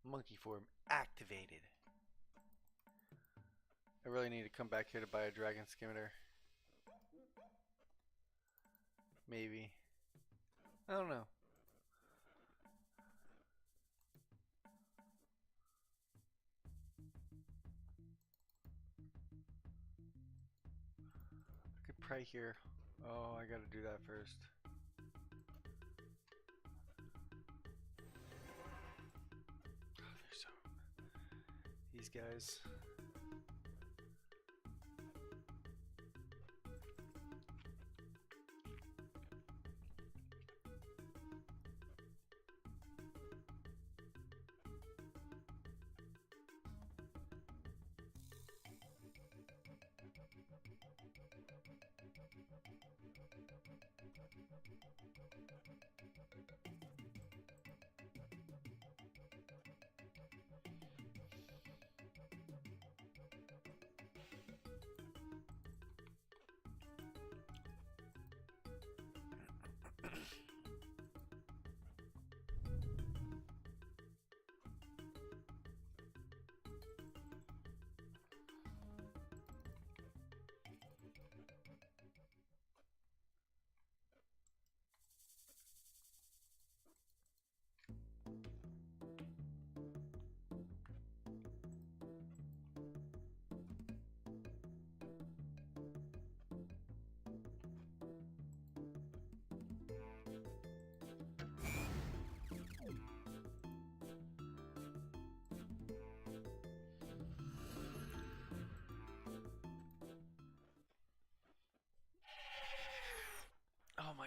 Monkey form activated. I really need to come back here to buy a dragon skimmer. Maybe. I don't know. I could pray here. Oh, I gotta do that first. Oh, they're so... These guys.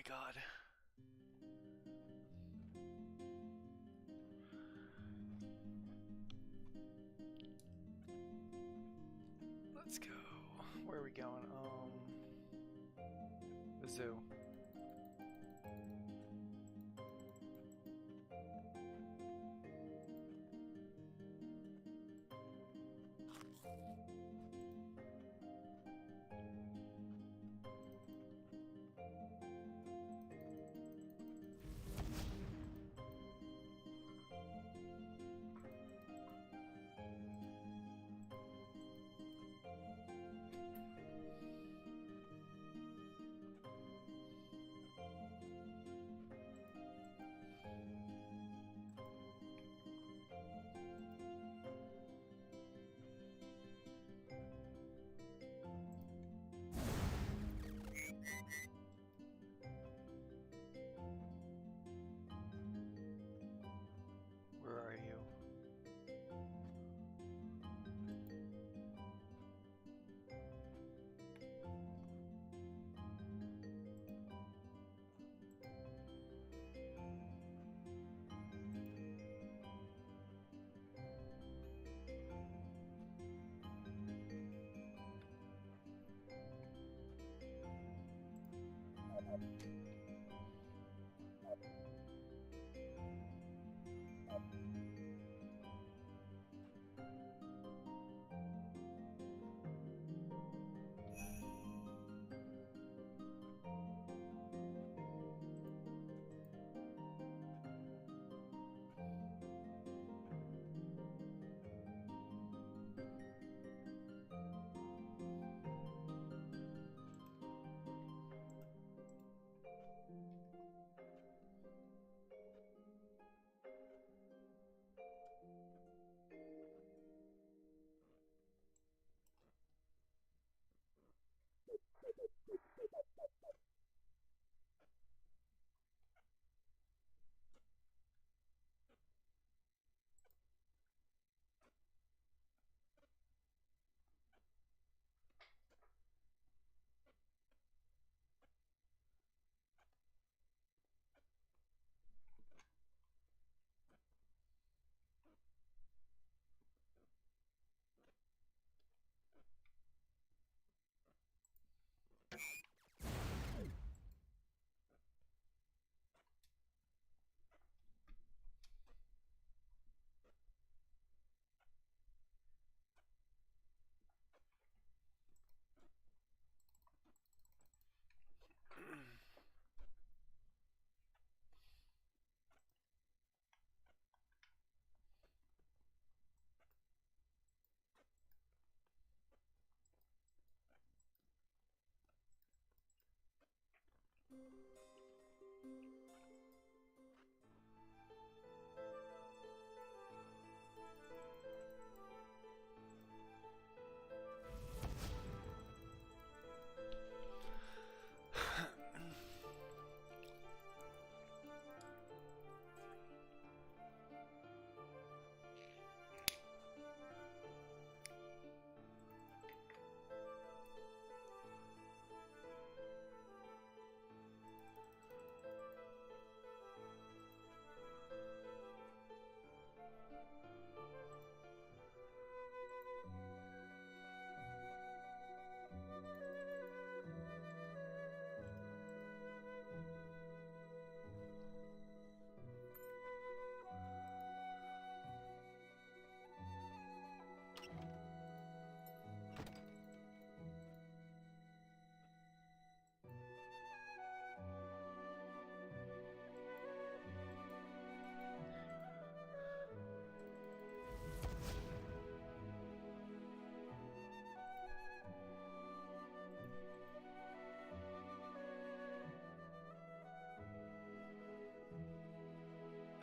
my god. Let's go. Where are we going? The zoo. Where are you?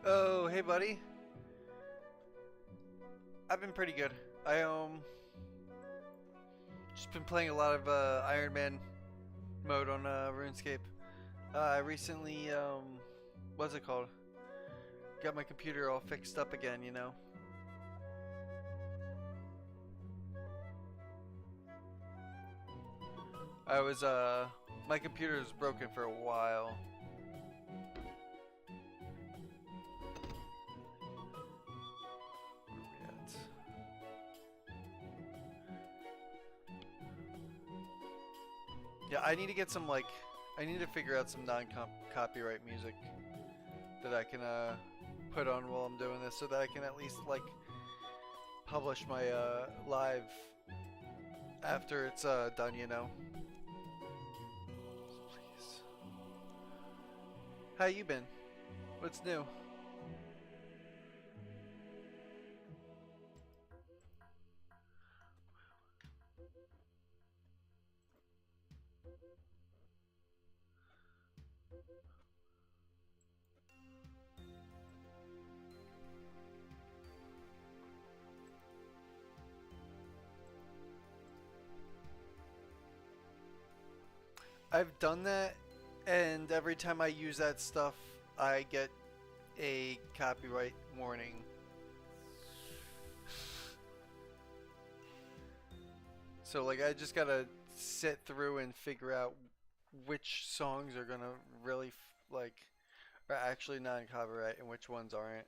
Oh, hey buddy. I've been pretty good. I just been playing a lot of Iron Man mode on Runescape. I recently what's it called? Got my computer all fixed up again, you know. I was my computer was broken for a while. Yeah, I need to get some like, I need to figure out some non-copyright music that I can put on while I'm doing this, so that I can at least like publish my live after it's done, you know. Please. How you been? What's new? I've done that, and every time I use that stuff, I get a copyright warning. So like I just gotta sit through and figure out which songs are gonna really like are actually non-copyright and which ones aren't.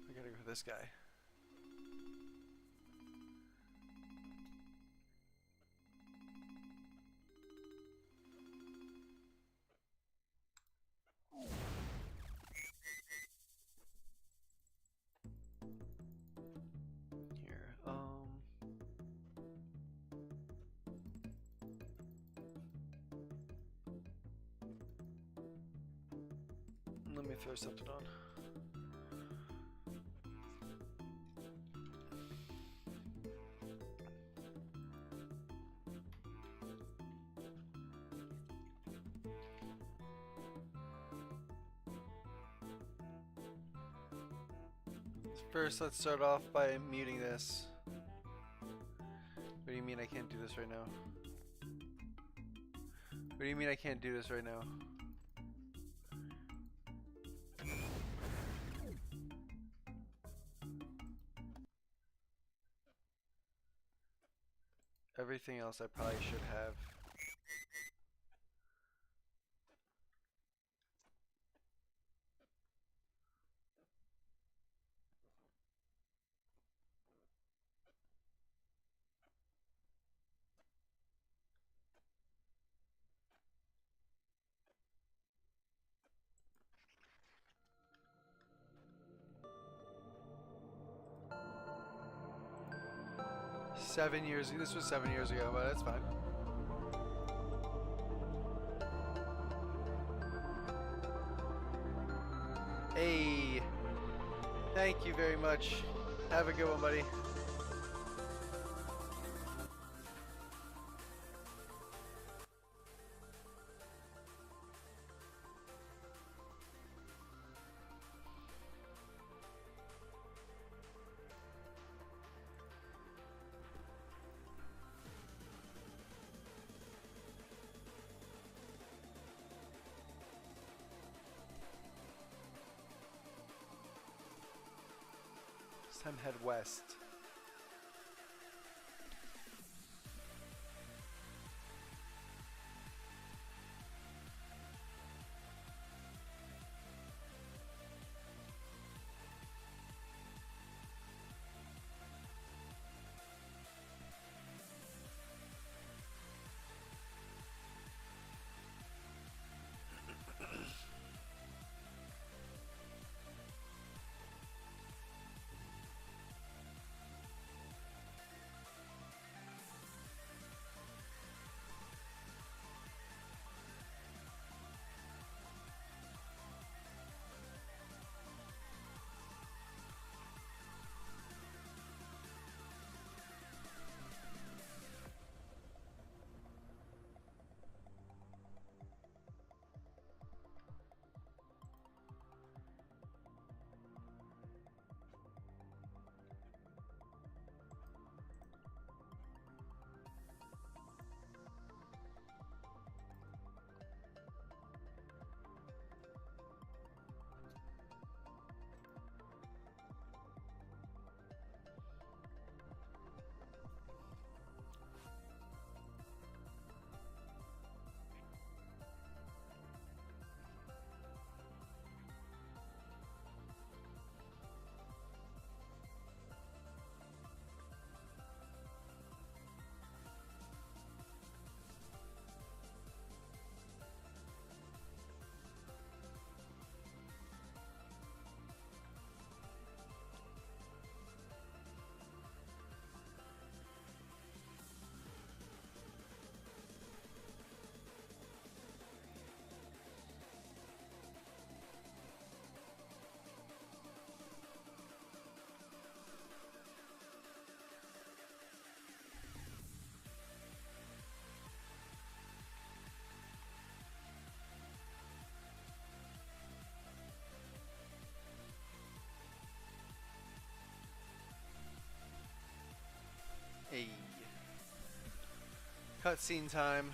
I gotta go with this guy. Here, let me throw something on. First, let's start off by muting this. What do you mean I can't do this right now? What do you mean I can't do this right now? Everything else I probably should have. This was 7 years ago, but that's fine. Hey, thank you very much. Have a good one, buddy. This time head west. Cutscene time.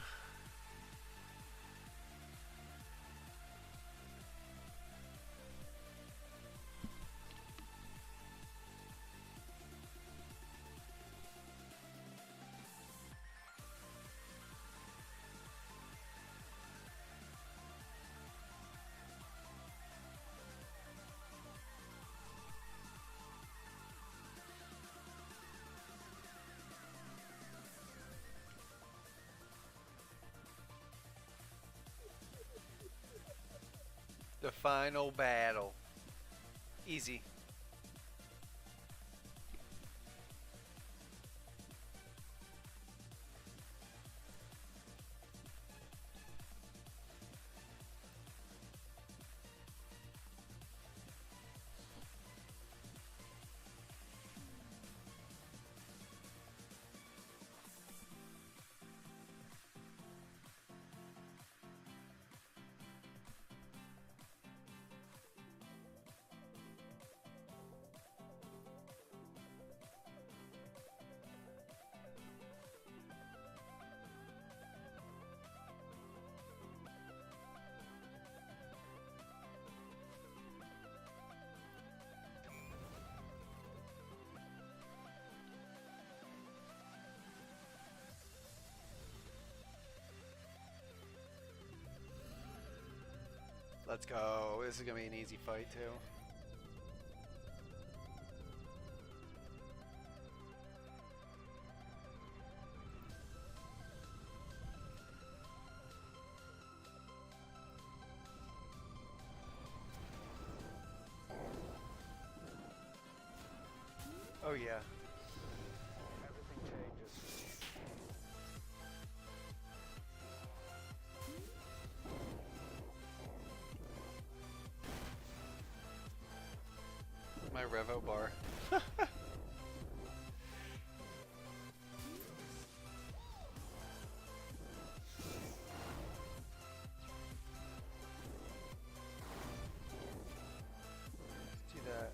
The final battle. Easy. Let's go. This is gonna be an easy fight too. Oh yeah. Everything changes. My Revo bar. Do that.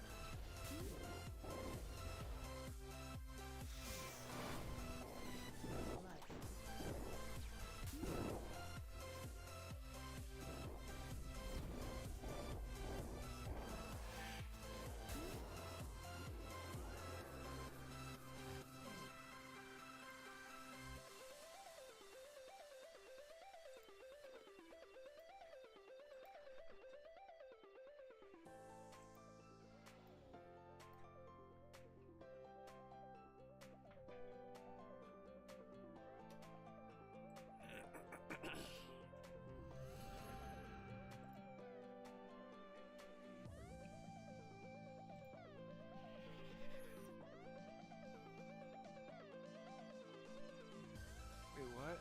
Wait, what?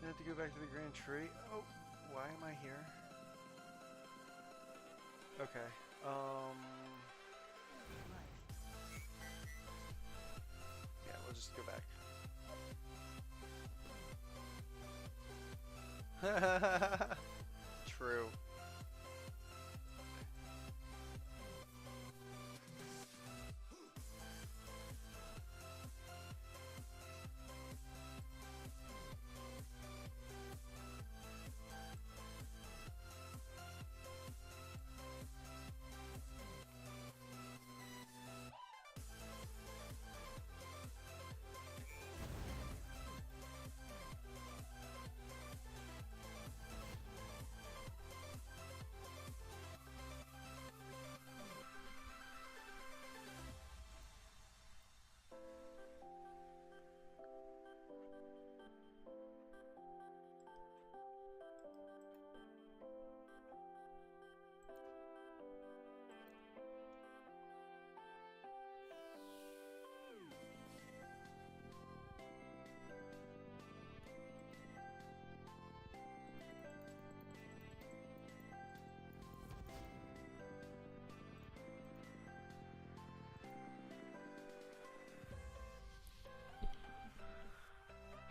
I have to go back to the Grand Tree? Oh, why am I here? Okay, yeah, we'll just go back. True.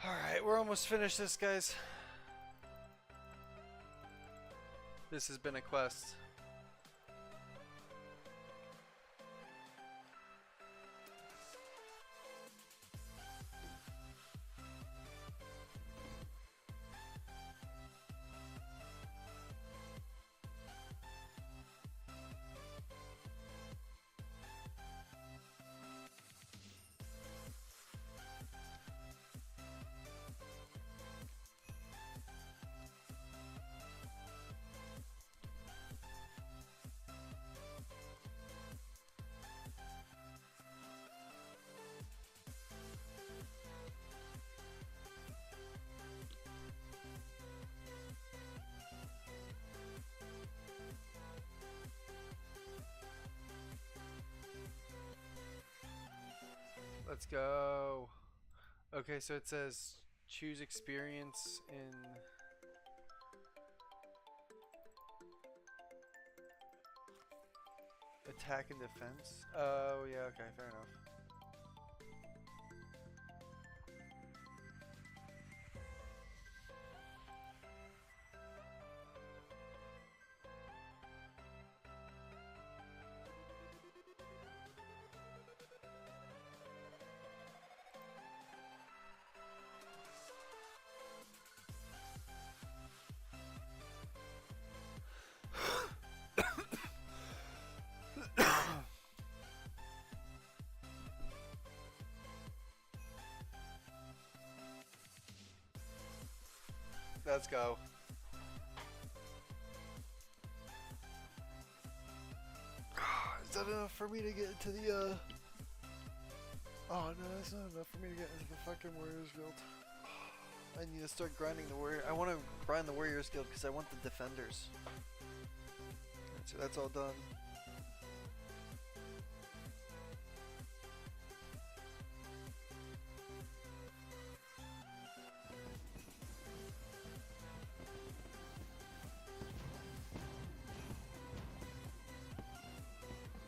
Alright, we're almost finished this, guys. This has been a quest. Let's go. Okay, so it says choose experience in attack and defense. Oh yeah, okay, fair enough. Let's go. Is that enough for me to get into the Oh no, that's not enough for me to get into the fucking Warriors Guild. I need to start grinding the Warrior. I want to grind the Warriors Guild because I want the defenders. So that's all done.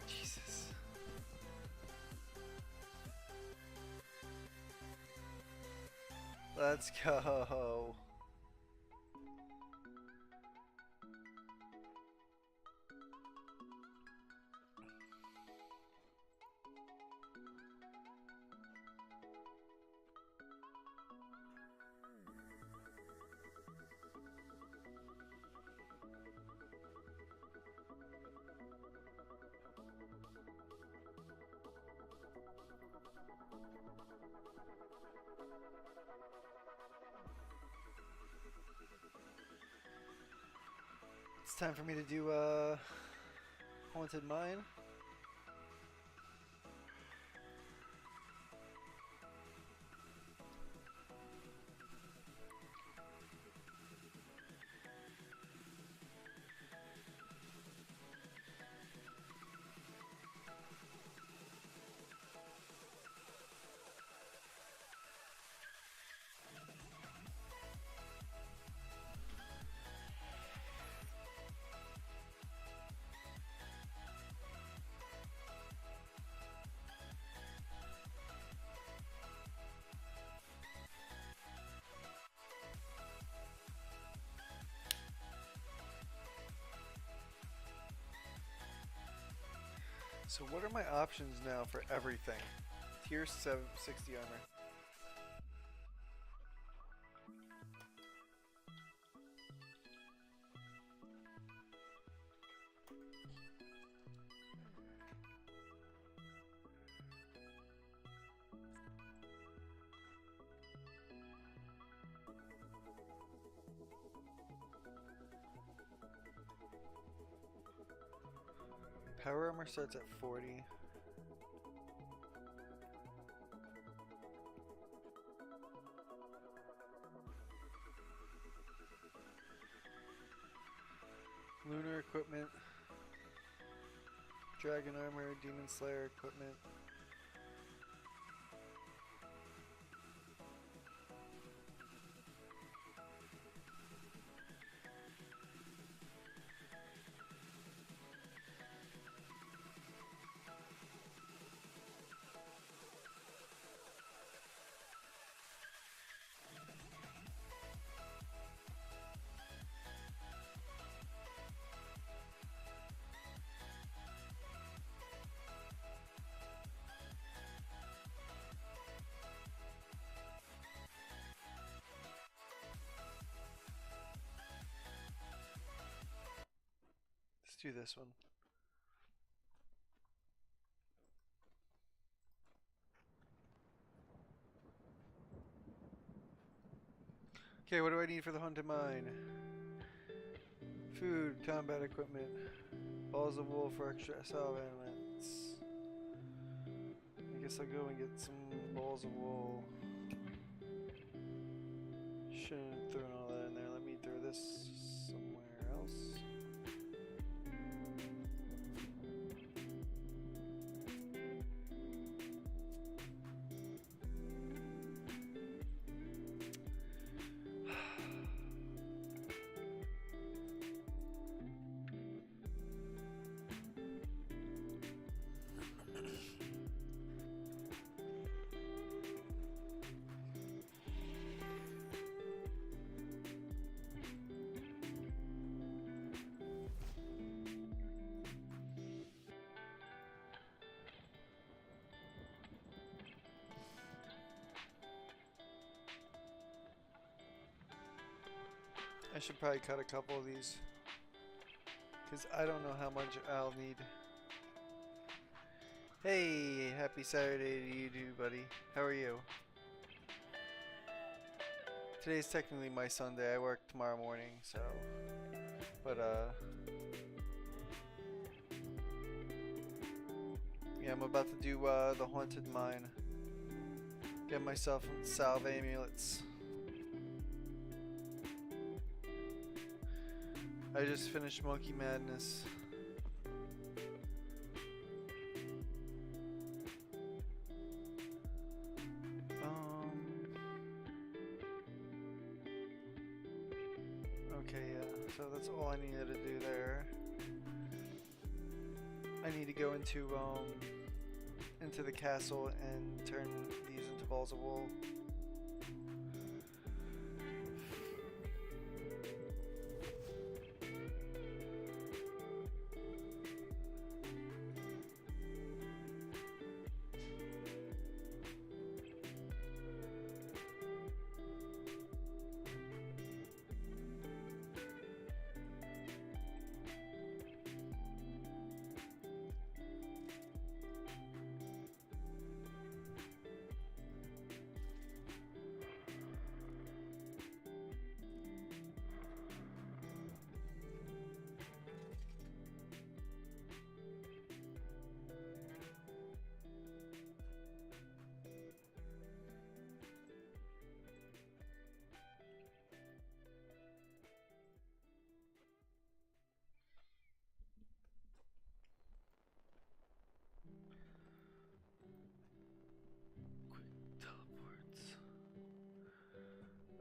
Jesus. Let's go. It's time for me to do Haunted Mine. So what are my options now for everything? Tier 760 armor. Power armor starts at 40. Lunar equipment. Dragon armor, Demon Slayer equipment. Let's do this one. Okay, what do I need for the Haunted Mine? Food, combat equipment, balls of wool for extra salve elements. I guess I'll go and get some balls of wool. Shouldn't have thrown all that in there. Let me throw this somewhere else. I should probably cut a couple of these, because I don't know how much I'll need. Hey, happy Saturday to you too, buddy. How are you? Today's technically my Sunday. I work tomorrow morning, so... But, yeah, I'm about to do, the Haunted Mine. Get myself some salve amulets. I just finished Monkey Madness. Okay, yeah, so that's all I needed to do there. I need to go into the castle and turn these into balls of wool.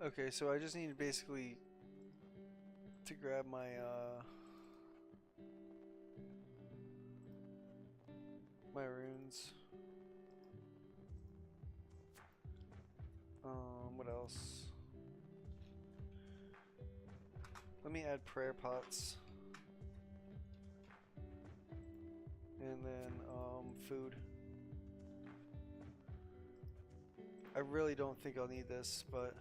Okay, so I just need basically to grab my my runes. What else? Let me add prayer pots. And then food. I really don't think I'll need this, but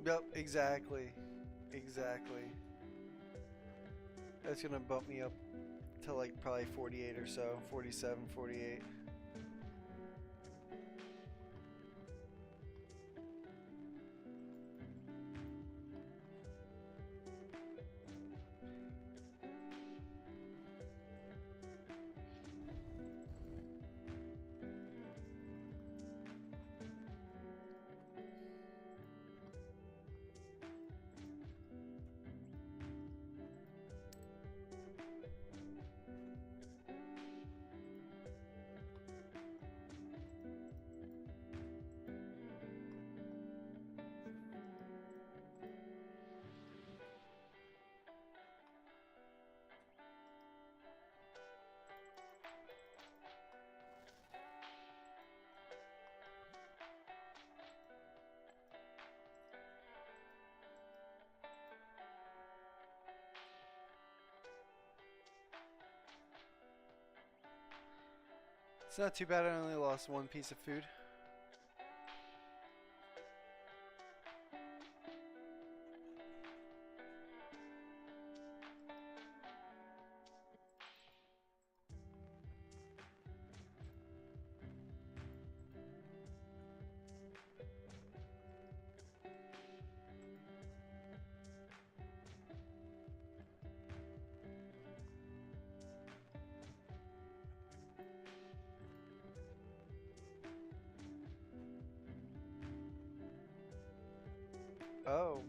yep, exactly. Exactly. That's gonna bump me up to like probably 48 or so, 47, 48. It's not too bad. I only lost one piece of food. Oh.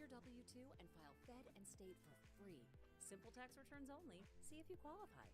your W-2 and file Fed and State for free. Simple tax returns only. See if you qualify.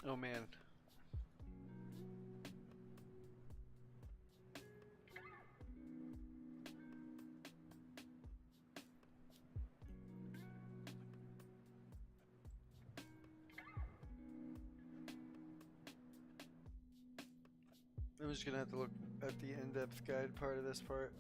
Oh man. I'm just gonna have to look at the in-depth guide part of this part.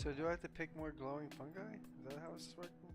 So do I have to pick more glowing fungi? Is that how this is working?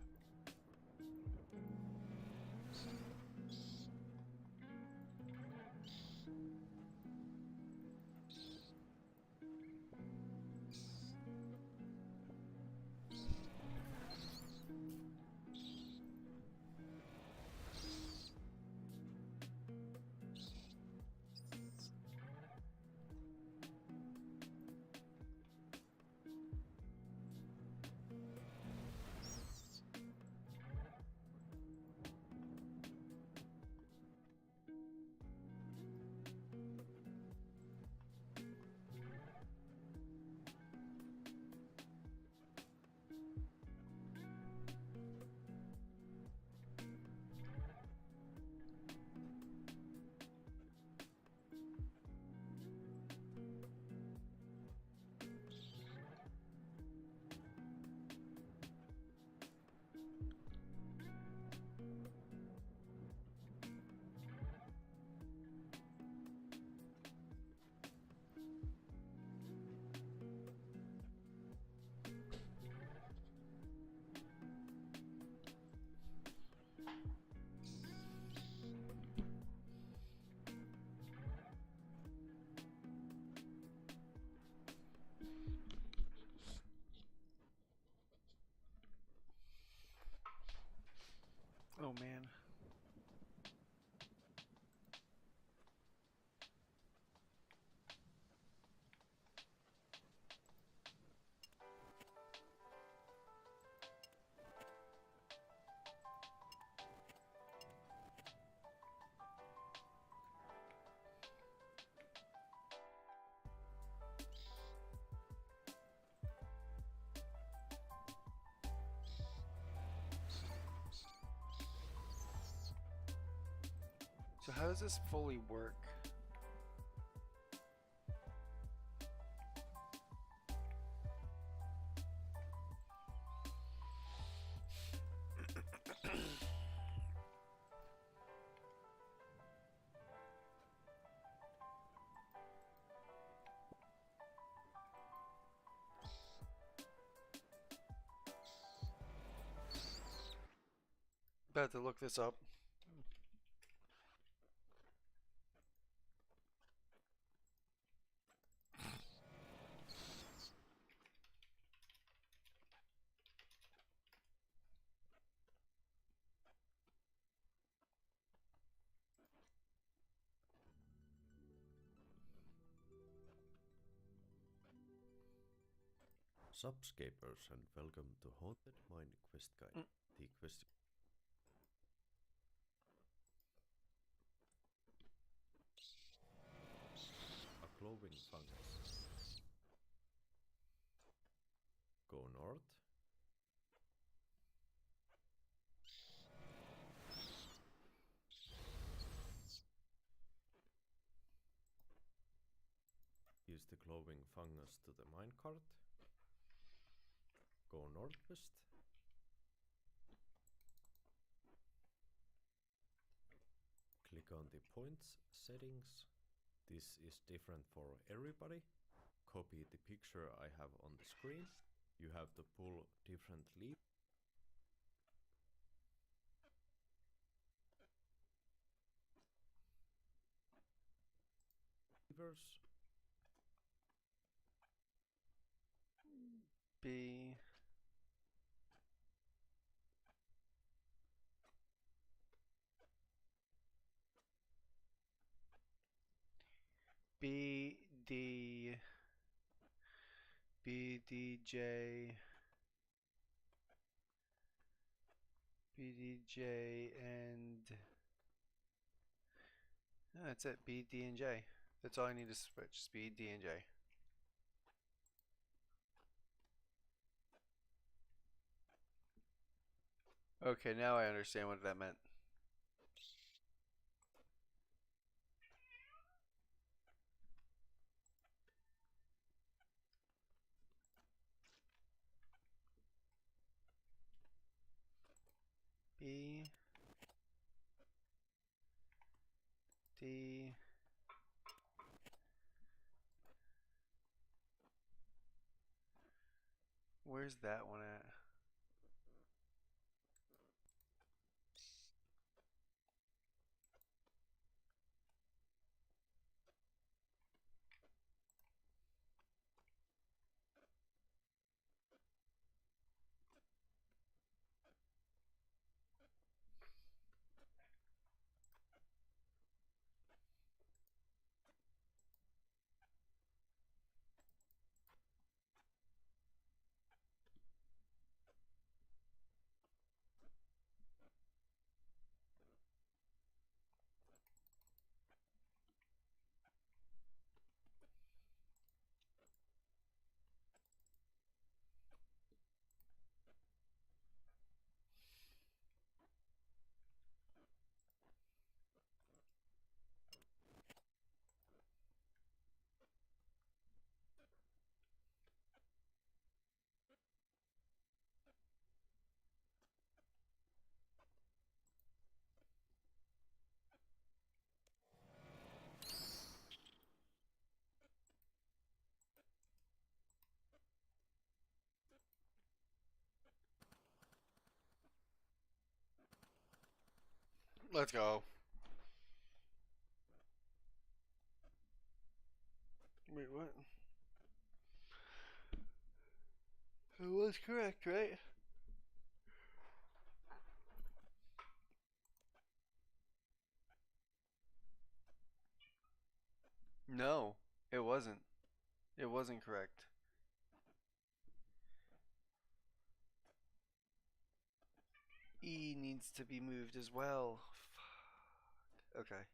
How does this fully work? About to look this up. Subscapers and welcome to Haunted Mine Quest Guide. The quest. A glowing fungus. Go north. Use the glowing fungus to the minecart. Go northwest. Click on the points settings. This is different for everybody. Copy the picture I have on the screen. You have to pull different levers. B. B, D, B, D, J, B, D, J, and no, that's it. B, D, and J. That's all I need to switch. Speed, D, and J. Okay, now I understand what that meant. B, D, where's that one at? Let's go. Wait, what? It was correct, right? No, it wasn't. It wasn't correct. E needs to be moved as well. Fuck. Okay.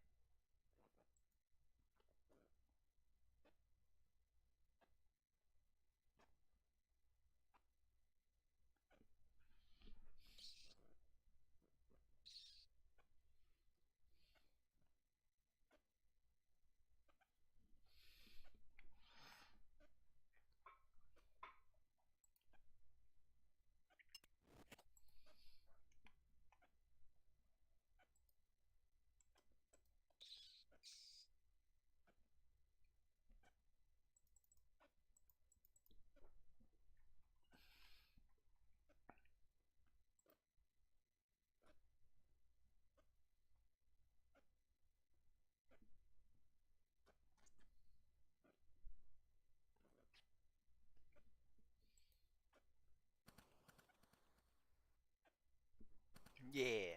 Yeah.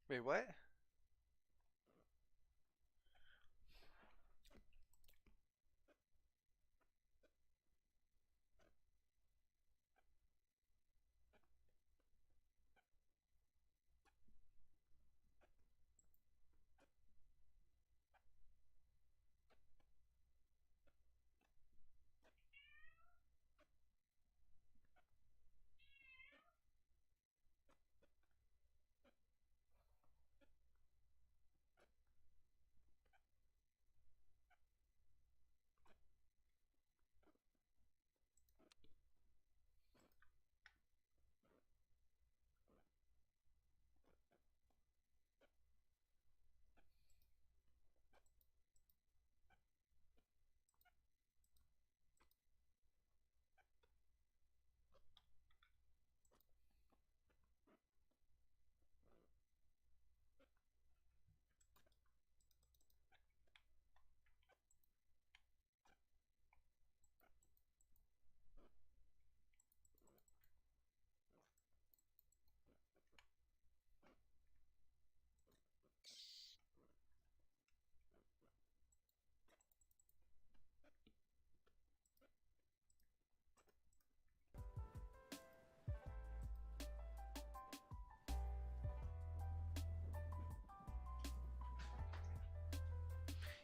Wait, what?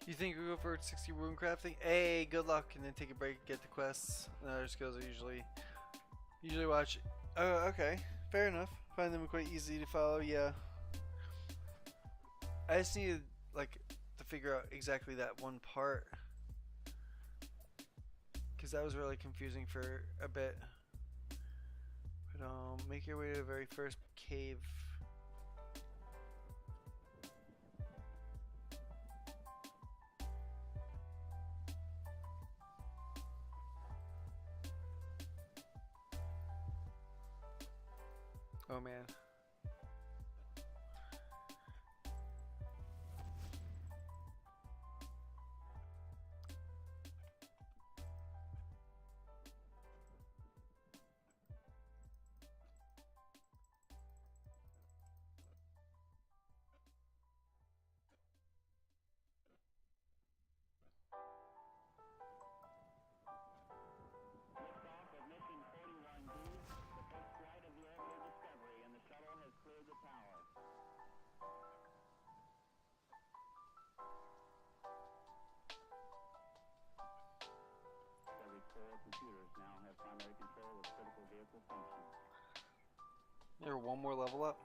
You think we go for 60 rune crafting? Hey, good luck, and then take a break, get the quests. And other skills I usually watch. Oh, okay, fair enough. Find them quite easy to follow. Yeah. I just needed like to figure out exactly that one part, because that was really confusing for a bit. But make your way to the very first cave. Oh man. There, one more level up.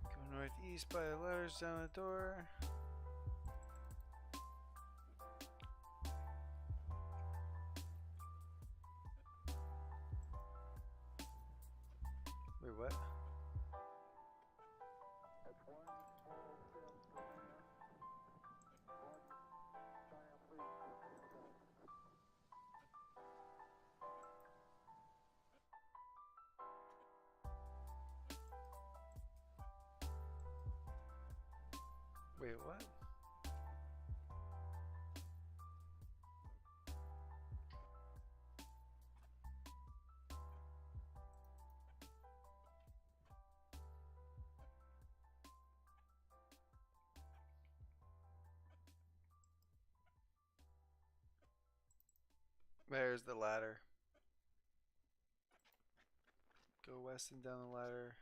Go northeast by the letters down the door. Wait, what? Wait, what? There's the ladder. Go west and down the ladder.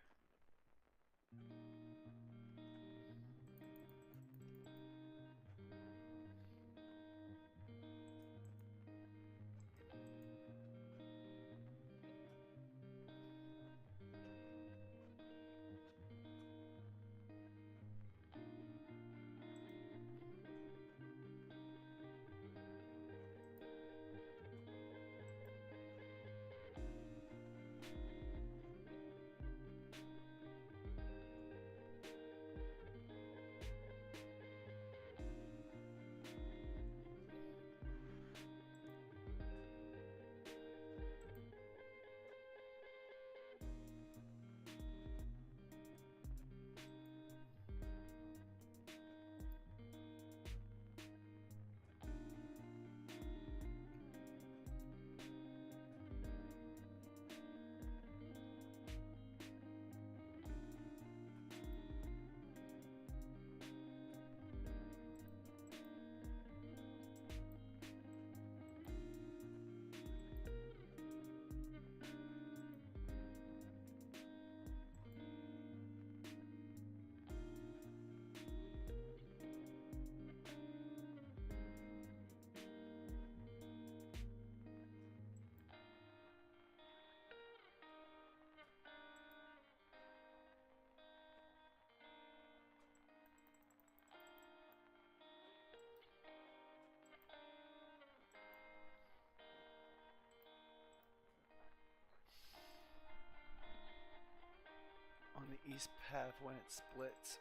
On the east path when it splits.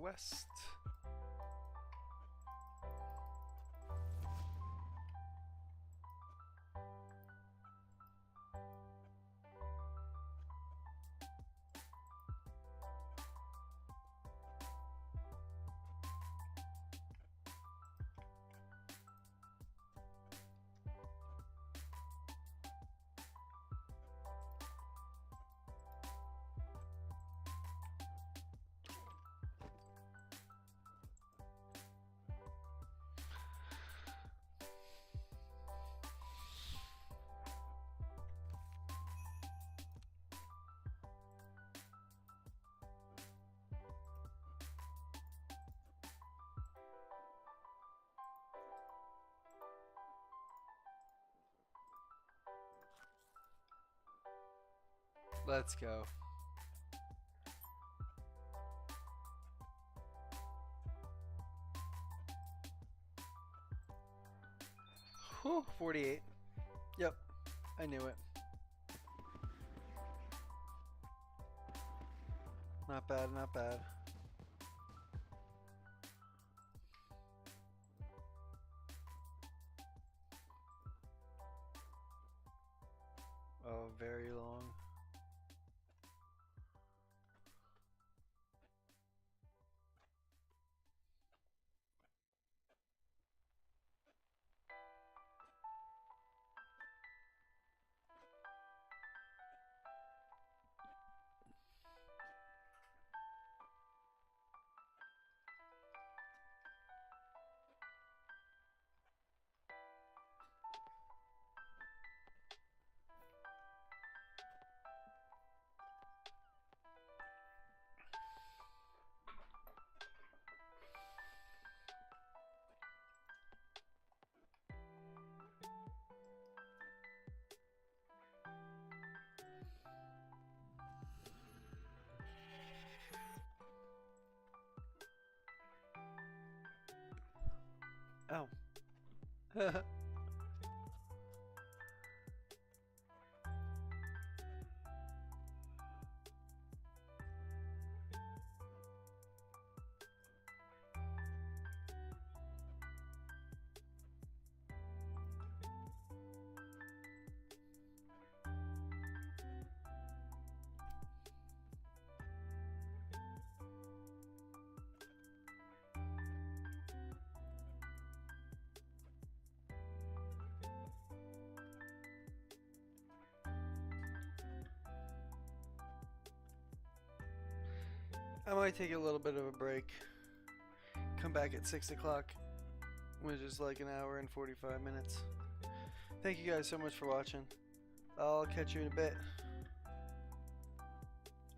west. Let's go. Whew, 48. Yep, I knew it. Not bad, not bad. Oh, very long. Oh. I might take a little bit of a break. Come back at 6 o'clock, which is like an hour and 45 minutes. Thank you guys so much for watching. I'll catch you in a bit.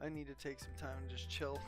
I need to take some time and just chill.